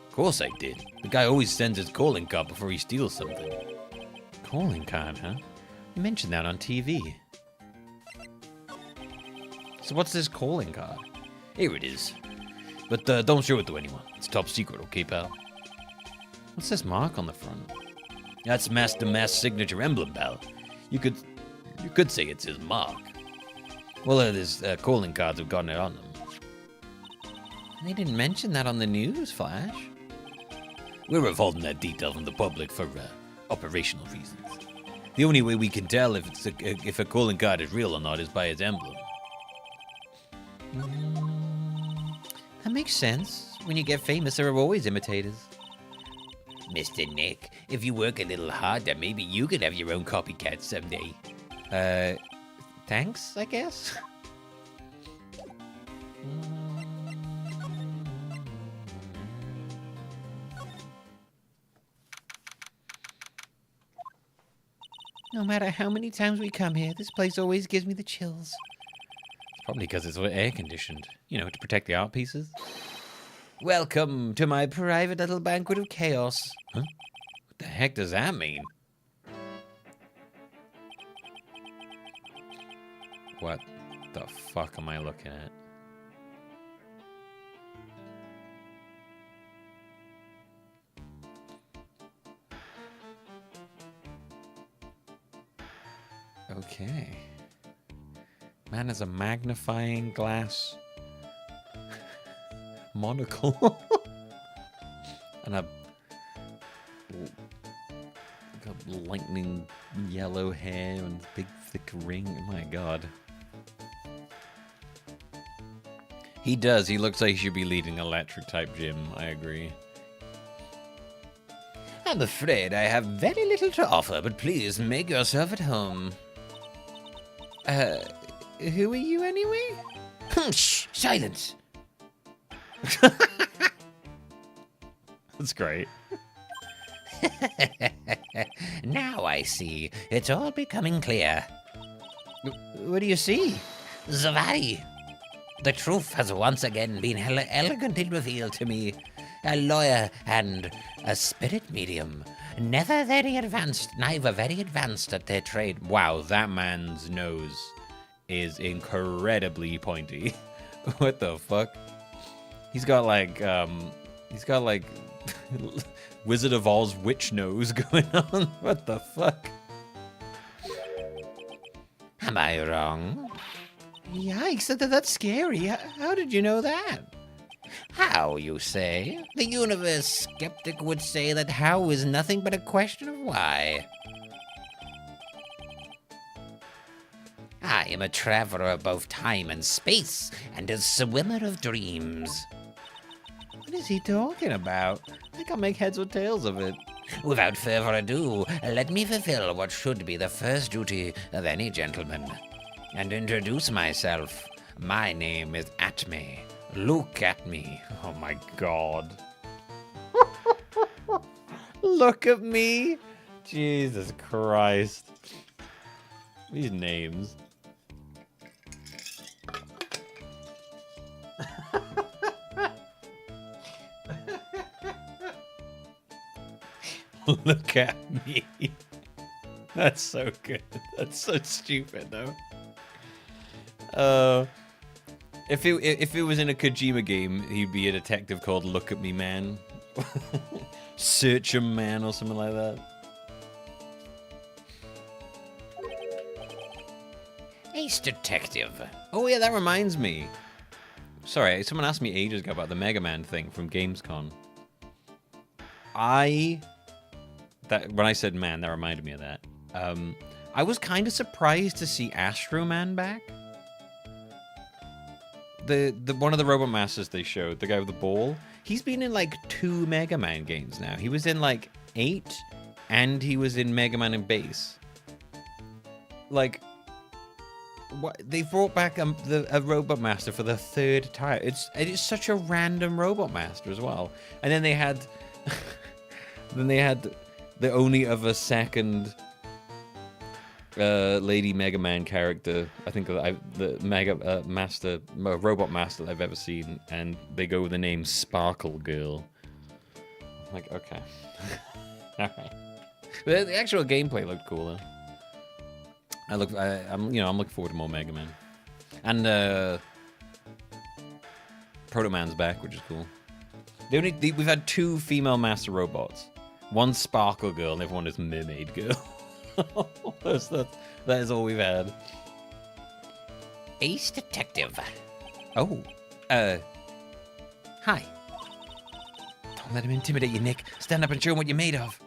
Of course I did. The guy always sends his calling card before he steals something. Calling card, huh? You mentioned that on TV. So what's this calling card? Here it is. But don't show it to anyone. It's top secret, okay, pal? What's this mark on the front? That's Master Mass signature emblem, pal. You could say it's his mark. Well, his calling cards have gotten it on them. They didn't mention that on the news, Flash. We're withholding that detail from the public for operational reasons. The only way we can tell if a calling card is real or not is by its emblem. That makes sense. When you get famous, there are always imitators. Mr. Nick, if you work a little harder, maybe you could have your own copycat someday. Thanks, I guess? No matter how many times we come here, this place always gives me the chills. Probably because it's air conditioned, you know, to protect the art pieces. Welcome to my private little banquet of chaos. Huh? What the heck does that mean? What the fuck am I looking at? Okay. Man has a magnifying glass monocle and a lightning yellow hair and big thick ring. Oh my god. He does. He looks like he should be leading an electric type gym. I agree. I'm afraid I have very little to offer, but please make yourself at home. Who are you anyway? Shh! Silence! That's great. Now I see. It's all becoming clear. What do you see? Zavadi. The truth has once again been elegantly revealed to me. A lawyer and a spirit medium. Neither very advanced at their trade. Wow, that man's nose is incredibly pointy. What the fuck? He's got like Wizard of Oz witch nose going on. What the fuck? Am I wrong? Yikes, that's scary. How did you know that? How, you say? The universe skeptic would say that how is nothing but a question of why. I am a traveler of both time and space, and a swimmer of dreams. What is he talking about? I can't make heads or tails of it. Without further ado, let me fulfill what should be the first duty of any gentleman, and introduce myself. My name is Atme. Look at me. Oh my god. Look at me. Jesus Christ. These names. Look at me. That's so good. That's so stupid, though. If it was in a Kojima game, he'd be a detective called Look at Me Man. Search 'em Man or something like that. Ace Detective. Oh yeah, that reminds me. Sorry, someone asked me ages ago about the Mega Man thing from Gamescom. When I said man, that reminded me of that. I was kind of surprised to see Astro Man back. The one of the Robot Masters they showed, the guy with the ball, he's been in like 2 Mega Man games now. He was in like 8, and he was in Mega Man and Base. Like, what they brought back a Robot Master for the 3rd time. It's such a random Robot Master as well. And then they had, the only other second Lady Mega Man character, I think the Mega Master, Robot Master I've ever seen, and they go with the name Sparkle Girl. I'm like, okay. Alright. The actual gameplay looked cool though. I'm looking forward to more Mega Man. And Proto Man's back, which is cool. We've had 2 female master robots. One Sparkle Girl, and the other one is Mermaid Girl. That is all we've had. Ace Detective. Oh. Hi. Don't let him intimidate you, Nick. Stand up and show him what you're made of.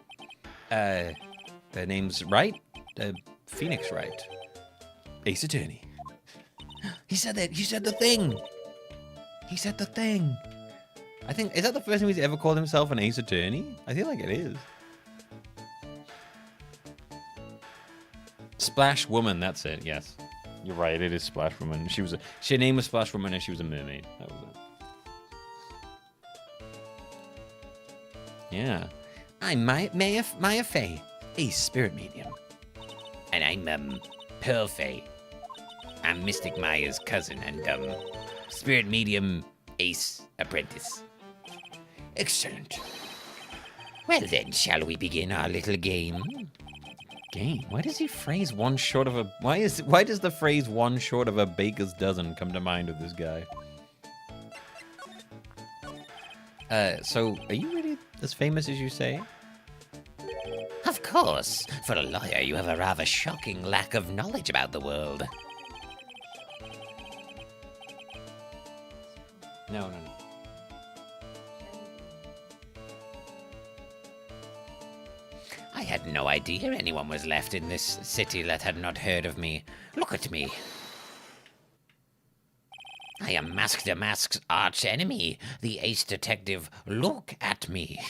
The name's Wright. Phoenix Wright. Ace Attorney. He said that. He said the thing. He said the thing. I think, is that the first time he's ever called himself an Ace Attorney? I feel like it is. Splash Woman, that's it, yes. You're right, it is Splash Woman. Her name was Splash Woman and she was a mermaid. That was it. Yeah. I'm Maya Fey, Ace Spirit Medium. And I'm, Pearl Fey. I'm Mystic Maya's cousin and, Spirit Medium Ace Apprentice. Excellent. Well then, shall we begin our little game? Game? Why does he phrase one short of a... Why does the phrase one short of a baker's dozen come to mind with this guy? So, are you really as famous as you say? Of course. For a lawyer, you have a rather shocking lack of knowledge about the world. No. I had no idea anyone was left in this city that had not heard of me. Look at me. I am Master Mask's arch enemy, the Ace Detective. Look at me.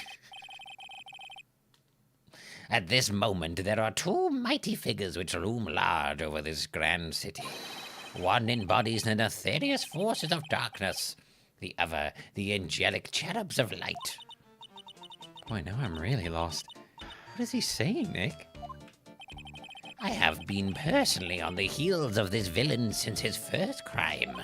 At this moment, there are 2 mighty figures which loom large over this grand city. One embodies the nefarious forces of darkness, the other, the angelic cherubs of light. Boy, now I'm really lost. What is he saying, Nick? I have been personally on the heels of this villain since his first crime.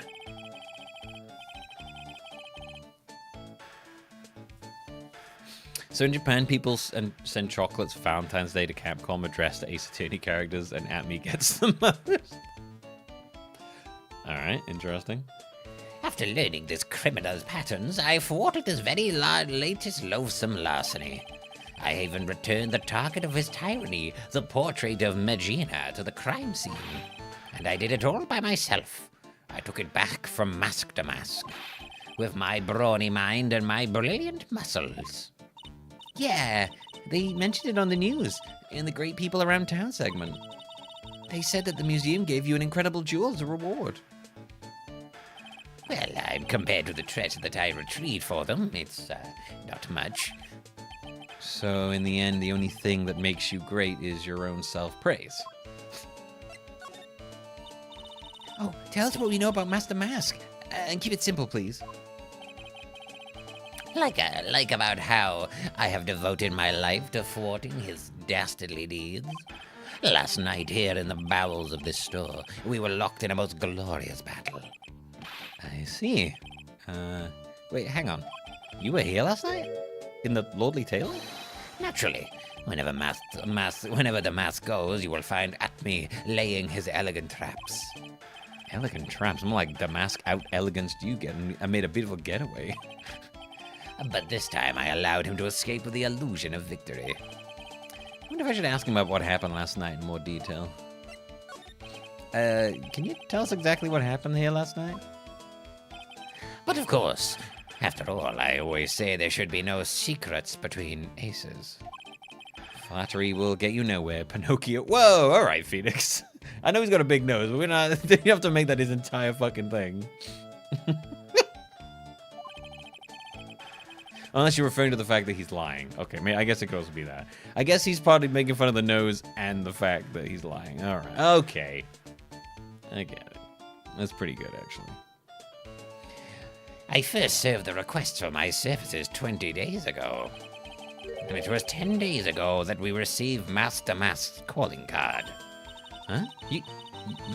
So in Japan, people send chocolates for Valentine's Day to Capcom addressed to Ace Attorney characters, and Atme gets the most. Alright, interesting. After learning this criminal's patterns, I thwarted his very latest loathsome larceny. I even returned the target of his tyranny, the portrait of Megina, to the crime scene. And I did it all by myself. I took it back from mask to mask, with my brawny mind and my brilliant muscles. Yeah, they mentioned it on the news, in the Great People Around Town segment. They said that the museum gave you an incredible jewel as a reward. Well, compared to the treasure that I retrieved for them, it's not much. So in the end, the only thing that makes you great is your own self-praise. Oh, tell us what we know about Master Mask. And keep it simple, please. Like about how I have devoted my life to thwarting his dastardly deeds. Last night here in the bowels of this store, we were locked in a most glorious battle. I see. Wait, hang on. You were here last night? In the Lordly Tailor? Naturally. Whenever the mask goes, you will find Atme laying his elegant traps. Elegant traps? More like the mask out elegance you get, and I made a beautiful getaway. But this time I allowed him to escape with the illusion of victory. I wonder if I should ask him about what happened last night in more detail. Can you tell us exactly what happened here last night? But of course, after all, I always say there should be no secrets between aces. Flattery will get you nowhere, Pinocchio. Whoa, all right, Phoenix. I know he's got a big nose, but we're not. You have to make that his entire fucking thing. Unless you're referring to the fact that he's lying. Okay, I guess it could also be that. I guess he's probably making fun of the nose and the fact that he's lying. All right, okay. I get it. That's pretty good, actually. I first served the request for my services 20 days ago. And it was 10 days ago that we received Master Mask's calling card. Huh? You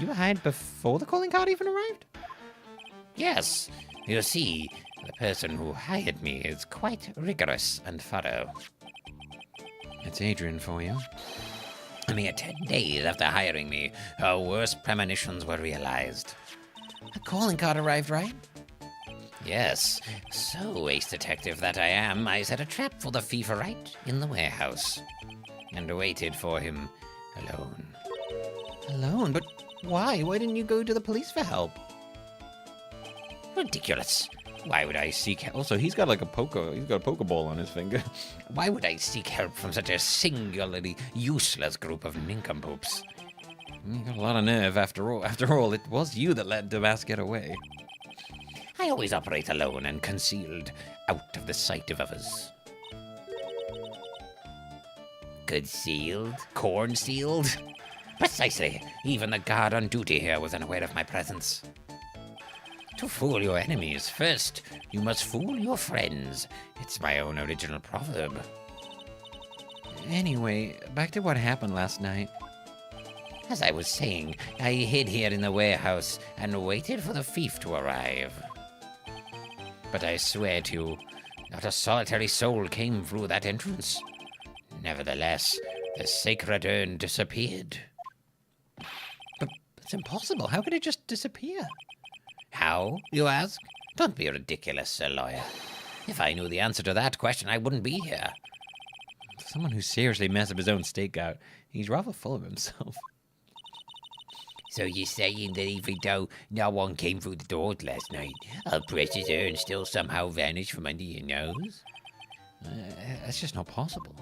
were hired before the calling card even arrived? Yes. You see, the person who hired me is quite rigorous and thorough. It's Adrian for you. A mere 10 days after hiring me, her worst premonitions were realized. A calling card arrived, right? Yes. So, ace detective that I am, I set a trap for the thief Wright in the warehouse. And waited for him alone. Alone? But why? Why didn't you go to the police for help? Ridiculous. Why would I seek help? Also, he's got like he's got a Pokeball on his finger. Why would I seek help from such a singularly useless group of nincompoops? You got a lot of nerve after all. After all, it was you that let Damas get away. I always operate alone and concealed, out of the sight of others. Concealed? Corn-sealed? Precisely. Even the guard on duty here was unaware of my presence. To fool your enemies, first, you must fool your friends. It's my own original proverb. Anyway, back to what happened last night. As I was saying, I hid here in the warehouse and waited for the thief to arrive. But I swear to you, not a solitary soul came through that entrance. Nevertheless, the sacred urn disappeared. But it's impossible. How could it just disappear? How, you ask? Don't be ridiculous, Sir Lawyer. If I knew the answer to that question, I wouldn't be here. For someone who seriously messed up his own stakeout, he's rather full of himself. So you're saying that even though no one came through the doors last night, our precious urn still somehow vanished from under your nose? That's just not possible.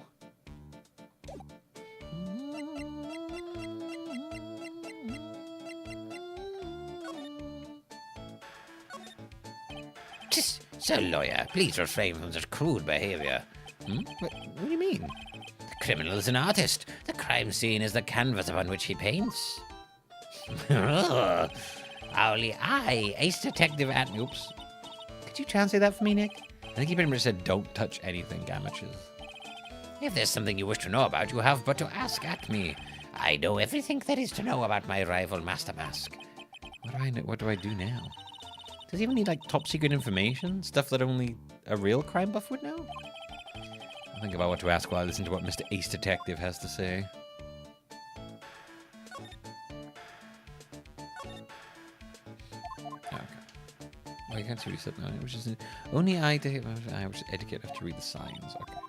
Sir Lawyer, please refrain from such crude behavior. What do you mean? The criminal is an artist. The crime scene is the canvas upon which he paints. Only I, ace detective at... Oops. Could you translate that for me, Nick? I think he pretty much said, don't touch anything, Gamatches. If there's something you wish to know about, you have but to ask at me. I know everything there is to know about my rival, Master Mask. What do I do now? Does he even need, like, top-secret information? Stuff that only a real crime buff would know? I'll think about what to ask while I listen to what Mr. Ace Detective has to say. Okay. Well, you can't see what he said now. Which is only I which is etiquette. I have to read the signs. Okay.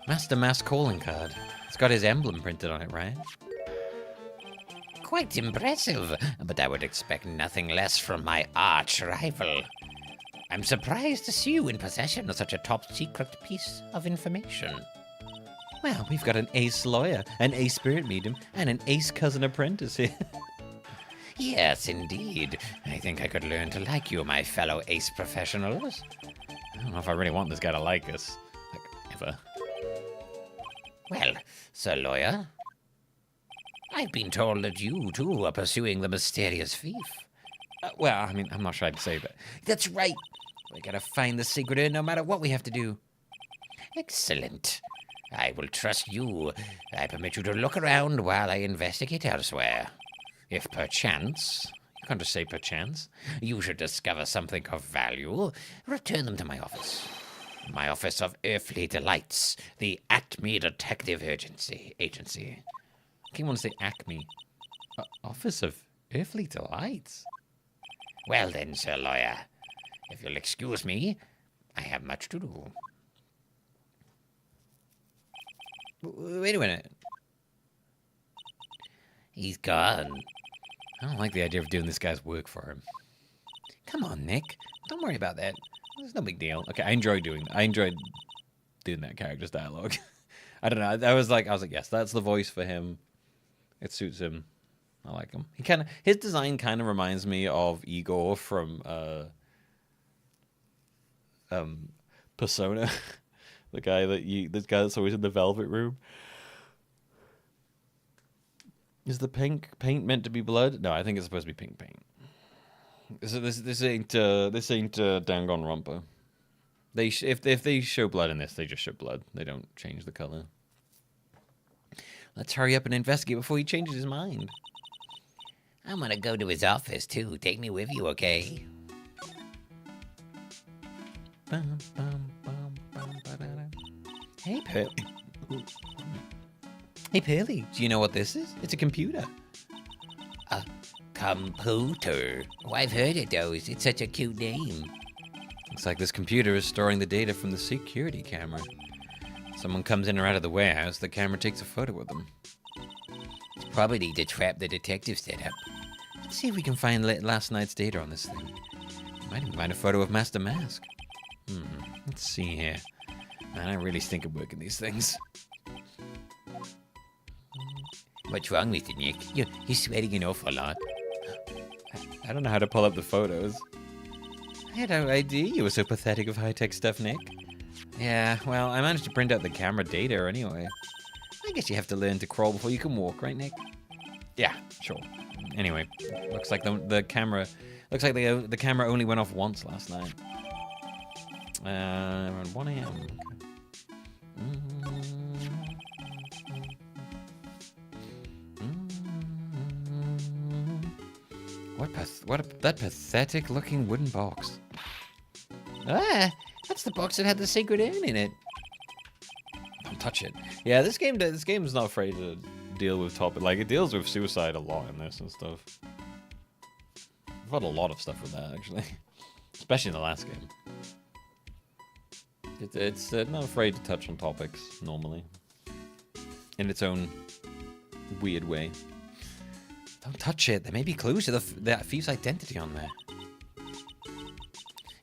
Master Mask calling card. It's got his emblem printed on it, right? Quite impressive, but I would expect nothing less from my arch rival. I'm surprised to see you in possession of such a top-secret piece of information. Well, we've got an ace lawyer, an ace spirit medium, and an ace cousin apprentice here. Yes, indeed. I think I could learn to like you, my fellow ace professionals. I don't know if I really want this guy to like us. Like, ever. Well, Sir Lawyer? I've been told that you, too, are pursuing the mysterious thief. Well, I mean, I'm not sure I'd say that. That's right. We gotta find the secret urn no matter what we have to do. Excellent. I will trust you. I permit you to look around while I investigate elsewhere. If perchance, You can't just say perchance. you should discover something of value, return them to my office. My Office of Earthly Delights, the Acme Detective Agency. I keep wanting to say Acme. Office of Earthly Delights? Well then, Sir Lawyer, if you'll excuse me, I have much to do. Wait a minute. He's gone. I don't like the idea of doing this guy's work for him. Come on, Nick. Don't worry about that. It's no big deal. Okay, I enjoyed doing that character's dialogue. I don't know. I was like, yes, that's the voice for him. It suits him. I like him. His design kind of reminds me of Igor from Persona. The guy that's always in the Velvet Room. Is the pink paint meant to be blood? No, I think it's supposed to be pink paint. So this ain't Danganronpa. If they show blood in this, they just show blood. They don't change the color. Let's hurry up and investigate before he changes his mind. I'm gonna go to his office too. Take me with you, okay? Hey, Pearly. Hey, Pearly. Do you know what this is? It's a computer. A computer. Oh, I've heard it though. It's such a cute name. Looks like this computer is storing the data from the security camera. Someone comes in or out of the warehouse, the camera takes a photo of them. It's probably to trap the detective set up. Let's see if we can find last night's data on this thing. Might even find a photo of Master Mask. Let's see here. Man, I really stink at working these things. What's wrong with you, Nick? You're sweating an awful lot. I don't know how to pull up the photos. I had no idea you were so pathetic of high-tech stuff, Nick. Yeah, well, I managed to print out the camera data anyway. I guess you have to learn to crawl before you can walk, right, Nick? Yeah, sure. Anyway, looks like the camera only went off once last night. Around 1 a.m. That pathetic-looking wooden box. Ah, that's the box that had the secret urn in it. Don't touch it. Yeah, this game's not afraid to deal with topic. Like, it deals with suicide a lot in this and stuff. I've had a lot of stuff with that, actually. Especially in the last game. It's not afraid to touch on topics, normally. In its own weird way. Don't touch it. There may be clues to the thief's identity on there.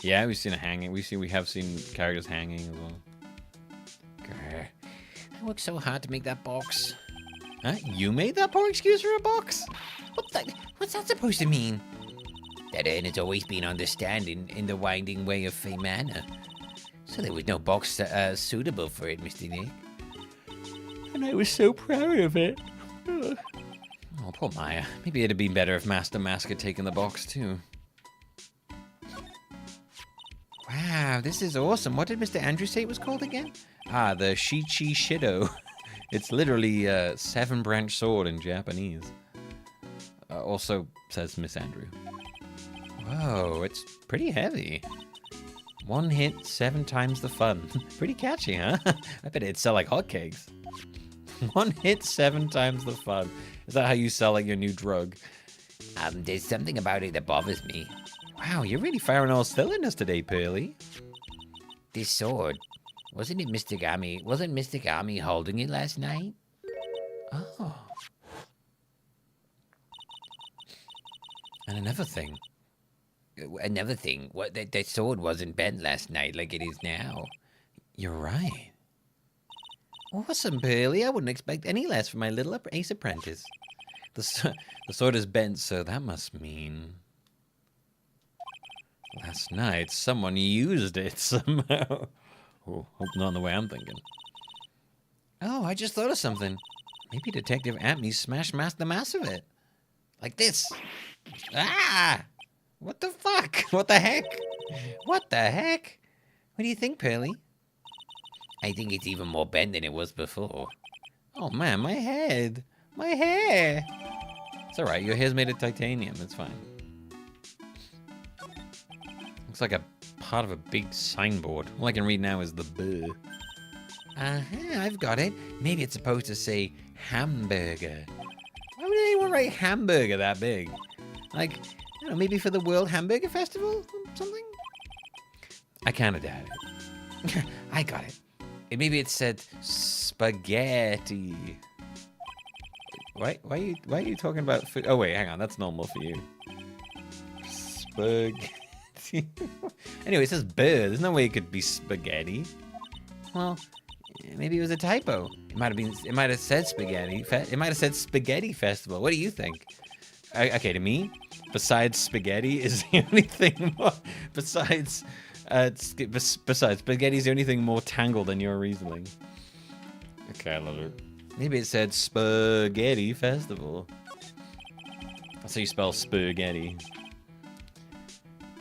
Yeah, we've seen a hanging. We have seen characters hanging as well. Grr. I worked so hard to make that box. Huh? You made that poor excuse for a box? What's that supposed to mean? That urn has always been understood in the winding way of Fey Manor. So there was no box suitable for it, Mr. Nick. And I was so proud of it. Oh, poor Maya. Maybe it'd have been better if Master Mask had taken the box, too. Wow, this is awesome. What did Mr. Andrew say it was called again? Ah, the Shichi Shido. It's literally a 7-branch sword in Japanese. Also says Miss Andrew. Whoa, it's pretty heavy. 1 hit, 7 times the fun. Pretty catchy, huh? I bet it'd sell like hotcakes. 1 hit, 7 times the fun. Is that how you sell like your new drug? There's something about it that bothers me. Wow, you're really firing all cylinders today, Pearly. This sword, wasn't Mr. Gami holding it last night? Oh. And another thing. What? The sword wasn't bent last night like it is now. You're right. Awesome, Pearly. I wouldn't expect any less from my little ace apprentice. The sword is bent, so that must mean... Last night, someone used it somehow. Oh, hope not in the way I'm thinking. Oh, I just thought of something. Maybe Detective Atme smashed the mass of it. Like this. Ah! What the fuck? What the heck? What the heck? What do you think, Pearly? I think it's even more bent than it was before. Oh man, my head. My hair. It's alright, your hair's made of titanium. It's fine. Looks like a part of a big signboard. All I can read now is the B. I've got it. Maybe it's supposed to say hamburger. Why would anyone write hamburger that big? Like, I don't know, maybe for the World Hamburger Festival or something? I kind of doubt it. I got it. Maybe it said spaghetti. Why are you talking about food? Oh wait, hang on, that's normal for you. Spaghetti. Anyway, it says bird. There's no way it could be spaghetti. Well, maybe it was a typo. It might have said spaghetti. It might have said spaghetti festival. What do you think? Okay, to me, besides spaghetti is the only thing more. Besides spaghetti is the only thing more tangled than your reasoning. Okay, I love it. Maybe it said spaghetti festival. That's how you spell spaghetti.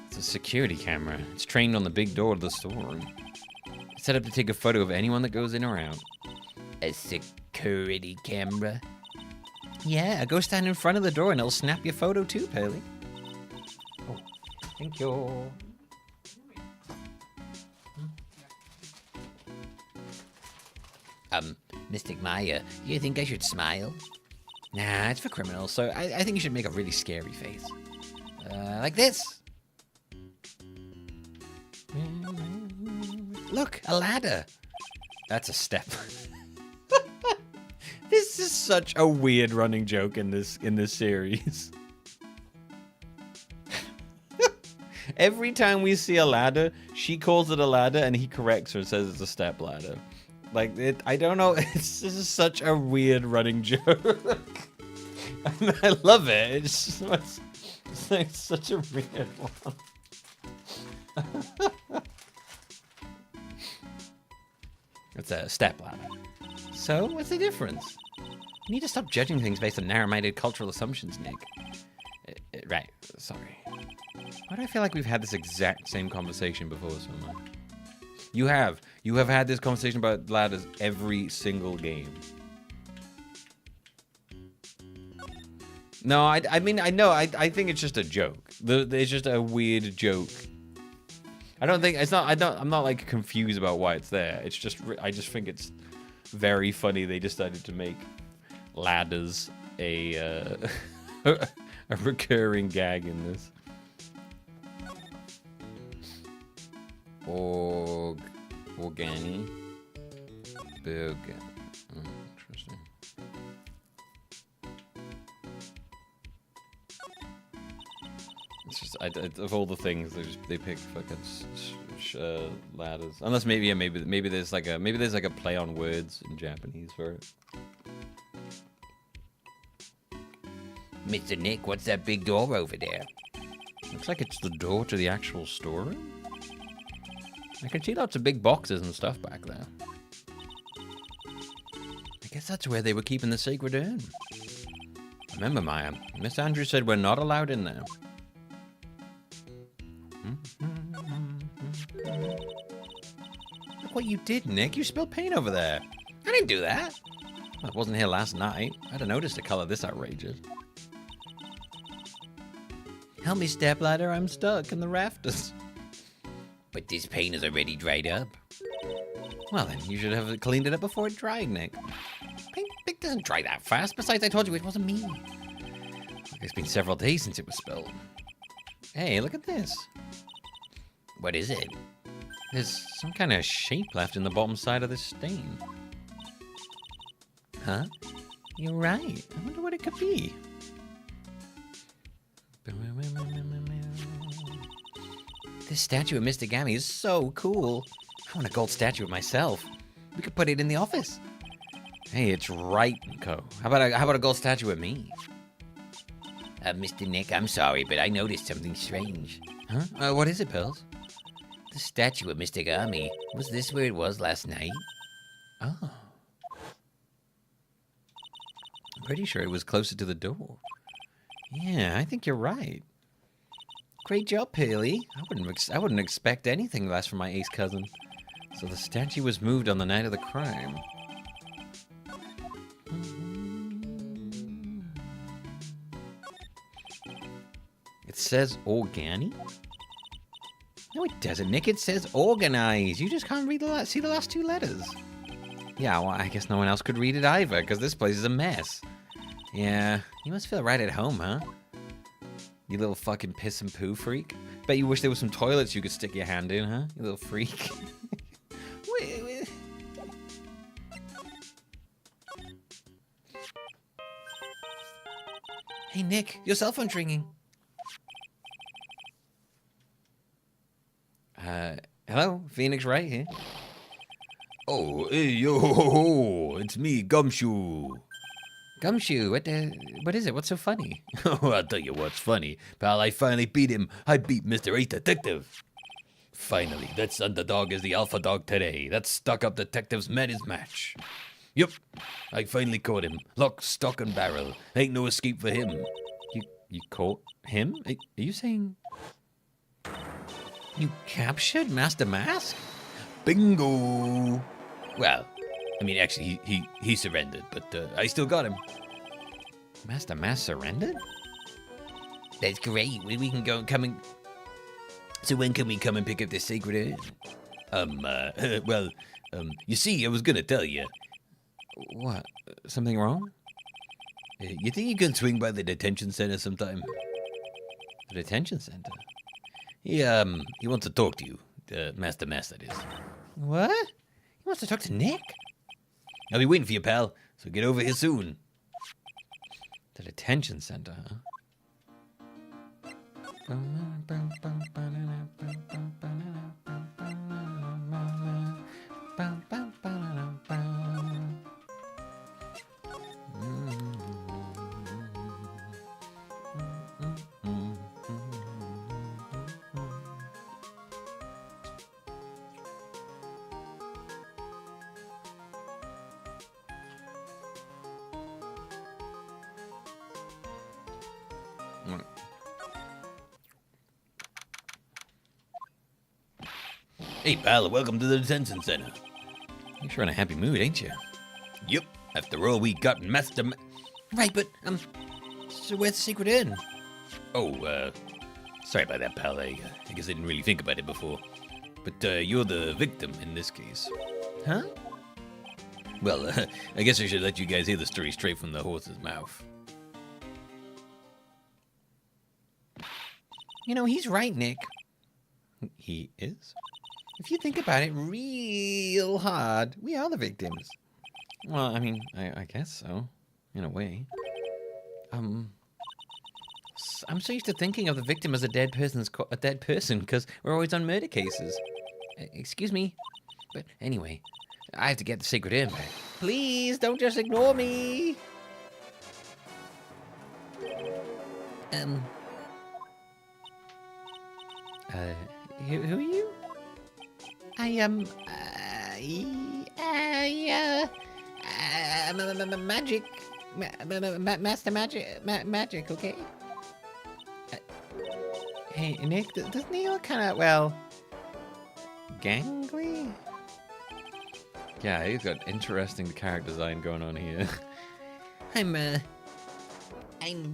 It's a security camera. It's trained on the big door of the storeroom. It's set up to take a photo of anyone that goes in or out. A security camera? Yeah, go stand in front of the door and it'll snap your photo too, Pearly. Oh, thank you. Mystic Maya, you think I should smile? Nah, it's for criminals, so I think you should make a really scary face. Like this. Look, a ladder. That's a step. This is such a weird running joke in this series. Every time we see a ladder, she calls it a ladder and he corrects her and says it's a step ladder. Like, I don't know, this is such a weird running joke. I love it. It's like such a weird one. It's a step ladder. So, what's the difference? You need to stop judging things based on narrow-minded cultural assumptions, Nick. Right, sorry. Why do I feel like we've had this exact same conversation before so much? You have had this conversation about ladders every single game. No, I mean, I know, I think it's just a joke. It's just a weird joke. I'm not like confused about why it's there. It's just, I just think it's very funny they decided to make ladders a recurring gag in this. Organi. Burger. Oh, interesting. It's just, of all the things, they picked fucking ladders. Unless maybe there's like a play on words in Japanese for it. Mr. Nick, what's that big door over there? Looks like it's the door to the actual storeroom. I can see lots of big boxes and stuff back there. I guess that's where they were keeping the sacred urn. Remember, Maya, Miss Andrews said we're not allowed in there. Look what you did, Nick. You spilled paint over there. I didn't do that. I wasn't here last night. I'd have noticed a color this outrageous. Help me, stepladder. I'm stuck in the rafters. But this paint is already dried up. Well, then, you should have cleaned it up before it dried, Nick. Paint doesn't dry that fast. Besides, I told you it wasn't me. It's been several days since it was spilled. Hey, look at this. What is it? There's some kind of shape left in the bottom side of this stain. Huh? You're right. I wonder what it could be. This statue of Mr. Gammy is so cool. I want a gold statue of myself. We could put it in the office. Hey, it's Wright & Co. How about a gold statue of me? Mr. Nick, I'm sorry, but I noticed something strange. Huh? What is it, Pills? The statue of Mr. Gami. Was this where it was last night? Oh. Pretty sure it was closer to the door. Yeah, I think you're right. Great job, Haley. I wouldn't expect anything less from my ace cousin. So the statue was moved on the night of the crime. It says organi? No, it doesn't, Nick. It says organize. You just can't read see the last two letters. Yeah, well, I guess no one else could read it either, because this place is a mess. Yeah, you must feel right at home, huh? You little fucking piss and poo freak. Bet you wish there were some toilets you could stick your hand in, huh? You little freak. Hey, Nick, your cell phone's ringing. Hello? Phoenix Wright here. Oh, hey, yo, it's me, Gumshoe. Gumshoe, what is it? What's so funny? Oh, I'll tell you what's funny, pal. I finally beat him. I beat Mr. 8 Detective. Finally, that underdog is the alpha dog today. That stuck-up detective's met his match. Yep, I finally caught him. Lock, stock, and barrel. Ain't no escape for him. You caught him? Are you saying you captured Master Mask? Bingo! Well, I mean, actually, he surrendered, but I still got him. Master Mask surrendered? That's great. We can go and come and... So when can we come and pick up this sacred urn? Well, you see, I was gonna tell you. What? Something wrong? You think you can swing by the detention center sometime? The detention center? He wants to talk to you. Master Mask, that is. What? He wants to talk to Nick? I'll be waiting for you, pal, so get over here soon. The detention center, huh? Hey, pal, welcome to the detention center. You're sure in a happy mood, ain't you? Yep. After all, we got Master Right, but, so where's the secret inn? Oh, sorry about that, pal. I guess I didn't really think about it before. But, you're the victim in this case. Huh? Well, I guess I should let you guys hear the story straight from the horse's mouth. You know, he's right, Nick. He is? If you think about it real hard, we are the victims. Well, I mean, I guess so, in a way. I'm so used to thinking of the victim as a dead person because we're always on murder cases. Excuse me, but anyway, I have to get the secret in back. Please don't just ignore me. Who are you? I am, magic, master magic, okay? Hey, Nick, doesn't he look kind of, well, gangly? Yeah, he's got interesting character design going on here. I'm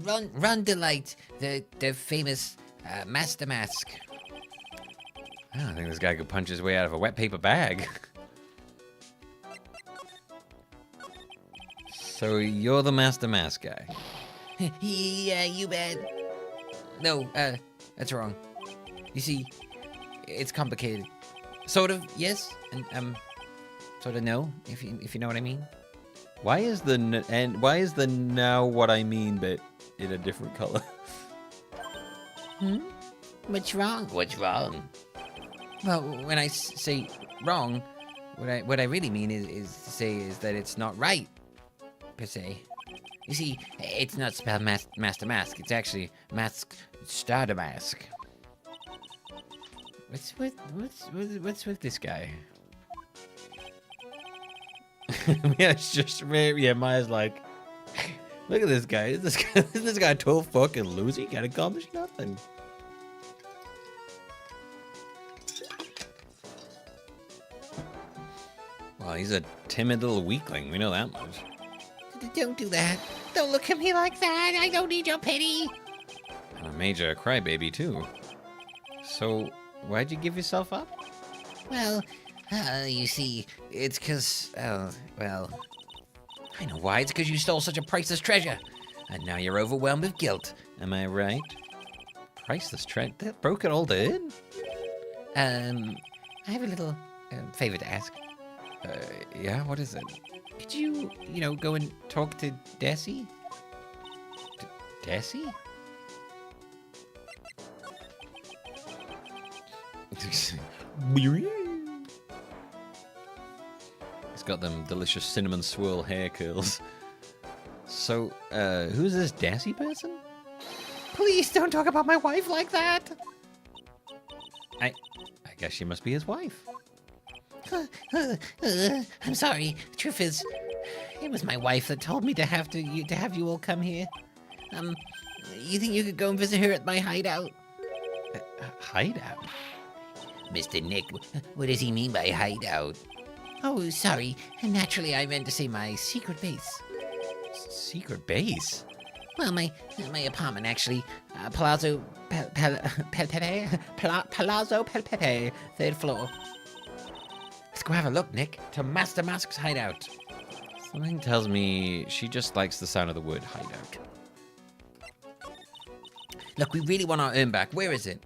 Ron Delight, the famous, Master Mask. I don't think this guy could punch his way out of a wet paper bag. So you're the Master Mask guy? Yeah, you bet. No, that's wrong. You see, it's complicated. Sort of, yes, and sort of no, if you know what I mean. Why is the now what I mean but in a different color? What's wrong? What's wrong? Well, when I say wrong, what I really mean is to say is that it's not right, per se. You see, it's not spelled Master Mask. It's actually Mask Starter Mask. What's with this guy? Yeah, it's just Maya's like, Look at this guy. This guy a total fucking loser. He can't accomplish nothing. Well, he's a timid little weakling. We know that much. Don't do that. Don't look at me like that. I don't need your pity. And a major crybaby, too. So, why'd you give yourself up? Well, you see, it's because, well, I know why. It's because you stole such a priceless treasure. And now you're overwhelmed with guilt. Am I right? Priceless treasure? That broken old inn? I have a little favor to ask. Yeah, what is it? Could you, go and talk to Desi? Desi? He's got them delicious cinnamon swirl hair curls. So, who's this Desi person? Please don't talk about my wife like that. I guess she must be his wife. I'm sorry. The truth is, it was my wife that told me to have you all come here. You think you could go and visit her at my hideout? Hideout? Mr. Nick, what does he mean by hideout? Oh, sorry. Naturally, I meant to say my secret base. Secret base? Well, my apartment, actually. Palazzo Pelpete, 3rd floor. Let's go have a look, Nick, to Master Mask's hideout. Something tells me she just likes the sound of the word hideout. Look, we really want our urn back. Where is it?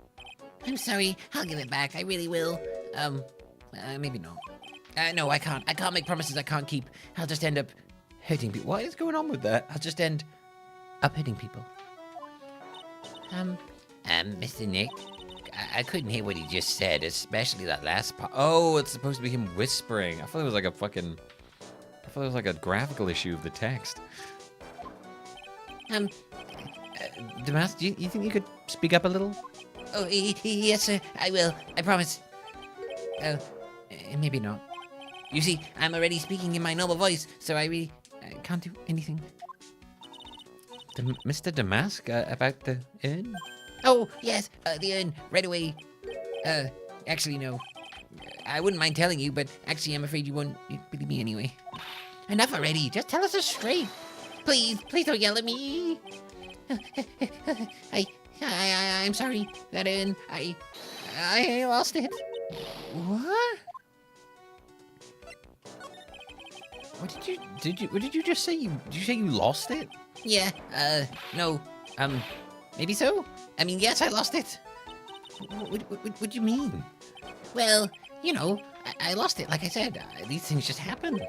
I'm sorry. I'll give it back. I really will. Maybe not. No, I can't. I can't make promises I can't keep. I'll just end up hurting people. What is going on with that? I'll just end up hitting people. Mr. Nick, I couldn't hear what he just said, especially that last part. Oh, it's supposed to be him whispering. I thought it was like a graphical issue of the text. Damas, do you think you could speak up a little? Oh, yes, sir. I will. I promise. Maybe not. You see, I'm already speaking in my normal voice, so I really can't do anything. Mr. Damask, about the urn? Oh, yes, the urn, right away. Actually, no. I wouldn't mind telling you, but actually, I'm afraid you won't believe me anyway. Enough already. Just tell us this straight. Please don't yell at me. I'm sorry. That urn, I lost it. What? What did you just say? Did you say you lost it? Yeah, no, maybe so? I mean, yes, I lost it. What do you mean? Well, I lost it, like I said. These things just happen.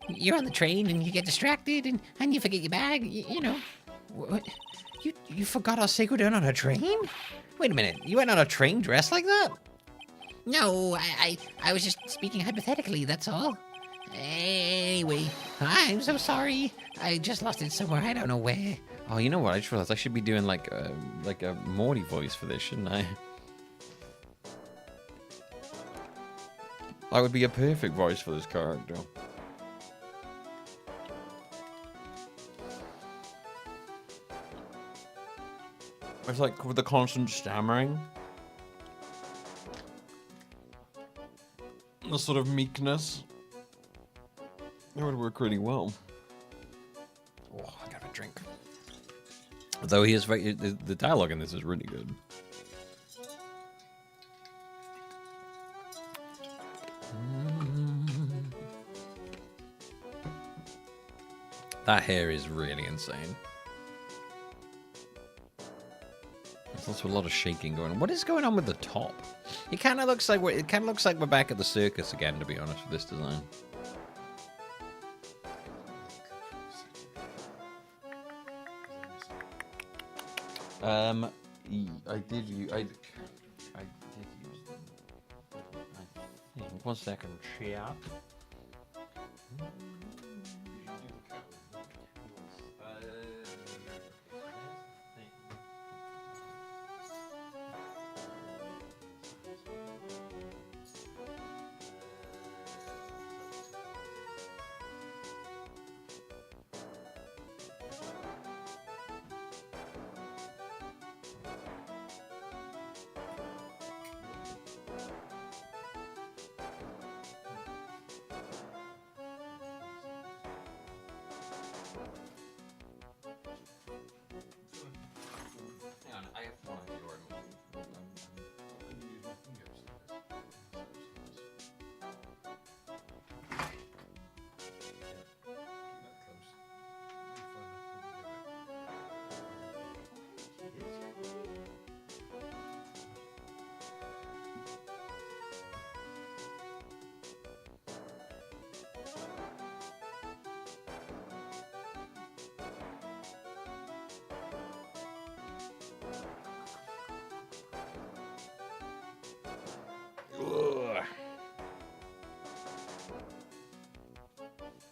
You're on the train, and you get distracted, and you forget your bag, What? You forgot our sacred urn on a train? Wait a minute, you went on a train dressed like that? No, I was just speaking hypothetically, that's all. Anyway, I'm so sorry. I just lost it somewhere, I don't know where. Oh, you know what? I just realized I should be doing like a Morty voice for this, shouldn't I? That would be a perfect voice for this character. It's like with the constant stammering. The sort of meekness. It would work really well. Oh, I got a drink. Though he is very, the dialogue in this is really good. That hair is really insane. There's also a lot of shaking going on. What is going on with the top? It kind of looks like we're back at the circus again, to be honest, with this design. I did use them. I think. 1 second, chat.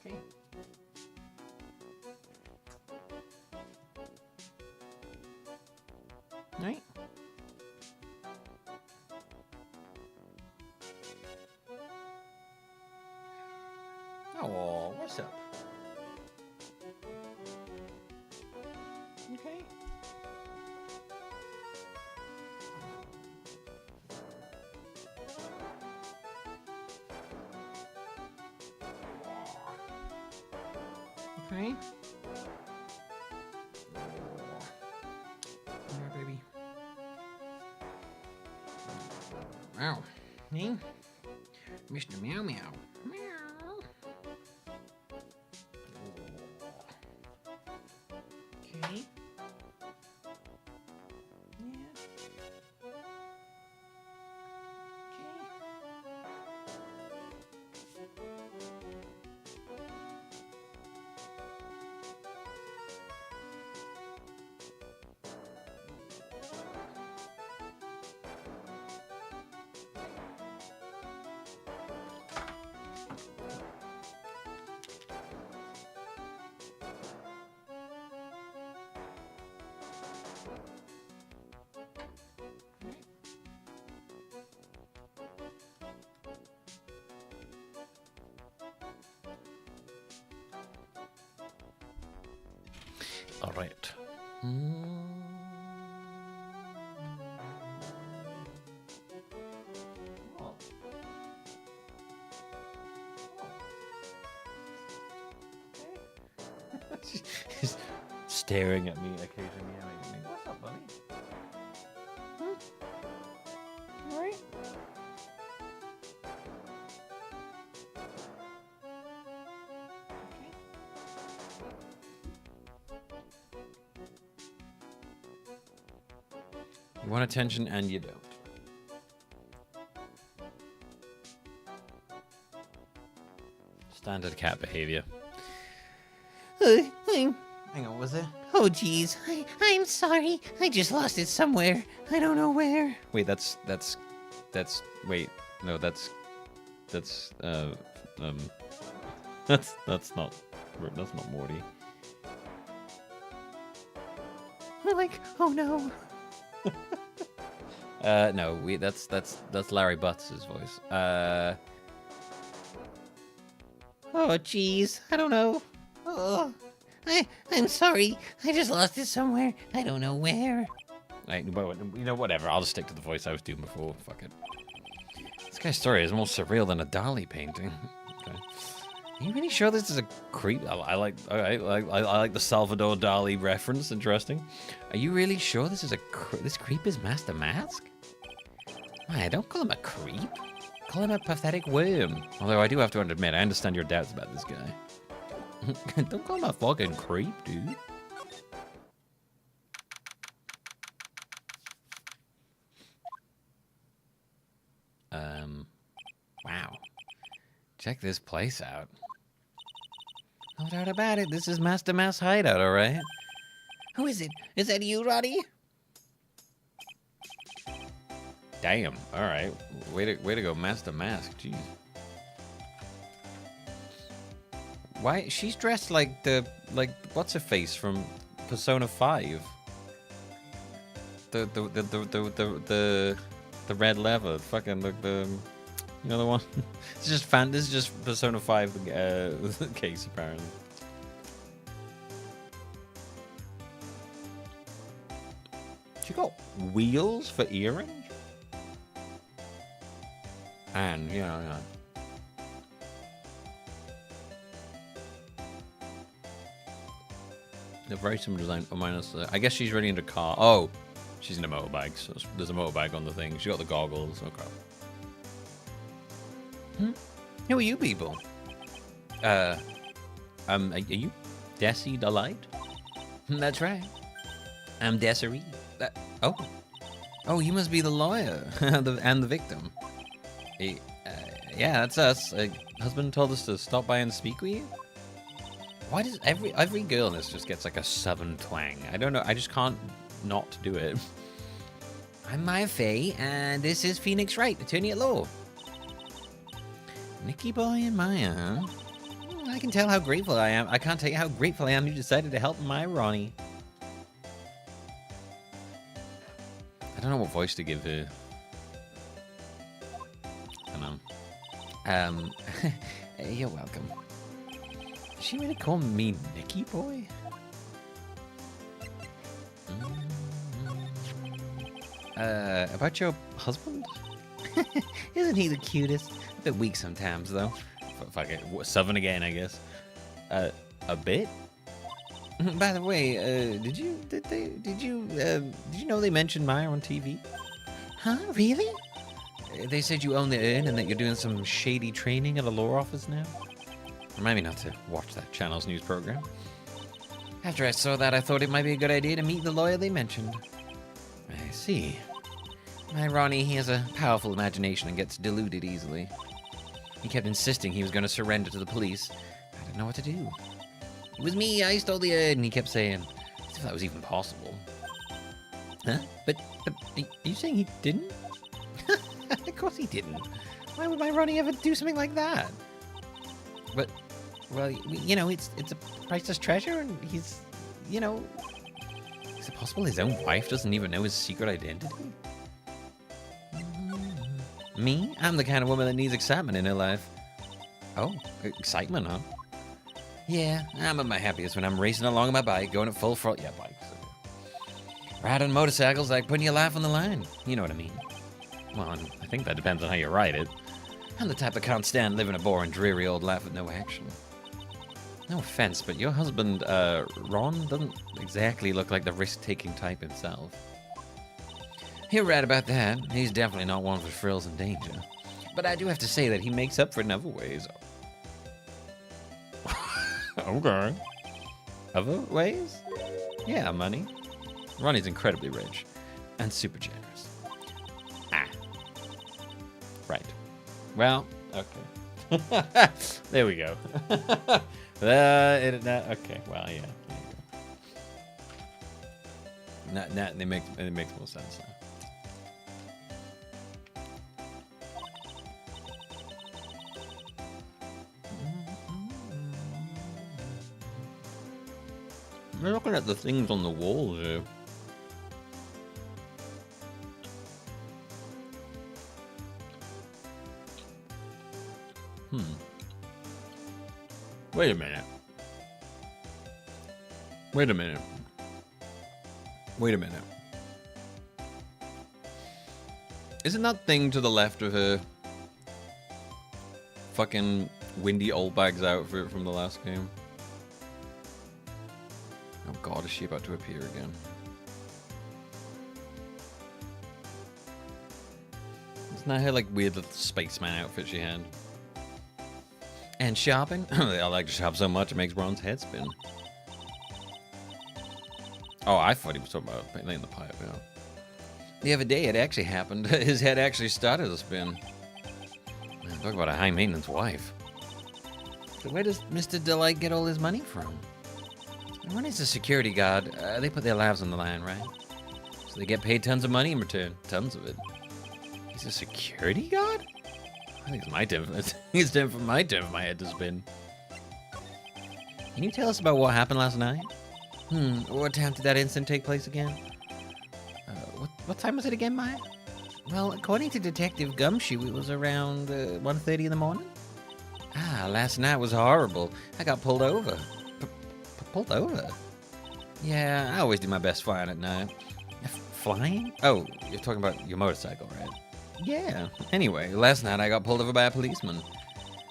Okay. Right. Oh, what's up? Okay. Okay. Come here, baby. Wow. Me? Mr. Meow Meow. Meow. Okay. Yeah. All right. She's staring at me occasionally. What's up, buddy? All right. You want attention and you don't. Standard cat behavior. Hang on, was it? Oh, geez. I'm sorry. I just lost it somewhere. I don't know where. Wait, wait, no, that's not Morty. Like, oh no. No, that's Larry Butts' voice. Oh, geez. I don't know. Oh, I'm sorry. I just lost it somewhere. I don't know where. You know, whatever. I'll just stick to the voice I was doing before. Fuck it. This guy's story is more surreal than a Dali painting. Okay. Are you really sure this is a creep? I like the Salvador Dali reference. Interesting. Are you really sure this is this creep is Master Mask? Don't call him a creep. Call him a pathetic worm. Although I do have to admit, I understand your doubts about this guy. Don't call him a fucking creep, dude. Wow. Check this place out. No doubt about it, this is Master Mask's hideout, alright? Who is it? Is that you, Roddy? Damn, alright. Way to go, Master Mask, jeez. Why? She's dressed like what's her face from Persona 5? The red leather, fucking the you know the one. This is just Persona 5 case apparently. She got wheels for earrings, and yeah. They're very similar design, minus I guess she's really into car. Oh, she's in a motorbike, so there's a motorbike on the thing. She got the goggles. Oh crap. Who are you people? Are you Desi Delight? That's right. I'm Desiree. Oh, you must be the lawyer and the victim. Yeah, that's us. Husband told us to stop by and speak with you. Why does every girl in this just gets like a southern twang? I don't know. I just can't not do it. I'm Maya Faye, and this is Phoenix Wright, attorney at law. Nicky Boy and Maya, huh? I can tell how grateful I am. I can't tell you how grateful I am you decided to help my Ronnie. I don't know what voice to give her. I don't know. You're welcome. Did she really call me Nicky Boy? About your husband? Isn't he the cutest? A bit weak sometimes, though. Fuck it. Southern again, I guess. A bit? By the way, did you know they mentioned Maya on TV? Huh? Really? They said you own the urn and that you're doing some shady training at a law office now? Remind me not to watch that channel's news program. After I saw that, I thought it might be a good idea to meet the lawyer they mentioned. I see. My Ronnie, he has a powerful imagination and gets deluded easily. He kept insisting he was going to surrender to the police. I didn't know what to do. It was me, I stole the urn, and he kept saying, as if that was even possible. Huh? But are you saying he didn't? Of course he didn't. Why would my Ronnie ever do something like that? But, well, you know, it's a priceless treasure, and he's, you know... Is it possible his own wife doesn't even know his secret identity? Me? I'm the kind of woman that needs excitement in her life. Oh, excitement, huh? Yeah, I'm at my happiest when I'm racing along on my bike, going at full throttle. Yeah, bikes. Riding motorcycles like putting your life on the line. You know what I mean. Well, I think that depends on how you ride it. I'm the type that can't stand living a boring, dreary old life with no action. No offense, but your husband, Ron, doesn't exactly look like the risk-taking type himself. You're right about that. He's definitely not one for frills and danger. But I do have to say that he makes up for it in other ways. Okay. Other ways? Yeah, money. Ronnie's incredibly rich. And super generous. Ah. Right. Well, okay. There we go. Okay, well, yeah. There you go. It makes more sense now. I'm looking at the things on the wall here. Wait a minute. Wait a minute. Wait a minute. Isn't that thing to the left of her fucking Windy Old Bag's outfit from the last game? Oh god, is she about to appear again? Isn't that her like weird little spaceman outfit she had? And shopping? I like to shop so much it makes Ron's head spin. Oh, I thought he was talking about laying the pipe out. The other day it actually happened. His head actually started to spin. Man, talk about a high maintenance wife. So where does Mr. Delight get all his money from? When he's a security guard, they put their lives on the line, right? So they get paid tons of money in return. Tons of it. He's a security guard? I think it's my turn. It's time for my turn for my head to spin. Can you tell us about what happened last night? What time did that incident take place again? What time was it again, Maya? Well, according to Detective Gumshoe, it was around 1:30 in the morning. Ah, last night was horrible. I got pulled over. Pulled over? Yeah, I always do my best flying at night. Flying? Oh, you're talking about your motorcycle, right? Yeah. Anyway, last night I got pulled over by a policeman.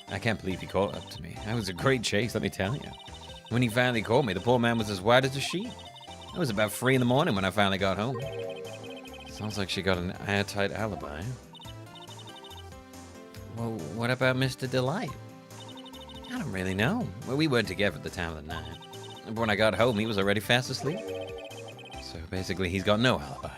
I can't believe he caught up to me. That was a great chase, let me tell you. When he finally caught me, the poor man was as white as a sheet. It was about 3 in the morning when I finally got home. Sounds like she got an airtight alibi. Well, what about Mr. Delight? I don't really know. Well, we weren't together at the time of the night. But when I got home, he was already fast asleep. So basically, he's got no alibi.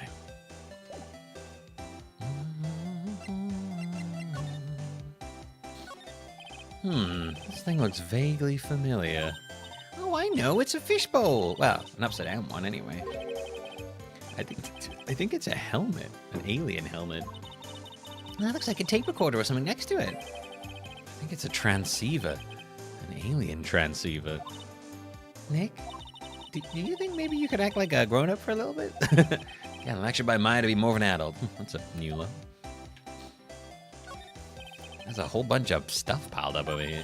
This thing looks vaguely familiar. Oh, I know, it's a fishbowl. Well, an upside down one anyway. I think it's a helmet, an alien helmet. That looks like a tape recorder or something next to it. I think it's a transceiver, An alien transceiver. Nick, do you think maybe you could act like a grown-up for a little bit? Yeah, lectured by Maya to be more of an adult. That's a new one. There's a whole bunch of stuff piled up over here.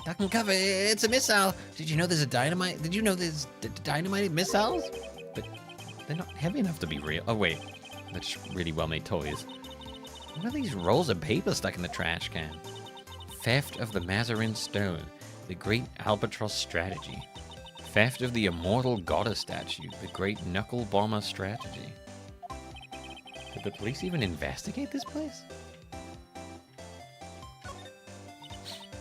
Duck and cover, it's a missile. Did you know there's a dynamite? Did you know there's dynamite missiles? But they're not heavy enough to be real. Oh, wait. They're just really well-made toys. What are these rolls of paper stuck in the trash can? Theft of the Mazarin Stone. The Great Albatross Strategy. Theft of the Immortal Goddess Statue. The Great Knuckle Bomber Strategy. Did the police even investigate this place?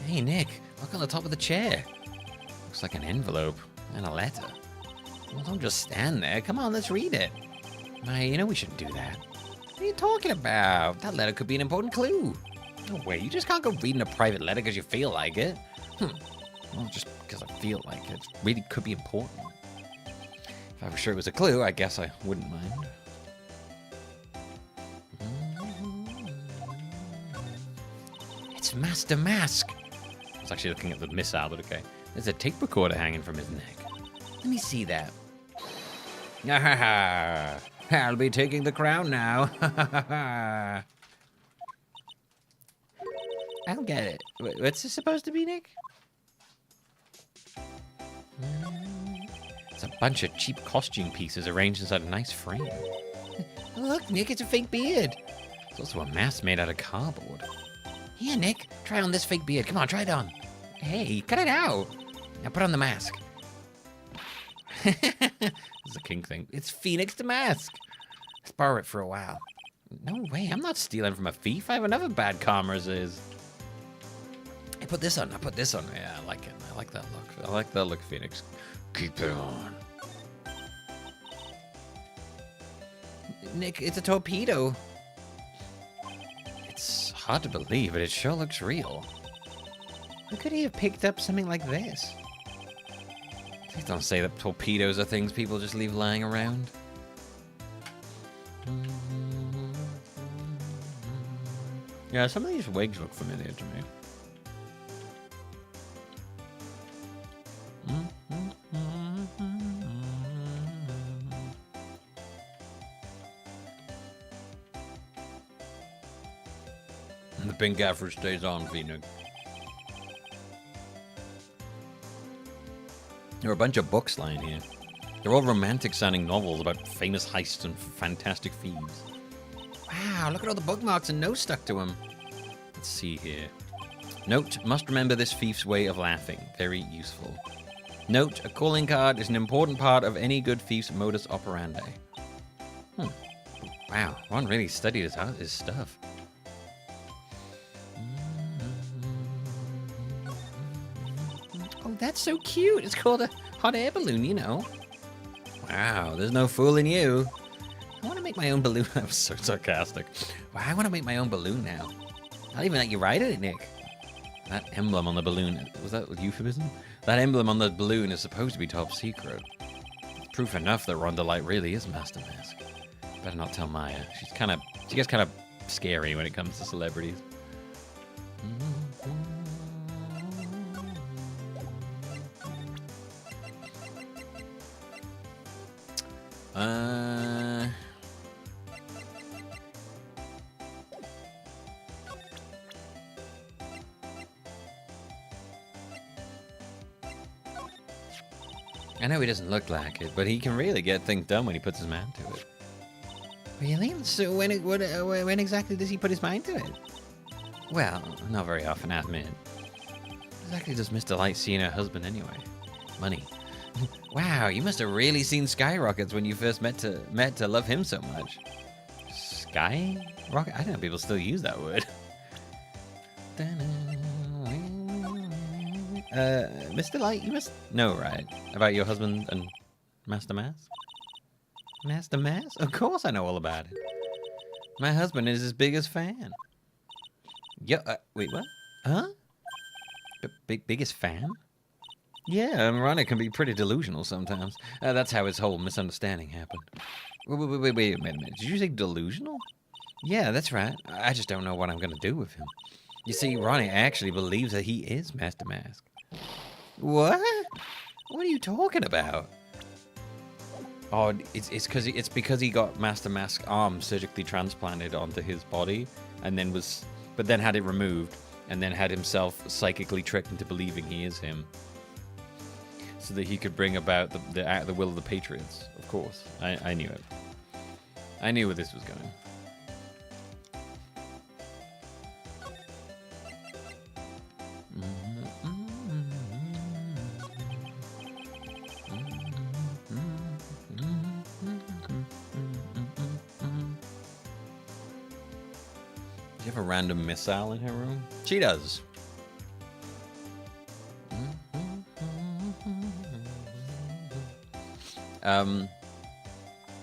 Hey, Nick, look on the top of the chair. Looks like an envelope and a letter. Well, don't just stand there. Come on, let's read it. Maya, you know we shouldn't do that. What are you talking about? That letter could be an important clue. No way, you just can't go reading a private letter because you feel like it. Well, just because I feel like it really could be important. If I were sure it was a clue, I guess I wouldn't mind. It's Master Mask. I was actually looking at the missile, but okay. There's a tape recorder hanging from his neck. Let me see that. I'll be taking the crown now. I don't get it. What's this supposed to be, Nick? It's a bunch of cheap costume pieces arranged inside a nice frame. Look, Nick, it's a fake beard. It's also a mask made out of cardboard. Here, Nick, try on this fake beard. Come on, try it on. Hey, cut it out. Now put on the mask. It's a king thing. It's Phoenix the Mask. Let's borrow it for a while. No way, I'm not stealing from a thief. I have another bad commerce is. I put this on. I put this on. Yeah, I like it. I like that look. I like that look, Phoenix. Keep it on. Nick, it's a torpedo. It's hard to believe, but it sure looks real. How could he have picked up something like this? Please don't say that torpedoes are things people just leave lying around. Yeah, some of these wigs look familiar to me. And the pink afro stays on, Phoenix. There are a bunch of books lying here. They're all romantic-sounding novels about famous heists and fantastic thieves. Wow, look at all the bookmarks and notes stuck to them. Let's see here. Note, must remember this thief's way of laughing. Very useful. Note, a calling card is an important part of any good thief's modus operandi. Wow, Ron really studied his stuff. Oh, that's so cute. It's called a hot air balloon, you know. Wow, there's no fooling you. I want to make my own balloon. I was so sarcastic. Wow, I want to make my own balloon now. I'll even let you ride it, Nick. That emblem on the balloon, was that a euphemism? That emblem on the balloon is supposed to be top secret. Proof enough that Rhonda Light really is Master Mask. Better not tell Maya. She gets kind of scary when it comes to celebrities. I know he doesn't look like it, but he can really get things done when he puts his mind to it. Really? So when exactly does he put his mind to it? Well, not very often, I admit. Exactly does Mr. Light see in her husband anyway? Money. Wow, you must have really seen skyrockets when you first met to love him so much. Skyrocket? I didn't know people still use that word. Mr. Light, you must know, right? About your husband and Master Mask? Master Mask? Of course I know all about it. My husband is his biggest fan. Yeah, wait, what? Huh? Biggest fan? Yeah, Ronnie can be pretty delusional sometimes. That's how his whole misunderstanding happened. Wait a minute. Did you say delusional? Yeah, that's right. I just don't know what I'm going to do with him. You see, Ronnie actually believes that he is Master Mask. What? What are you talking about? Oh, it's because he got Master Mask's arm surgically transplanted onto his body, and then but then had it removed, and then had himself psychically tricked into believing he is him, so that he could bring about the will of the Patriots. Of course, I knew it. I knew where this was going. Do you have a random missile in her room? She does.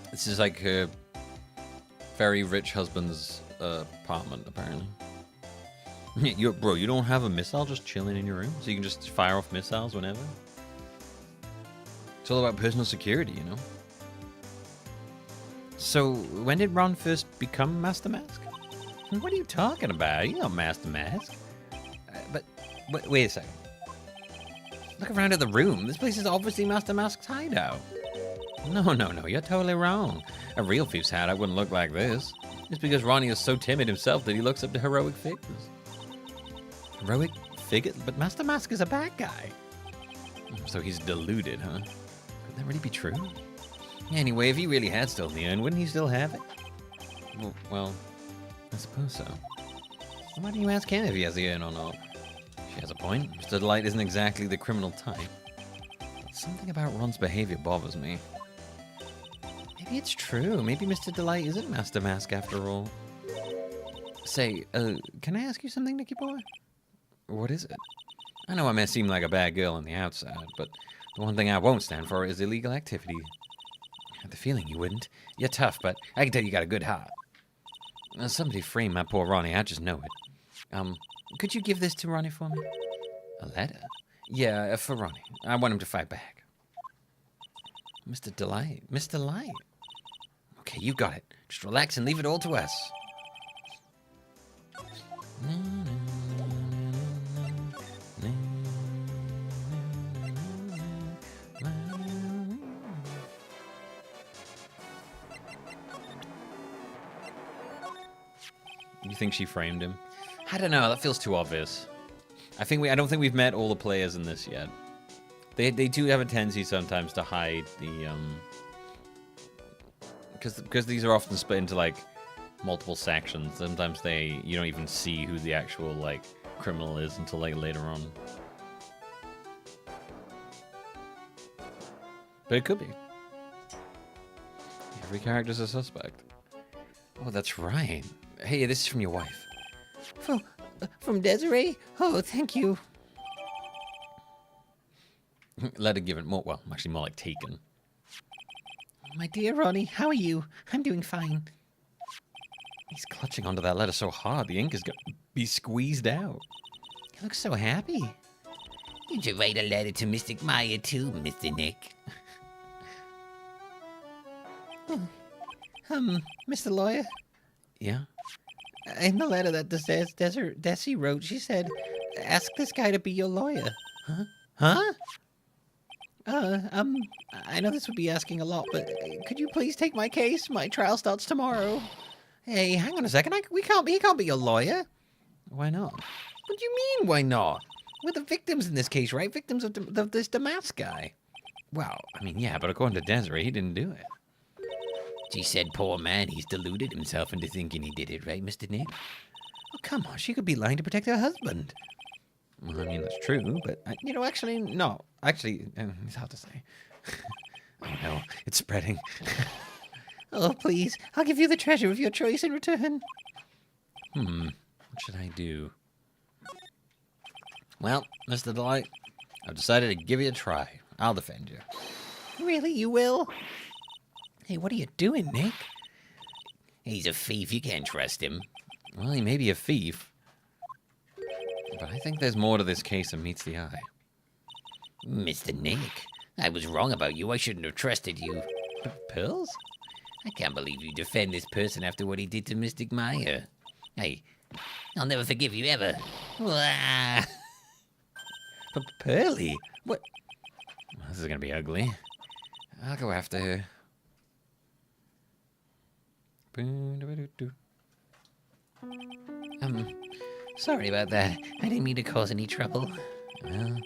This is like her very rich husband's apartment, apparently. Bro, you don't have a missile just chilling in your room? So you can just fire off missiles whenever? It's all about personal security, you know? So, when did Ron first become Master Mask? What are you talking about? You're not Master Mask. But, wait a second. Look around at the room. This place is obviously Master Mask's hideout. No, you're totally wrong. A real thief's hideout wouldn't look like this. It's because Ronnie is so timid himself that he looks up to heroic figures. Heroic figure? But Master Mask is a bad guy. So he's deluded, huh? Could that really be true? Anyway, if he really had stolen the urn, wouldn't he still have it? Well, I suppose so. Why don't you ask him if he has the urn or not? She has a point. Mr. Delight isn't exactly the criminal type. But something about Ron's behavior bothers me. Maybe it's true. Maybe Mr. Delight isn't Master Mask after all. Say, can I ask you something, Nicky boy? What is it? I know I may seem like a bad girl on the outside, but the one thing I won't stand for is illegal activity. I had the feeling you wouldn't. You're tough, but I can tell you got a good heart. Somebody framed my poor Ronnie, I just know it. Could you give this to Ronnie for me? A letter? Yeah, for Ronnie. I want him to fight back. Mr. Delight. Miss Delight. Okay, you got it. Just relax and leave it all to us. You think she framed him? I don't know. That feels too obvious. I don't think we've met all the players in this yet. They do have a tendency sometimes to hide the because these are often split into like multiple sections. Sometimes you don't even see who the actual like criminal is until like later on. But it could be. Every character's a suspect. Oh, that's right. Hey, this is from your wife. From Desiree? Oh, thank you. Letter given. More like taken. My dear Ronnie, how are you? I'm doing fine. He's clutching onto that letter so hard, the ink is going to be squeezed out. He looks so happy. Did you write a letter to Mystic Maya too, Mr. Nick? Mr. Lawyer? Yeah? In the letter that Desi wrote, she said, ask this guy to be your lawyer. Huh? I know this would be asking a lot, but could you please take my case? My trial starts tomorrow. Hey, hang on a second. He can't be your lawyer. Why not? What do you mean, why not? We're the victims in this case, right? Victims of this Damask guy. Well, I mean, yeah, but according to Desiree, he didn't do it. She said, poor man, he's deluded himself into thinking he did it, right, Mr. Nick? Oh, come on, she could be lying to protect her husband. Well, I mean, that's true, but, actually, no. Actually, it's hard to say. Oh, no, it's spreading. Oh, please, I'll give you the treasure of your choice in return. What should I do? Well, Mr. Delight, I've decided to give you a try. I'll defend you. Really, you will? Hey, what are you doing, Nick? He's a thief. You can't trust him. Well, he may be a thief. But I think there's more to this case than meets the eye. Mr. Nick, I was wrong about you. I shouldn't have trusted you. Pills? I can't believe you defend this person after what he did to Mystic Maya. Hey, I'll never forgive you ever. But Pearly, What? This is gonna be ugly. I'll go after her. Sorry about that. I didn't mean to cause any trouble. Well,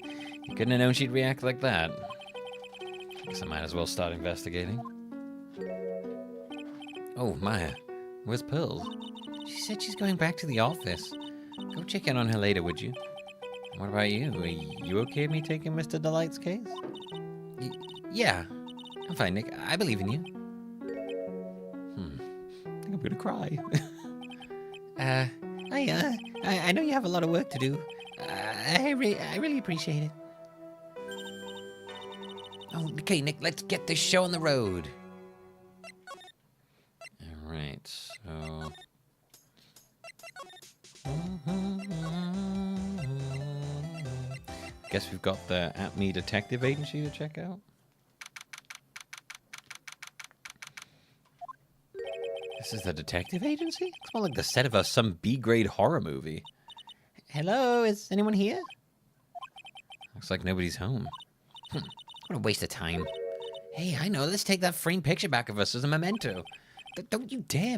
you couldn't have known she'd react like that. Guess I might as well start investigating. Oh, Maya. Where's Pearl? She said she's going back to the office. Go check in on her later, would you? What about you? Are you okay with me taking Mr. Delight's case? Yeah. I'm fine, Nick. I believe in you. I think I'm gonna cry. I know you have a lot of work to do. I really appreciate it. Oh, okay, Nick, let's get this show on the road. All right, so... Guess we've got the At-Me Detective Agency to check out. This is the detective agency? It's more like the set of some B-grade horror movie. Hello, is anyone here? Looks like nobody's home. What a waste of time. Hey, I know, let's take that framed picture back of us as a memento. Don't you dare,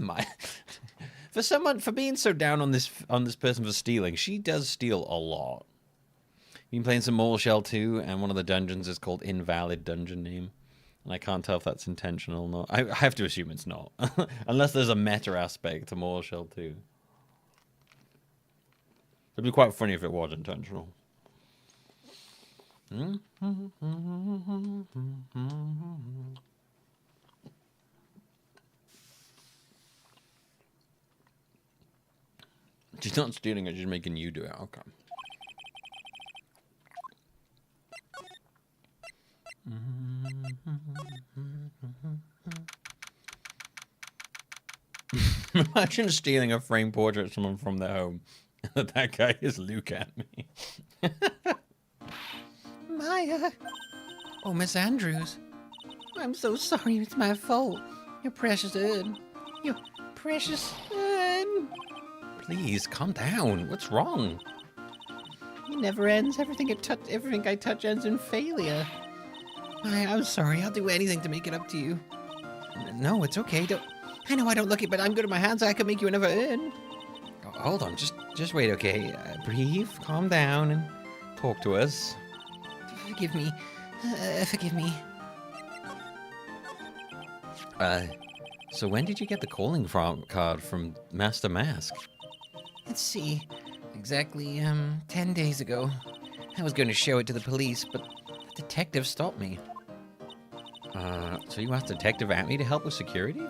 for being so down on this person for stealing, she does steal a lot. Been playing some Mortal Shell 2, and one of the dungeons is called Invalid Dungeon Name. And I can't tell if that's intentional or not. I have to assume it's not. Unless there's a meta aspect to Mortal Shell 2. It'd be quite funny if it was intentional. She's not stealing it, she's making you do it. Okay. Imagine stealing a framed portrait of someone from their home. That guy is Luke at me. Maya. Oh, Miss Andrews. I'm so sorry. It's my fault. Your precious Ern. Your precious Ern. Please, calm down. What's wrong? It never ends. Everything I touch ends in failure. I'm sorry. I'll do anything to make it up to you. No, it's okay. I know I don't look it, but I'm good at my hands. I can make you another Ern. Oh, hold on. Just wait, okay? Breathe. Calm down and talk to us. Forgive me. Forgive me. So when did you get the calling card from Master Mask? Let's see. Exactly, 10 days ago. I was going to show it to the police, but the detective stopped me. So you asked Detective At-Me to help with security?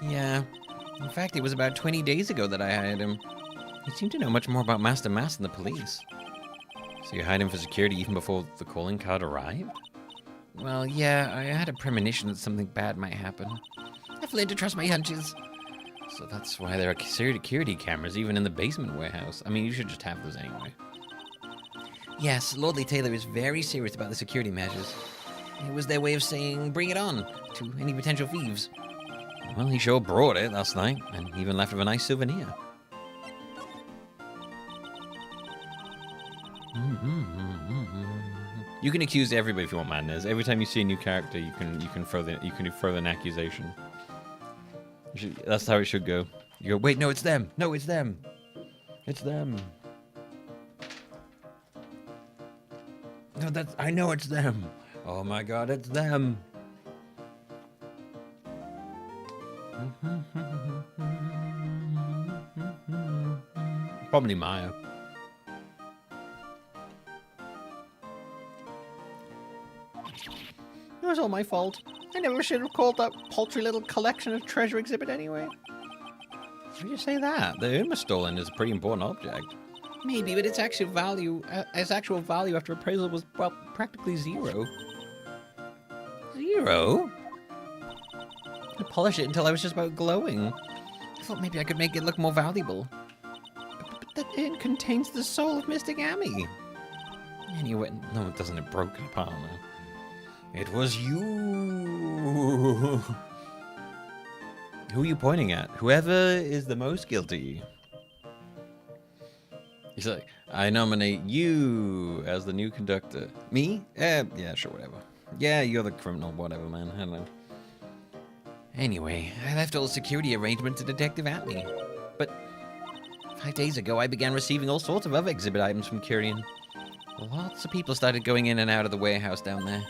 Yeah. In fact, it was about 20 days ago that I hired him. He seemed to know much more about Master Mask than the police. So you hired him for security even before the calling card arrived? Well, yeah, I had a premonition that something bad might happen. I've learned to trust my hunches. So that's why there are security cameras even in the basement warehouse. I mean, you should just have those anyway. Yes, Lordly Taylor is very serious about the security measures. It was their way of saying, bring it on, to any potential thieves. Well, he sure brought it last night, and even left with a nice souvenir. You can accuse everybody if you want, Madness. Every time you see a new character, you can throw an accusation. That's how it should go. You go, wait, no, it's them. No, it's them. It's them. No, I know it's them. Oh my God, it's them. Probably Maya. It was all my fault. I never should have called that paltry little collection a treasure exhibit anyway. Why did you say that? The Irma stolen is a pretty important object. Maybe, but its actual value after appraisal was, well, practically zero. Zero? I polished it until I was just about glowing. I thought maybe I could make it look more valuable. But that urn contains the soul of Mystic Amy. Anyway, no, it doesn't. It broke apart now. It was you. Who are you pointing at? Whoever is the most guilty. He's like, I nominate you as the new conductor. Me? Yeah, sure, whatever. Yeah, you're the criminal, whatever, man. I don't know. Anyway, I left all the security arrangements to Detective Atney. But 5 days ago, I began receiving all sorts of other exhibit items from Curian. Lots of people started going in and out of the warehouse down there.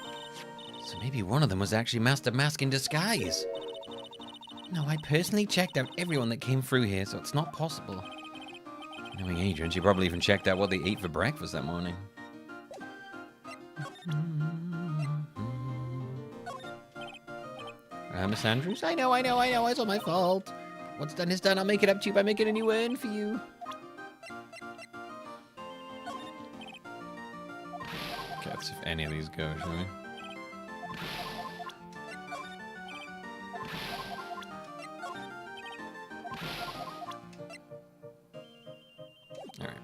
So maybe one of them was actually Master Mask in disguise. No, I personally checked out everyone that came through here, so it's not possible. Knowing Adrian, she probably even checked out what they ate for breakfast that morning. Miss Andrews? I know, it's all my fault. What's done is done, I'll make it up to you by making a new urn for you. Okay, let's see if any of these go, shall we? Alright.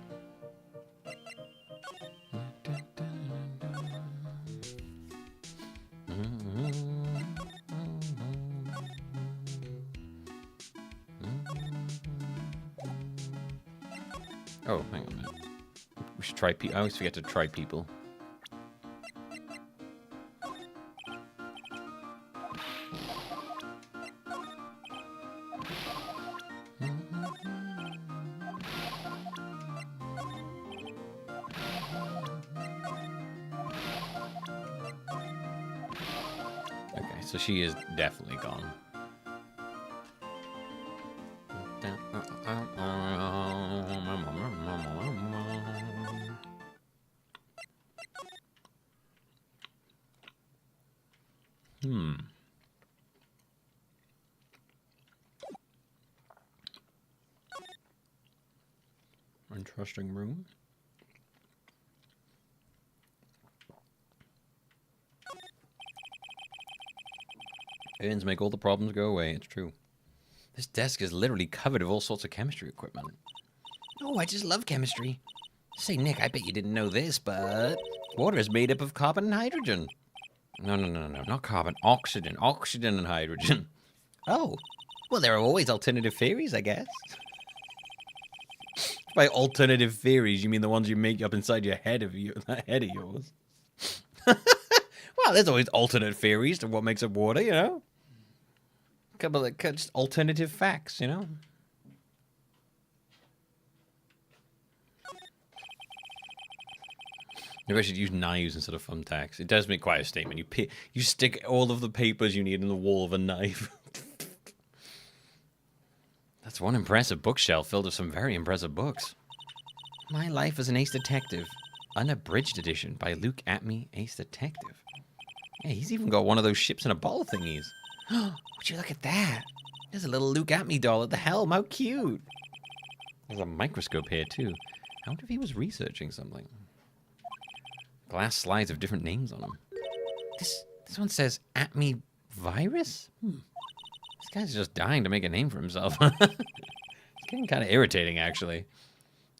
Oh, hang on a minute. We should try people. I always forget to try people. Okay, so she is definitely gone. Interesting room. Urns make all the problems go away, it's true. This desk is literally covered with all sorts of chemistry equipment. Oh, I just love chemistry. Say, Nick, I bet you didn't know this, but water is made up of carbon and hydrogen. No, not carbon. Oxygen. Oxygen and hydrogen. Oh, well, there are always alternative theories, I guess. By alternative theories, you mean the ones you make up inside your head of yours? Well, there's always alternate theories to what makes up water, you know? A couple of just alternative facts, you know? Maybe I should use knives instead of thumbtacks. It does make quite a statement. You stick all of the papers you need in the wall of a knife. That's one impressive bookshelf filled with some very impressive books. My Life as an Ace Detective, unabridged edition by Luke Atney, Ace Detective. Yeah, he's even got one of those ships in a bottle thingies. Would you look at that? There's a little Luke Atney doll at the helm. How cute. There's a microscope here, too. I wonder if he was researching something. Glass slides of different names on them. This one says Atney Virus? This guy's just dying to make a name for himself. It's getting kind of irritating, actually.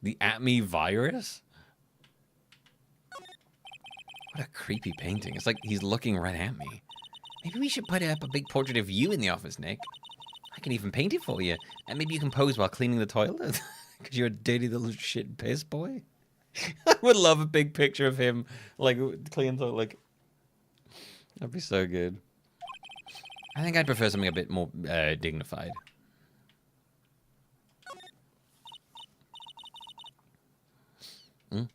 The Atney Virus? What a creepy painting. It's like he's looking right at me. Maybe we should put up a big portrait of you in the office, Nick. I can even paint it for you. And maybe you can pose while cleaning the toilet. Because you're a dirty little shit piss boy. I would love a big picture of him, like, cleaning the toilet. Like, that'd be so good. I think I'd prefer something a bit more dignified. The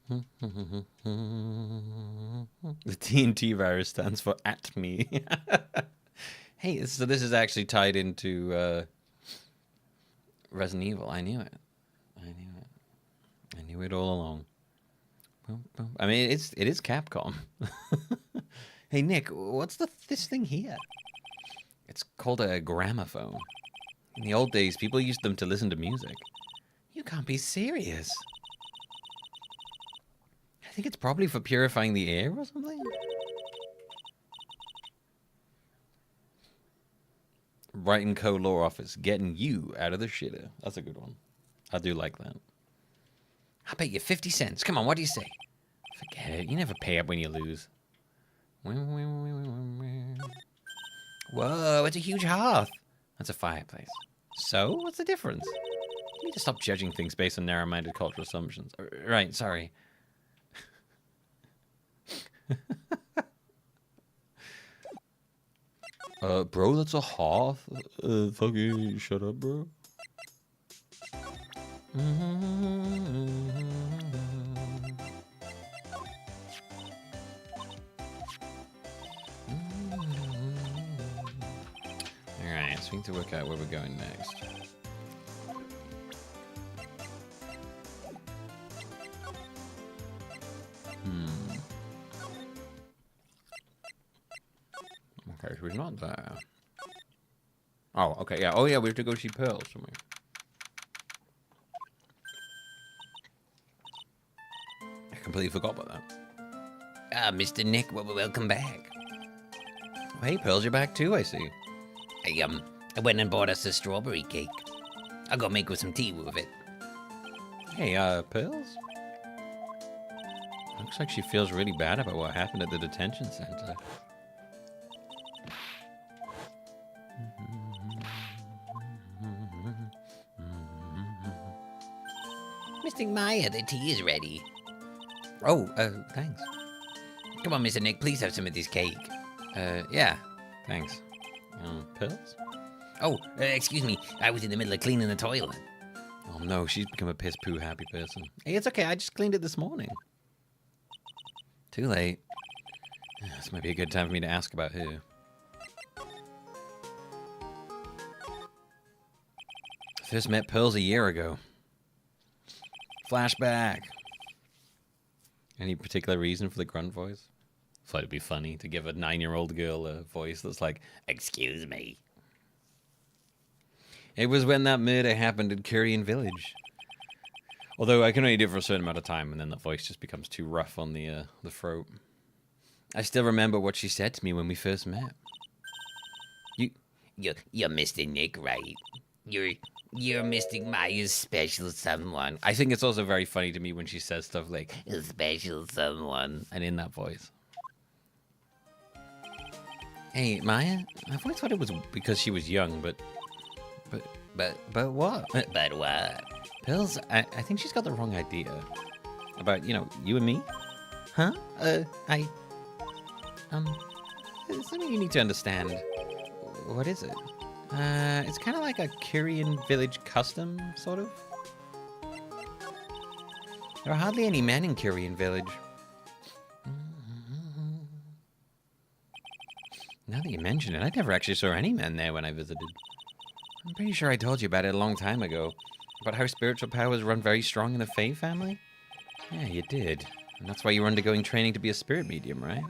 TNT virus stands for at me. Hey, so this is actually tied into Resident Evil. I knew it. I knew it all along. I mean, it is Capcom. Hey, Nick, what's this thing here? It's called a gramophone. In the old days, people used them to listen to music. You can't be serious. I think it's probably for purifying the air or something. Wright & Co. Law Office, getting you out of the shitter. That's a good one. I do like that. I'll bet you 50 cents. Come on, what do you say? Forget it. You never pay up when you lose. Whoa, it's a huge hearth. That's a fireplace. So, what's the difference? You need to stop judging things based on narrow-minded cultural assumptions. Right, sorry. Bro, that's a hearth. Fucking shut up, bro. Alright, so we need to work out where we're going next. Okay, so we're not there. Oh, okay, yeah. Oh, yeah, we have to go see Pearl somewhere. I completely forgot about that. Ah, Mr. Nick, welcome back. Oh, hey, Pearls, you're back too, I see. I went and bought us a strawberry cake. I'll go make with some tea with it. Hey, Pearls? Looks like she feels really bad about what happened at the detention center. Mr. Maya, the tea is ready. Oh, thanks. Come on, Mr. Nick, please have some of this cake. Yeah, thanks. Pearls? Oh, excuse me, I was in the middle of cleaning the toilet. Oh no, she's become a piss-poo happy person. Hey, it's okay, I just cleaned it this morning. Too late. This might be a good time for me to ask about her. First met Pearls a year ago. Flashback. Any particular reason for the grunt voice? Thought it'd be funny to give a 9-year-old girl a voice that's like, "Excuse me." It was when that murder happened at Korean Village. Although I can only do it for a certain amount of time, and then the voice just becomes too rough on the throat. I still remember what she said to me when we first met. You're Mr. Nick, right? You're Mr. Maya's special someone. I think it's also very funny to me when she says stuff like, "A special someone," and in that voice. Hey, Maya, I've always thought it was because she was young, but what? But what? Pills, I think she's got the wrong idea. About, you and me? Huh? There's something you need to understand. What is it? It's kind of like a Korean village custom, sort of. There are hardly any men in Korean village. Now that you mention it, I never actually saw any men there when I visited. I'm pretty sure I told you about it a long time ago. About how spiritual powers run very strong in the Fae family? Yeah, you did. And that's why you were undergoing training to be a spirit medium, right?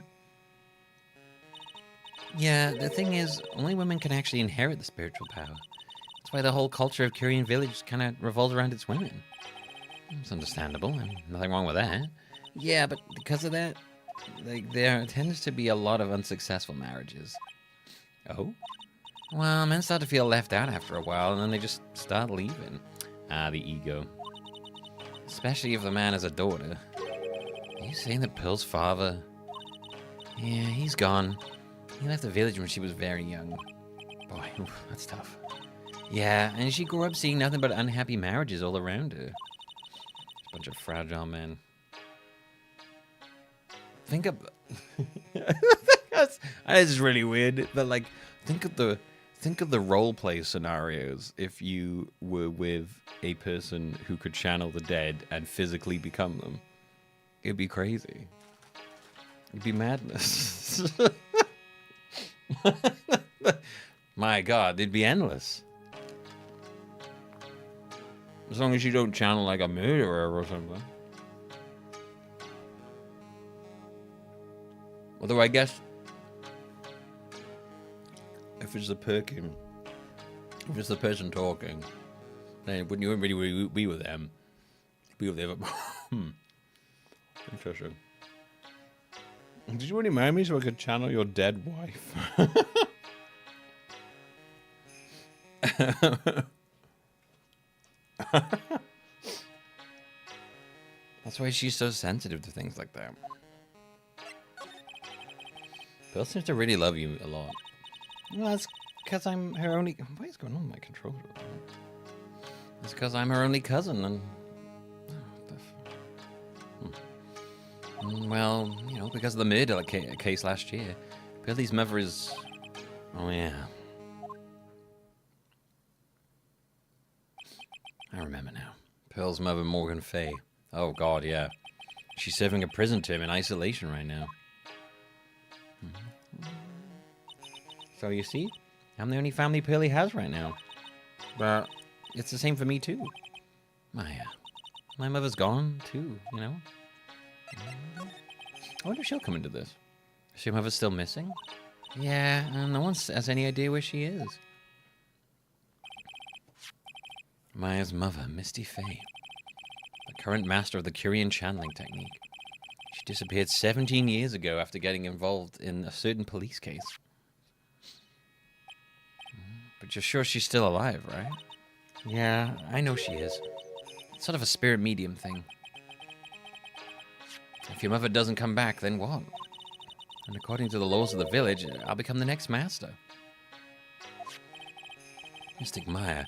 Yeah, the thing is, only women can actually inherit the spiritual power. That's why the whole culture of Korean village kind of revolves around its women. It's understandable, and nothing wrong with that. Yeah, but because of that, there tends to be a lot of unsuccessful marriages. Oh? Well, men start to feel left out after a while, and then they just start leaving. Ah, the ego. Especially if the man has a daughter. Are you saying that Pearl's father... Yeah, he's gone. He left the village when she was very young. Boy, oof, that's tough. Yeah, and she grew up seeing nothing but unhappy marriages all around her. A bunch of fragile men. Think of... That's really weird, but like, think of the role play scenarios if you were with a person who could channel the dead and physically become them. It'd be crazy. It'd be madness. My God, it'd be endless. As long as you don't channel like a murderer or something. Although I guess if it's the person talking, then wouldn't you really be with them? Be with them. Interesting. Did you really marry me so I could channel your dead wife? That's why she's so sensitive to things like that. Bill seems to really love you a lot. Well, that's because I'm her only... What is going on with my controller? It's because I'm her only cousin, and... Well, you know, because of the murder case last year. Billy's mother is... Oh, yeah. I remember now. Pearl's mother, Morgan Fay. Oh, God, yeah. She's serving a prison term in isolation right now. So, you see? I'm the only family Pearlie has right now. But it's the same for me, too. My mother's gone, too, you know? I wonder if she'll come into this. Is your mother still missing? Yeah, no one has any idea where she is. Maya's mother, Misty Fay. The current master of the Curian channeling technique. She disappeared 17 years ago after getting involved in a certain police case. But you're sure she's still alive, right? Yeah, I know she is. It's sort of a spirit medium thing. If your mother doesn't come back, then what? And according to the laws of the village, I'll become the next master. Mystic Maya,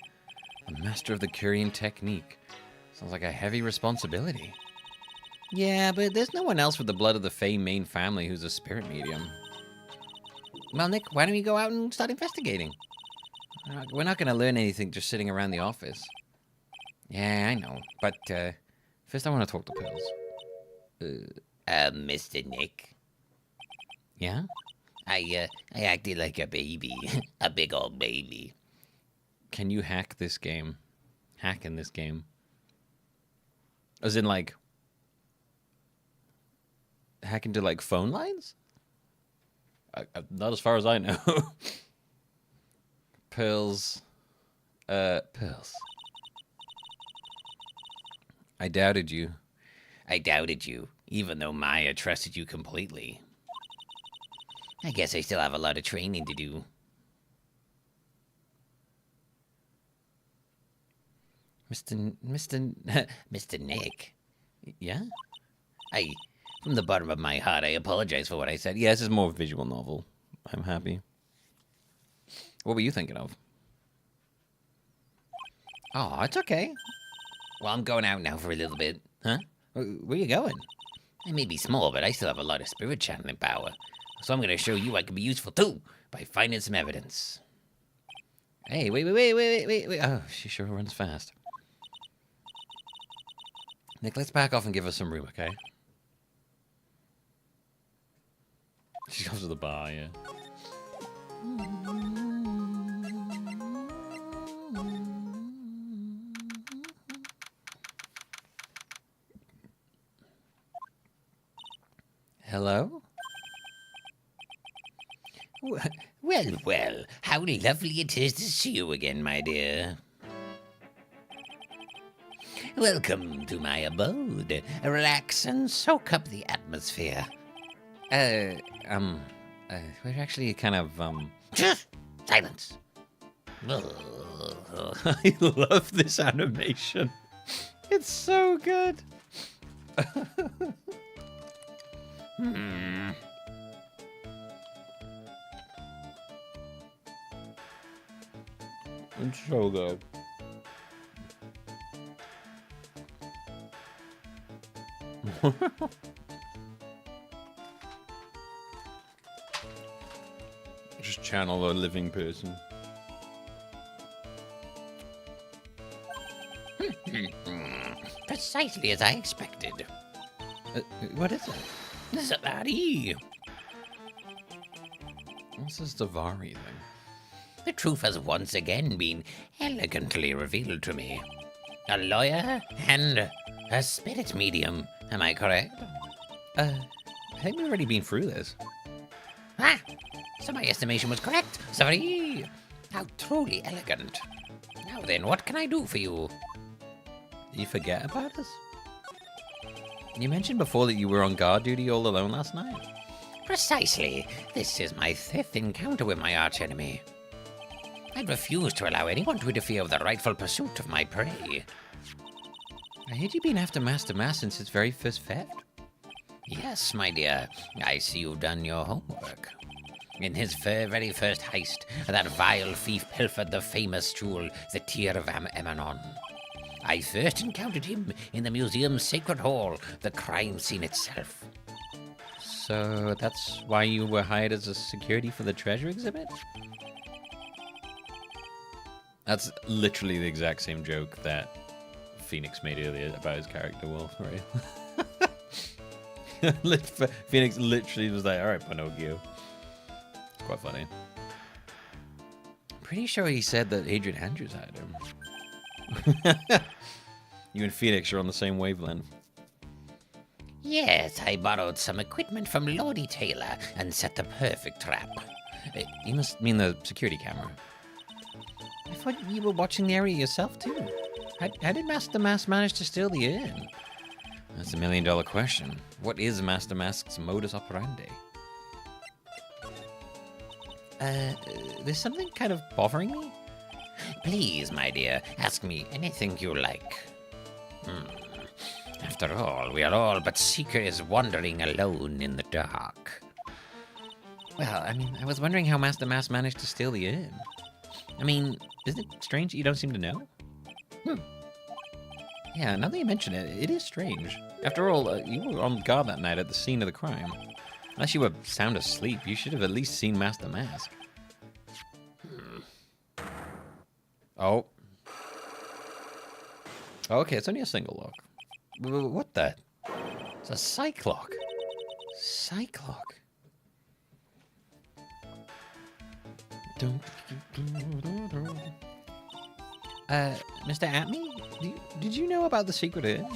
a master of the Curian technique. Sounds like a heavy responsibility. Yeah, but there's no one else with the blood of the Fey main family who's a spirit medium. Well, Nick, why don't we go out and start investigating? We're not going to learn anything just sitting around the office. Yeah, I know. But first I want to talk to Pearls. Mr. Nick? Yeah? I acted like a baby. A big old baby. Can you hack this game? Hack in this game? As in, like... Hack into, like, phone lines? Not as far as I know. Pearls. Pearls. I doubted you. I doubted you, even though Maya trusted you completely. I guess I still have a lot of training to do. Mr. Nick. Yeah? From the bottom of my heart, I apologize for what I said. Yeah, this is more of a visual novel. I'm happy. What were you thinking of? Oh, it's okay. Well, I'm going out now for a little bit. Huh? Where you going? I may be small, but I still have a lot of spirit channeling power. So I'm going to show you I can be useful too, by finding some evidence. Hey, wait. Oh, she sure runs fast. Nick, let's back off and give her some room, okay? She goes to the bar, yeah. Hello? Well, how lovely it is to see you again, my dear. Welcome to my abode. Relax and soak up the atmosphere. We're actually kind of, Silence. I love this animation. It's so good. It's so good. Just channel a living person. Precisely as I expected. What is it? Zavari. What's this Zavari thing? The truth has once again been elegantly revealed to me. A lawyer and a spirit medium, am I correct? I think we've already been through this. Ah! So my estimation was correct. Zavari! How truly elegant. Now then, what can I do for you? Did you forget about us? You mentioned before that you were on guard duty all alone last night. Precisely. This is my 5th encounter with my archenemy. I refuse to allow anyone to interfere with the rightful pursuit of my prey. I heard you've been after Master Mass since its very first theft. Yes, my dear. I see you've done your homework. In his very first heist, that vile thief pilfered the famous jewel, the Tear of Emanon. I first encountered him in the museum's sacred hall, the crime scene itself. So that's why you were hired as a security for the treasure exhibit? That's literally the exact same joke that Phoenix made earlier about his character Wolf, right? Phoenix literally was like, alright, Pinocchio. It's quite funny. Pretty sure he said that Adrian Andrews hired him. You and Phoenix are on the same wavelength. Yes, I borrowed some equipment from Lordy Taylor and set the perfect trap. You must mean the security camera. I thought you were watching the area yourself, too. How did Master Mask manage to steal the urn? That's $1 million question. What is Master Mask's modus operandi? There's something kind of bothering me? Please, my dear, ask me anything you like. After all, we are all but seekers wandering alone in the dark. Well, I mean, I was wondering how Master Mask managed to steal the urn. I mean, isn't it strange that you don't seem to know? Yeah, now that you mention it, it is strange. After all, you were on guard that night at the scene of the crime. Unless you were sound asleep, you should have at least seen Master Mask. Oh. Okay, it's only a single lock. What the? It's a Cyclock. Cyclock. Mr. Atme? Did you know about the secret urn?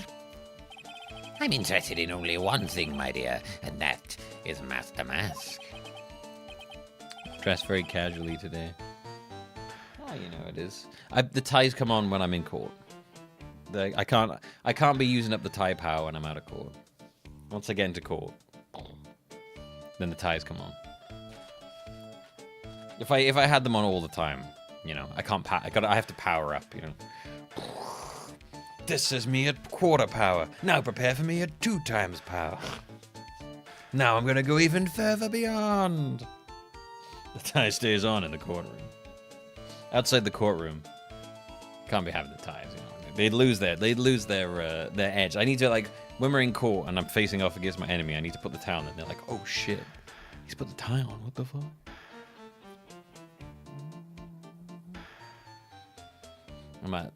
I'm interested in only one thing, my dear, and that is Master Mask. Dressed very casually today. Oh, you know it is. The ties come on when I'm in court. I can't be using up the tie power when I'm out of court. Once I get into court, then the ties come on. If I had them on all the time, you know, I have to power up, you know. This is me at quarter power. Now prepare for me at 2 times power. Now I'm gonna go even further beyond. The tie stays on in the courtroom. Outside the courtroom, can't be having the ties, you know. They'd lose their edge. I need to, like, when we're in court and I'm facing off against my enemy, I need to put the tie on, and they're like, oh shit, he's put the tie on. What the fuck?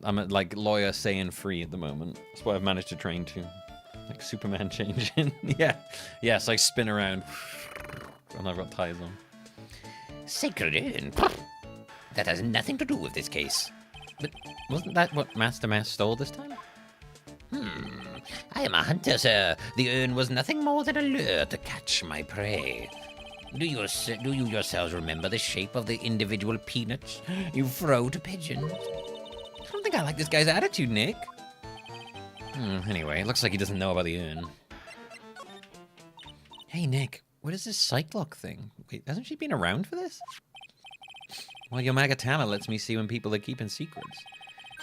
I'm at like lawyer saying free at the moment. That's what I've managed to train to. Like Superman changing. Yeah, so I spin around and I've got ties on. Sacred urn? That has nothing to do with this case. But wasn't that what Master Mask stole this time? I am a hunter, sir. The urn was nothing more than a lure to catch my prey. Do you yourselves remember the shape of the individual peanuts you throw to pigeons? I don't think I like this guy's attitude, Nick. Anyway, it looks like he doesn't know about the urn. Hey, Nick, what is this Cyclock thing? Wait, hasn't she been around for this? Well, your Magatama lets me see when people are keeping secrets.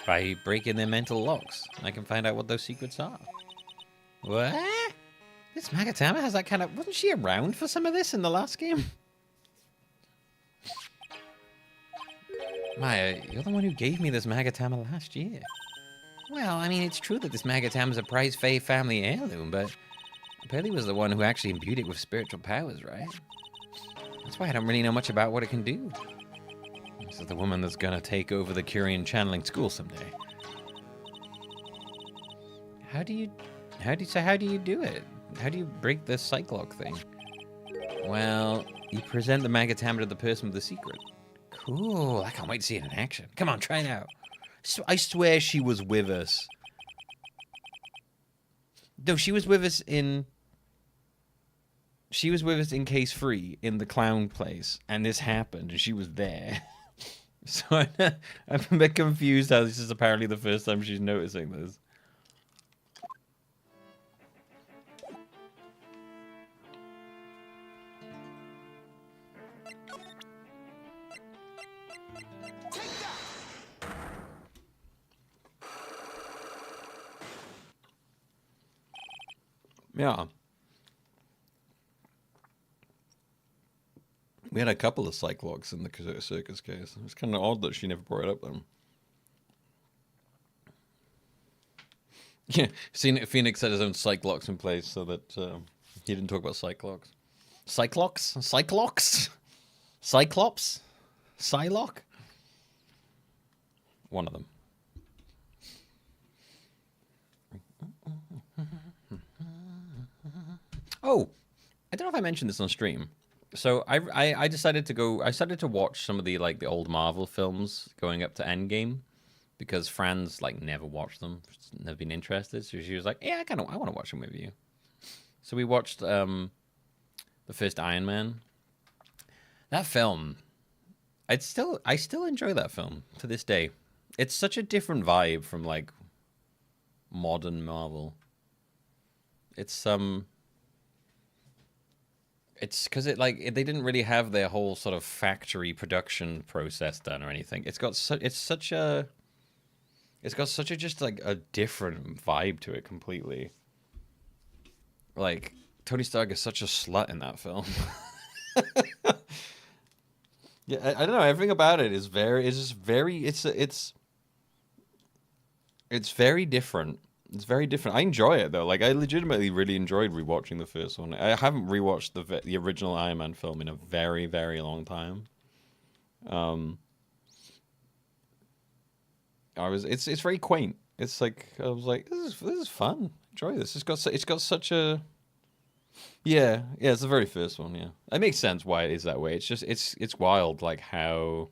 By breaking their mental locks, I can find out what those secrets are. What? This Magatama has that kind of... Wasn't she around for some of this in the last game? Maya, you're the one who gave me this Magatama last year. Well, I mean, it's true that this Magatama is a prized Fae family heirloom, but Pearly was the one who actually imbued it with spiritual powers, right? That's why I don't really know much about what it can do. This is the woman that's gonna take over the Curian channeling school someday. How do you do it? How do you break the Cyclock thing? Well, you present the Magatama to the person with the secret. Cool, I can't wait to see it in action. Come on, try it out. I swear she was with us. No, she was with us in... She was with us in Case 3 in the clown place, and this happened, and she was there. So I'm a bit confused how this is apparently the first time she's noticing this. Yeah. We had a couple of Cyclocks in the circus case. It was kind of odd that she never brought it up then. Yeah, Phoenix had his own Cyclops in place so that he didn't talk about Cyclops. Cyclops? Cyclops? Cyclops? Psylocke? One of them. Oh, I don't know if I mentioned this on stream. So I decided to go. I started to watch some of the the old Marvel films going up to Endgame because Fran's never watched them, never been interested. So she was like, "Yeah, I want to watch them with you." So we watched the first Iron Man. That film, I still enjoy that film to this day. It's such a different vibe from modern Marvel. It's because they didn't really have their whole sort of factory production process done or anything. It's got such a just a different vibe to it completely. Tony Stark is such a slut in that film. Yeah, I don't know. Everything about it is very different. It's very different. I enjoy it though. I legitimately really enjoyed rewatching the first one. I haven't rewatched the original Iron Man film in a very, very long time. It's very quaint. It's I was like, this is fun. Enjoy this. It's got such a yeah. It's the very first one. Yeah, it makes sense why it is that way. It's just it's wild how.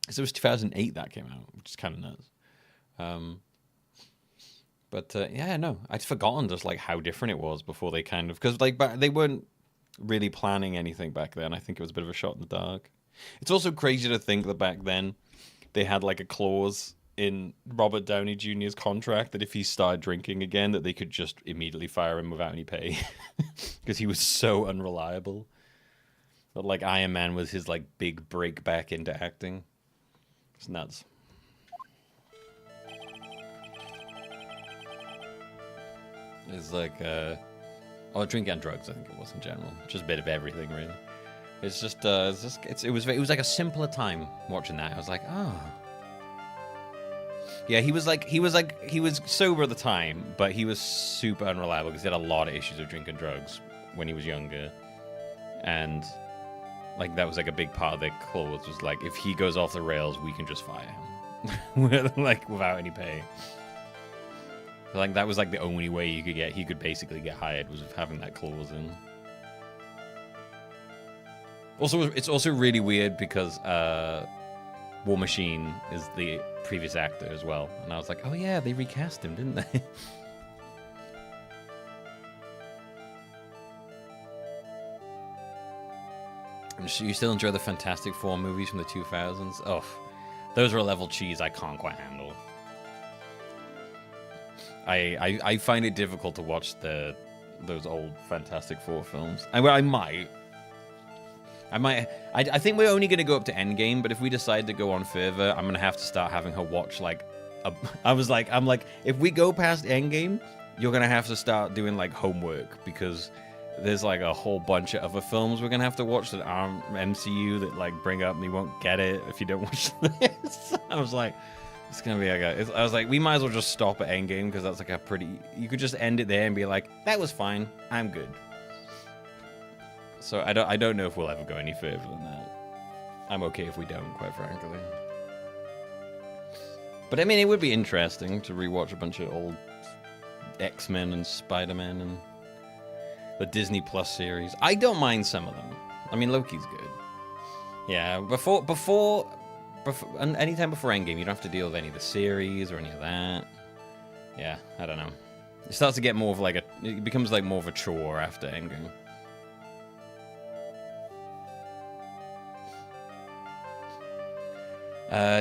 So it was 2008 that came out, which is kind of nuts. But yeah, no, I'd forgotten just how different it was before they because they weren't really planning anything back then. I think it was a bit of a shot in the dark. It's also crazy to think that back then they had a clause in Robert Downey Jr.'s contract that if he started drinking again, that they could just immediately fire him without any pay because he was so unreliable. But Iron Man was his big break back into acting. It's nuts. It's drinking and drugs. I think it was in general, just a bit of everything, really. It was a simpler time watching that. I was like, oh, yeah. He was sober at the time, but he was super unreliable because he had a lot of issues with drinking drugs when he was younger, and that was a big part of their clause was if he goes off the rails, we can just fire him, without any pay. That was the only way he could basically get hired was with having that clause in. Also, it's also really weird because War Machine is the previous actor as well, and I was like, oh yeah, they recast him, didn't they? You still enjoy the Fantastic Four movies from the 2000s? Oh, those are a level cheese I can't quite handle. I find it difficult to watch those old Fantastic Four films. I think we're only going to go up to Endgame, but if we decide to go on further, I'm going to have to start having her watch if we go past Endgame, you're going to have to start doing homework because there's a whole bunch of other films we're going to have to watch that aren't MCU that bring up and you won't get it if you don't watch this. I was like, it's gonna be I was like, we might as well just stop at Endgame because that's a pretty. You could just end it there and be like, that was fine, I'm good. So I don't know if we'll ever go any further than that. I'm okay if we don't, quite frankly. But I mean, it would be interesting to rewatch a bunch of old X-Men and Spider-Man and the Disney Plus series. I don't mind some of them. I mean, Loki's good. Yeah, and anytime before Endgame, you don't have to deal with any of the series or any of that. Yeah, I don't know. It starts to get more of it becomes more of a chore after Endgame.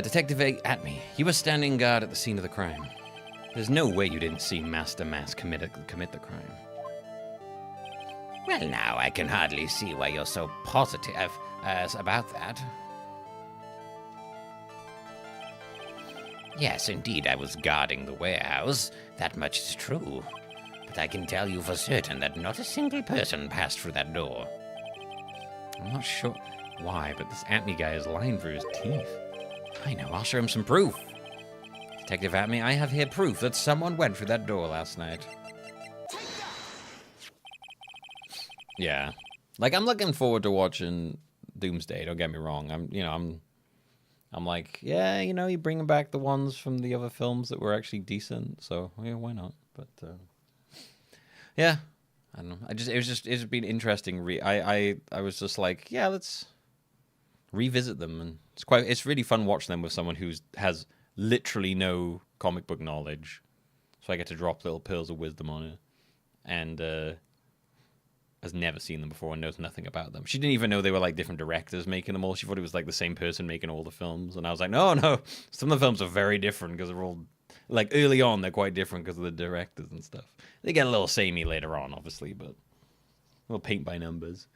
Detective at me. You were standing guard at the scene of the crime. There's no way you didn't see Master Mass commit the crime. Well, now I can hardly see why you're so positive about that. Yes, indeed, I was guarding the warehouse. That much is true. But I can tell you for certain that not a single person passed through that door. I'm not sure why, but this Atme guy is lying through his teeth. I know, I'll show him some proof. Detective Atme, I have here proof that someone went through that door last night. Yeah. Like, I'm looking forward to watching Doomsday, don't get me wrong. I'm like, yeah, you know, you're bringing back the ones from the other films that were actually decent, so, yeah, why not? But, yeah. I don't know. It's been interesting. I was just like, yeah, let's revisit them, and it's really fun watching them with someone who has literally no comic book knowledge, so I get to drop little pearls of wisdom on it, and has never seen them before and knows nothing about them. She didn't even know they were like different directors making them all. She thought it was like the same person making all the films, and I was like, no, some of the films are very different because they're all like early on they're quite different because of the directors and stuff. They get a little samey later on, obviously, but we'll paint by numbers.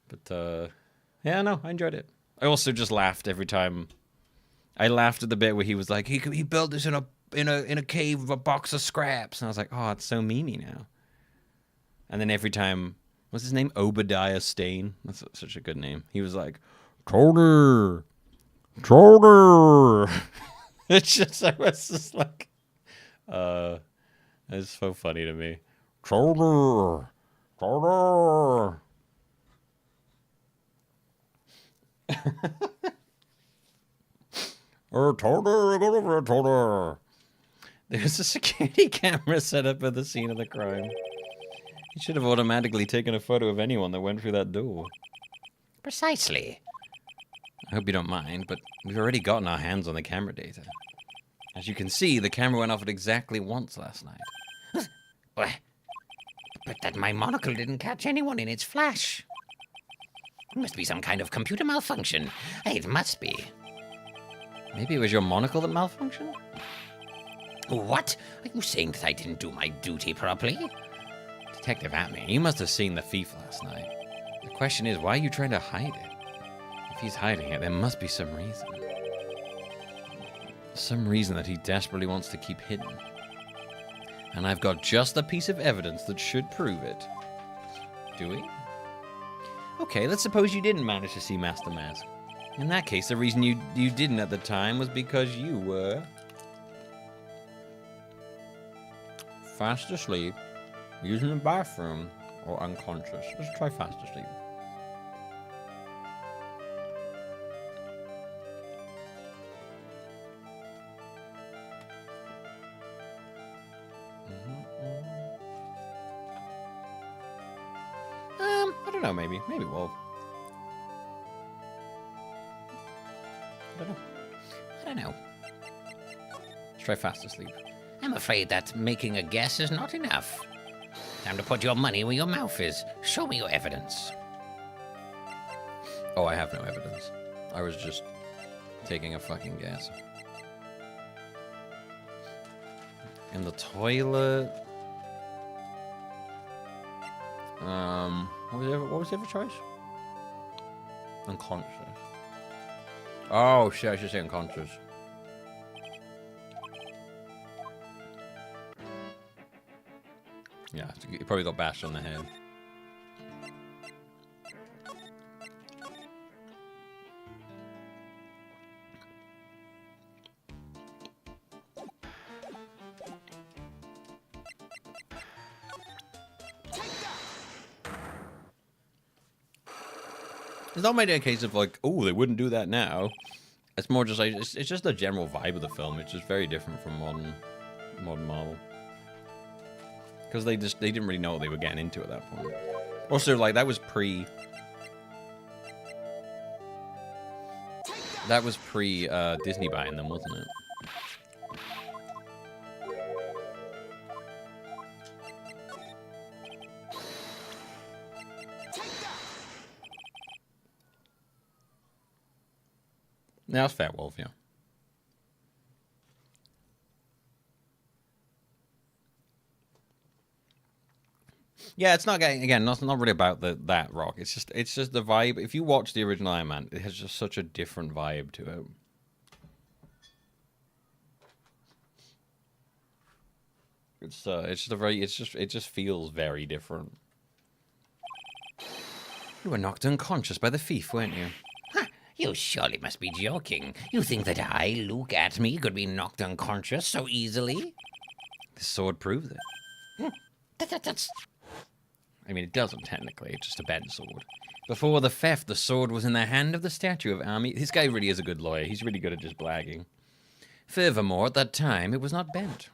But yeah, no, I enjoyed it. I also just laughed every time. I laughed at the bit where he was like, he built this in a cave with a box of scraps, and I was like, oh, it's so memey now. And then every time, what's his name? Obadiah Stane. That's such a good name. He was like, Tony. I was just like, it's so funny to me. Tony. There's a security camera set up at the scene of the crime. He should have automatically taken a photo of anyone that went through that door. Precisely. I hope you don't mind, but we've already gotten our hands on the camera data. As you can see, the camera went off at exactly once last night. But that my monocle didn't catch anyone in its flash. It must be some kind of computer malfunction. It must be. Maybe it was your monocle that malfunctioned? What? Are you saying that I didn't do my duty properly? Detective Atme, you must have seen the thief last night. The question is, why are you trying to hide it? If he's hiding it, there must be some reason. Some reason that he desperately wants to keep hidden. And I've got just a piece of evidence that should prove it. Do we? Okay, let's suppose you didn't manage to see Master Mask. In that case, the reason you didn't at the time was because you were fast asleep, using the bathroom, or unconscious. Let's try fast asleep. I don't know, maybe Wolf. I don't know. Let's try fast asleep. I'm afraid that making a guess is not enough. Time to put your money where your mouth is. Show me your evidence. Oh, I have no evidence. I was just taking a fucking guess. In the toilet. What was the other choice? Unconscious. Oh shit! I should say unconscious. Yeah, he probably got bashed on the head. It's not made a case of like, oh, they wouldn't do that now. It's more just like it's just the general vibe of the film. It's just very different from modern Marvel. Because they didn't really know what they were getting into at that point. Also, like that was pre Disney buying them, wasn't it? Yeah, that's fair, Wolf, yeah. Yeah, it's not getting again. Not really about that rock. It's just the vibe. If you watch the original Iron Man, it has just such a different vibe to it. It just feels very different. You were knocked unconscious by the thief, weren't you? Huh, You surely must be joking. You think that I, Luke Atme, could be knocked unconscious so easily? The sword proves it. That's... I mean, it doesn't technically. It's just a bent sword. Before the theft, the sword was in the hand of the statue of Ami. This guy really is a good lawyer. He's really good at just blagging. Furthermore, at that time, it was not bent.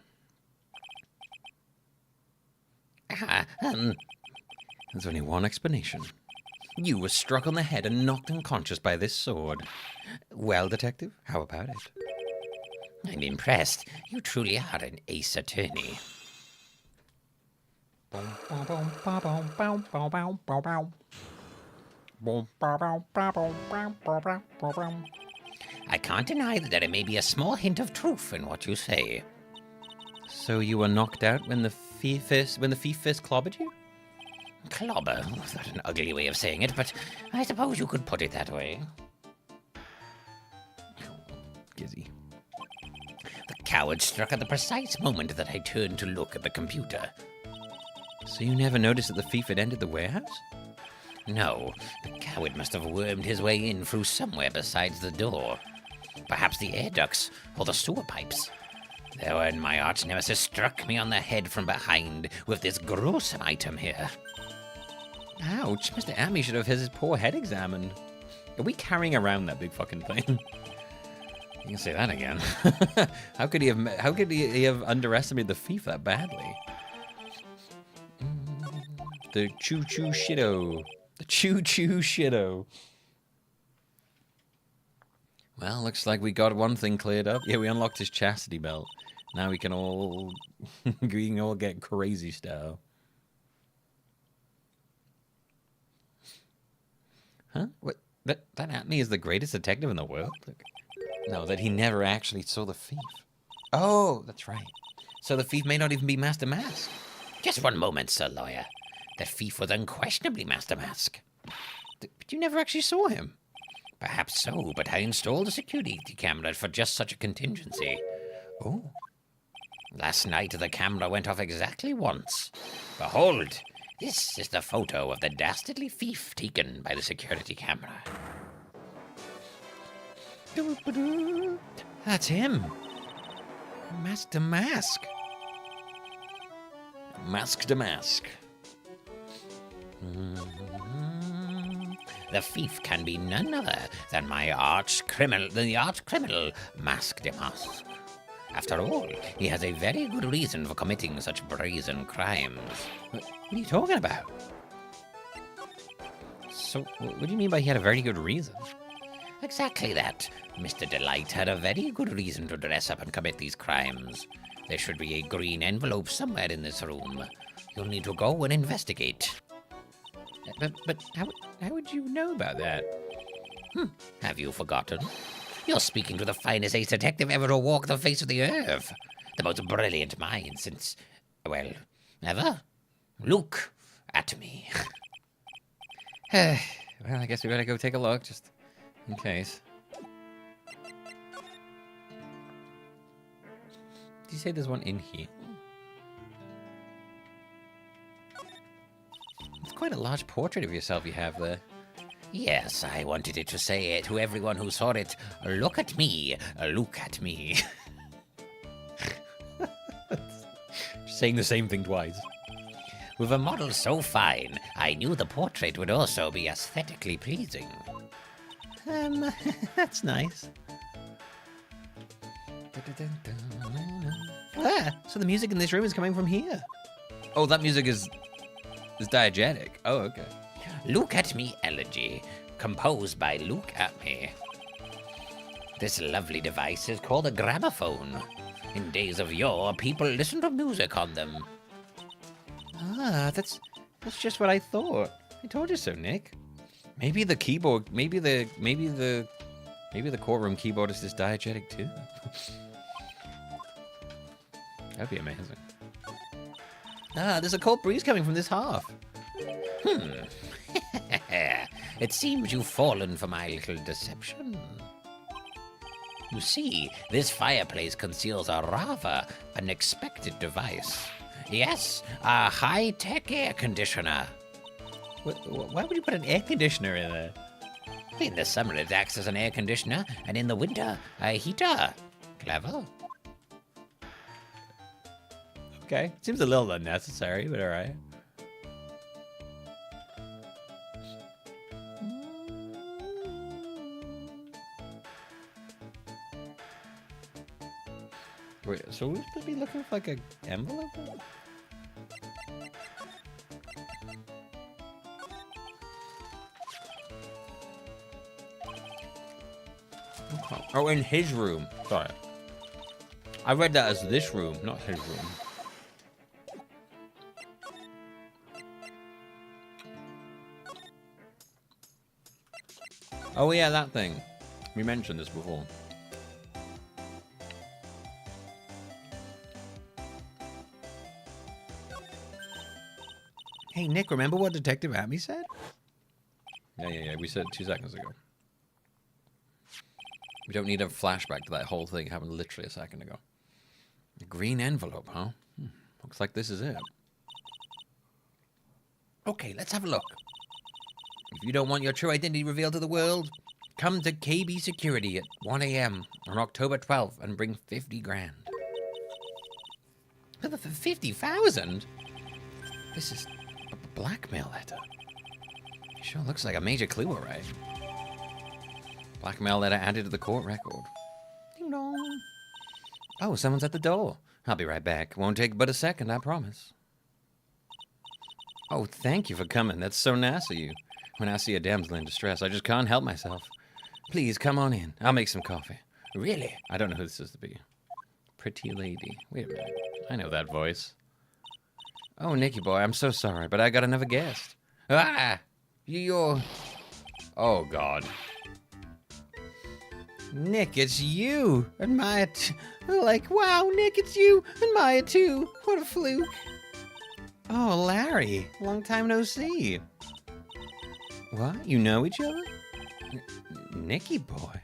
There's only one explanation. You were struck on the head and knocked unconscious by this sword. Well, detective, how about it? I'm impressed. You truly are an ace attorney. I can't deny that there may be a small hint of truth in what you say. So you were knocked out when the thief first clobbered you? Clobber? That's an ugly way of saying it, but I suppose you could put it that way. Gizzy. The coward struck at the precise moment that I turned to look at the computer. So you never noticed that the thief had entered the warehouse? No, the coward must have wormed his way in through somewhere besides the door. Perhaps the air ducts or the sewer pipes. Then my arch nemesis struck me on the head from behind with this gruesome item here. Ouch, Mr. Amy should have had his poor head examined. Are we carrying around that big fucking thing? You can say that again. How could he have underestimated the thief that badly? The choo-choo shitto. The choo-choo shitto. Well, looks like we got one thing cleared up. Yeah, we unlocked his chastity belt. Now we can all get crazy style. Huh? What? That Atme is the greatest detective in the world? No, that he never actually saw the thief. Oh, that's right. So the thief may not even be Master Mask. Just one moment, Sir Lawyer. The thief was unquestionably Master Mask. But you never actually saw him. Perhaps so, but I installed a security camera for just such a contingency. Oh. Last night, the camera went off exactly once. Behold, this is the photo of the dastardly thief taken by the security camera. That's him. Master Mask. Mask to Mask. The thief can be none other than the arch criminal, Mask de Mask. After all, he has a very good reason for committing such brazen crimes. What are you talking about? So, what do you mean by he had a very good reason? Exactly that. Mr. Delight had a very good reason to dress up and commit these crimes. There should be a green envelope somewhere in this room. You'll need to go and investigate. But how would you know about that? Have you forgotten? You're speaking to the finest ace detective ever to walk the face of the earth. The most brilliant mind since, well, ever. Look at me. Well, I guess we better go take a look, just in case. Did you say there's one in here? It's quite a large portrait of yourself you have there. Yes, I wanted it to say to everyone who saw it, look at me, look at me. Saying the same thing twice. With a model so fine, I knew the portrait would also be aesthetically pleasing. That's nice. So the music in this room is coming from here. Oh, that music is diegetic. Oh, okay. Look at Me Elegy, composed by Luke Atme. This lovely device is called a gramophone. In days of yore, people listened to music on them. Ah, that's just what I thought. I told you so, Nick. Maybe the keyboard, maybe the courtroom keyboard is just diegetic too. That'd be amazing. Ah, there's a cold breeze coming from this half. It seems you've fallen for my little deception. You see, this fireplace conceals a rather unexpected device. Yes, a high-tech air conditioner. Why would you put an air conditioner in there? In the summer, it acts as an air conditioner, and in the winter, a heater. Clever. Okay. Seems a little unnecessary, but alright. Wait, so we're supposed to be looking for like an envelope? Oh, in his room. Sorry. I read that as this room, not his room. Oh yeah, that thing. We mentioned this before. Hey, Nick, remember what Detective Abby said? Yeah. We said it 2 seconds ago. We don't need a flashback to that whole thing. It happened literally a second ago. A green envelope, huh? Looks like this is it. Okay, let's have a look. If you don't want your true identity revealed to the world, come to KB Security at 1 a.m. on October 12th and bring 50 grand. For 50,000? This is a blackmail letter. Sure looks like a major clue, all right. Blackmail letter added to the court record. Ding dong. Oh, someone's at the door. I'll be right back. Won't take but a second, I promise. Oh, thank you for coming. That's so nice of you. When I see a damsel in distress, I just can't help myself. Please, come on in. I'll make some coffee. Really? I don't know who this is to be. Pretty lady. Wait a minute. I know that voice. Oh, Nicky boy, I'm so sorry, but I got another guest. Ah! You're... Oh, God. Nick, it's you! And Maya, like, wow, Nick, it's you! And Maya, too! What a fluke! Oh, Larry, long time no see. What? You know each other? Nicky boy?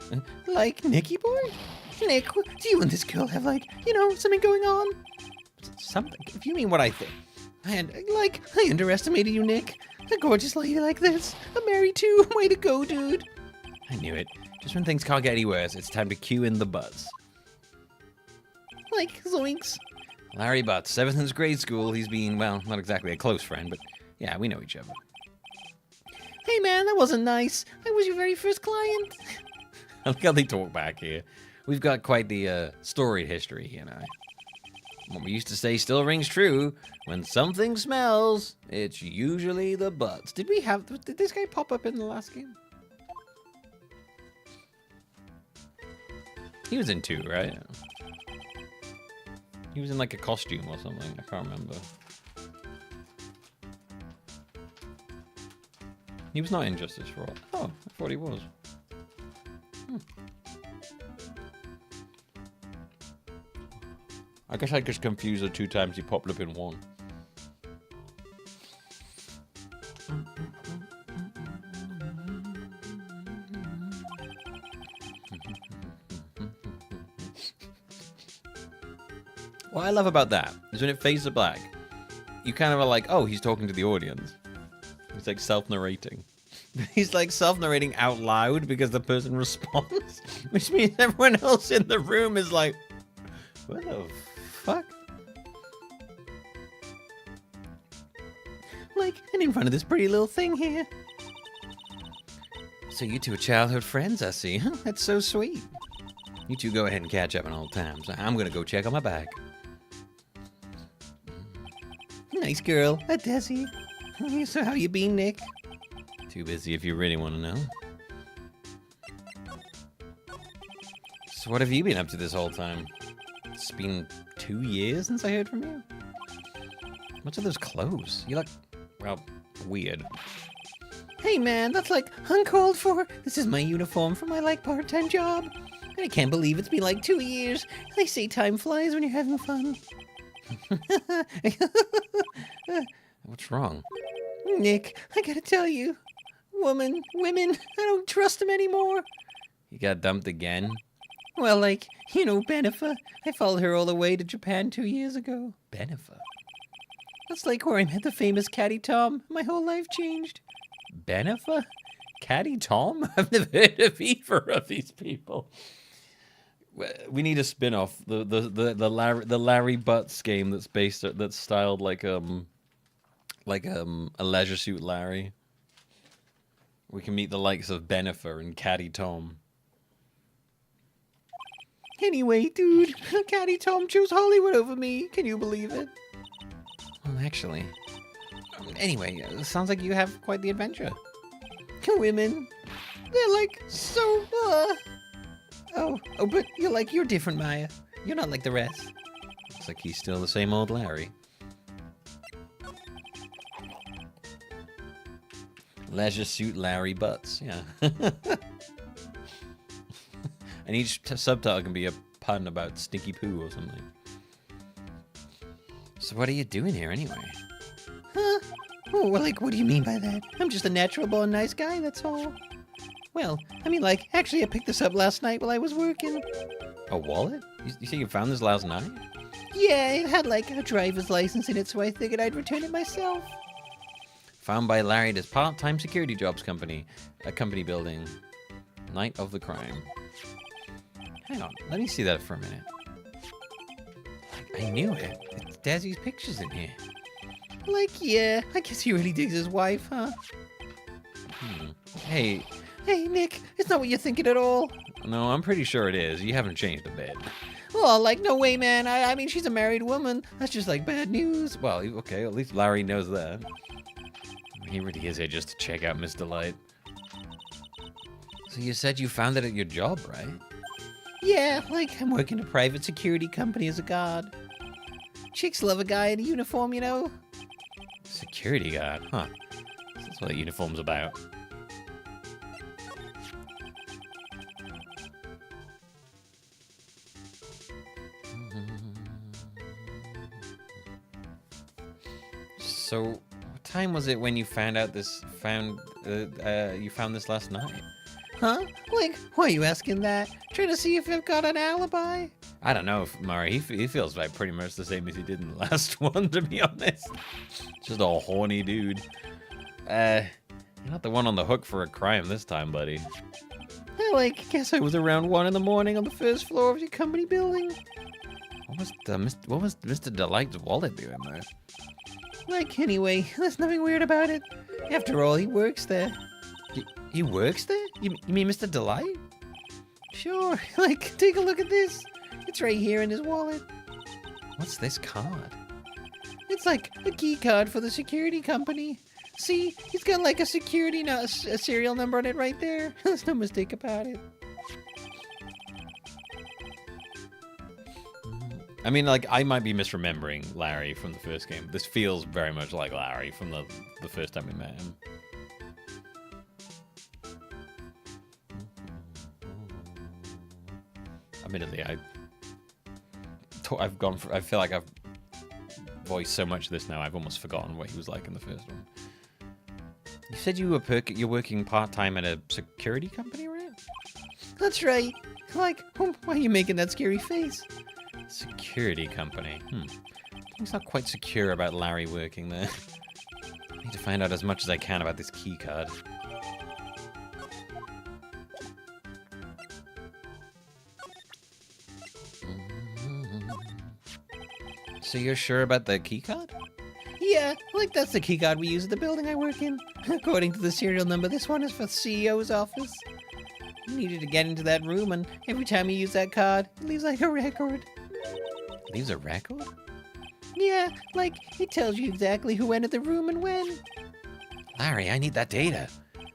Like, Nicky boy? Nick, do you and this girl have, like, you know, something going on? Something? If you mean what I think. I underestimated you, Nick. A gorgeous lady like this. I'm married too. Way to go, dude. I knew it. Just when things can't get any worse, it's time to cue in the buzz. Like, zoinks. Larry Butts. Ever since grade school, he's been, well, not exactly a close friend, but yeah, we know each other. Hey, man, that wasn't nice. I was your very first client. I like how they talk back here. We've got quite the storied history, you know. What we used to say still rings true. When something smells, it's usually the butts. Did this guy pop up in the last game? He was in 2, right? He was in like a costume or something. I can't remember. He was not in Justice for All. Oh, I thought he was. I guess I just confused the 2 times he popped up in 1. What I love about that is when it fades to black, you kind of are like, oh, he's talking to the audience. He's like self-narrating. He's like self-narrating out loud because the person responds, which means everyone else in the room is like, what the fuck? Like, and in front of this pretty little thing here. So you two are childhood friends, I see, huh? That's so sweet. You two go ahead and catch up on old times. I'm gonna go check on my bag. Nice girl, a Desi. So how you been, Nick? Too busy if you really want to know. So what have you been up to this whole time? It's been 2 years since I heard from you. What's with those clothes? You look, well, weird. Hey man, that's like uncalled for. This is my uniform for my like part-time job. And I can't believe it's been like 2 years. They say time flies when you're having fun. What's wrong? Nick, I gotta tell you. Women, I don't trust them anymore. You got dumped again? Well, like, you know, Benefa. I followed her all the way to Japan 2 years ago. Benefa? That's like where I met the famous Caddy Tom. My whole life changed. Benefa? Caddy Tom? I've never heard of either of these people. We need a spin-off. The Larry Butts game that's styled like a Leisure Suit Larry. We can meet the likes of Benifer and Caddy Tom. Anyway, dude, Caddy Tom chose Hollywood over me. Can you believe it? Well, actually. Anyway, it sounds like you have quite the adventure. Women, they're like so. Oh, but you're different, Maya. You're not like the rest. Looks like he's still the same old Larry. Leisure Suit Larry Butts, yeah. And each subtitle can be a pun about stinky poo or something. So what are you doing here anyway? Huh? Oh, well, like, what do you mean by that? I'm just a natural-born nice guy, that's all. Well, I mean, like, actually, I picked this up last night while I was working. A wallet? You say you found this last night? Yeah, it had, like, a driver's license in it, so I figured I'd return it myself. Found by Larry at his part-time security jobs company. A company building. Night of the crime. Hang on, let me see that for a minute. Like, I knew it. It's Dazzy's pictures in here. Like, yeah, I guess he really digs his wife, huh? Hey, Nick, it's not what you're thinking at all. No, I'm pretty sure it is. You haven't changed a bit. Oh, like, no way, man. I mean, she's a married woman. That's just, like, bad news. Well, okay, at least Larry knows that. He really is here just to check out Miss Delight. So you said you found it at your job, right? Yeah, like, I'm working a private security company as a guard. Chicks love a guy in a uniform, you know? Security guard, huh? That's what the uniform's about. So, what time was it when you found out you found this last night? Huh? Like, why are you asking that? Trying to see if I've got an alibi? I don't know, Mari. He feels like pretty much the same as he did in the last one, to be honest. Just a horny dude. You're not the one on the hook for a crime this time, buddy. I, like, guess I was around 1 in the morning on the first floor of your company building. What was Mr. Delight's wallet doing there? Like, anyway, there's nothing weird about it. After all, he works there. He works there? You mean Mr. Delight? Sure. Like, take a look at this. It's right here in his wallet. What's this card? It's like a key card for the security company. See, he's got like a serial number on it right there. There's no mistake about it. I mean, like, I might be misremembering Larry from the first game. This feels very much like Larry from the first time we met him. Admittedly, I feel like I've voiced so much of this now, I've almost forgotten what he was like in the first one. You said you're working part-time at a security company, right? That's right. Like, why are you making that scary face? Security company. It's not quite secure about Larry working there. I need to find out as much as I can about this key card. So you're sure about the key card? Yeah, like that's the key card we use at the building I work in. According to the serial number, this one is for the CEO's office. You needed to get into that room, and every time you use that card, it leaves like a record. Leaves a record? Yeah, like it tells you exactly who entered the room and when. Larry, I need that data.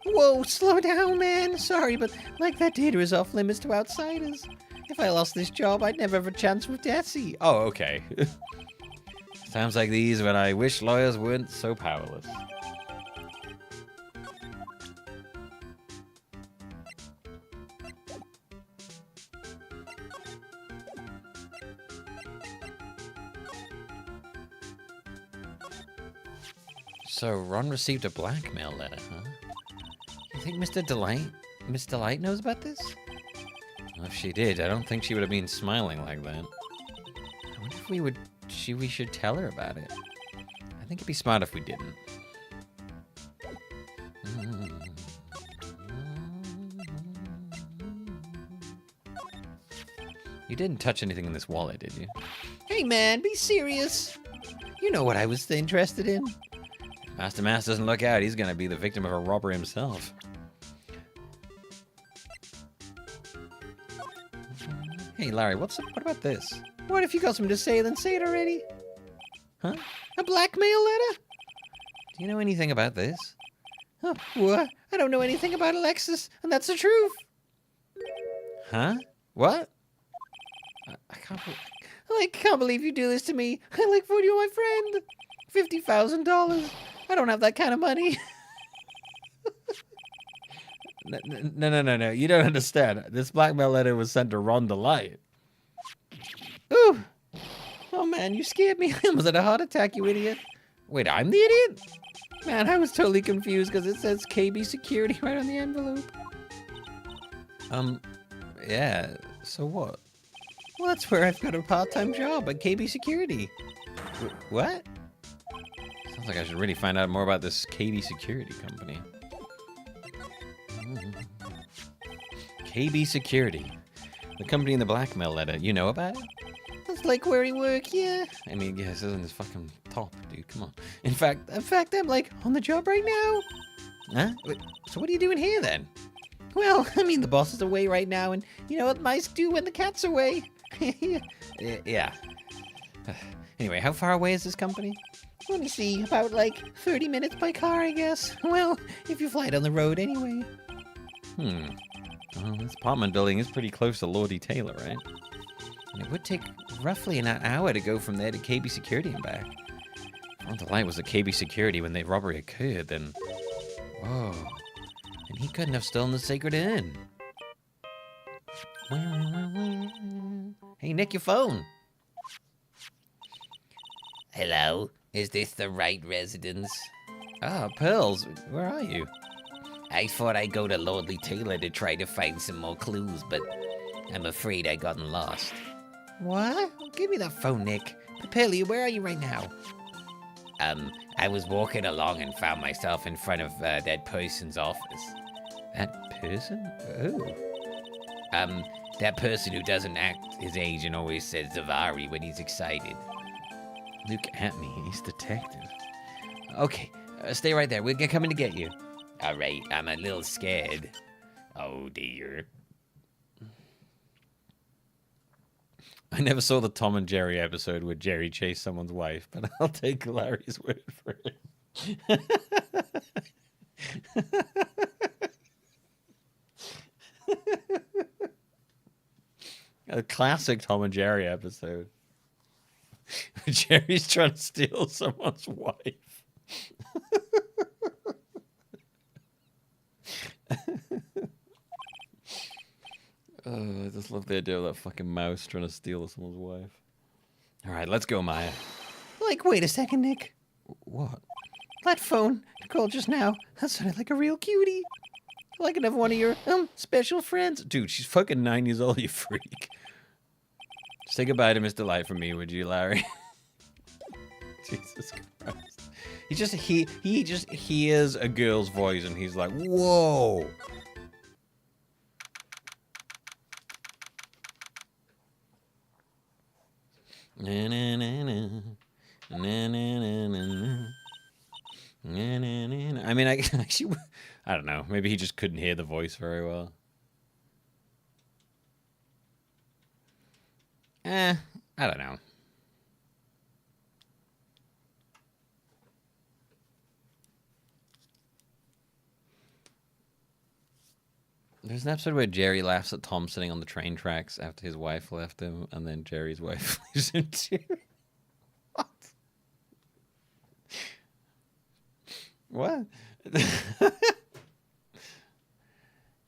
Whoa, slow down, man. Sorry, but like that data is off limits to outsiders. If I lost this job, I'd never have a chance with Desi. Oh, okay. Times like these when I wish lawyers weren't so powerless. So Ron received a blackmail letter, huh? You think Miss Delight knows about this? Well, if she did, I don't think she would have been smiling like that. I wonder if we should tell her about it. I think it'd be smart if we didn't. You didn't touch anything in this wallet, did you? Hey man, be serious. You know what I was interested in. Master Mass doesn't look out. He's gonna be the victim of a robber himself. Hey Larry, what about this? What if you got something to say, then say it already? Huh? A blackmail letter? Do you know anything about this? Oh, what? I don't know anything about Alexis, and that's the truth. Huh? What? I can't believe you do this to me. I like thought you were my friend. $50,000. I don't have that kind of money. No. You don't understand. This blackmail letter was sent to Ron Delight. Ooh. Oh man, you scared me. I almost had a heart attack, you idiot. Wait, I'm the idiot? Man, I was totally confused because it says KB Security right on the envelope. Yeah, so what? Well, that's where I've got a part-time job at KB Security. What? Sounds like I should really find out more about this KB Security company. KB Security. The company in the blackmail letter. You know about it? That's like where he work, yeah. I mean, yeah, this isn't his fucking top, dude. Come on. In fact, I'm like on the job right now. Huh? Wait, so what are you doing here then? Well, I mean, the boss is away right now, and you know what mice do when the cat's away? Yeah. Anyway, how far away is this company? Let me see, about like 30 minutes by car, I guess. Well, if you fly down the road anyway. Well, this apartment building is pretty close to Lordy Taylor, right? And it would take roughly an hour to go from there to KB Security and back. If the light was at KB Security when the robbery occurred, then... Whoa. And he couldn't have stolen the Sacred Inn. Hey, Nick, your phone. Hello, is this the Wright residence? Ah, Pearls, where are you? I thought I'd go to Lordly Taylor to try to find some more clues, but I'm afraid I've gotten lost. What? Give me that phone, Nick. Pearly, where are you right now? I was walking along and found myself in front of that person's office. That person? Oh. That person who doesn't act his age and always says Zavari when he's excited. Look at me, he's detective. Okay, stay right there. We're coming to get you. All right, I'm a little scared. Oh dear. I never saw the Tom and Jerry episode where Jerry chased someone's wife, but I'll take Larry's word for it. A classic Tom and Jerry episode. Jerry's trying to steal someone's wife. Oh, I just love the idea of that fucking mouse trying to steal someone's wife. All right, let's go, Maya. Like, wait a second, Nick. What? That phone you called just now, that sounded like a real cutie. Like another one of your, special friends. Dude, she's fucking 9 years old, you freak. Say goodbye to Mr. Light from me, would you, Larry? Jesus Christ. He just hears a girl's voice and he's like, whoa. Na na na na. Na na na na na. Na na na na. I mean, I don't know. Maybe he just couldn't hear the voice very well. I don't know. There's an episode where Jerry laughs at Tom sitting on the train tracks after his wife left him, and then Jerry's wife leaves him too. What?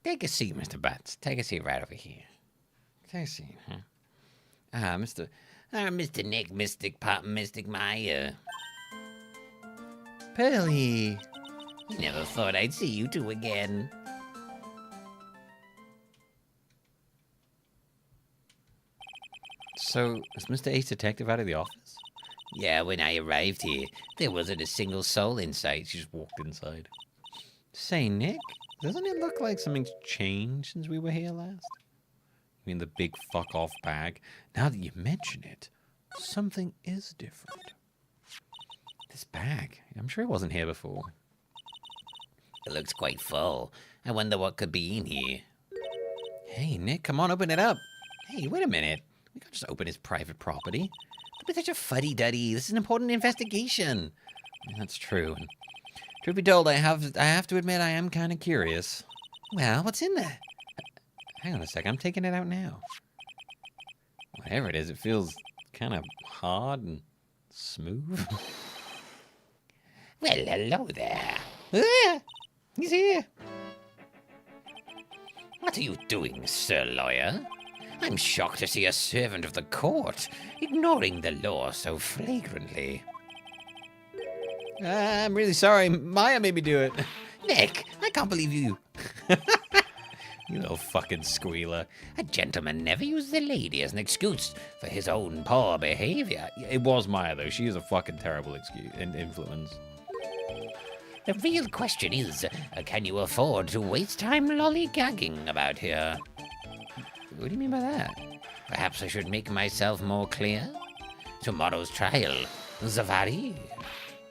Take a seat, Mr. Butts. Take a seat right over here. Take a seat, huh? Mr. Nick, Mystic Pop, Mystic Maya. Pearly. Never thought I'd see you two again. So, is Mr. Ace Detective out of the office? Yeah, when I arrived here, there wasn't a single soul in sight. She just walked inside. Say, Nick, doesn't it look like something's changed since we were here last? mean the big fuck off bag. Now that you mention it, something is different. This bag, I'm sure it wasn't here before. It looks quite full. I wonder what could be in here. Hey, Nick, come on, open it up. Hey, wait a minute. We can't just open his private property. Don't be such a fuddy-duddy. This is an important investigation. That's true. And truth be told, I have to admit I am kind of curious. Well, what's in there? Hang on a sec, I'm taking it out now. Whatever it is, it feels kind of hard and smooth. Well, hello there. Ah, he's here. What are you doing, Sir Lawyer? I'm shocked to see a servant of the court ignoring the law so flagrantly. I'm really sorry. Maya made me do it. Nick, I can't believe you. You little fucking squealer. A gentleman never used the lady as an excuse for his own poor behavior. It was Maya, though. She is a fucking terrible excuse and influence. The real question is, can you afford to waste time lollygagging about here? What do you mean by that? Perhaps I should make myself more clear? Tomorrow's trial, Zavari.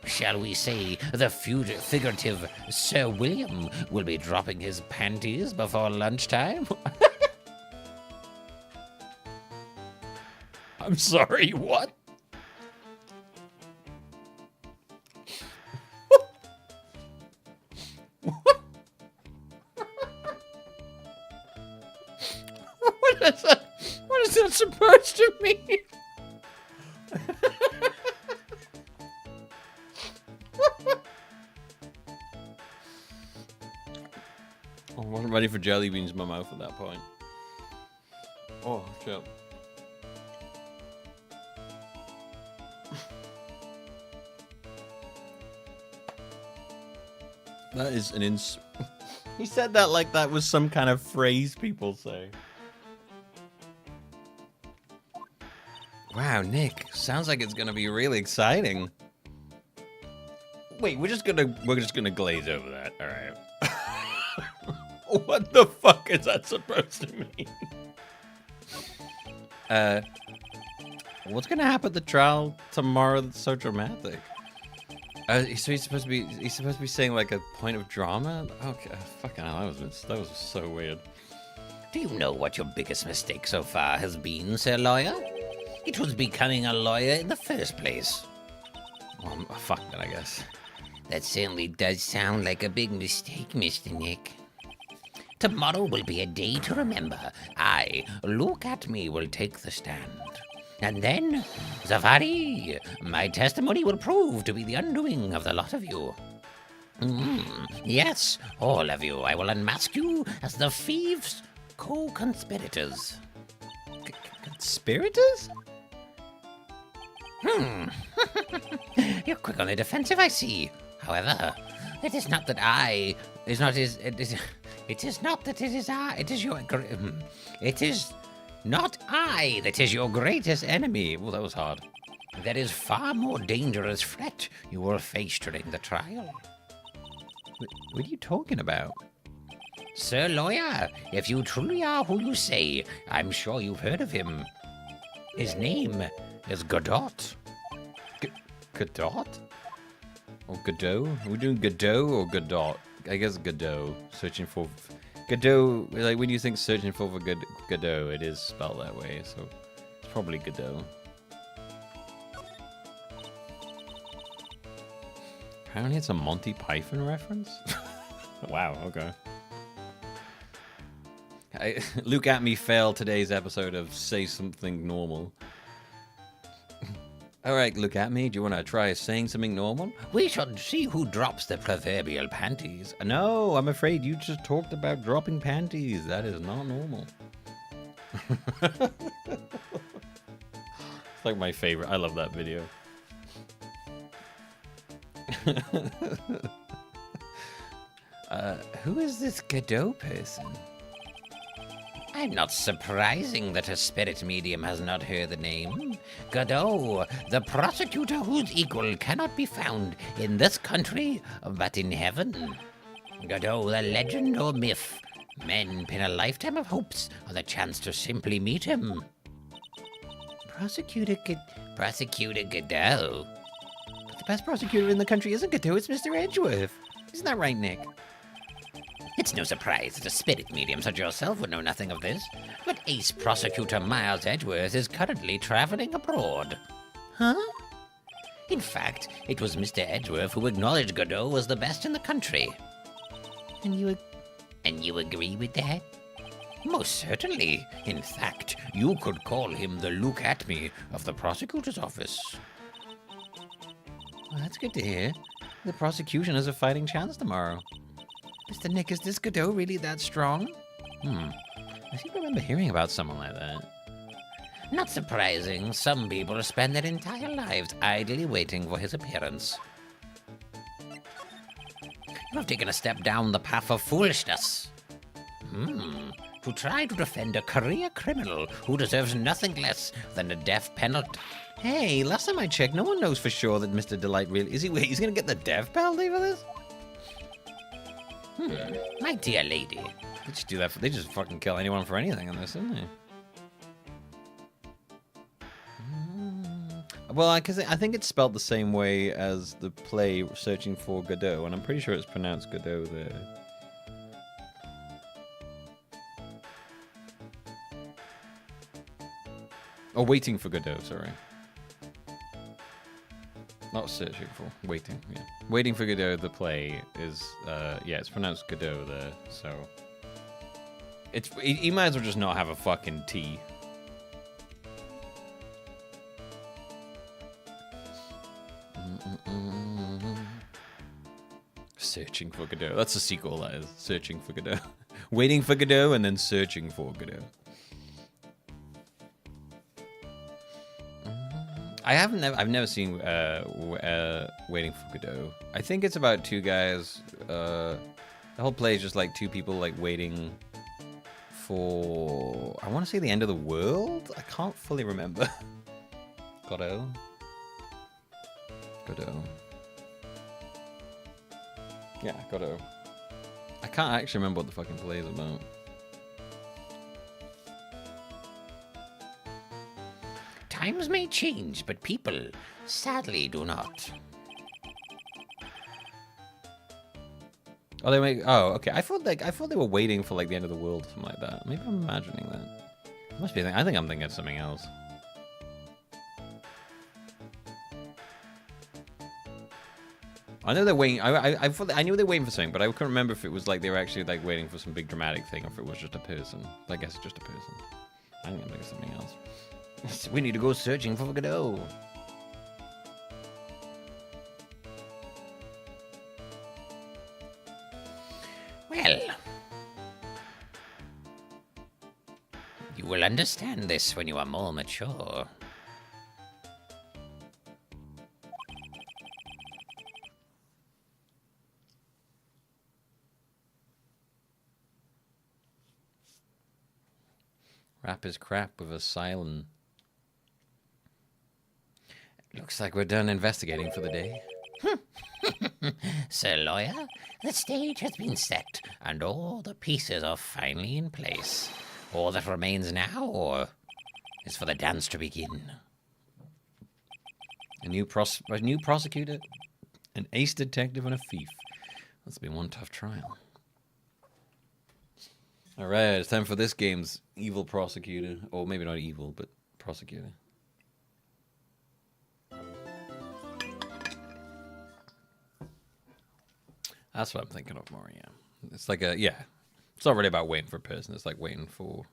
Shall we say the figurative Sir William will be dropping his panties before lunchtime? I'm sorry, what? What is that supposed to mean? I wasn't ready for jelly beans in my mouth at that point. Oh, shit. That is an He said that like that was some kind of phrase people say. Wow, Nick, sounds like it's gonna be really exciting. Wait, we're just gonna glaze over that. All right. What the fuck is that supposed to mean? What's gonna happen at the trial tomorrow that's so dramatic? So he's supposed to be saying like a point of drama? Okay, fucking hell, that was so weird. Do you know what your biggest mistake so far has been, Sir Lawyer? It was becoming a lawyer in the first place. Well, fuck that, I guess. That certainly does sound like a big mistake, Mr. Nick. Tomorrow will be a day to remember. Look at me, will take the stand. And then, Zavari, my testimony will prove to be the undoing of the lot of you. Yes, all of you. I will unmask you as the thieves' co-conspirators. Conspirators? You're quick on the defensive, I see. However, it is not that I... It is not that it is I. It is your... It is not I that is your greatest enemy. Well, that was hard. There is far more dangerous threat you will face during the trial. What are you talking about? Sir Lawyer, if you truly are who you say, I'm sure you've heard of him. His name is Godot. Godot? Or Godot? Are we doing Godot or Godot? I guess Godot. Searching for... Godot, like when you think searching for Godot, it is spelled that way, so it's probably Godot. Apparently it's a Monty Python reference? Wow, okay. Luke at me failed today's episode of Say Something Normal. Alright, look at me. Do you want to try saying something normal? We should see who drops the proverbial panties. No, I'm afraid you just talked about dropping panties. That is not normal. It's like my favorite. I love that video. Who is this Godot person? I'm not surprising that a spirit medium has not heard the name. Godot, the prosecutor whose equal cannot be found in this country, but in heaven. Godot, the legend or myth Men pin a lifetime of hopes on the chance to simply meet him. Prosecutor Godot. But the best prosecutor in the country isn't Godot, it's Mr. Edgeworth. Isn't that right, Nick? It's no surprise that a spirit medium such as yourself would know nothing of this, but ace prosecutor Miles Edgeworth is currently traveling abroad. Huh? In fact, it was Mr. Edgeworth who acknowledged Godot was the best in the country. And you agree with that? Most certainly. In fact, you could call him the Look at Me of the prosecutor's office. Well, that's good to hear. The prosecution has a fighting chance tomorrow. Mr. Nick, is this Godot really that strong? I seem to remember hearing about someone like that. Not surprising, some people spend their entire lives idly waiting for his appearance. You have taken a step down the path of foolishness. To try to defend a career criminal who deserves nothing less than a death penalty. Hey, last time I checked, no one knows for sure that Mr. Delight really... He's gonna get the death penalty for this? My dear lady. They just do that they just fucking kill anyone for anything in this, don't they? Well, because I think it's spelled the same way as the play Searching for Godot, and I'm pretty sure it's pronounced Godot there. Oh, Waiting for Godot, sorry. Not Searching for, Waiting, yeah. Waiting for Godot, the play, is, yeah, it's pronounced Godot there, so... He might as well just not have a fucking T. Searching for Godot. That's a sequel, that is. Searching for Godot. Waiting for Godot and then Searching for Godot. I've never seen Waiting for Godot. I think it's about two guys. The whole play is just like two people like waiting for, I want to say the end of the world? I can't fully remember. Godot. Yeah, Godot. I can't actually remember what the fucking play is about. Times may change, but people sadly do not. Oh, okay. I thought they were waiting for like the end of the world or something like that. Maybe I'm imagining that. Must be. I think I'm thinking of something else. I know they're waiting. I knew they were waiting for something, but I couldn't remember if it was like they were actually like waiting for some big dramatic thing, or if it was just a person. I guess it's just a person. I think I'm thinking of something else. We need to go searching for Godot. Well, you will understand this when you are more mature. Rap is crap with a silent. Looks like we're done investigating for the day. Sir Lawyer, the stage has been set, and all the pieces are finally in place. All that remains now is for the dance to begin. A new prosecutor, an ace detective, and a thief. That's been one tough trial. Alright, it's time for this game's evil prosecutor. Or maybe not evil, but prosecutor. That's what I'm thinking of more, yeah. It's like it's not really about waiting for a person. It's like waiting for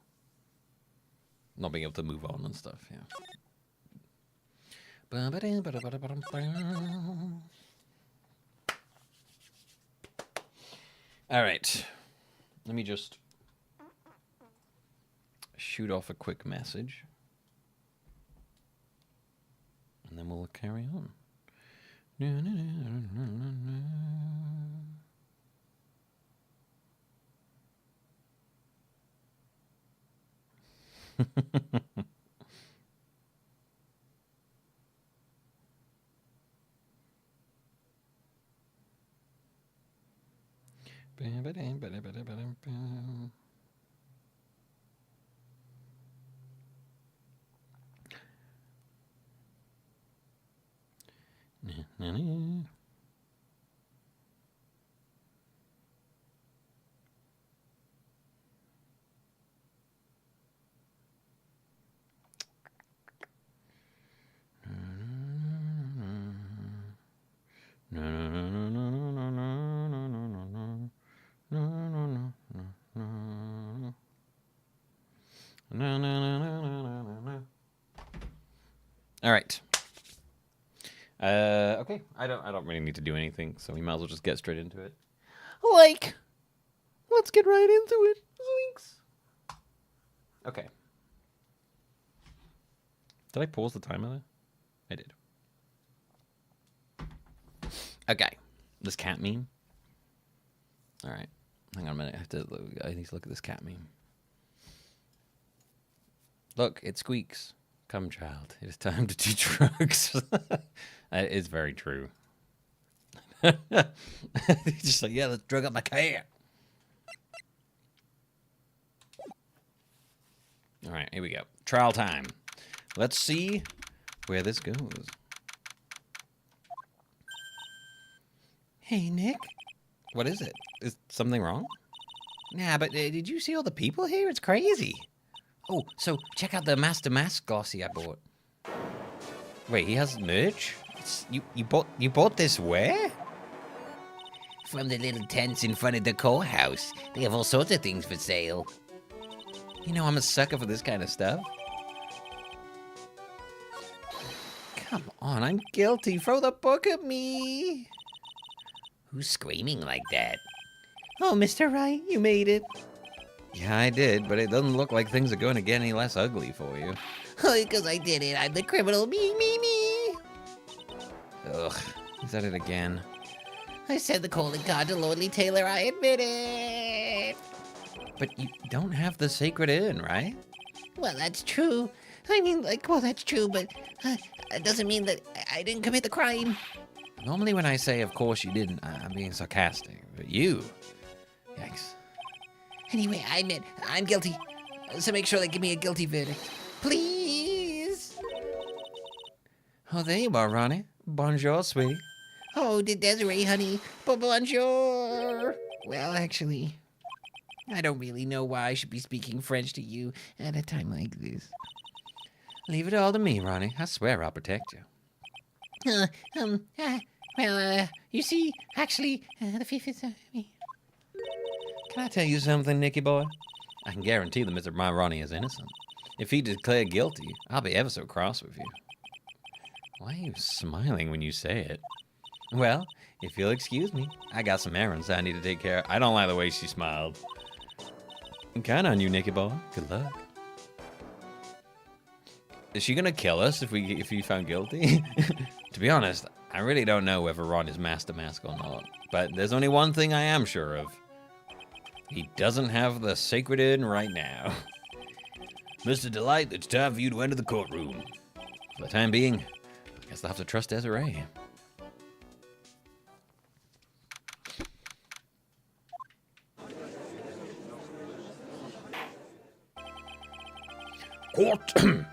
not being able to move on and stuff, yeah. Alright. Let me just shoot off a quick message. And then we'll carry on. All right. Okay. I don't really need to do anything, so we might as well just get straight into it. Like, let's get right into it. Zoinks. Okay. Did I pause the timer there? I did. Okay. This cat meme. All right. Hang on a minute. I need to look at this cat meme. Look, it squeaks. Come, child. It is time to do drugs. It's very true. He's just like, yeah, let's drug up my cat. All right, here we go. Trial time. Let's see where this goes. Hey, Nick. What is it? Is something wrong? Nah, but did you see all the people here? It's crazy. Oh, so check out the Master Mask glossy I bought. Wait, he has merch? You bought this where? From the little tents in front of the courthouse. They have all sorts of things for sale. You know, I'm a sucker for this kind of stuff. Come on, I'm guilty. Throw the book at me. Who's screaming like that? Oh, Mr. Wright, you made it. Yeah, I did, but it doesn't look like things are going to get any less ugly for you. Oh, because I did it. I'm the criminal. Me. Ugh, he's at it again. I said the calling card to Lordly Taylor. I admit it. But you don't have the sacred urn, right? Well, that's true. I mean, that's true, but it doesn't mean that I didn't commit the crime. Normally when I say, of course you didn't, I'm being sarcastic. But you... Yikes. Anyway, I admit, I'm guilty. So make sure they give me a guilty verdict. Please. Oh, there you are, Ronnie. Bonjour, sweetie. Oh, Desiree, honey. Bonjour. Well, actually, I don't really know why I should be speaking French to you at a time like this. Leave it all to me, Ronnie. I swear I'll protect you. You see, actually, the fifth is me. Can I tell you something, Nicky boy? I can guarantee that Mr. Ronnie is innocent. If he declared guilty, I'll be ever so cross with you. Why are you smiling when you say it? Well, if you'll excuse me, I got some errands I need to take care of. I don't like the way she smiled. Count on you, Nicky boy. Good luck. Is she gonna kill us if you found guilty? To be honest, I really don't know whether Ron is Master Mask or not. But there's only one thing I am sure of. He doesn't have the sacred urn right now. Mr. Delight, it's time for you to enter the courtroom. For the time being, I guess I'll have to trust Desiree.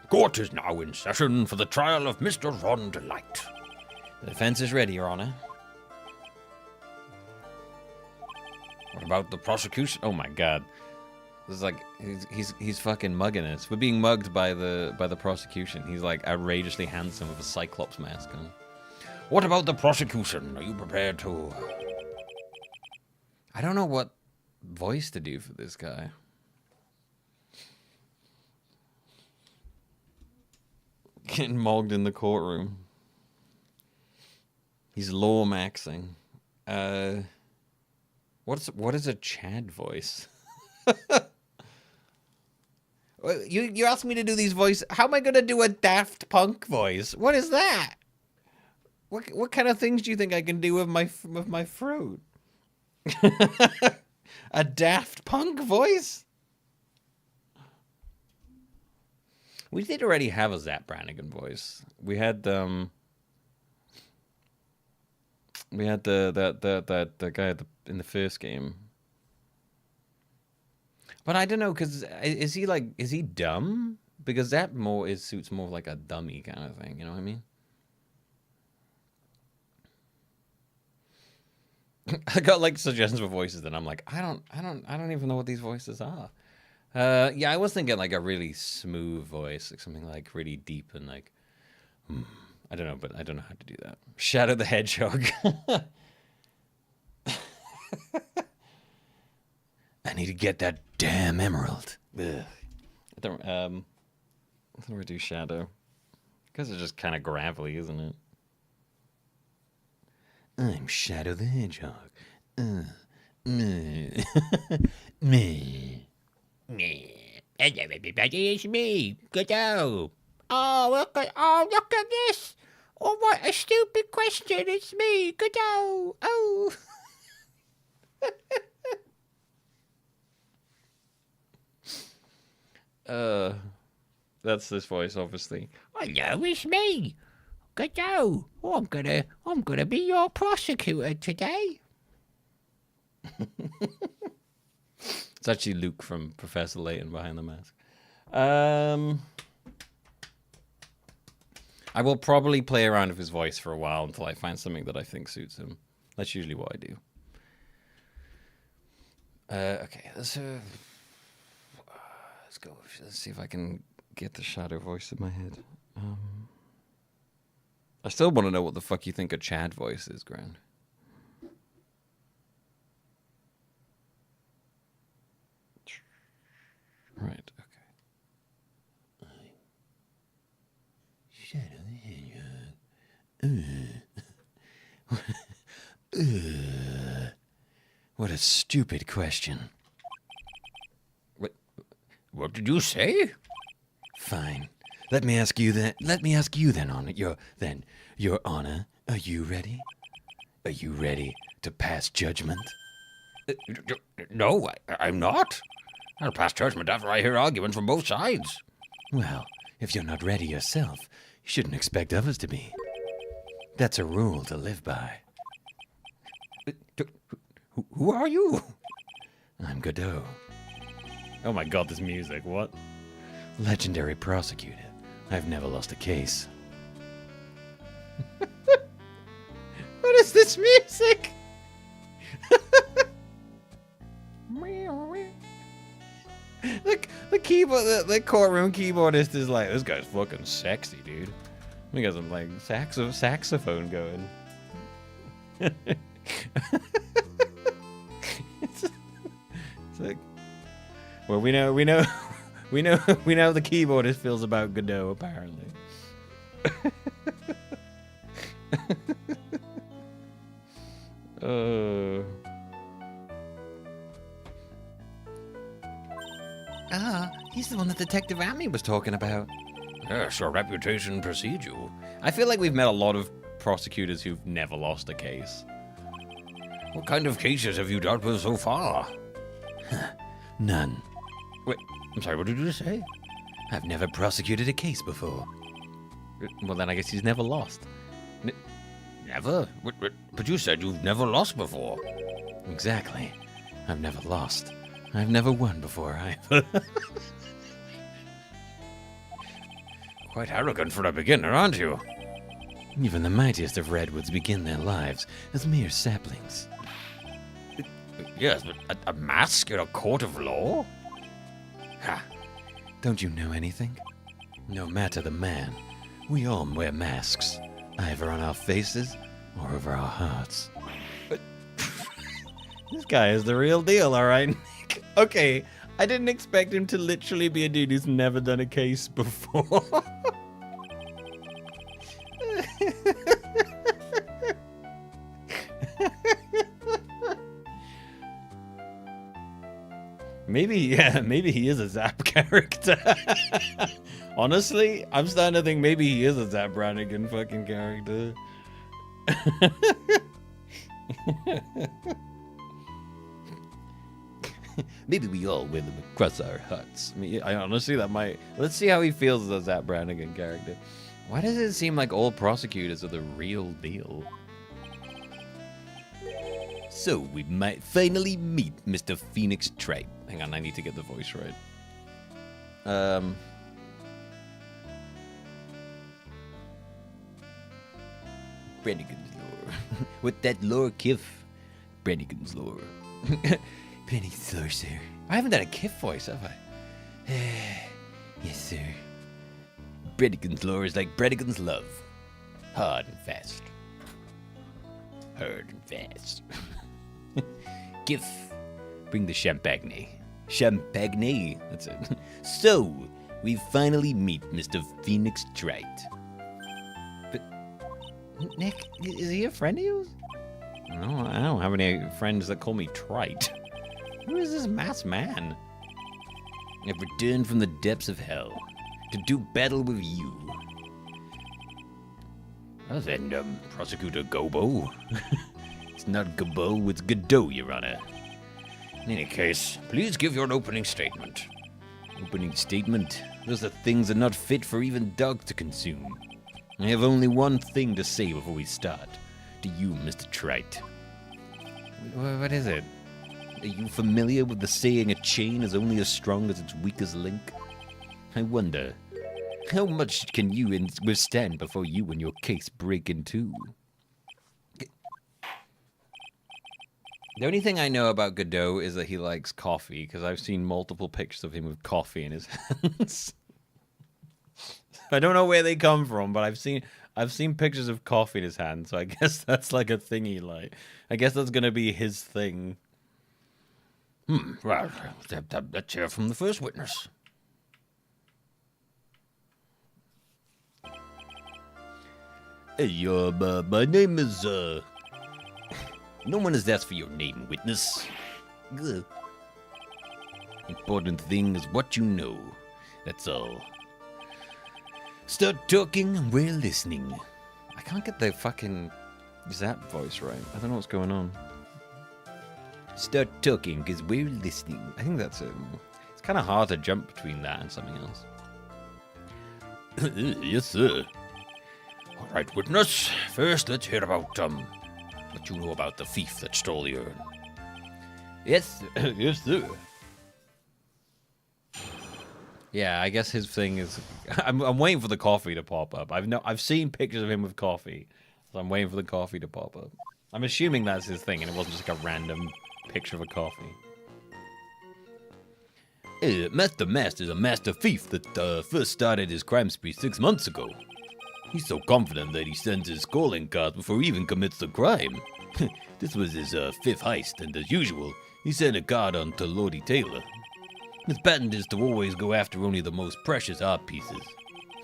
Court is now in session for the trial of Mr. Ron Delight. The defense is ready, Your Honor. What about the prosecution? Oh my God, this is like he's fucking mugging us. We're being mugged by the prosecution. He's like outrageously handsome with a Cyclops mask on. What about the prosecution? Are you prepared to? I don't know what voice to do for this guy. Getting mugged in the courtroom. He's law maxing. What is a Chad voice? You asked me to do these voices. How am I gonna do a Daft Punk voice? What is that? What kind of things do you think I can do with my fruit? A Daft Punk voice? We did already have a Zap Brannigan voice. We had the guy in the first game. But I don't know, because is he dumb? Because that suits more like a dummy kind of thing, you know what I mean? I got like suggestions for voices, and I'm like, I don't even know what these voices are. Yeah, I was thinking like a really smooth voice, like something like really deep and like, I don't know, but I don't know how to do that. Shadow the Hedgehog. I need to get that damn emerald. Ugh. I don't we do Shadow? Because it's just kind of gravelly, isn't it? I'm Shadow the Hedgehog. Me. Hello, everybody, it's me, Godot. Oh, look at this. Oh, what a stupid question. It's me, Godot. Oh. That's this voice, obviously. Hello, it's me, Godot. Oh, I'm gonna be your prosecutor today. It's actually Luke from Professor Layton behind the mask. I will probably play around with his voice for a while until I find something that I think suits him. That's usually what I do. Okay, let's go. Let's see if I can get the Shadow voice in my head. I still want to know what the fuck you think a Chad voice is, Grand. Right, okay. Shadow the Hedgehog. What a stupid question. What did you say? Fine. Let me ask you then, Your Honor, are you ready? Are you ready to pass judgment? No, I'm not. I'll pass judgment after I hear arguments from both sides. Well, if you're not ready yourself, you shouldn't expect others to be. That's a rule to live by. Who are you? I'm Godot. Oh my god, this music, what? Legendary prosecutor. I've never lost a case. What is this music? The keyboard, the courtroom keyboardist is like, this guy's fucking sexy, dude. We got some like saxophone going. It's like, well, we know the keyboardist feels about Godot apparently. He's the one that Detective Amy was talking about. Yes, your reputation precedes you. I feel like we've met a lot of prosecutors who've never lost a case. What kind of cases have you dealt with so far? None. Wait, I'm sorry, what did you say? I've never prosecuted a case before. Well, then I guess he's never lost. Never? But you said you've never lost before. Exactly. I've never lost. I've never won before either. Quite arrogant for a beginner, aren't you? Even the mightiest of redwoods begin their lives as mere saplings. Yes, but a mask in a court of law? Ha! Don't you know anything? No matter the man, we all wear masks, either on our faces or over our hearts. This guy is the real deal, alright? Okay, I didn't expect him to literally be a dude who's never done a case before. Maybe he is a Zap character. Honestly, I'm starting to think maybe he is a Zap Brannigan fucking character. Maybe we all wear them across our hearts. I mean, I honestly, that might... Let's see how he feels as a Zap Brannigan character. Why does it seem like all prosecutors are the real deal? So we might finally meet Mr. Phoenix Tripe. Hang on, I need to get the voice right. Brannigan's lore. With that lore, Kiff. Brannigan's lore. Brannigan's lore, sir. I haven't done a Kiff voice, have I? Yes, sir. Brannigan's lore is like Brannigan's love. Hard and fast. Hard and fast. Kiff. Bring the champagne. Champagne. That's it. So, we finally meet Mr. Phoenix Trite. But, Nick, is he a friend of yours? No, I don't have any friends that call me Trite. Who is this masked man? I've returned from the depths of hell to do battle with you. Well then, Prosecutor Gobo. It's not Gobo, it's Godot, Your Honor. In any case, please give your opening statement. Opening statement? Those are things that are not fit for even dogs to consume. I have only one thing to say before we start. To you, Mr. Trite. What is it? Are you familiar with the saying a chain is only as strong as its weakest link? I wonder, how much can you withstand before you and your case break in two? The only thing I know about Godot is that he likes coffee, because I've seen multiple pictures of him with coffee in his hands. I don't know where they come from, but I've seen pictures of coffee in his hand, so I guess that's like a thing he like. I guess that's gonna be his thing. Well, let's hear from the first witness. Hey, my name is, no one has asked for your name, witness. Ugh. Important thing is what you know. That's all. Start talking and we're listening. I can't get the fucking Zap voice right. I don't know what's going on. Start talking because we're listening. I think that's it. It's kind of hard to jump between that and something else. Yes, sir. All right, witness. First, let's hear about, what you know about the thief that stole the urn. Yes, yes, sir. Yeah, I guess his thing is. I'm waiting for the coffee to pop up. I've seen pictures of him with coffee, so I'm waiting for the coffee to pop up. I'm assuming that's his thing, and it wasn't just like a random picture of a coffee. Master Mast is a master thief that first started his crime spree 6 months ago. He's so confident that he sends his calling cards before he even commits the crime. This was his fifth heist, and as usual, he sent a card on to Lordy Taylor. His patent is to always go after only the most precious art pieces.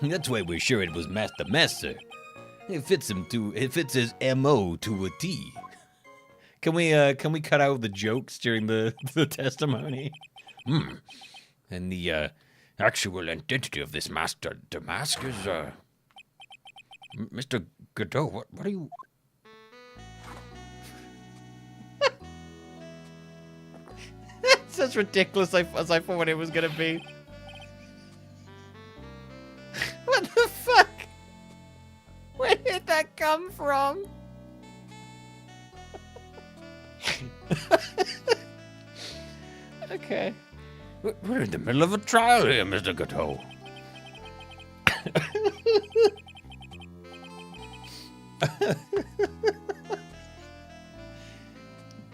That's why we're sure it was Master Master. It fits his MO to a T. Can we cut out the jokes during the testimony? And the actual identity of this Master Damask is Mr. Godot. What are you? It's as ridiculous as I thought it was gonna be. What the fuck? Where did that come from? Okay. We're in the middle of a trial here, Mr. Godot.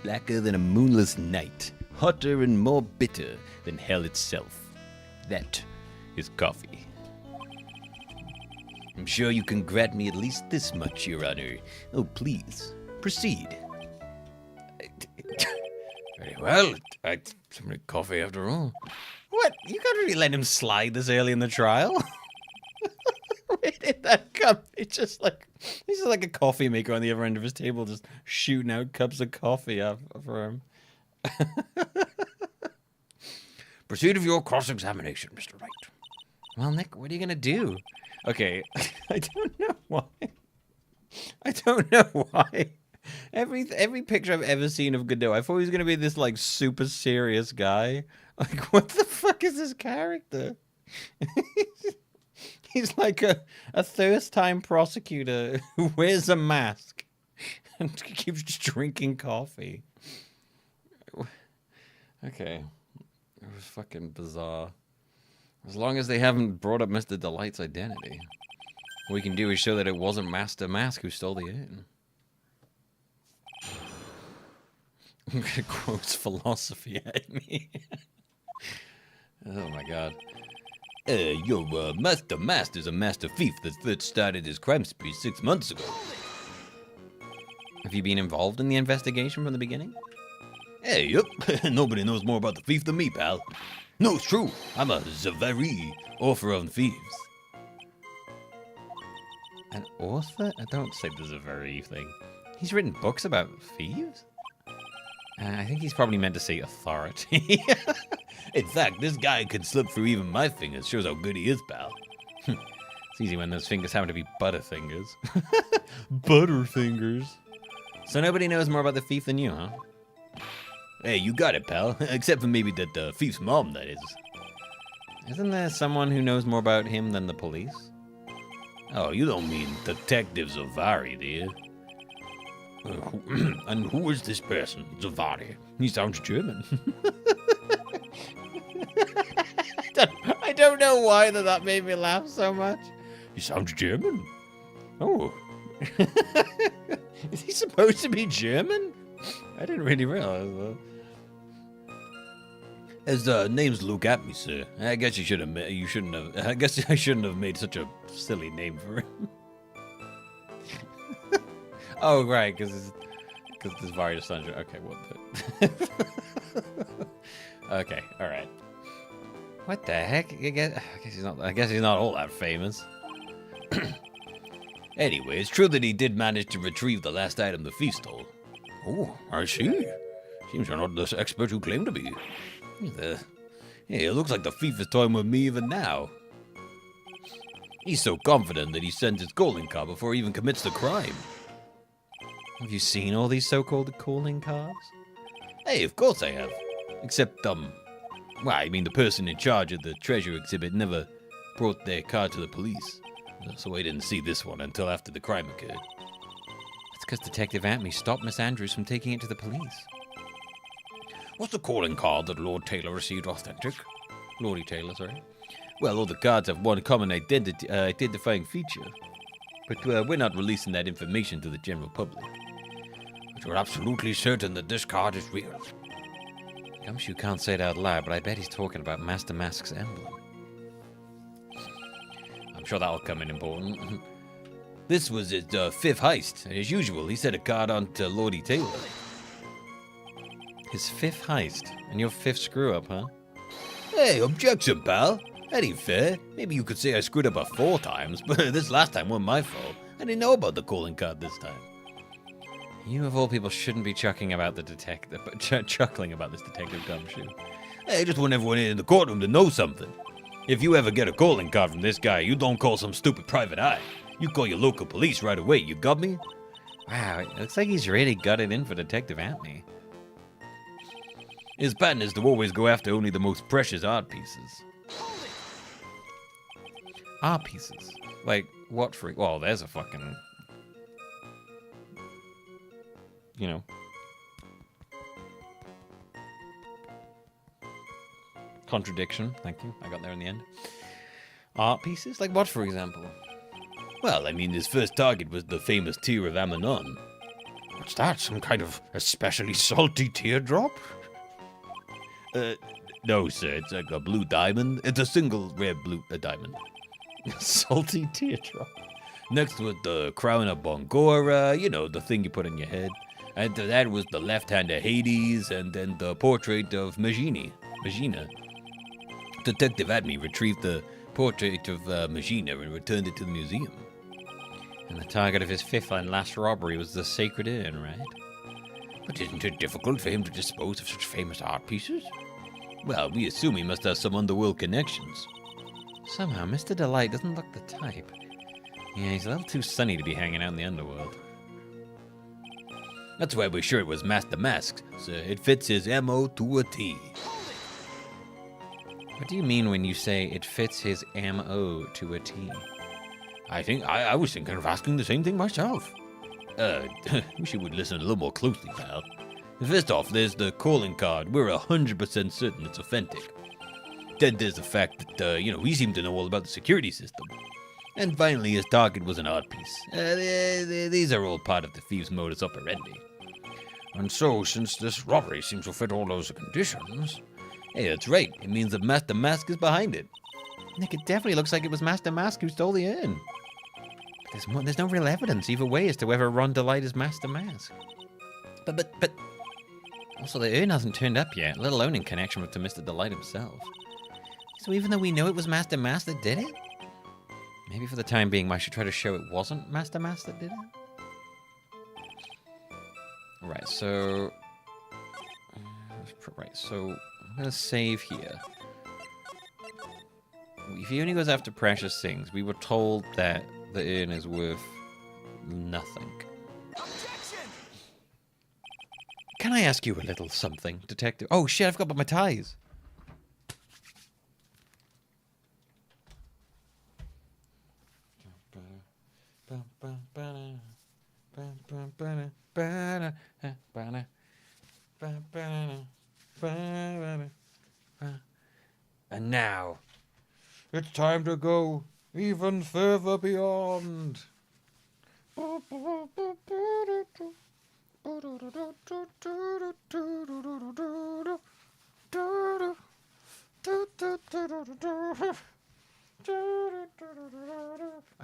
Blacker than a moonless night, hotter and more bitter than hell itself. That is coffee. I'm sure you can grant me at least this much, Your Honor. Oh, please, proceed. Very well. Some coffee after all. What? You can't really let him slide this early in the trial? Where did that come? It's just like a coffee maker on the other end of his table, just shooting out cups of coffee for him. Proceed with your cross-examination, Mr. Wright. Well, Nick, what are you gonna do? Okay, I don't know why. Every picture I've ever seen of Godot, I thought he was gonna be this like super serious guy. Like, what the fuck is this character? He's like a first-time prosecutor who wears a mask. And keeps just drinking coffee. Okay. It was fucking bizarre. As long as they haven't brought up Mr. Delight's identity. All we can do is show that it wasn't Master Mask who stole the urn. Quotes philosophy at me. Oh my god. Master Mask is a master thief that first started his crime spree 6 months ago. Have you been involved in the investigation from the beginning? Hey, yup. Nobody knows more about the thief than me, pal. No, it's true. I'm a sereis, author of thieves. An author? I don't say there's a very thing. He's written books about thieves? I think he's probably meant to say authority. In fact, this guy can slip through even my fingers. Shows how good he is, pal. It's easy when those fingers happen to be butterfingers. Butterfingers. So nobody knows more about the thief than you, huh? Hey, you got it, pal. Except for maybe that thief's mom, that is. Isn't there someone who knows more about him than the police? Oh, you don't mean Detective Zavari, do you? And who is this person, Zavari? He sounds German. I don't know why that made me laugh so much. He sounds German. Oh. Is he supposed to be German? I didn't really realize that. As names look at me, sir. I guess you shouldn't have. I guess I shouldn't have made such a silly name for him. Oh right, because there's various sons. Okay, what the? Okay, all right. What the heck? I guess he's not all that famous. Anyway, it's true that he did manage to retrieve the last item the thief stole. Oh, I see. Seems you're not the expert you claim to be. Yeah, it looks like the thief is toying with me even now. He's so confident that he sends his calling card before he even commits the crime. Have you seen all these so-called calling cards? Hey, of course I have. Except, well, I mean the person in charge of the treasure exhibit never brought their card to the police. So I didn't see this one until after the crime occurred. That's because Detective Antme stopped Miss Andrews from taking it to the police. Was the calling card that Lord Taylor received authentic? Lordy Taylor, sorry. Well, all the cards have one common identifying feature. But we're not releasing that information to the general public. But you're absolutely certain that this card is real? Gumshoe can't say it out loud, but I bet he's talking about Master Mask's emblem. I'm sure that'll come in important. This was his fifth heist. As usual, he set a card on to Lordy Taylor. His fifth heist? And your fifth screw-up, huh? Hey, objection, pal. That ain't fair. Maybe you could say I screwed up 4 times, but this last time wasn't my fault. I didn't know about the calling card this time. You, of all people, shouldn't be chuckling about this Detective Gumshoe. Hey, I just want everyone in the courtroom to know something. If you ever get a calling card from this guy, you don't call some stupid private eye. You call your local police right away, you got me? Wow, it looks like he's really got it in for Detective Antme. His pattern is to always go after only the most precious art pieces. Art pieces? Like, what for? Well, there's a fucking... You know. Contradiction. Thank you. I got there in the end. Art pieces? Like what, for example? Well, I mean, his first target was the famous Tear of Ammonon. What's that? Some kind of especially salty teardrop? No, sir. It's like a blue diamond. It's a single rare blue diamond. Salty teardrop. Next was the crown of Bongora, you know, the thing you put on your head. And that was the left hand of Hades, and then the portrait of Magina. Detective Antme retrieved the portrait of Magina and returned it to the museum. And the target of his fifth and last robbery was the sacred urn, right? But isn't it difficult for him to dispose of such famous art pieces? Well, we assume he must have some underworld connections. Somehow, Mr. Delight doesn't look the type. Yeah, he's a little too sunny to be hanging out in the underworld. That's why we're sure it was Master Mask, so it fits his MO to a T. What do you mean when you say it fits his MO to a T? I was thinking of asking the same thing myself. Wish you would listen a little more closely, pal. First off, there's the calling card. We're 100% certain it's authentic. Then there's the fact that, we seem to know all about the security system. And finally, his target was an art piece. These are all part of the thieves' modus operandi. And so, since this robbery seems to fit all those conditions... Hey, that's right. It means that Master Mask is behind it. Nick, it definitely looks like it was Master Mask who stole the urn. There's no real evidence either way as to whether Ron Delight is Master Mask. But... Also, the urn hasn't turned up yet, let alone in connection with Mr. Delight himself. So even though we know it was Master Mask that did it? Maybe for the time being, I should try to show it wasn't Master Mask that did it? Right, so... I'm gonna save here. If he only goes after precious things, we were told that the urn is worth nothing. Objection! Can I ask you a little something, Detective? Oh shit, I forgot about my ties. And now, it's time to go even further beyond. I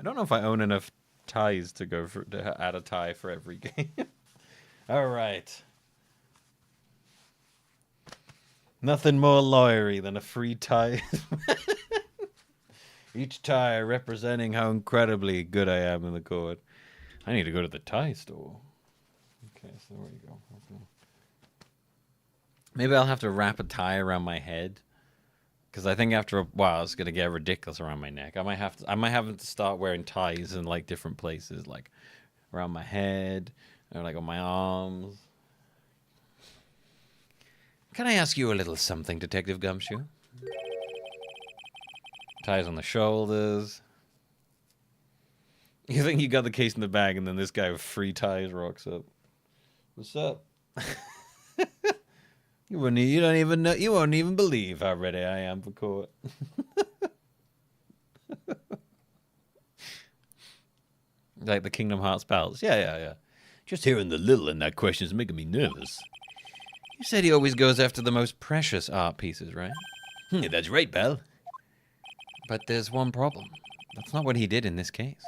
don't know if I own enough ties to go for to add a tie for every game. All right. Nothing more lawyery than a free tie. Each tie representing how incredibly good I am in the court. I need to go to the tie store. Okay, so there we go. Okay. Maybe I'll have to wrap a tie around my head. Because I think after a while it's gonna get ridiculous around my neck. I might have to start wearing ties in like different places, like around my head, or like on my arms. Can I ask you a little something, Detective Gumshoe? Ties on the shoulders. You think you got the case in the bag, and then this guy with free ties rocks up. What's up? You won't even believe how ready I am for court. Like the Kingdom Hearts pals. Yeah. Just hearing the little in that question is making me nervous. You said he always goes after the most precious art pieces, right? That's right, pal. But there's one problem. That's not what he did in this case.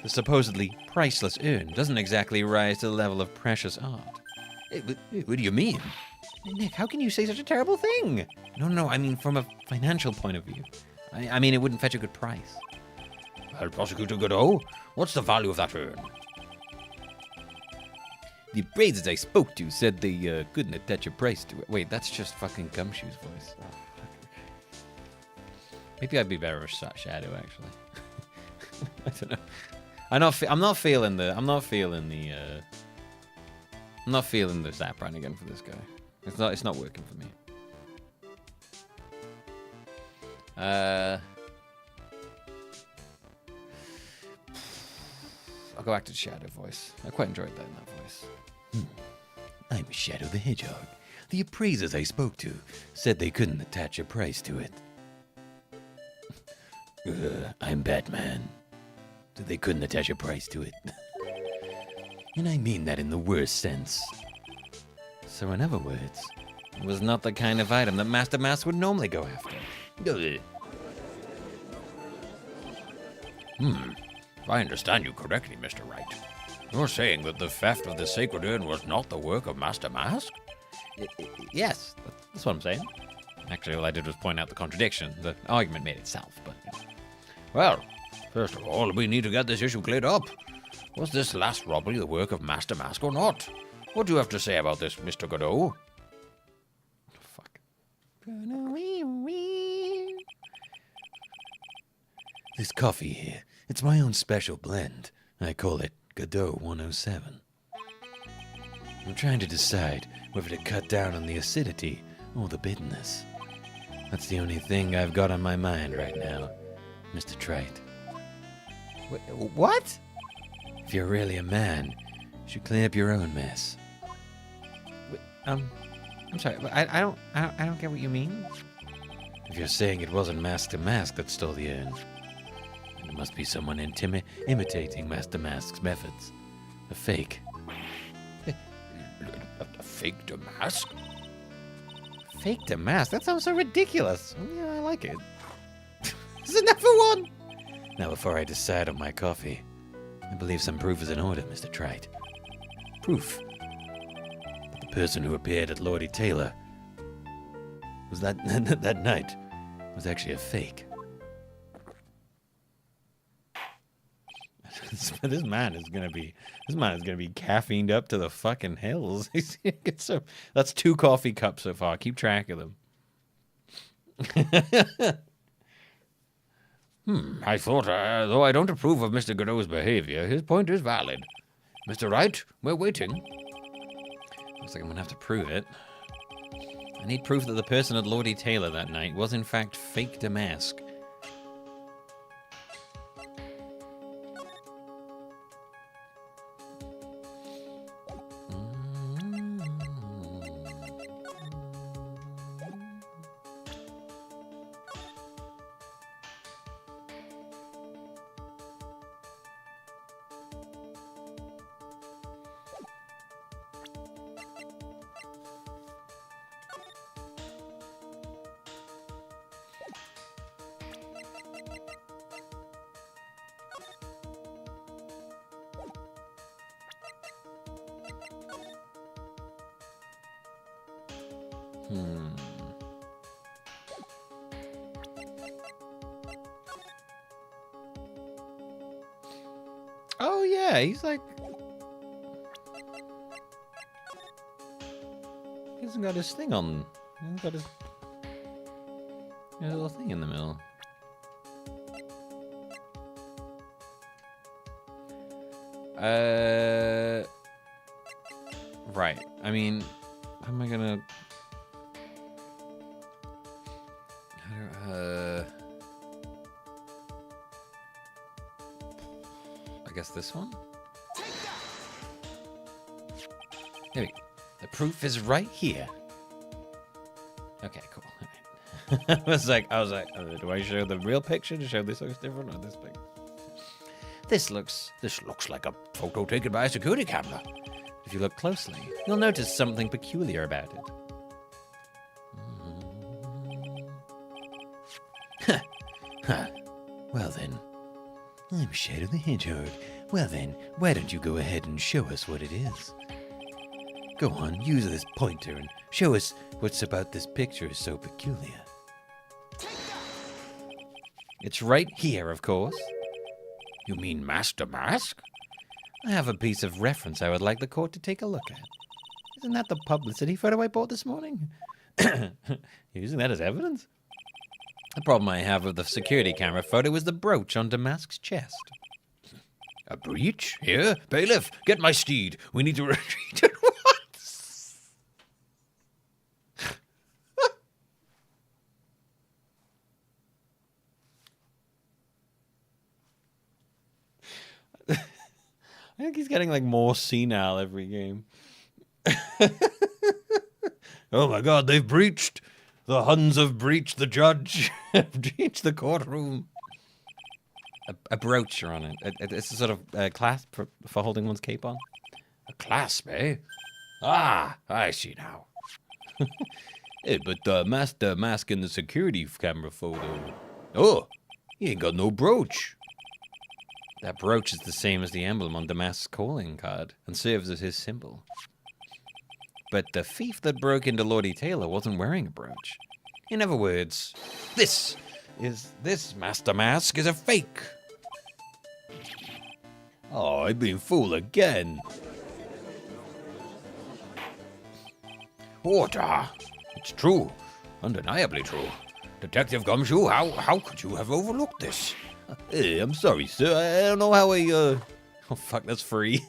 The supposedly priceless urn doesn't exactly rise to the level of precious art. What do you mean? Nick, how can you say such a terrible thing? No, I mean from a financial point of view. I mean it wouldn't fetch a good price. Well, Prosecutor Godot, what's the value of that urn? The appraisers I spoke to said they couldn't attach a price to it. Wait, that's just fucking Gumshoe's voice. Oh, maybe I'd be better with Shadow, actually. I don't know. I'm not feeling the Zap Run again for this guy. It's not working for me. I'll go back to Shadow voice. I quite enjoyed that in that voice. I'm Shadow the Hedgehog. The appraisers I spoke to said they couldn't attach a price to it. I'm Batman. They couldn't attach a price to it. And I mean that in the worst sense. So in other words, it was not the kind of item that Master Mask would normally go after. If I understand you correctly, Mr. Wright, you're saying that the theft of the sacred urn was not the work of Master Mask? Yes, that's what I'm saying. Actually, all I did was point out the contradiction. The argument made itself, but... Well, first of all, we need to get this issue cleared up. Was this last robbery the work of Master Mask or not? What do you have to say about this, Mr. Godot? Fuck. This coffee here, it's my own special blend. I call it Godot 107. I'm trying to decide whether to cut down on the acidity or the bitterness. That's the only thing I've got on my mind right now, Mr. Trite. What? If you're really a man, you should clean up your own mess. Wait, I'm sorry, but I don't get what you mean. If you're saying it wasn't Master Mask that stole the urn, it must be someone imitating Master Mask's methods. A fake. A fake Damask? Fake Damask? That sounds so ridiculous. Yeah, I like it. This is enough for one! Now, before I decide on my coffee, I believe some proof is in order, Mr. Trite. Proof that the person who appeared at Lordy Taylor was that night was actually a fake. This man is gonna be caffeined up to the fucking hills. That's 2 coffee cups so far. Keep track of them. I thought, though I don't approve of Mr. Godot's behavior, his point is valid. Mr. Wright, we're waiting. Looks like I'm gonna have to prove it. I need proof that the person at Lordy Taylor that night was in fact fake Damask. Oh yeah, he's like... He hasn't got his thing on... He hasn't got his little thing in the middle. Right. I mean, how am I gonna... I guess this one? There we go. The proof is right here. Okay, cool. I was like, do I show the real picture to show this looks different or this picture? This looks like a photo taken by a security camera. If you look closely, you'll notice something peculiar about it. Well then, I'm Shadow the Hedgehog. Well then, why don't you go ahead and show us what it is? Go on, use this pointer and show us what's about this picture is so peculiar. It's right here, of course. You mean Master Mask? I have a piece of reference I would like the court to take a look at. Isn't that the publicity photo I bought this morning? You're using that as evidence? The problem I have with the security camera photo is the brooch on Damask's chest. A breach? Here, bailiff, get my steed. We need to retreat at once. I think he's getting like more senile every game. Oh my god, they've breached. The Huns have breached the judge. Breached the courtroom. A brooch on it. It's a sort of clasp for holding one's cape on. A clasp, eh? Ah, I see now. Hey, but Master Mask in the security camera photo. Oh, he ain't got no brooch. That brooch is the same as the emblem on Damask's calling card and serves as his symbol. But the thief that broke into Lordy Taylor wasn't wearing a brooch. In other words, this Master Mask is a fake. Oh, I've been fooled again. Order. It's true. Undeniably true. Detective Gumshoe, how could you have overlooked this? Hey, I'm sorry, sir. I don't know how I, Oh, fuck, that's free.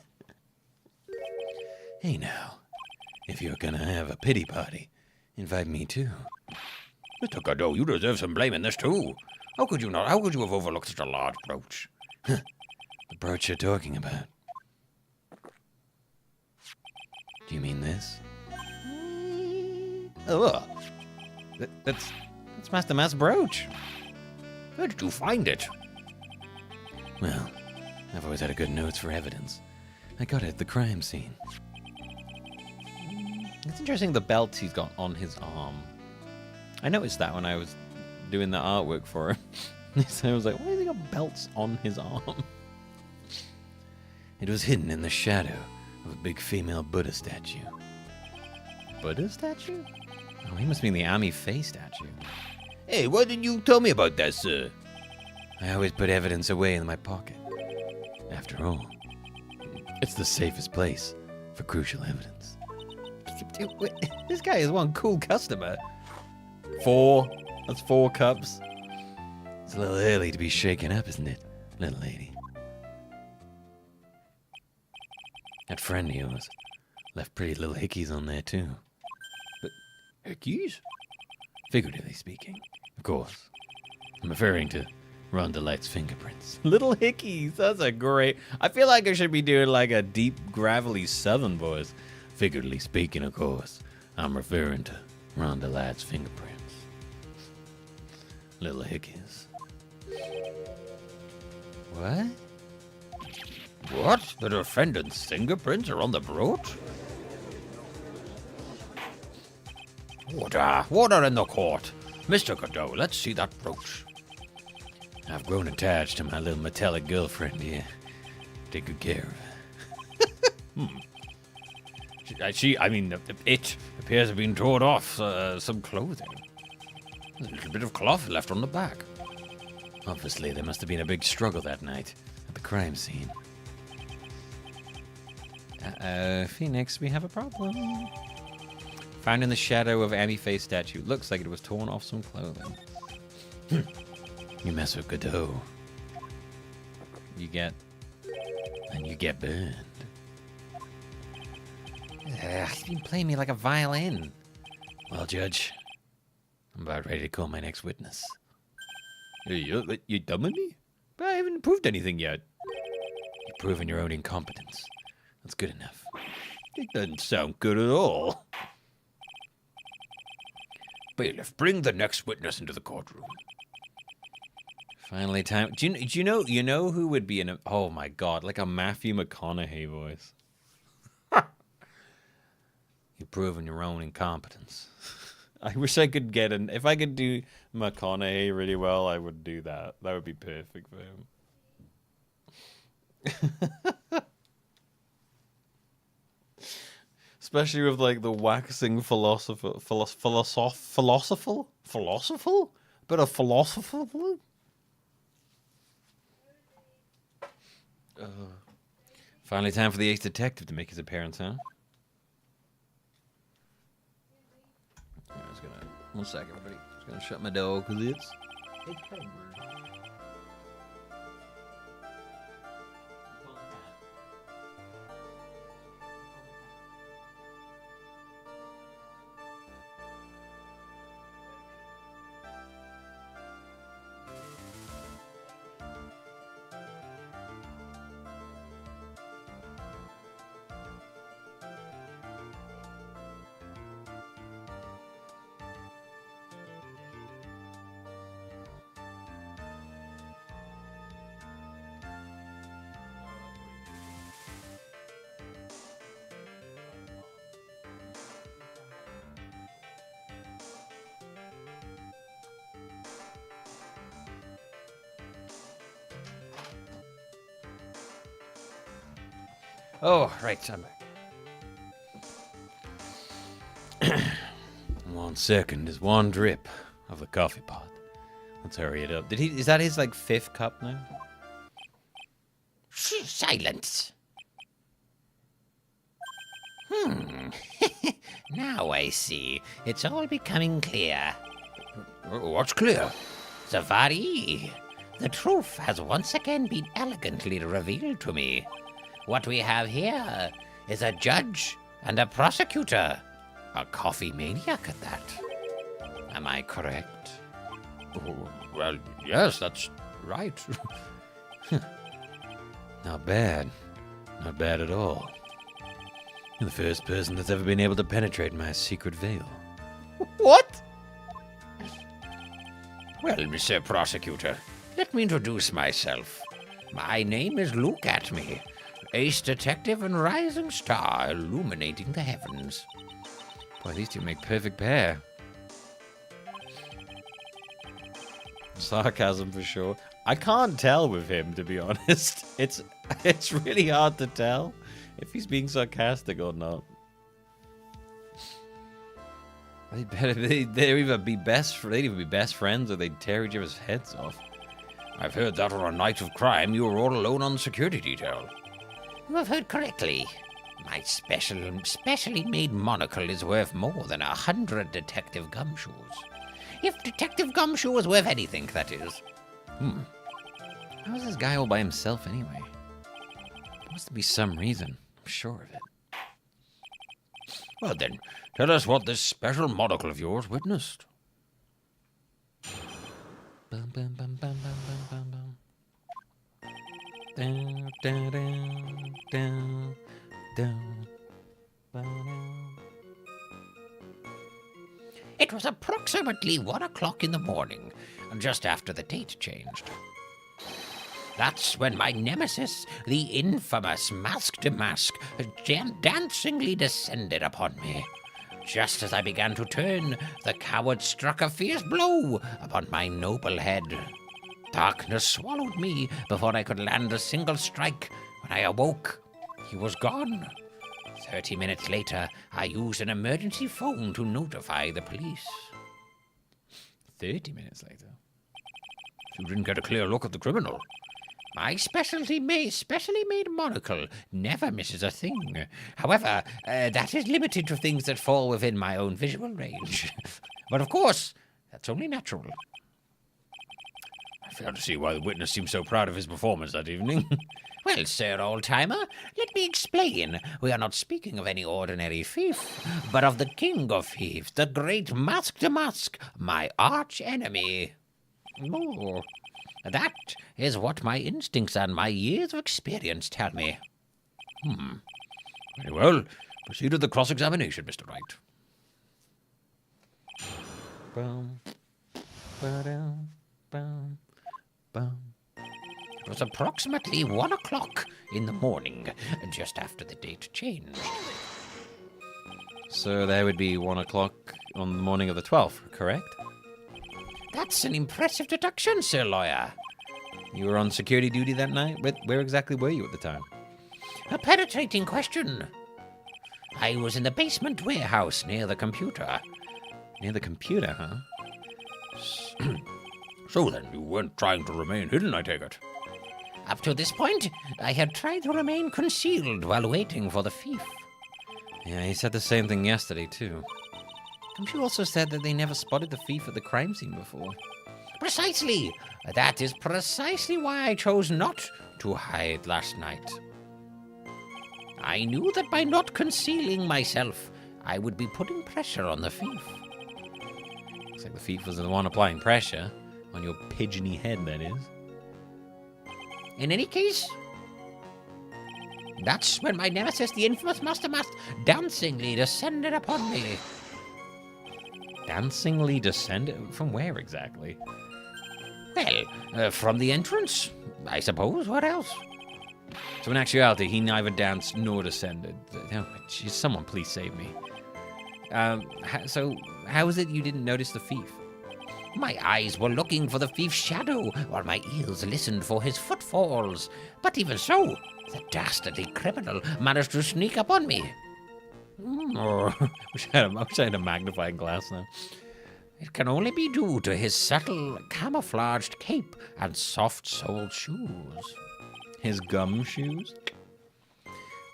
Hey now, if you're gonna have a pity party, invite me too. Mr. Godot, you deserve some blame in this too. How could you have overlooked such a large brooch? The brooch you're talking about. Do you mean this? Oh, that's Master Matt's brooch. Where did you find it? Well, I've always had a good nose for evidence. I got it at the crime scene. It's interesting the belt he's got on his arm. I noticed that when I was doing the artwork for him. So I was like, why has he got belts on his arm? It was hidden in the shadow of a big female Buddha statue. Buddha statue? Oh, he must mean the Ami Faye statue. Hey, why didn't you tell me about that, sir? I always put evidence away in my pocket. After all, it's the safest place for crucial evidence. This guy is one cool customer. 4. That's 4 cups. It's a little early to be shaken up, isn't it, little lady? That friend of yours left pretty little hickeys on there, too. But hickeys? Figuratively speaking, of course. I'm referring to Rhonda Light's fingerprints. Little hickeys, that's a great... I feel like I should be doing like a deep, gravelly southern voice. Figuratively speaking, of course, I'm referring to Rhonda Light's fingerprints. Little hickeys. What? What? The defendant's fingerprints are on the brooch? Order in the court. Mr. Godot, let's see that brooch. I've grown attached to my little metallic girlfriend here. Take good care of her. It appears to have been torn off some clothing. There's a little bit of cloth left on the back. Obviously, there must have been a big struggle that night at the crime scene. Phoenix, we have a problem. Found in the shadow of Ami Faye's statue. Looks like it was torn off some clothing. You mess with Godot. You get burned. He's been playing me like a violin. Well, Judge, I'm about ready to call my next witness. Hey, you dumbing me? But I haven't proved anything yet. You've proven your own incompetence. That's good enough. It doesn't sound good at all. Bailiff, bring the next witness into the courtroom. Finally, time. Do you know who would be in a? Oh my God, like a Matthew McConaughey voice. You've proven your own incompetence. I wish I could get an. If I could do McConaughey really well, I would do that. That would be perfect for him. Especially with like the waxing philosopher, bit of philosopher. Finally, time for the ace detective to make his appearance, huh? I was gonna. 1 second, everybody. I was gonna shut my door because it's hungry. Oh, right, I'm back. 1 second is 1 drip of the coffee pot. Let's hurry it up. Is that his, like, 5th cup now? Silence. Now I see. It's all becoming clear. What's clear? Zavari, the truth has once again been elegantly revealed to me. What we have here is a judge and a prosecutor. A coffee maniac at that. Am I correct? Oh, well, yes, that's right. Not bad. Not bad at all. You're the first person that's ever been able to penetrate my secret veil. What? Well, Mr. Prosecutor, let me introduce myself. My name is Look At Me, ace detective and rising star illuminating the heavens. Boy, these two make perfect pair. Sarcasm for sure. I can't tell with him, to be honest. It's really hard to tell if he's being sarcastic or not. They'd either be best friends or they'd tear each other's heads off. I've heard that on a night of crime you were all alone on security detail. You have heard correctly. My specially made monocle is worth more than 100 Detective Gumshoes. If Detective Gumshoe was worth anything, that is. How's this guy all by himself anyway? There must be some reason. I'm sure of it. Well then, tell us what this special monocle of yours witnessed. Bum, bum, bum, bum, bum, bum, bum. Down, down, down, down, down, down. It was approximately 1 o'clock in the morning, just after the date changed. That's when my nemesis, the infamous Masked Mask, dancingly descended upon me. Just as I began to turn, the coward struck a fierce blow upon my noble head. Darkness swallowed me before I could land a single strike. When I awoke, he was gone. 30 minutes later, I used an emergency phone to notify the police. 30 minutes later? You didn't get a clear look at the criminal. My specially made monocle never misses a thing. However, that is limited to things that fall within my own visual range. But of course, that's only natural. I fail to see why the witness seems so proud of his performance that evening. Well, sir, old-timer, let me explain. We are not speaking of any ordinary thief, but of the king of thieves, the great Masked Mask, my arch-enemy. Oh, that is what my instincts and my years of experience tell me. Very well. Proceed with the cross-examination, Mr. Wright. Bum, ba-dum, bum, bum. It was approximately 1 o'clock in the morning, just after the date changed. So that would be 1 o'clock on the morning of the 12th, correct? That's an impressive deduction, Sir Lawyer. You were on security duty that night? Where exactly were you at the time? A penetrating question. I was in the basement warehouse near the computer. Near the computer, huh? So then, you weren't trying to remain hidden, I take it? Up to this point, I had tried to remain concealed while waiting for the thief. Yeah, he said the same thing yesterday, too. Computer also said that they never spotted the thief at the crime scene before. Precisely! That is precisely why I chose not to hide last night. I knew that by not concealing myself, I would be putting pressure on the thief. Looks like the thief was the one applying pressure on your pigeony head, that is. In any case, that's when my nemesis, the infamous Master Mask, dancingly descended upon me. Dancingly descended? From where exactly? Well, from the entrance, I suppose. What else? So in actuality, he neither danced nor descended. Oh, geez, someone please save me. So how is it you didn't notice the thief? My eyes were looking for the thief's shadow, while my ears listened for his footfalls. But even so, the dastardly criminal managed to sneak up on me. I wish I had a magnifying glass now. It can only be due to his subtle, camouflaged cape and soft-soled shoes. His gum shoes?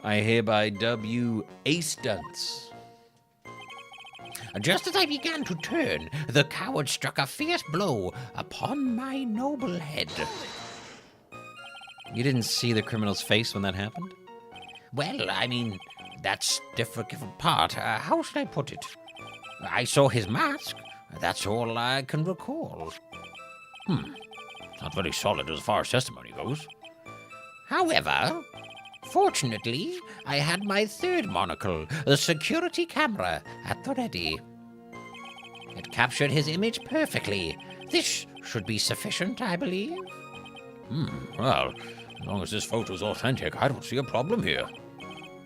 I hereby dub you Ace Dunce. Just as I began to turn, the coward struck a fierce blow upon my noble head. You didn't see the criminal's face when that happened? Well, I mean, that's different part. How should I put it? I saw his mask. That's all I can recall. Not very solid as far as testimony goes. However, Fortunately, I had my third monocle, the security camera, at the ready. It captured his image perfectly. This should be sufficient, I believe. Well, as long as this photo's authentic, I don't see a problem here.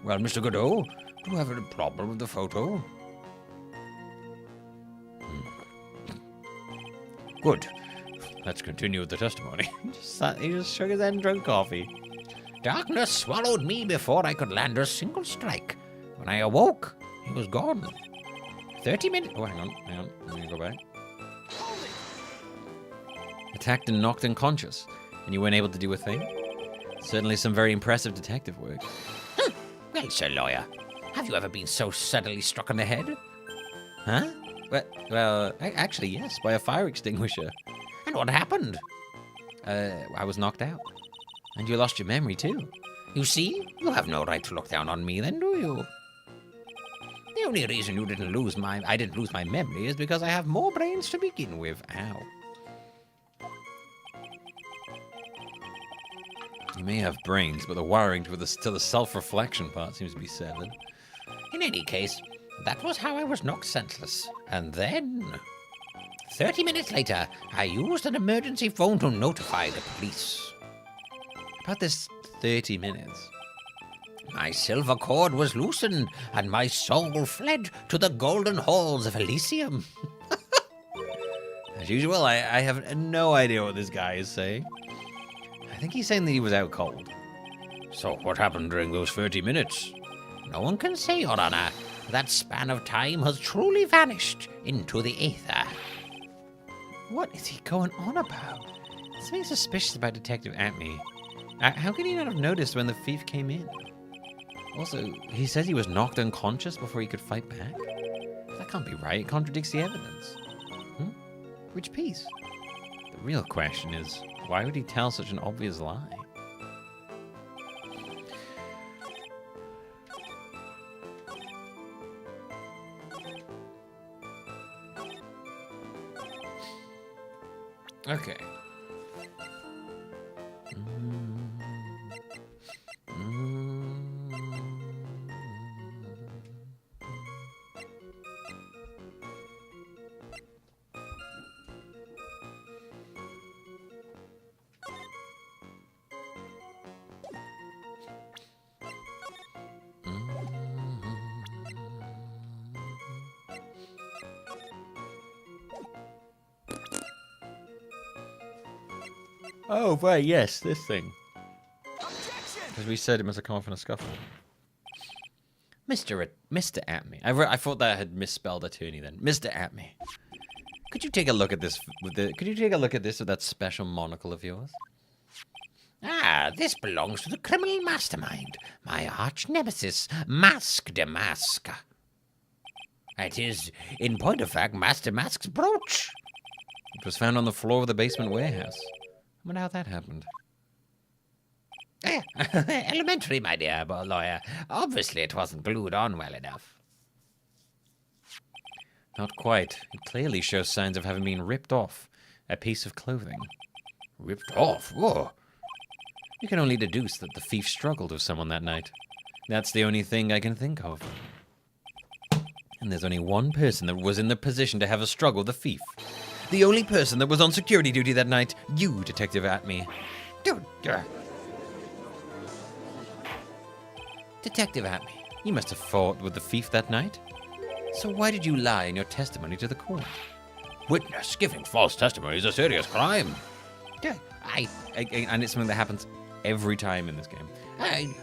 Well, Mr. Godot, do you have any problem with the photo? Good. Let's continue with the testimony. He just shook his head and drank coffee. Darkness swallowed me before I could land a single strike. When I awoke, he was gone. 30 minutes. Oh, hang on. Let me go back. Attacked and knocked unconscious, and you weren't able to do a thing? Certainly some very impressive detective work. Well, Sir Lawyer, have you ever been so suddenly struck on the head? Huh? Well, actually, yes, by a fire extinguisher. And what happened? I was knocked out. And you lost your memory, too. You see, you have no right to look down on me then, do you? The only reason I didn't lose my memory is because I have more brains to begin with. Ow. You may have brains, but the wiring to the self-reflection part seems to be severed. In any case, that was how I was knocked senseless. And then, 30 minutes later, I used an emergency phone to notify the police. About this 30 minutes. My silver cord was loosened, and my soul fled to the golden halls of Elysium. As usual, I have no idea what this guy is saying. I think he's saying that he was out cold. So what happened during those 30 minutes? No one can say, Your Honor. That span of time has truly vanished into the aether. What is he going on about? There's something suspicious about Detective Atme. How could he not have noticed when the thief came in? Also, he says he was knocked unconscious before he could fight back. That can't be right. It contradicts the evidence. Which piece? The real question is, why would he tell such an obvious lie? Okay. Oh, right, yes, this thing. Because we said it must have come off in a scuffle. Mr. Atme. I thought that I had misspelled attorney then. Mr. Atme. Could you take a look at this with that special monocle of yours? Ah, this belongs to the criminal mastermind, my arch nemesis, Mask de Mask. It is, in point of fact, Master Mask's brooch. It was found on the floor of the basement warehouse. I wonder how that happened. Elementary, my dear lawyer. Obviously, it wasn't glued on well enough. Not quite. It clearly shows signs of having been ripped off. A piece of clothing. Ripped off? Whoa. You can only deduce that the thief struggled with someone that night. That's the only thing I can think of. And there's only one person that was in the position to have a struggle with the thief. The only person that was on security duty that night. You, Detective Atme. Detective Atme, you must have fought with the thief that night. So why did you lie in your testimony to the court? Witness giving false testimony is a serious crime. And it's something that happens every time in this game.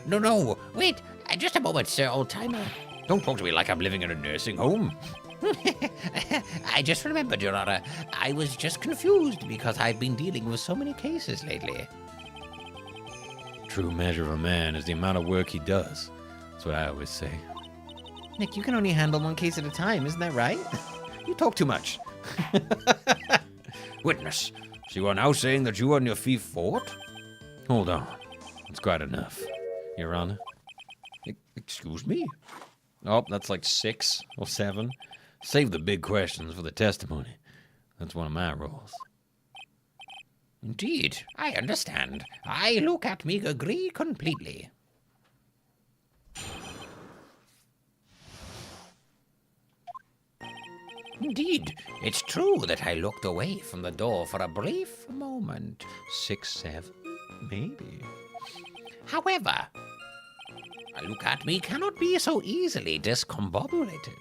No. Wait, just a moment, sir, old-timer. Don't talk to me like I'm living in a nursing home. I just remembered, Your Honor. I was just confused because I've been dealing with so many cases lately. True measure of a man is the amount of work he does. That's what I always say. Nick, you can only handle one case at a time, isn't that right? You talk too much. Witness, so you are now saying that you and your thief fought? Hold on. It's quite enough, Your Honor. Excuse me? Oh, that's like 6 or 7. Save the big questions for the testimony. That's one of my rules. Indeed, I understand. I look at me agree completely. Indeed, it's true that I looked away from the door for a brief moment. 6, 7, maybe. However, a look at me cannot be so easily discombobulated.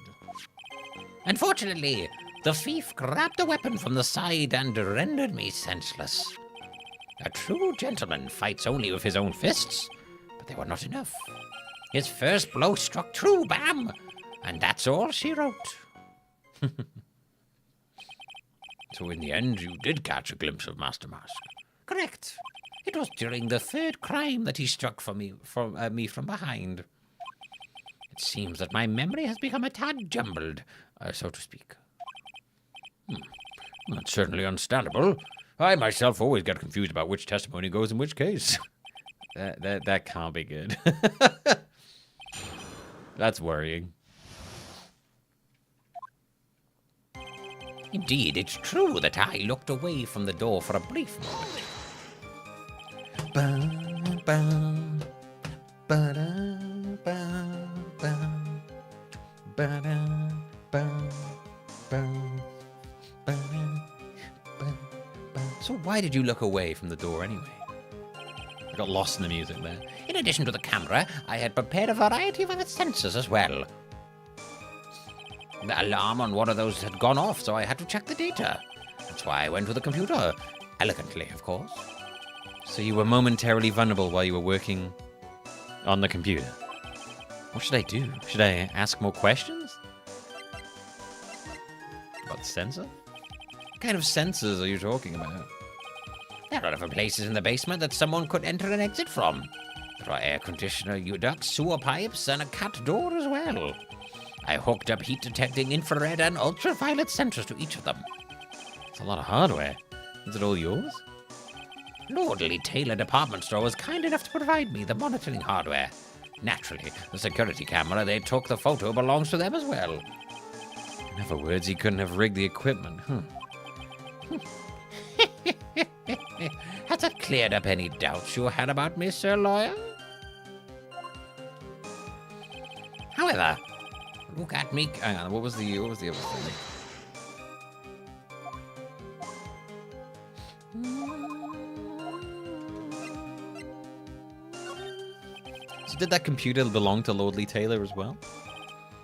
Unfortunately, the thief grabbed a weapon from the side and rendered me senseless. A true gentleman fights only with his own fists, but they were not enough. His first blow struck true, bam! And that's all she wrote. So in the end, you did catch a glimpse of Master Mask. Correct. It was during the third crime that he struck me from behind. It seems that my memory has become a tad jumbled, so to speak. That's certainly understandable. I myself always get confused about which testimony goes in which case. That can't be good. That's worrying. Indeed, it's true that I looked away from the door for a brief moment. So why did you look away from the door anyway? I got lost in the music there. In addition to the camera, I had prepared a variety of other sensors as well. The alarm on one of those had gone off, so I had to check the data. That's why I went to the computer. Elegantly, of course. So you were momentarily vulnerable while you were working on the computer. What should I do? Should I ask more questions? About the sensor? What kind of sensors are you talking about? There are other places in the basement that someone could enter and exit from. There are air conditioner ducts, sewer pipes, and a cat door as well. I hooked up heat-detecting infrared and ultraviolet sensors to each of them. It's a lot of hardware. Is it all yours? Lordly Taylor department store was kind enough to provide me the monitoring hardware. Naturally, the security camera they took the photo belongs to them as well. In other words, he couldn't have rigged the equipment, Has that cleared up any doubts you had about me, Sir Lawyer? However, look at me. Hang on, what was the other thing? So did that computer belong to Lordly Taylor as well?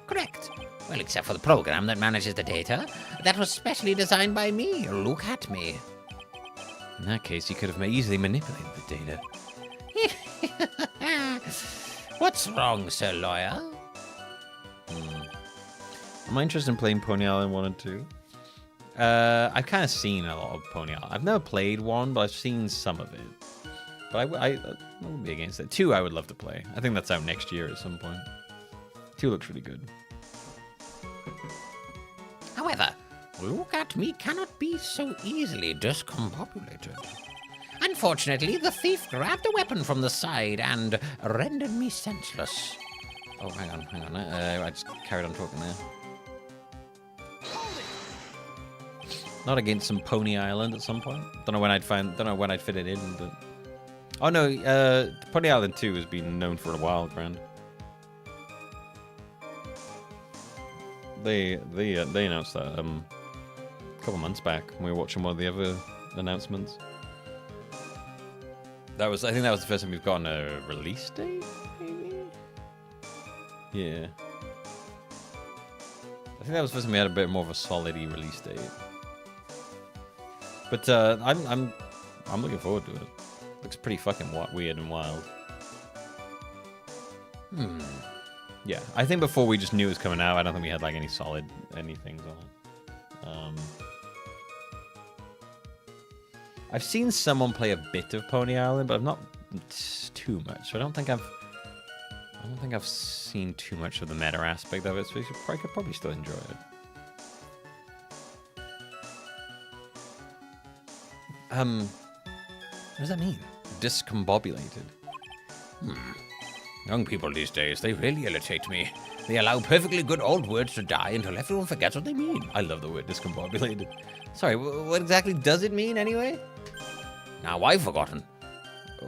Correct. Well, except for the program that manages the data. That was specially designed by me. Look at me. In that case, you could have easily manipulated the data. What's wrong, Sir Lawyer? Am I interested in playing Pony Island 1 and 2? I've kind of seen a lot of Pony Island. I've never played 1, but I've seen some of it. But I wouldn't be against it. 2 I would love to play. I think that's out next year at some point. 2 looks really good. However, look at me cannot be so easily discombobulated. Unfortunately, the thief grabbed a weapon from the side and rendered me senseless. Oh, hang on. I just carried on talking there. Not against some Pony Island at some point. Don't know when I'd fit it in, but... Oh no, Pony Island 2 has been known for a while, Grand. They announced that a couple months back when we were watching one of the other announcements. I think that was the first time we've gotten a release date, maybe? Yeah. I think that was the first time we had a bit more of a solid release date. But I'm looking forward to it. Looks pretty fucking weird and wild. Yeah, I think before we just knew it was coming out, I don't think we had like any solid anything on it. I've seen someone play a bit of Pony Island, but I've not too much. So I don't think I've seen too much of the meta aspect of it. So I could probably still enjoy it. What does that mean? Discombobulated. Young people these days, they really irritate me. They allow perfectly good old words to die until everyone forgets what they mean. I love the word discombobulated. Sorry, what exactly does it mean anyway? Now I've forgotten.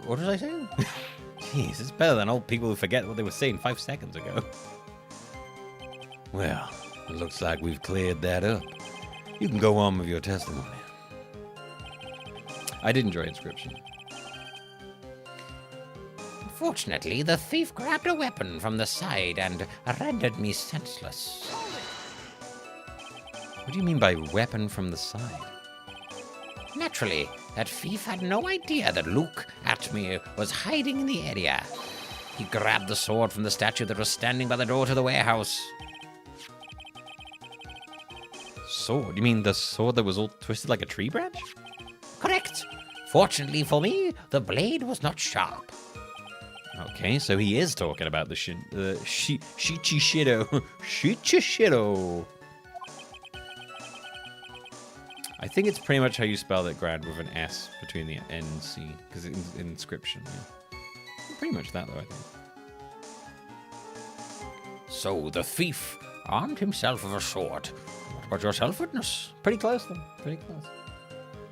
What was I saying? Jeez, it's better than old people who forget what they were saying 5 seconds ago. Well, It looks like we've cleared that up. You can go on with your testimony. I did enjoy Inscription. Fortunately, the thief grabbed a weapon from the side and rendered me senseless. What do you mean by weapon from the side? Naturally, that thief had no idea that Luke at me was hiding in the area. He grabbed the sword from the statue that was standing by the door to the warehouse. Sword? You mean the sword that was all twisted like a tree branch? Correct. Fortunately for me, the blade was not sharp. Okay, so he is talking about the Shichishido. Shichishido. I think it's pretty much how you spell that, Grad, with an S between the N and C, because it's inscription, yeah. Pretty much that, though, I think. So the thief armed himself with a sword. What about yourself, witness? Pretty close, then. Pretty close.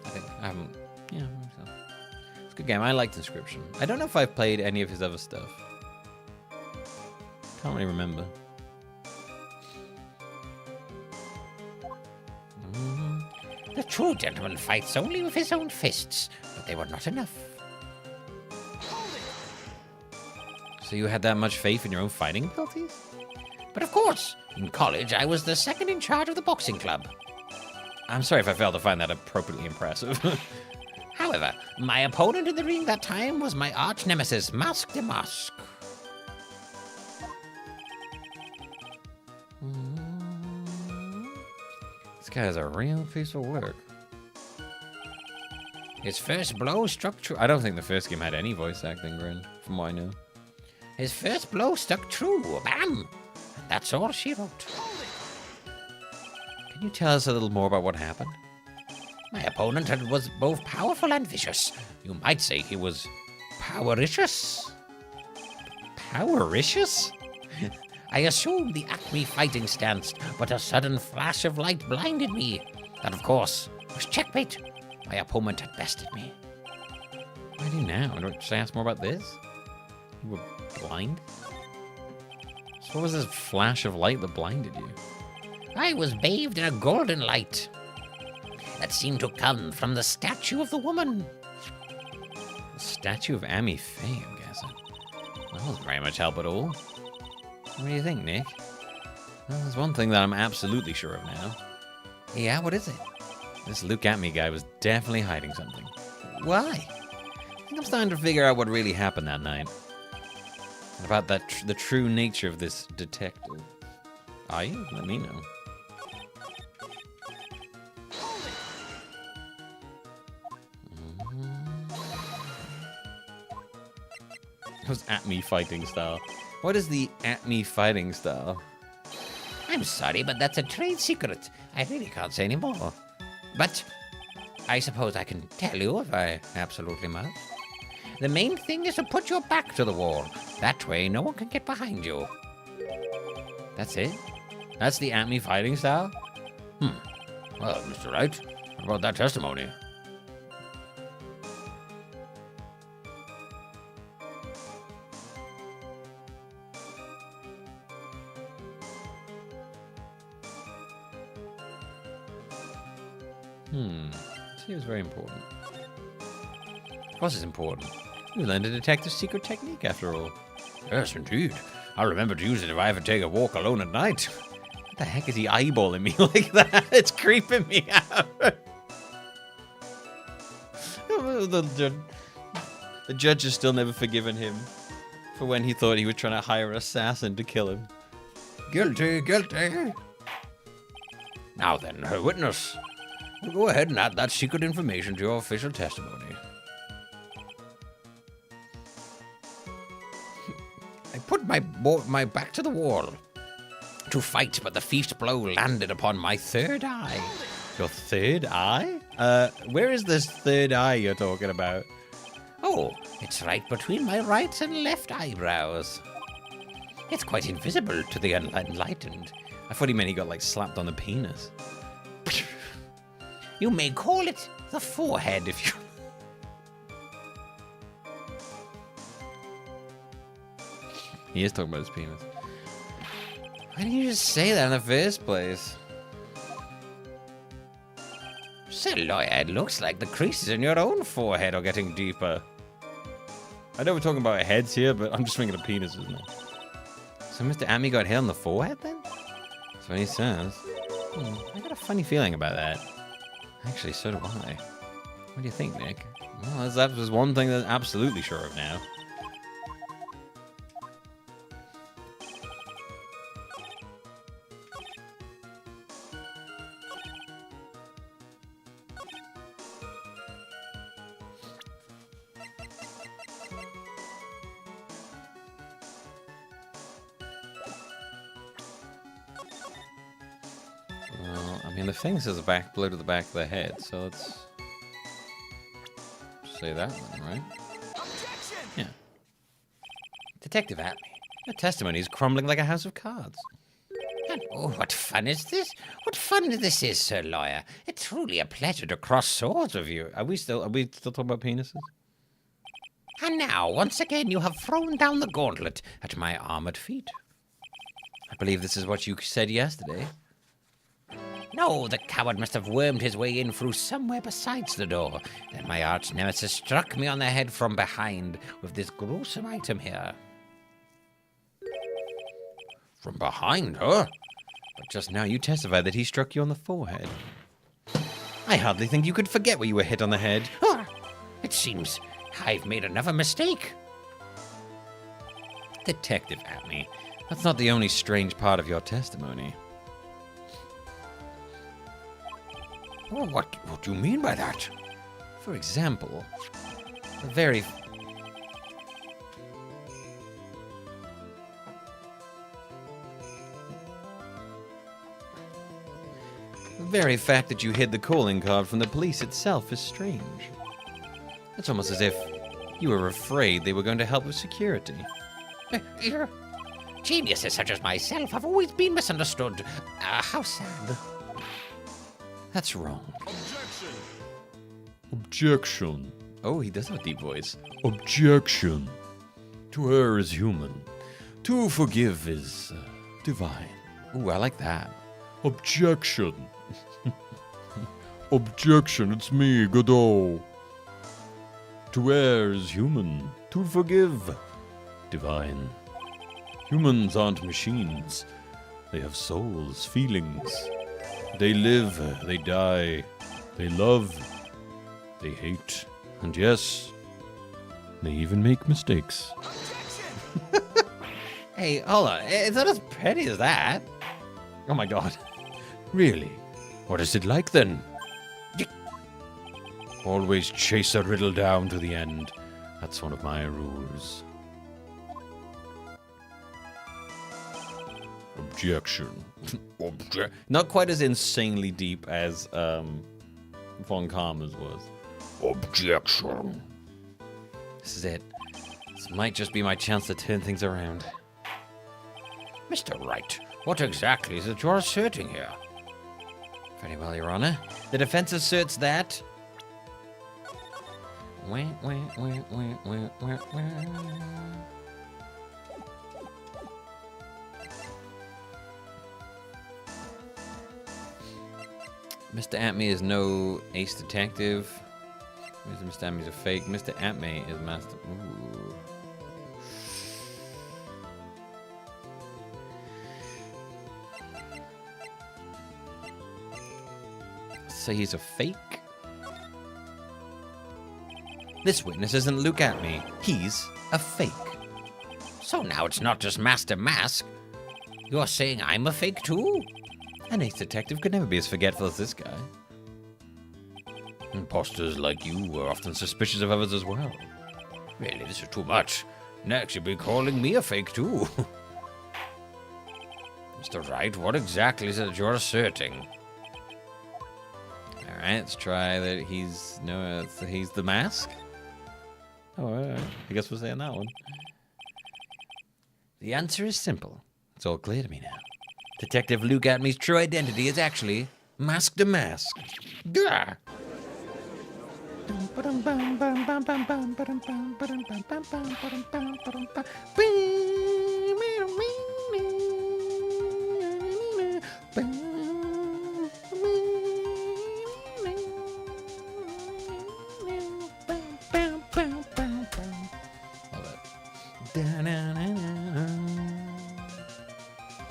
I think. I haven't. Yeah, I think so. It's a good game. I liked Inscription. I don't know if I've played any of his other stuff. Can't really remember. The true gentleman fights only with his own fists, but they were not enough. So you had that much faith in your own fighting abilities? But of course, in college I was the second in charge of the boxing club. I'm sorry if I failed to find that appropriately impressive. However, my opponent in the ring that time was my arch nemesis, Mask de Mask. This guy is a real piece of work. His first blow struck true. I don't think the first game had any voice acting, Grin, from what I know. His first blow stuck true. Bam! And that's all she wrote. Can you tell us a little more about what happened? My opponent was both powerful and vicious. You might say he was powericious. Powericious? I assumed the Acme fighting stance, but a sudden flash of light blinded me. That, of course, was checkmate. My opponent had bested me. What do I do now? Should I ask more about this? You were blind? So what was this flash of light that blinded you? I was bathed in a golden light that seemed to come from the statue of the woman. The statue of Amy Faye, I'm guessing. That wasn't very much help at all. What do you think, Nick? Well, there's one thing that I'm absolutely sure of now. Yeah, what is it? This Luke at me guy was definitely hiding something. Why? I think I'm starting to figure out what really happened that night. And about the true nature of this detective. Are you? Let me know. It was at me fighting style. What is the at me fighting style? I'm sorry, but that's a trade secret. I really can't say any more. But I suppose I can tell you if I absolutely must. The main thing is to put your back to the wall. That way, no one can get behind you. That's it? That's the at me fighting style? Well, Mr. Wright, what about that testimony? Seems very important. Of course it's important. You learned a detective's secret technique after all. Yes, indeed. I'll remember to use it if I ever take a walk alone at night. What the heck is he eyeballing me like that? It's creeping me out. The judge has still never forgiven him for when he thought he was trying to hire an assassin to kill him. Guilty, guilty. Now then, her witness. Go ahead and add that secret information to your official testimony. I put my back to the wall to fight, but the thief's blow landed upon my third eye. Your third eye? Where is this third eye you're talking about? Oh, it's right between my right and left eyebrows. It's quite invisible to the unenlightened. I thought he meant he got, like, slapped on the penis. You may call it the forehead if you... He is talking about his penis. Why didn't you just say that in the first place? So, lawyer, it looks like the creases in your own forehead are getting deeper. I know we're talking about heads here, but I'm just thinking of penises now. So Mr. Amy got hit on the forehead then? That's what he says. I got a funny feeling about that. Actually, so do I. What do you think, Nick? Well, that was one thing that I'm absolutely sure of now. Well, I mean, the thing says blow to the back of the head, so let's say that one, right? Yeah. Detective Atlee, your testimony is crumbling like a house of cards. Oh, what fun is this? What fun this is, Sir Lawyer. It's truly a pleasure to cross swords with you. Are we still talking about penises? And now, once again, you have thrown down the gauntlet at my armored feet. I believe this is what you said yesterday. No, the coward must have wormed his way in through somewhere besides the door. Then my arch nemesis struck me on the head from behind with this gruesome item here. From behind, huh? But just now you testified that he struck you on the forehead. I hardly think you could forget where you were hit on the head. Ah, it seems I've made another mistake. Detective Atlee, that's not the only strange part of your testimony. Oh, what do you mean by that? For example, the very fact that you hid the calling card from the police itself is strange. It's almost as if you were afraid they were going to help with security. Geniuses such as myself have always been misunderstood. How sad. That's wrong. Objection! Objection. Oh, he does have a deep voice. Objection! To err is human. To forgive is divine. Ooh, I like that. Objection! Objection, it's me, Godot. To err is human. To forgive, divine. Humans aren't machines. They have souls, feelings. They live, they die, they love, they hate, and yes, they even make mistakes. Hey, hold on. It's not as petty as that. Oh my god. Really? What is it like then? Always chase a riddle down to the end. That's one of my rules. Objection. Not quite as insanely deep as Von Karma's was. Objection. This is it. This might just be my chance to turn things around. Mr. Wright, what exactly is it you're asserting here? Very well, Your Honor. The defense asserts that... Mr. Atlee is no ace detective. Mr. Atlee is a fake. Mr. Atlee is master... Ooh. So he's a fake? This witness isn't Luke Atlee. He's a fake. So now it's not just Master Mask. You're saying I'm a fake too? An ace detective could never be as forgetful as this guy. Imposters like you were often suspicious of others as well. Really, this is too much. Next, you'll be calling me a fake too. Mr. Wright, what exactly is it you're asserting? Alright, let's try that he's... No, he's the mask? Oh, alright. I guess we're saying that one. The answer is simple. It's all clear to me now. Detective Luke Atlee's true identity is actually Mask the Mask. Gah!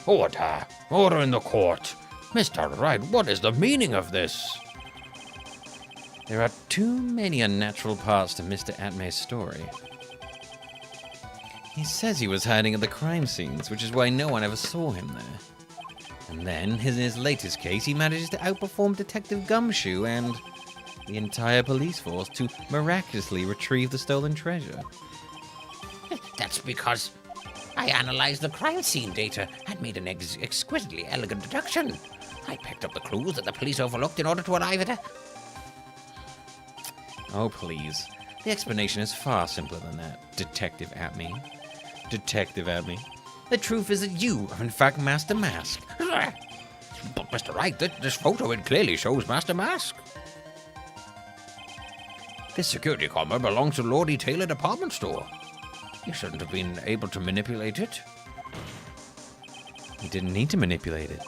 Order! Order in the court! Mr. Wright, what is the meaning of this? There are too many unnatural parts to Mr. Atmay's story. He says he was hiding at the crime scenes, which is why no one ever saw him there. And then, in his latest case, he manages to outperform Detective Gumshoe and the entire police force to miraculously retrieve the stolen treasure. That's because I analyzed the crime scene data and made an exquisitely elegant deduction. I picked up the clues that the police overlooked in order to arrive at a... Oh, please. The explanation is far simpler than that, Detective Atmey. Detective Atmey. The truth is that you are in fact Master Mask. But Mr. Wright, this photo, it clearly shows Master Mask. This security camera belongs to Lord E. Taylor department store. You shouldn't have been able to manipulate it. He didn't need to manipulate it.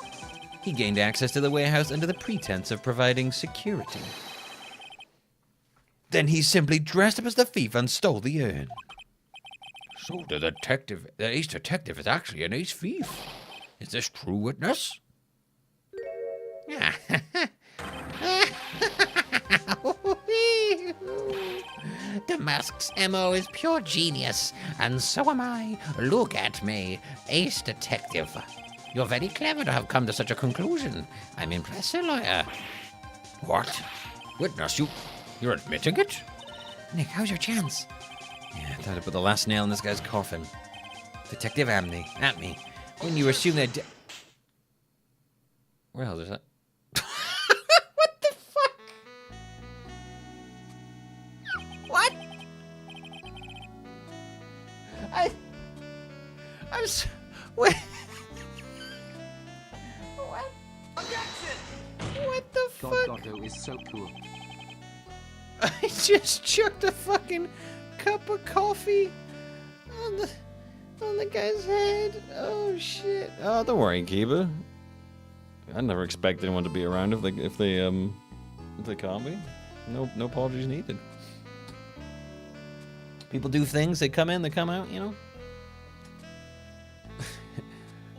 He gained access to the warehouse under the pretense of providing security. Then he simply dressed up as the thief and stole the urn. So the ace detective is actually an ace thief. Is this true, witness? The Mask's MO is pure genius, and so am I. Look at me, ace detective. You're very clever to have come to such a conclusion. I'm impressed, sir lawyer. What? Witness, you're admitting it? Nick, how's your chance? Yeah, I thought I put the last nail in this guy's coffin. Detective Atmey, when you assume that... Where the hell is that? What the fuck? What? I'm so... Wait. What? Objection! What the fuck? Otto is so cool. I just chucked a fucking cup of coffee on the guy's head. Oh shit! Oh, don't worry, Kiba. I never expect anyone to be around if they can't be. No apologies needed. People do things. They come in, they come out. You know.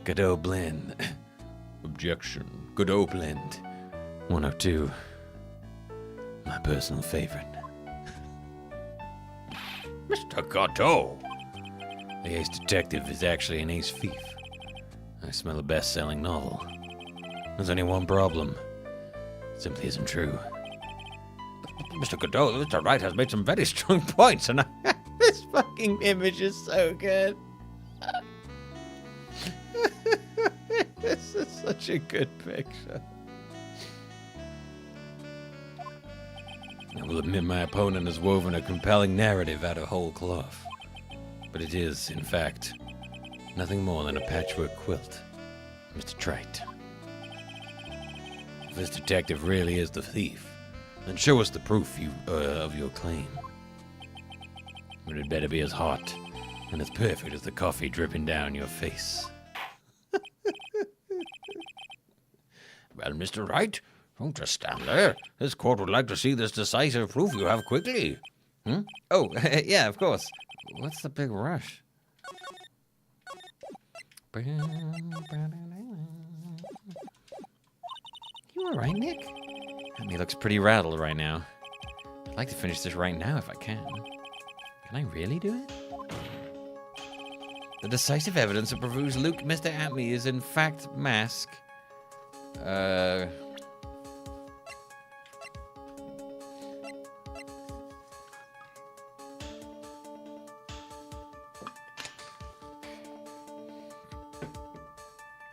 Godot blend. Objection. Godot blend. 102. My personal favorite. Mr. Godot! The ace detective is actually an ace thief. I smell a best-selling novel. There's only one problem. It simply isn't true. Mr. Godot, Mr. Wright has made some very strong points, and this fucking image is so good. This is such a good picture. I will admit my opponent has woven a compelling narrative out of whole cloth. But it is, in fact, nothing more than a patchwork quilt, Mr. Trite. If this detective really is the thief, then show us the proof of your claim. But it better be as hot and as perfect as the coffee dripping down your face. Well, Mr. Wright, don't just stand there. This court would like to see this decisive proof you have quickly. Oh, yeah, of course. What's the big rush? You alright, Nick? He looks pretty rattled right now. I'd like to finish this right now if I can. Can I really do it? The decisive evidence that proves Luke Mr. Atmey is in fact Mask.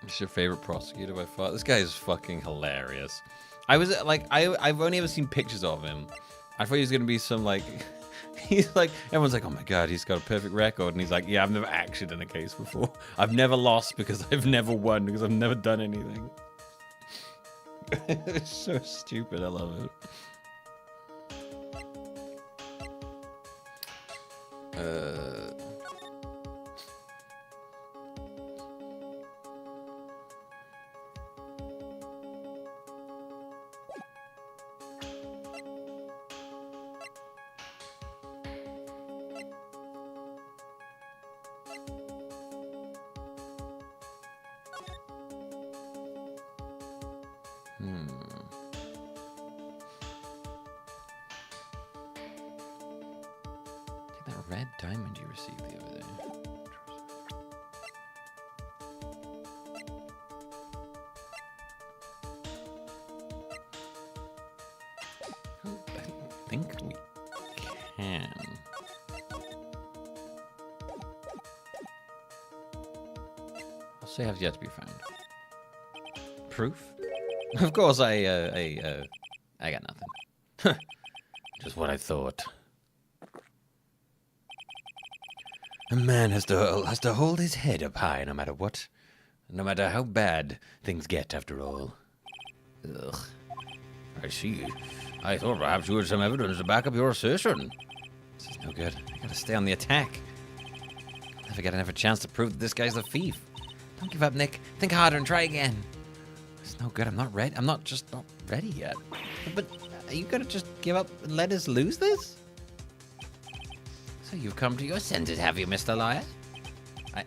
What's your favorite prosecutor by far? This guy is fucking hilarious. I've only ever seen pictures of him. I thought he was gonna be some like, he's like, everyone's like, oh my god, he's got a perfect record, and he's like, yeah, I've never actually done a case before. I've never lost because I've never won because I've never done anything. It's so stupid. I love it. Take that red diamond you received the other day. I think we can. I'll say has yet to be found. Proof? Of course, I got nothing. Just what I thought. A man has to hold his head up high no matter what. No matter how bad things get, after all. Ugh. I see. I thought perhaps you had some evidence to back up your assertion. This is no good. I gotta stay on the attack. Never get another chance to prove that this guy's a thief. Don't give up, Nick. Think harder and try again. It's no good. I'm not ready. I'm not ready yet. But are you gonna just give up and let us lose this? So you've come to your senses, have you, Mr. Liar? I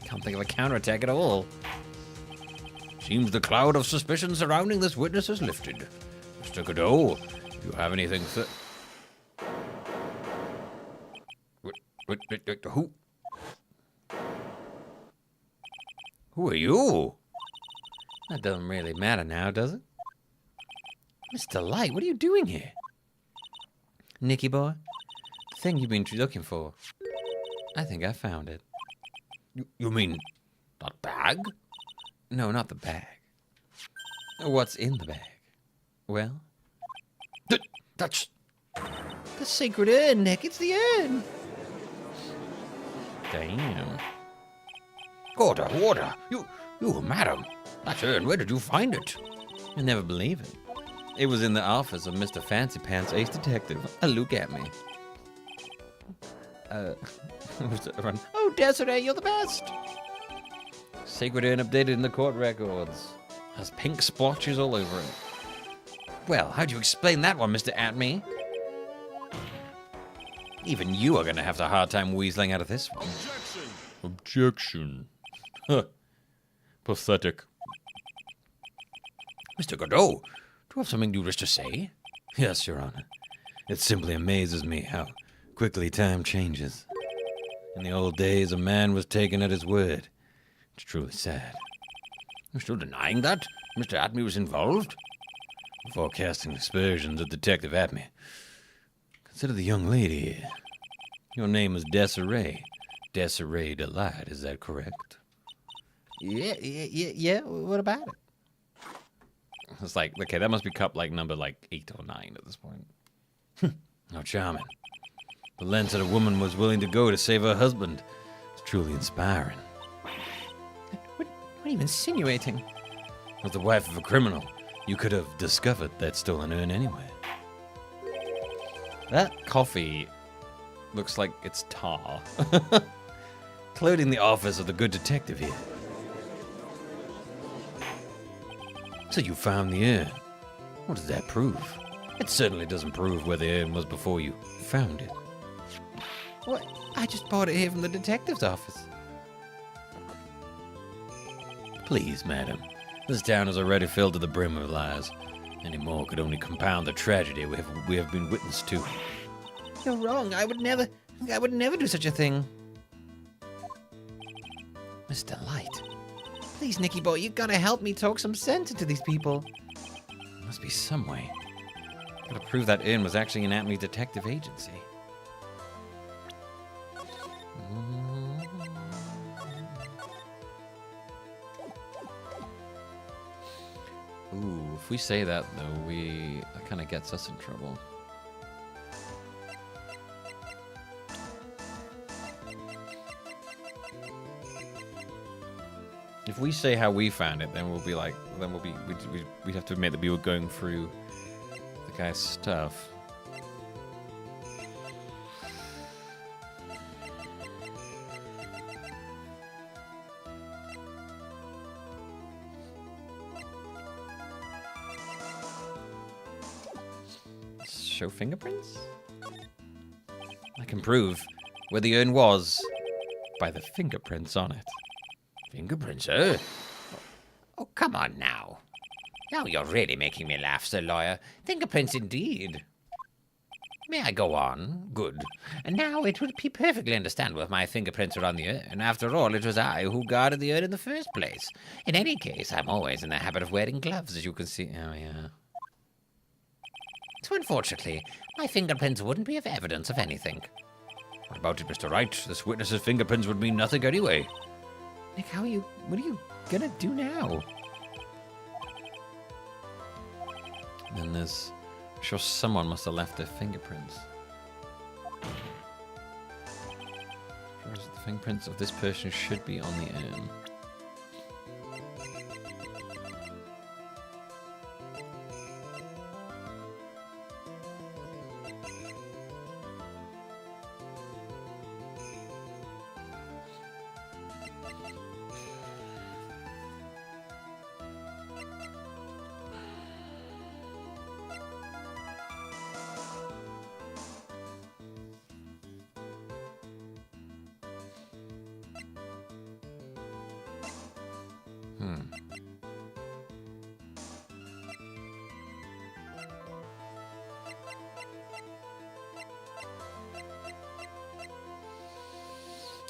can't think of a counterattack at all. Seems the cloud of suspicion surrounding this witness has lifted. Mr. Godot, do you have anything Who? Who are you? That doesn't really matter now, does it? Mr. Light, what are you doing here? Nicky boy, the thing you've been looking for. I think I found it. You mean that bag? No, not the bag. What's in the bag? Well? That's... The secret urn, Nick. It's the urn. Damn. Order. You, madam. That urn, where did you find it? I never believe it. It was in the office of Mr. Fancy Pants, ace detective. Look at me. Oh, Desiree, you're the best. Sacred urn updated in the court records. Has pink splotches all over it. Well, how do you explain that one, Mr. Atme? Even you are going to have a hard time weaseling out of this one. Objection. Huh. Pathetic. Mr. Godot, do you have something you wish to say? Yes, Your Honor. It simply amazes me how quickly time changes. In the old days, a man was taken at his word. It's truly sad. You're still denying that? Mr. Atme was involved? Before casting aspersions at Detective Atme, consider the young lady here. Your name is Desiree. Desiree Delight, is that correct? Yeah, what about it? It's like, okay, that must be cup number 8 or 9 at this point. How charming. The lengths that a woman was willing to go to save her husband. It's truly inspiring. What are you insinuating? As the wife of a criminal, you could have discovered that stolen urn anyway. That coffee looks like it's tar. Including the office of the good detective here. So you found the urn. What does that prove? It certainly doesn't prove where the urn was before you found it. What? I just bought it here from the detective's office. Please, madam. This town is already filled to the brim of lies. Any more could only compound the tragedy we have been witness to. You're wrong. I would never do such a thing. Mr. Light. Please, Nicky boy, you gotta help me talk some sense into these people. There must be some way. Gotta prove that urn was actually an Atme detective agency. Ooh, if we say that though, that kind of gets us in trouble. If we say how we found it, then we'd have to admit that we were going through the guy's stuff. Show fingerprints? I can prove where the urn was by the fingerprints on it. Fingerprints, eh? Oh, come on now. Now you're really making me laugh, Sir Lawyer. Fingerprints indeed. May I go on? Good. And now it would be perfectly understandable if my fingerprints were on the urn. After all, it was I who guarded the urn in the first place. In any case, I'm always in the habit of wearing gloves, as you can see. Oh, yeah. So unfortunately, my fingerprints wouldn't be of evidence of anything. What about it, Mr. Wright? This witness's fingerprints would mean nothing anyway. Nick, what are you gonna do now? And there's... I'm sure someone must have left their fingerprints. The fingerprints of this person should be on the urn.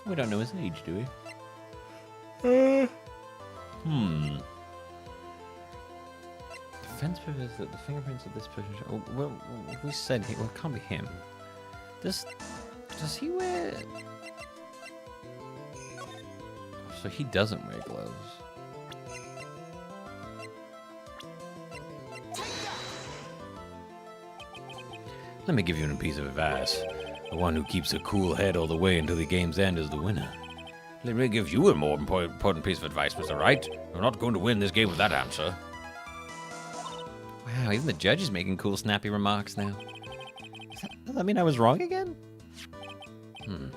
We don't know his age, do we? Defense purpose that the fingerprints of this person. Oh, well, we said well, it can't be him. Does he wear? So he doesn't wear gloves. Let me give you a piece of advice. The one who keeps a cool head all the way until the game's end is the winner. Let me give you a more important piece of advice, Mr. Wright. You're not going to win this game with that answer. Wow, even the judge is making cool, snappy remarks now. Does that mean I was wrong again? The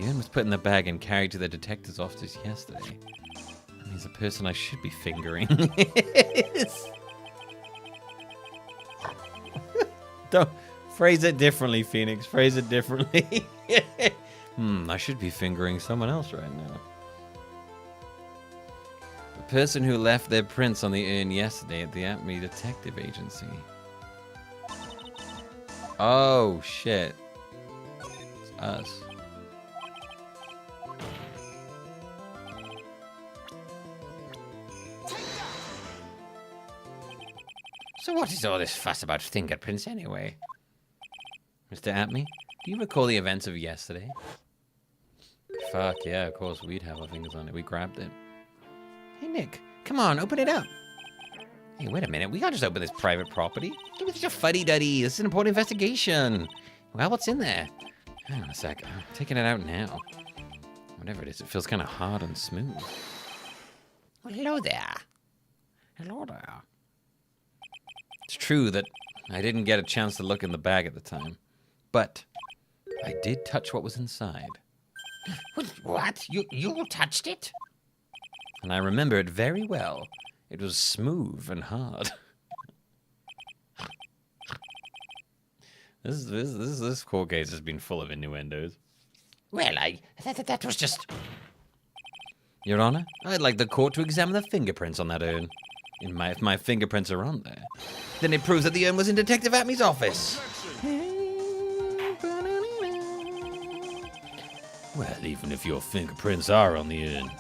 urn was put in the bag and carried to the detective's office yesterday. That means the person I should be fingering is... Don't... Phrase it differently, Phoenix. Phrase it differently. I should be fingering someone else right now. The person who left their prints on the urn yesterday at the Acme Detective Agency. Oh, shit. It's us. So what is all this fuss about fingerprints anyway? Mr. Atme, do you recall the events of yesterday? Fuck yeah, of course we'd have our fingers on it. We grabbed it. Hey Nick, come on, open it up. Hey, wait a minute. We can't just open this private property. Give me such a fuddy-duddy. This is an important investigation. Well, what's in there? Hang on a sec. I'm taking it out now. Whatever it is, it feels kind of hard and smooth. Well, hello there. Hello there. It's true that I didn't get a chance to look in the bag at the time. But I did touch what was inside. What? You touched it? And I remember it very well. It was smooth and hard. This court case has been full of innuendos. Well, that was just... Your Honor, I'd like the court to examine the fingerprints on that urn. If my fingerprints are on there, then it proves that the urn was in Detective Atme's office. Well, even if your fingerprints are on the urn,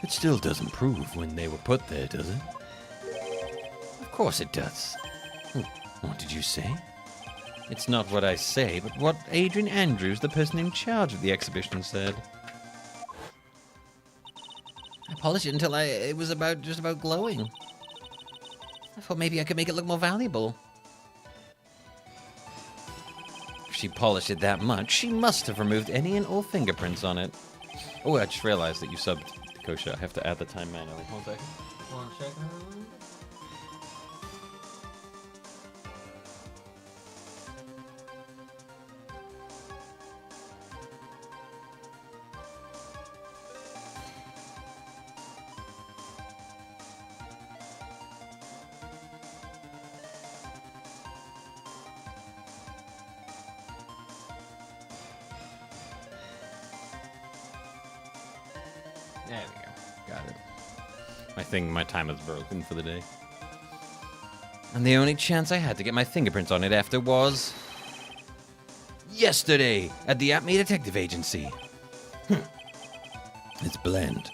it still doesn't prove when they were put there, does it? Of course it does. What did you say? It's not what I say, but what Adrian Andrews, the person in charge of the exhibition, said. I polished it until it was just about glowing. I thought maybe I could make it look more valuable. If she polished it that much, she must have removed any and all fingerprints on it. Oh, I just realized that you subbed Kosha. I have to add the time manually. 1 second. 1 second. There we go. Got it. My timer's broken for the day. And the only chance I had to get my fingerprints on it after was... yesterday, at the Acme Detective Agency. It's blend.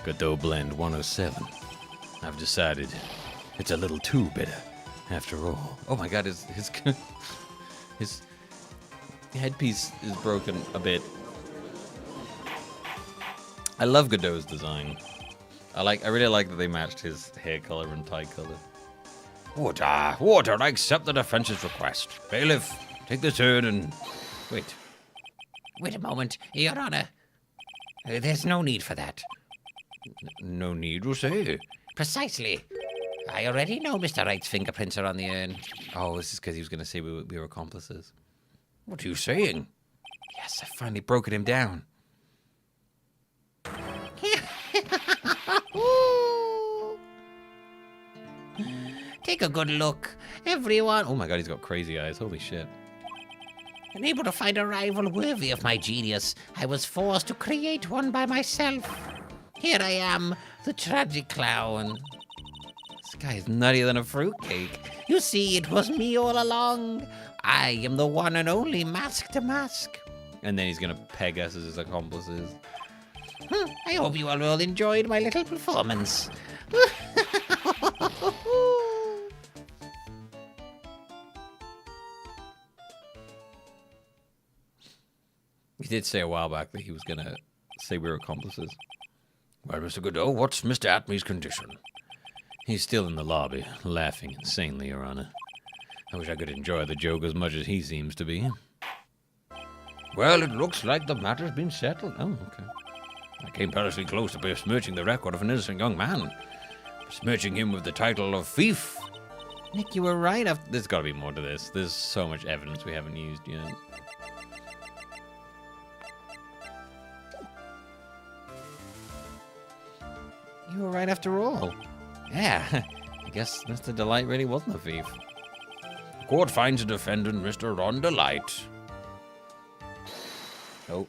Godot Blend 107. I've decided it's a little too bitter, after all. Oh my god, his headpiece is broken a bit. I love Godot's design. I really like that they matched his hair color and tie color. Water, I accept the defense's request. Bailiff, take this urn and... Wait. Wait a moment, Your Honor. There's no need for that. No need, you say? Precisely. I already know Mr. Wright's fingerprints are on the urn. Oh, this is because he was going to say we were accomplices. What are you saying? Yes, I finally broken him down. Take a good look, everyone. Oh my god, he's got crazy eyes. Holy shit. Unable to find a rival worthy of my genius, I was forced to create one by myself. Here I am, the tragic clown. This guy is nuttier than a fruitcake. You see, it was me all along. I am the one and only Mask to Mask. And then he's gonna peg us as his accomplices. I hope you all enjoyed my little performance. He did say a while back that he was gonna say we were accomplices. Well, Mr. Godot, what's Mr. Atmy's condition? He's still in the lobby, laughing insanely, Your Honor. I wish I could enjoy the joke as much as he seems to be. Well, it looks like the matter's been settled. Oh, okay. I came perilously close to besmirching the record of an innocent young man. Besmirching him with the title of thief. Nick, you were right. There's got to be more to this. There's so much evidence we haven't used yet. You were right after all. Yeah, I guess Mr. Delight really wasn't a thief. The court finds the defendant, Mr. Ron Delight. Oh.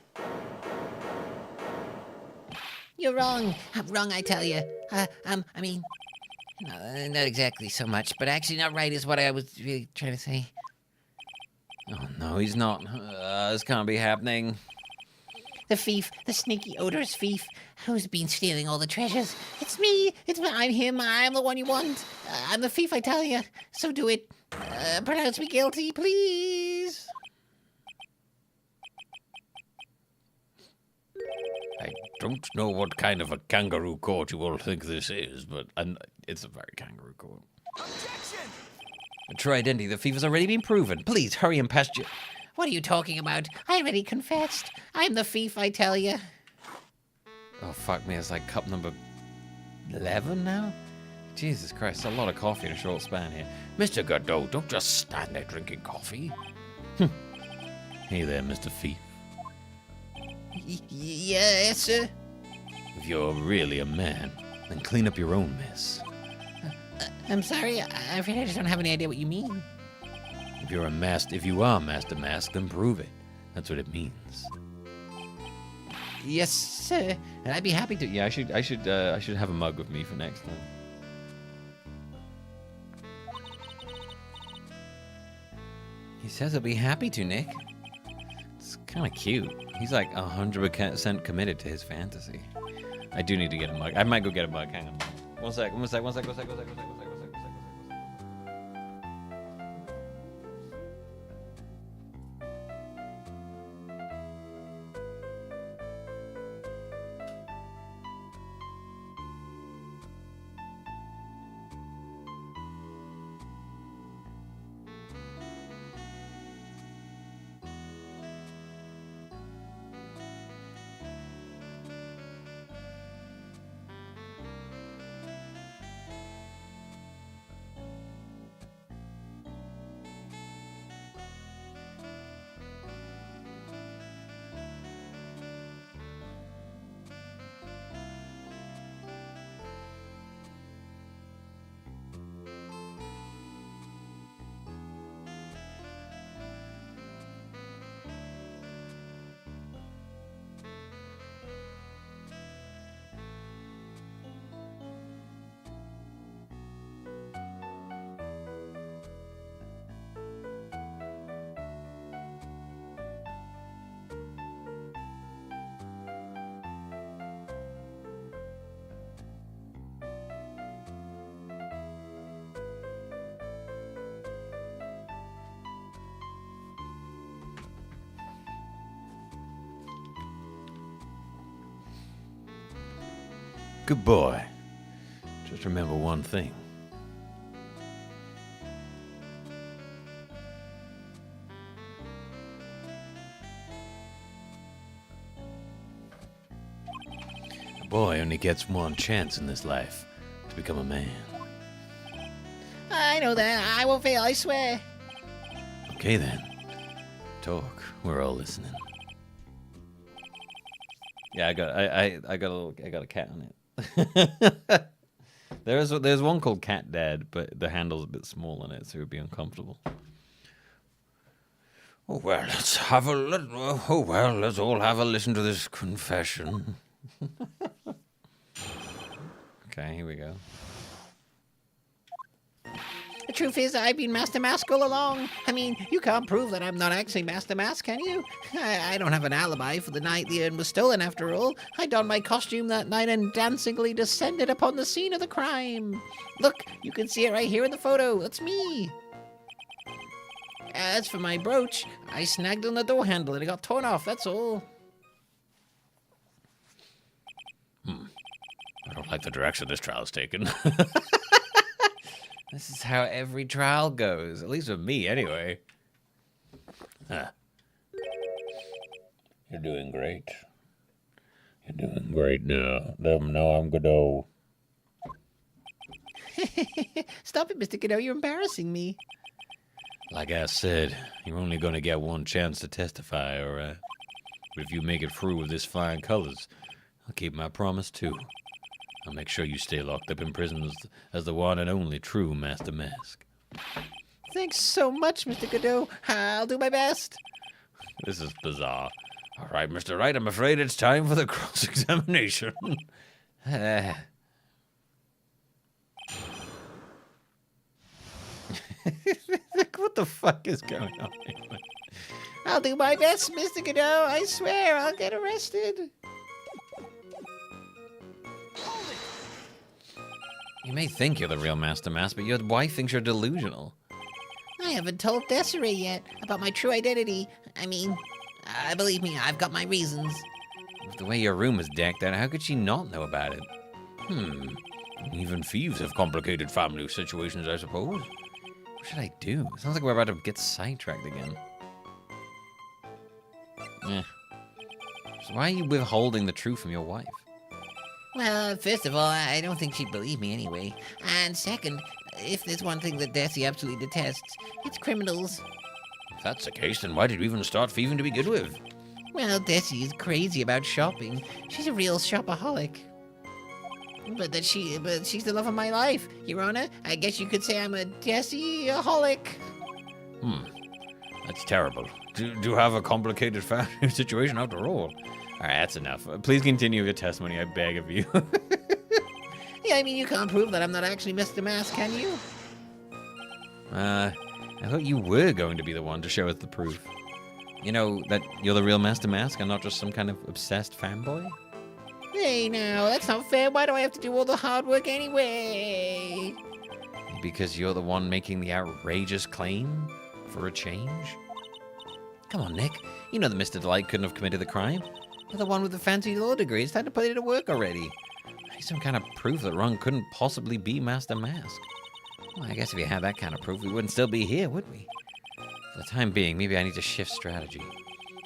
You're wrong. I'm wrong, I tell you. I mean, no, not exactly so much, but actually not right is what I was really trying to say. Oh, no, he's not. This can't be happening. The thief, the sneaky, odorous thief, who's been stealing all the treasures. It's me. I'm him. I'm the one you want. I'm the thief, I tell you. So do it. Pronounce me guilty, please. I don't know what kind of a kangaroo court you all think this is, but it's a very kangaroo court. Objection! A true identity, the thief has already been proven. Please, hurry and past you. What are you talking about? I already confessed. I'm the thief, I tell you. Oh, fuck me. It's like cup number 11 now? Jesus Christ, a lot of coffee in a short span here. Mr. Godot, don't just stand there drinking coffee. Hey there, Mr. Thief. Yes, sir? If you're really a man, then clean up your own mess. I'm sorry, I really just don't have any idea what you mean. If you are Master Mask, then prove it. That's what it means. Yes, sir. And I'd be happy to. Yeah, I should have a mug with me for next time. He says he'll be happy to, Nick. It's kind of cute. He's like 100% committed to his fantasy. I do need to get a mug. I might go get a mug. Hang on. One sec. Good boy. Just remember one thing. A boy only gets one chance in this life to become a man. I know that. I won't fail, I swear. Okay then. Talk. We're all listening. Yeah, I got a cat on it. There's one called Cat Dad, but the handle's a bit small on it, so it would be uncomfortable. Oh well, let's all have a listen to this confession. Okay, here we go. The truth is, I've been Master Mask all along. I mean, you can't prove that I'm not actually Master Mask, can you? I don't have an alibi for the night the urn was stolen, after all. I donned my costume that night and dancingly descended upon the scene of the crime. Look, you can see it right here in the photo. That's me. As for my brooch, I snagged on the door handle and it got torn off, that's all. I don't like the direction this trial's taken. This is how every trial goes, at least with me, anyway. Huh. You're doing great. You're doing great now. Let them know I'm Godot. Stop it, Mr. Godot, you're embarrassing me. Like I said, you're only going to get one chance to testify, alright? But if you make it through with this flying colors, I'll keep my promise too. I'll make sure you stay locked up in prison as the one and only true Master Mask. Thanks so much, Mr. Godot. I'll do my best. This is bizarre. All right, Mr. Wright, I'm afraid it's time for the cross-examination. What the fuck is going on here? I'll do my best, Mr. Godot. I swear I'll get arrested. You may think you're the real Master Mask, but your wife thinks you're delusional. I haven't told Desiree yet about my true identity. I mean, believe me, I've got my reasons. With the way your room is decked out, how could she not know about it? Even thieves have complicated family situations, I suppose. What should I do? It sounds like we're about to get sidetracked again. So why are you withholding the truth from your wife? Well, first of all, I don't think she'd believe me anyway. And second, if there's one thing that Desi absolutely detests, it's criminals. If that's the case, then why did we even start thieving to begin with? Well, Desi is crazy about shopping. She's a real shopaholic. But she's the love of my life, Your Honor. I guess you could say I'm a Desi-aholic. That's terrible. Do have a complicated family situation after all. All right, that's enough. Please continue your testimony, I beg of you. Yeah, I mean, you can't prove that I'm not actually Mr. Mask, can you? I thought you were going to be the one to show us the proof. You know, that you're the real Master Mask and not just some kind of obsessed fanboy? Hey, now, that's not fair. Why do I have to do all the hard work anyway? Because you're the one making the outrageous claim for a change? Come on, Nick. You know that Mr. Delight couldn't have committed the crime. You're the one with the fancy law degree. It's time to put it to work already. Some kind of proof that Ron couldn't possibly be Master Mask. Well, I guess if you had that kind of proof, we wouldn't still be here, would we? For the time being, maybe I need to shift strategy.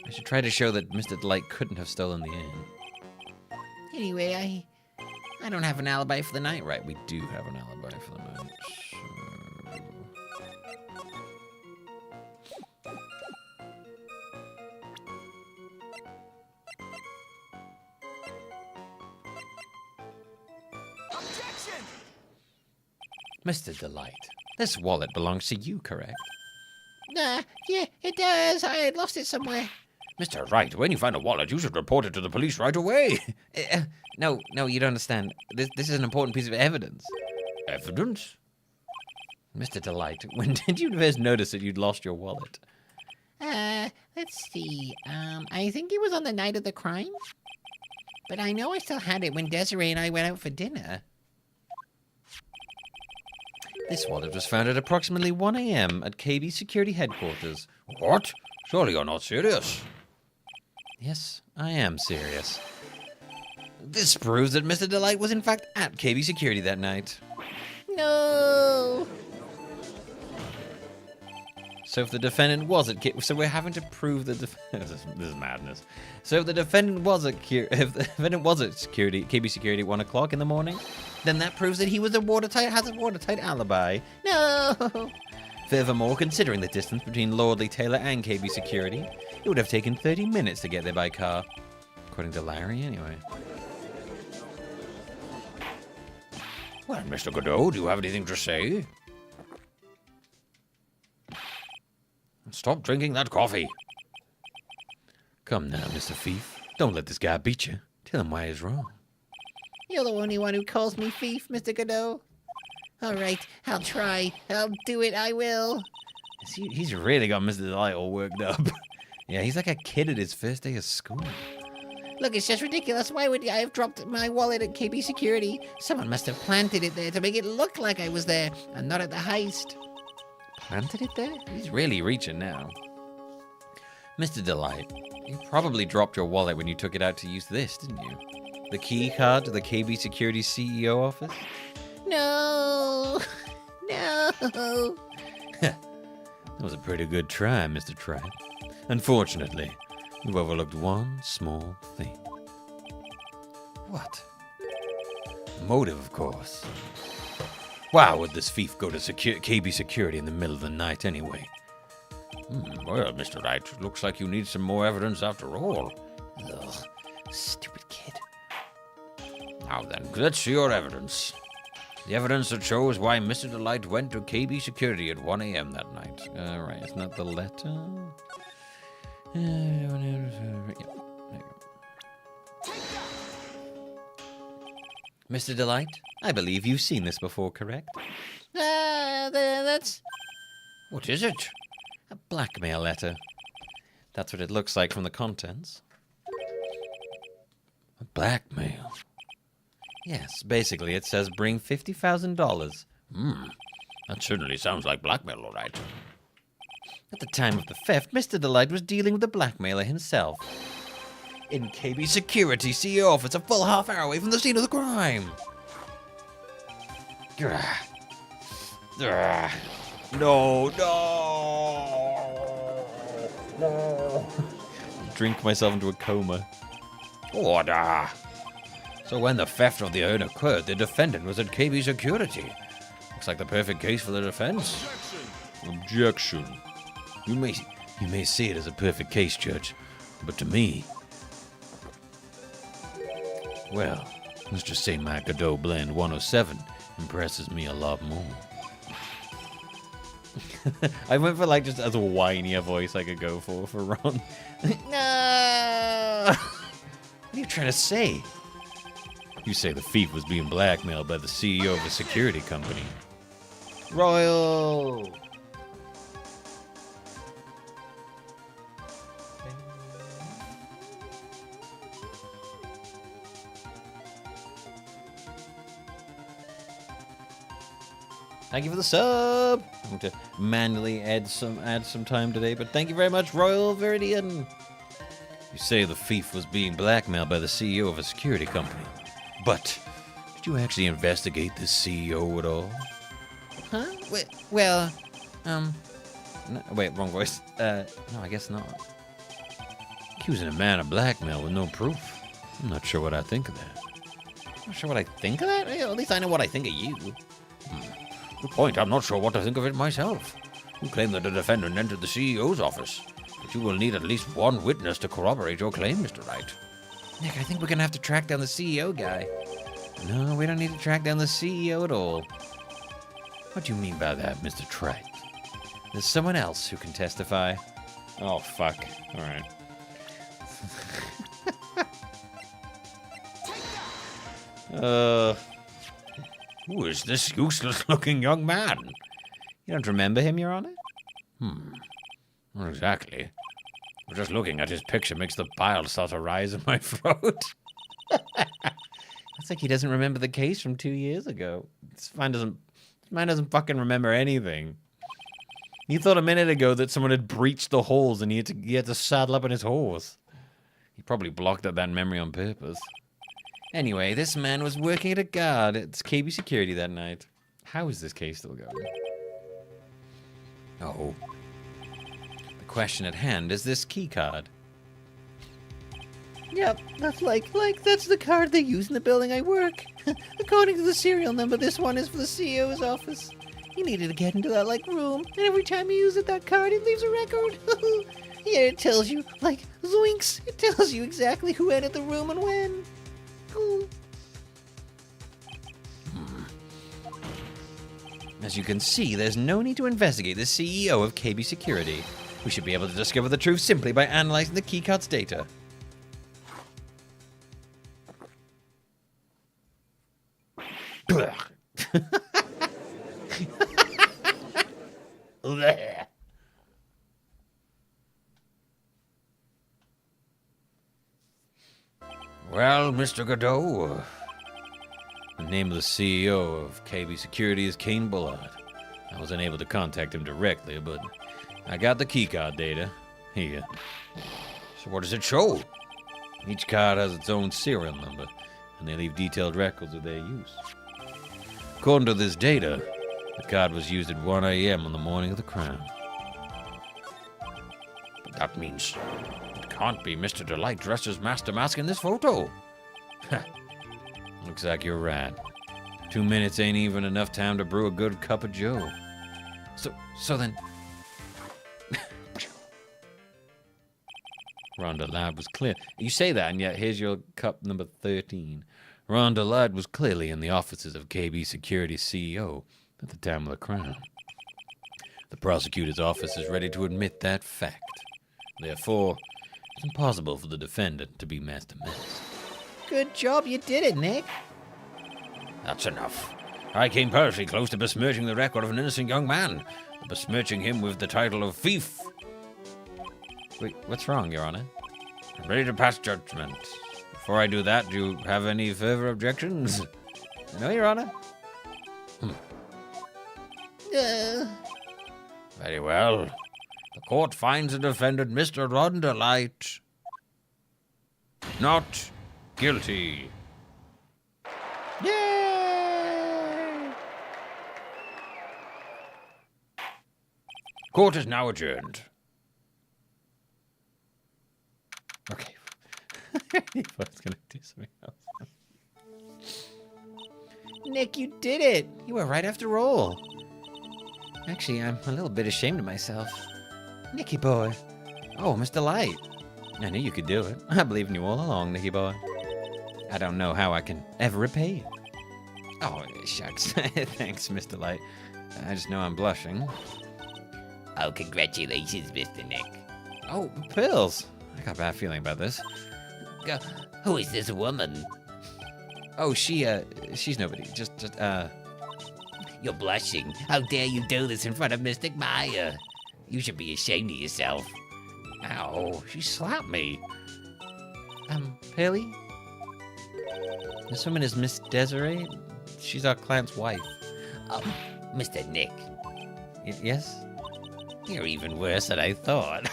I should try to show that Mr. Delight couldn't have stolen the inn. Anyway, I don't have an alibi for the night. Right, we do have an alibi for the night. Mr. Delight, this wallet belongs to you, correct? Yeah, it does. I had lost it somewhere. Mr. Wright, when you find a wallet, you should report it to the police right away. No, you don't understand. This is an important piece of evidence. Evidence? Mr. Delight, when did you first notice that you'd lost your wallet? Let's see. I think it was on the night of the crime. But I know I still had it when Desiree and I went out for dinner. This wallet was found at approximately 1 a.m. at KB Security Headquarters. What? Surely you're not serious. Yes, I am serious. this proves that Mr. Delight was in fact at KB Security that night. No! So if the defendant was at so we're having to prove the this is madness. So if the defendant was at security, KB Security at 1 o'clock in the morning, then that proves that he was has a watertight alibi. No! Furthermore, considering the distance between Lordly Taylor and KB Security, it would have taken 30 minutes to get there by car. According to Larry, anyway. Well, Mr. Godot, do you have anything to say? Stop drinking that coffee. Come now, Mr. Thief. Don't let this guy beat you. Tell him why he's wrong. You're the only one who calls me thief, Mr. Godot. All right, I'll try. I'll do it, I will. He's really got Mr. Delight all worked up. Yeah, he's like a kid at his first day of school. Look, it's just ridiculous. Why would I have dropped my wallet at KB Security? Someone must have planted it there to make it look like I was there and not at the heist. Planted it there? He's really reaching now. Mr. Delight, you probably dropped your wallet when you took it out to use this, didn't you? The key card to the KB Security CEO office? No! No! That was a pretty good try, Mr. Tripe. Unfortunately, you've overlooked one small thing. What? Motive, of course. Why would this thief go to KB Security in the middle of the night anyway? Well, Mr. Wright, looks like you need some more evidence after all. Ugh, stupid kid. Now then, let's see your evidence. The evidence that shows why Mr. Delight went to KB Security at 1 a.m. that night. Alright, isn't that the letter? Yeah, there you go. Mr. Delight, I believe you've seen this before, correct? That's... What is it? A blackmail letter. That's what it looks like from the contents. A blackmail? Yes, basically it says bring $50,000. That certainly sounds like blackmail, all right. At the time of the theft, Mr. Delight was dealing with the blackmailer himself. In KB Security CEO office, a full half hour away from the scene of the crime. No. Drink myself into a coma. Order. So when the theft of the urn occurred, the defendant was at KB Security. Looks like the perfect case for the defense. Objection. You may see it as a perfect case, Judge, but to me, well, let's just say my Godot Blend 107 impresses me a lot more. I went for like just as a whinier voice I could go for Ron. No! What are you trying to say? You say the thief was being blackmailed by the CEO of a security company. Royal! Thank you for the sub. I'm going to manually add some time today, but thank you very much, Royal Viridian. You say the thief was being blackmailed by the CEO of a security company, but did you actually investigate this CEO at all? Huh? Well, no, wait, wrong voice. No, I guess not. Accusing a man of blackmail with no proof. I'm not sure what I think of that. Not sure what I think of that? At least I know what I think of you. Good point. I'm not sure what to think of it myself. You claim that the defendant entered the CEO's office, but you will need at least one witness to corroborate your claim, Mr. Wright. Nick, I think we're going to have to track down the CEO guy. No, we don't need to track down the CEO at all. What do you mean by that, Mr. Tripe? There's someone else who can testify. Oh, fuck. All right. Who is this useless-looking young man? You don't remember him, Your Honor? Not exactly. But just looking at his picture makes the bile start to rise in my throat. It's like he doesn't remember the case from 2 years ago. This man doesn't fucking remember anything. He thought a minute ago that someone had breached the halls and he had to saddle up on his horse. He probably blocked out that memory on purpose. Anyway, this man was working at a guard at KB Security that night. How is this case still going? Oh. The question at hand is this key card. Yep, that's that's the card they use in the building I work. According to the serial number, this one is for the CEO's office. You needed to get into that, room, and every time you use that card, it leaves a record. Yeah, it tells you, zoinks, it tells you exactly who entered the room and when. Cool. As you can see, there's no need to investigate the CEO of KB Security. We should be able to discover the truth simply by analyzing the keycard's data. Well, Mr. Godot, the name of the CEO of KB Security is Kane Bullard. I was unable to contact him directly, but I got the keycard data. Here. So what does it show? Each card has its own serial number, and they leave detailed records of their use. According to this data, the card was used at 1 a.m. on the morning of the crime. But that means it can't be Mr. Delight dressed as Master Mask in this photo. Looks like you're right. 2 minutes ain't even enough time to brew a good cup of joe. So then... Rhonda Ladd was clear. You say that, and yet here's your cup number 13. Rhonda Ladd was clearly in the offices of KB Security's CEO at the time of the crime. The prosecutor's office is ready to admit that fact. Therefore, it's impossible for the defendant to be Master Mask. Good job, you did it, Nick. That's enough. I came personally close to besmirching the record of an innocent young man, besmirching him with the title of thief. Wait, what's wrong, Your Honor? I'm ready to pass judgment. Before I do that, do you have any further objections? No, Your Honor. Very well. The court finds the defendant, Mr. Rhonda Light, not guilty. Yay! Court is now adjourned. Okay. I was going to do something else. Nick, you did it. You were right after all. Actually, I'm a little bit ashamed of myself. Nicky boy. Oh, Mr. Light. I knew you could do it. I believed in you all along, Nicky boy. I don't know how I can ever repay you. Oh, shucks. Thanks, Mr. Light. I just know I'm blushing. Oh, congratulations, Mr. Nick. Oh, pills. I got a bad feeling about this. Who is this woman? Oh, she's nobody. Just. You're blushing. How dare you do this in front of Mystic Maya? You should be ashamed of yourself. Ow, she slapped me. Haley? This woman is Miss Desiree. She's our client's wife. Oh, Mr. Nick. Yes? You're even worse than I thought.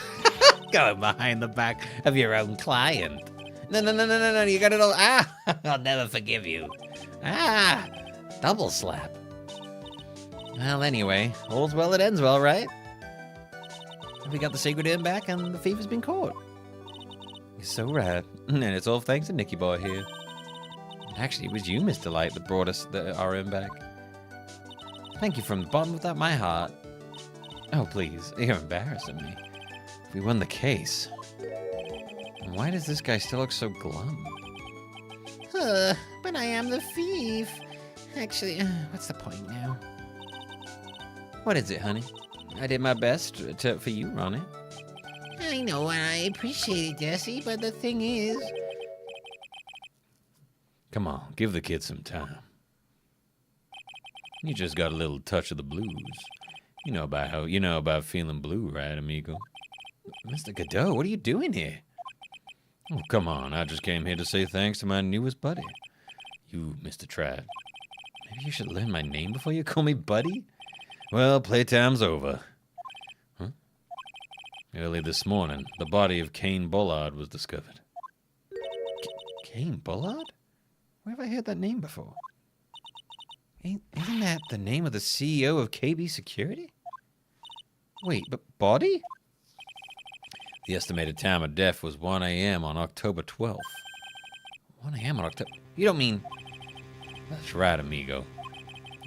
Going behind the back of your own client. No, you got it all. Ah! I'll never forgive you. Ah! Double slap. Well, anyway, all's well that ends well, right? We got the sacred urn back and the thief has been caught. You're so right. And it's all thanks to Nicky boy here. Actually, it was you, Mr. Light, that brought us our urn back. Thank you from the bottom of my heart. Oh, please, you're embarrassing me. If we won the case. And why does this guy still look so glum? But I am the thief. Actually, what's the point now? What is it, honey? I did my best for you, Ronnie. I know, and I appreciate it, Jesse, but the thing is... Come on, give the kid some time. You just got a little touch of the blues. You know about feeling blue, right, amigo? Mr. Godot, what are you doing here? Oh, come on. I just came here to say thanks to my newest buddy. You, Mr. Trad. Maybe you should learn my name before you call me buddy? Well, playtime's over. Huh? Early this morning, the body of Kane Bullard was discovered. Kane Bullard? Where have I heard that name before? Isn't that the name of the CEO of KB Security? Wait, but Body? The estimated time of death was 1 a.m. on October 12th. 1 a.m. on October... You don't mean... That's right, amigo.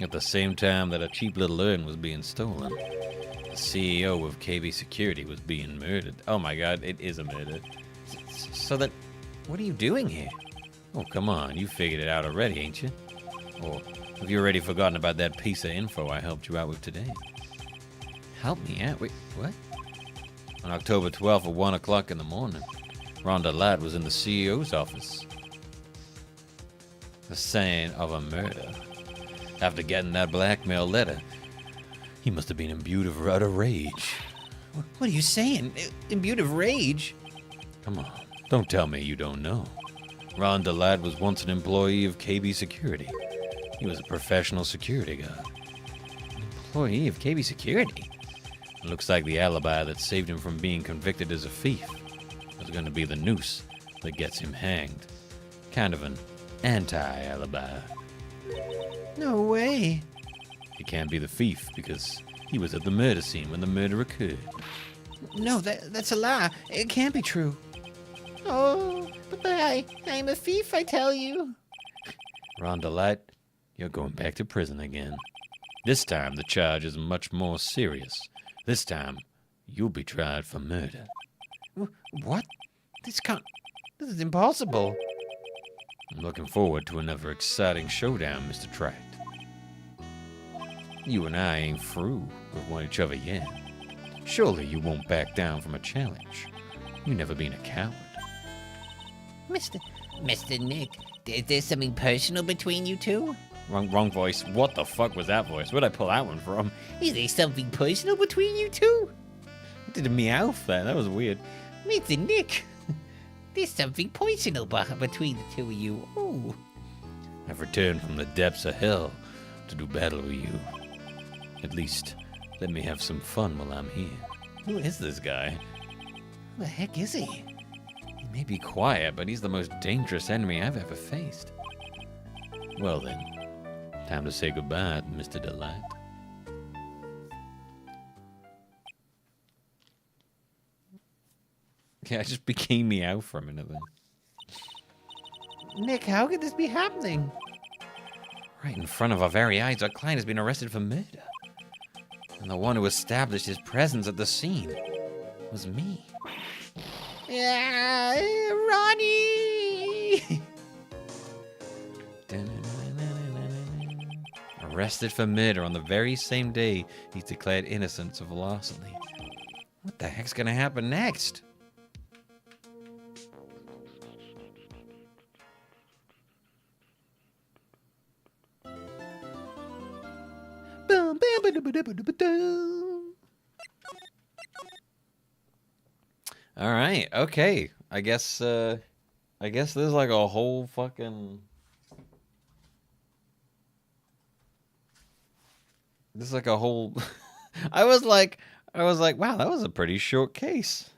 At the same time that a cheap little urn was being stolen, the CEO of KB Security was being murdered. Oh my god, it is a murder. So that... What are you doing here? Oh, come on, you figured it out already, ain't you? Or have you already forgotten about that piece of info I helped you out with today? Help me out? Wait, what? On October 12th at 1 o'clock in the morning, Rhonda Ladd was in the CEO's office. The scene of a murder. After getting that blackmail letter, he must have been imbued of utter rage. What are you saying? Imbued of rage? Come on, don't tell me you don't know. Rhonda Ladd was once an employee of KB Security. He was a professional security guard. An employee of KB Security? It looks like the alibi that saved him from being convicted as a thief was going to be the noose that gets him hanged. Kind of an anti-alibi. No way. He can't be the thief because he was at the murder scene when the murder occurred. No, that's a lie. It can't be true. Oh, but I'm a thief, I tell you. Rhonda Light, you're going back to prison again. This time the charge is much more serious. This time, you'll be tried for murder. What? This is impossible. I'm looking forward to another exciting showdown, Mr. Tract. You and I ain't through with each other yet. Surely you won't back down from a challenge. You've never been a coward. Mr. Nick, is there something personal between you two? Wrong voice. What the fuck was that voice? Where'd I pull that one from? Is there something personal between you two? I did a meow there. That was weird. Mr. Nick, there's something personal between the two of you. Ooh. I've returned from the depths of hell to do battle with you. At least, let me have some fun while I'm here. Who is this guy? Who the heck is he? He may be quiet, but he's the most dangerous enemy I've ever faced. Well then, time to say goodbye, Mr. Delight. Yeah, I just became meow for a minute then. Nick, how could this be happening? Right in front of our very eyes, our client has been arrested for murder. And the one who established his presence at the scene was me. Yeah, Ronnie! Arrested for murder on the very same day he's declared innocent of larceny. What the heck's gonna happen next? All right, okay. I guess there's like a whole fucking... There's like a whole... I was like, wow, that was a pretty short case.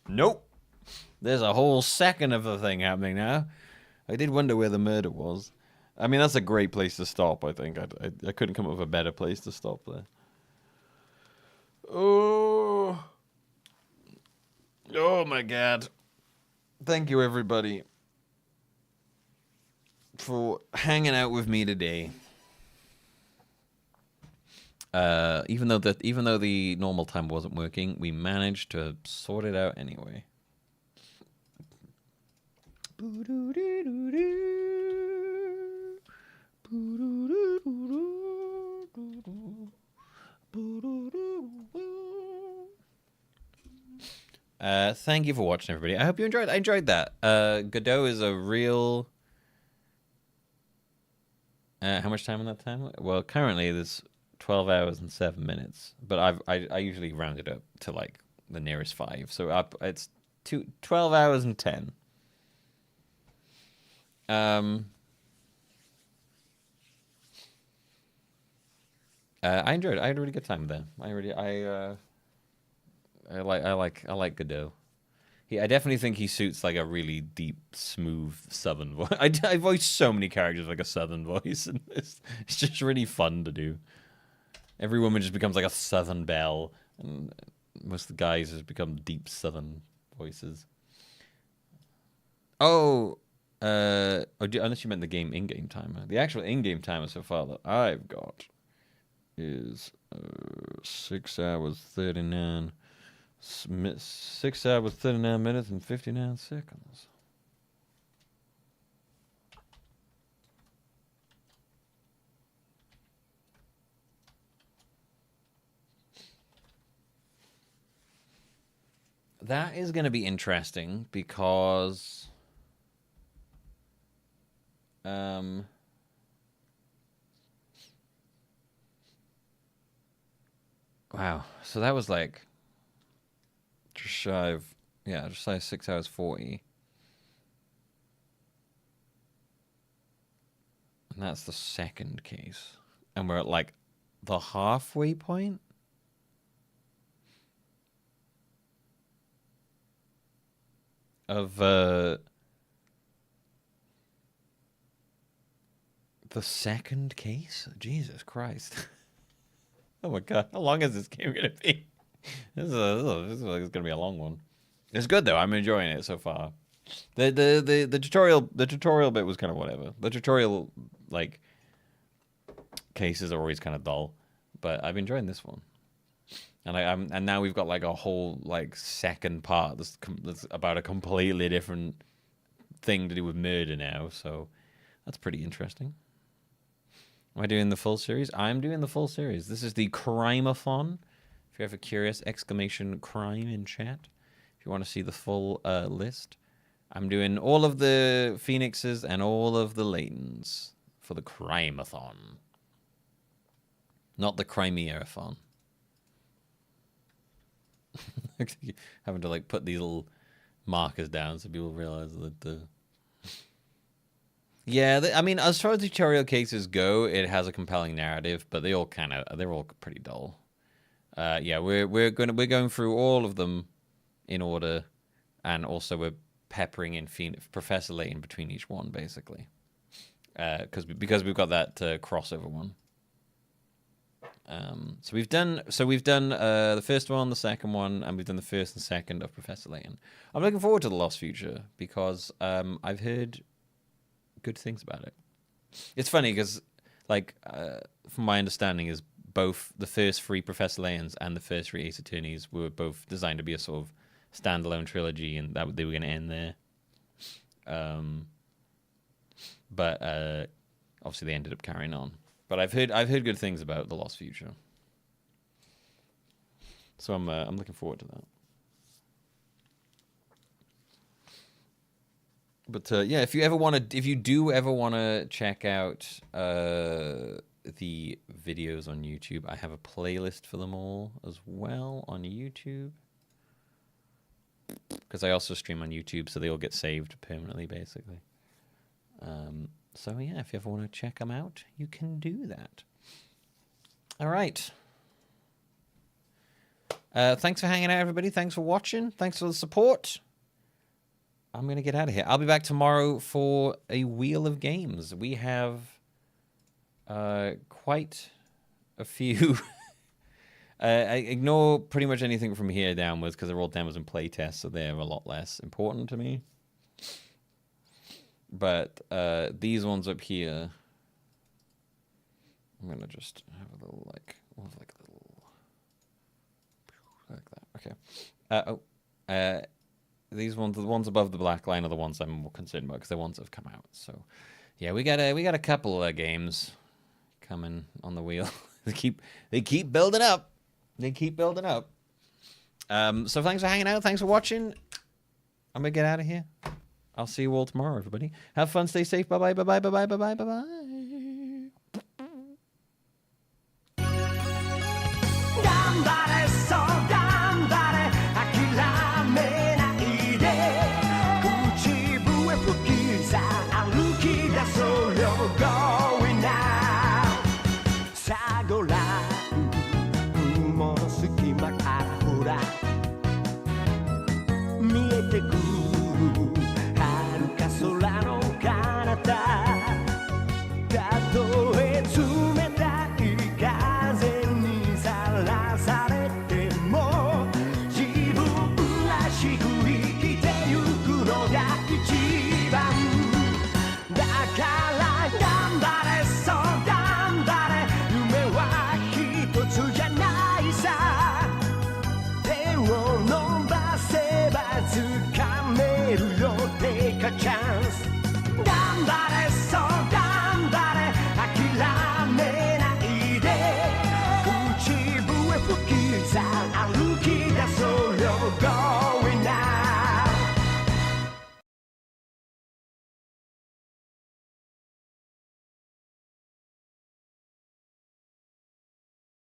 Nope. There's a whole second of the thing happening now. I did wonder where the murder was. I mean, that's a great place to stop, I think. I couldn't come up with a better place to stop there. Oh my god. Thank you, everybody, for hanging out with me today. Even though the normal time wasn't working, we managed to sort it out anyway. Thank you for watching, everybody. I hope you enjoyed. I enjoyed that. Godot is a real... how much time on that time? Well, currently there's 12 hours and 7 minutes, but I usually round it up to like the nearest 5. So it's 12 hours and 10. I enjoyed it. I had a really good time there. I like Godot. I definitely think he suits like a really deep, smooth Southern voice. I voiced so many characters with, like a Southern voice, and it's just really fun to do. Every woman just becomes like a Southern belle, and most of the guys just become deep Southern voices. Unless you meant the game in-game timer. The actual in-game timer so far that I've got is 6 hours 39. 6 hours 39 minutes and 59 seconds. That is going to be interesting because wow. So that was like just shy of 6 hours 40. And that's the second case. And we're at like the halfway point. Of the second case? Jesus Christ. Oh my god, how long is this game gonna be? This is gonna be a long one. It's good though, I'm enjoying it so far. The tutorial bit was kind of whatever. The tutorial like cases are always kind of dull, but I've enjoyed this one. And now we've got like a whole like second part that's about a completely different thing to do with murder now, so that's pretty interesting. Am I doing the full series? I'm doing the full series. This is the Crimeathon. If you're ever curious, exclamation crime in chat. If you want to see the full list. I'm doing all of the Phoenixes and all of the Laytons for the Crimeathon. Not the Crimeathon. Having to like put these little markers down so people realize that the... Yeah, I mean, as far as tutorial cases go, it has a compelling narrative, but they're all pretty dull. Yeah, we're going through all of them in order, and also we're peppering in Professor Layton between each one, basically, because we've got that crossover one. So we've done the first one, the second one, and we've done the first and second of Professor Layton. I'm looking forward to the Lost Future because I've heard good things about it. It's funny because, like, from my understanding, is both the first 3 Professor Laytons and the first 3 Ace Attorneys were both designed to be a sort of standalone trilogy, and that they were going to end there. But obviously they ended up carrying on. But I've heard good things about the Lost Future, so I'm looking forward to that. But yeah, if you do ever want to check out the videos on YouTube, I have a playlist for them all as well on YouTube. Because I also stream on YouTube, so they all get saved permanently, basically. So yeah, if you ever want to check them out, you can do that. All right. Thanks for hanging out, everybody. Thanks for watching. Thanks for the support. I'm going to get out of here. I'll be back tomorrow for a Wheel of Games. We have quite a few. I ignore pretty much anything from here downwards because they're all demos and playtests, so they're a lot less important to me. But these ones up here, I'm going to just have a little, like that. Okay. These ones, the ones above the black line, are the ones I'm more concerned about because they're ones that have come out. So, yeah, we got a couple of games coming on the wheel. they keep building up. They keep building up. So thanks for hanging out. Thanks for watching. I'm gonna get out of here. I'll see you all tomorrow, everybody. Have fun. Stay safe. Bye bye. Bye bye. Bye bye. Bye bye. Bye bye.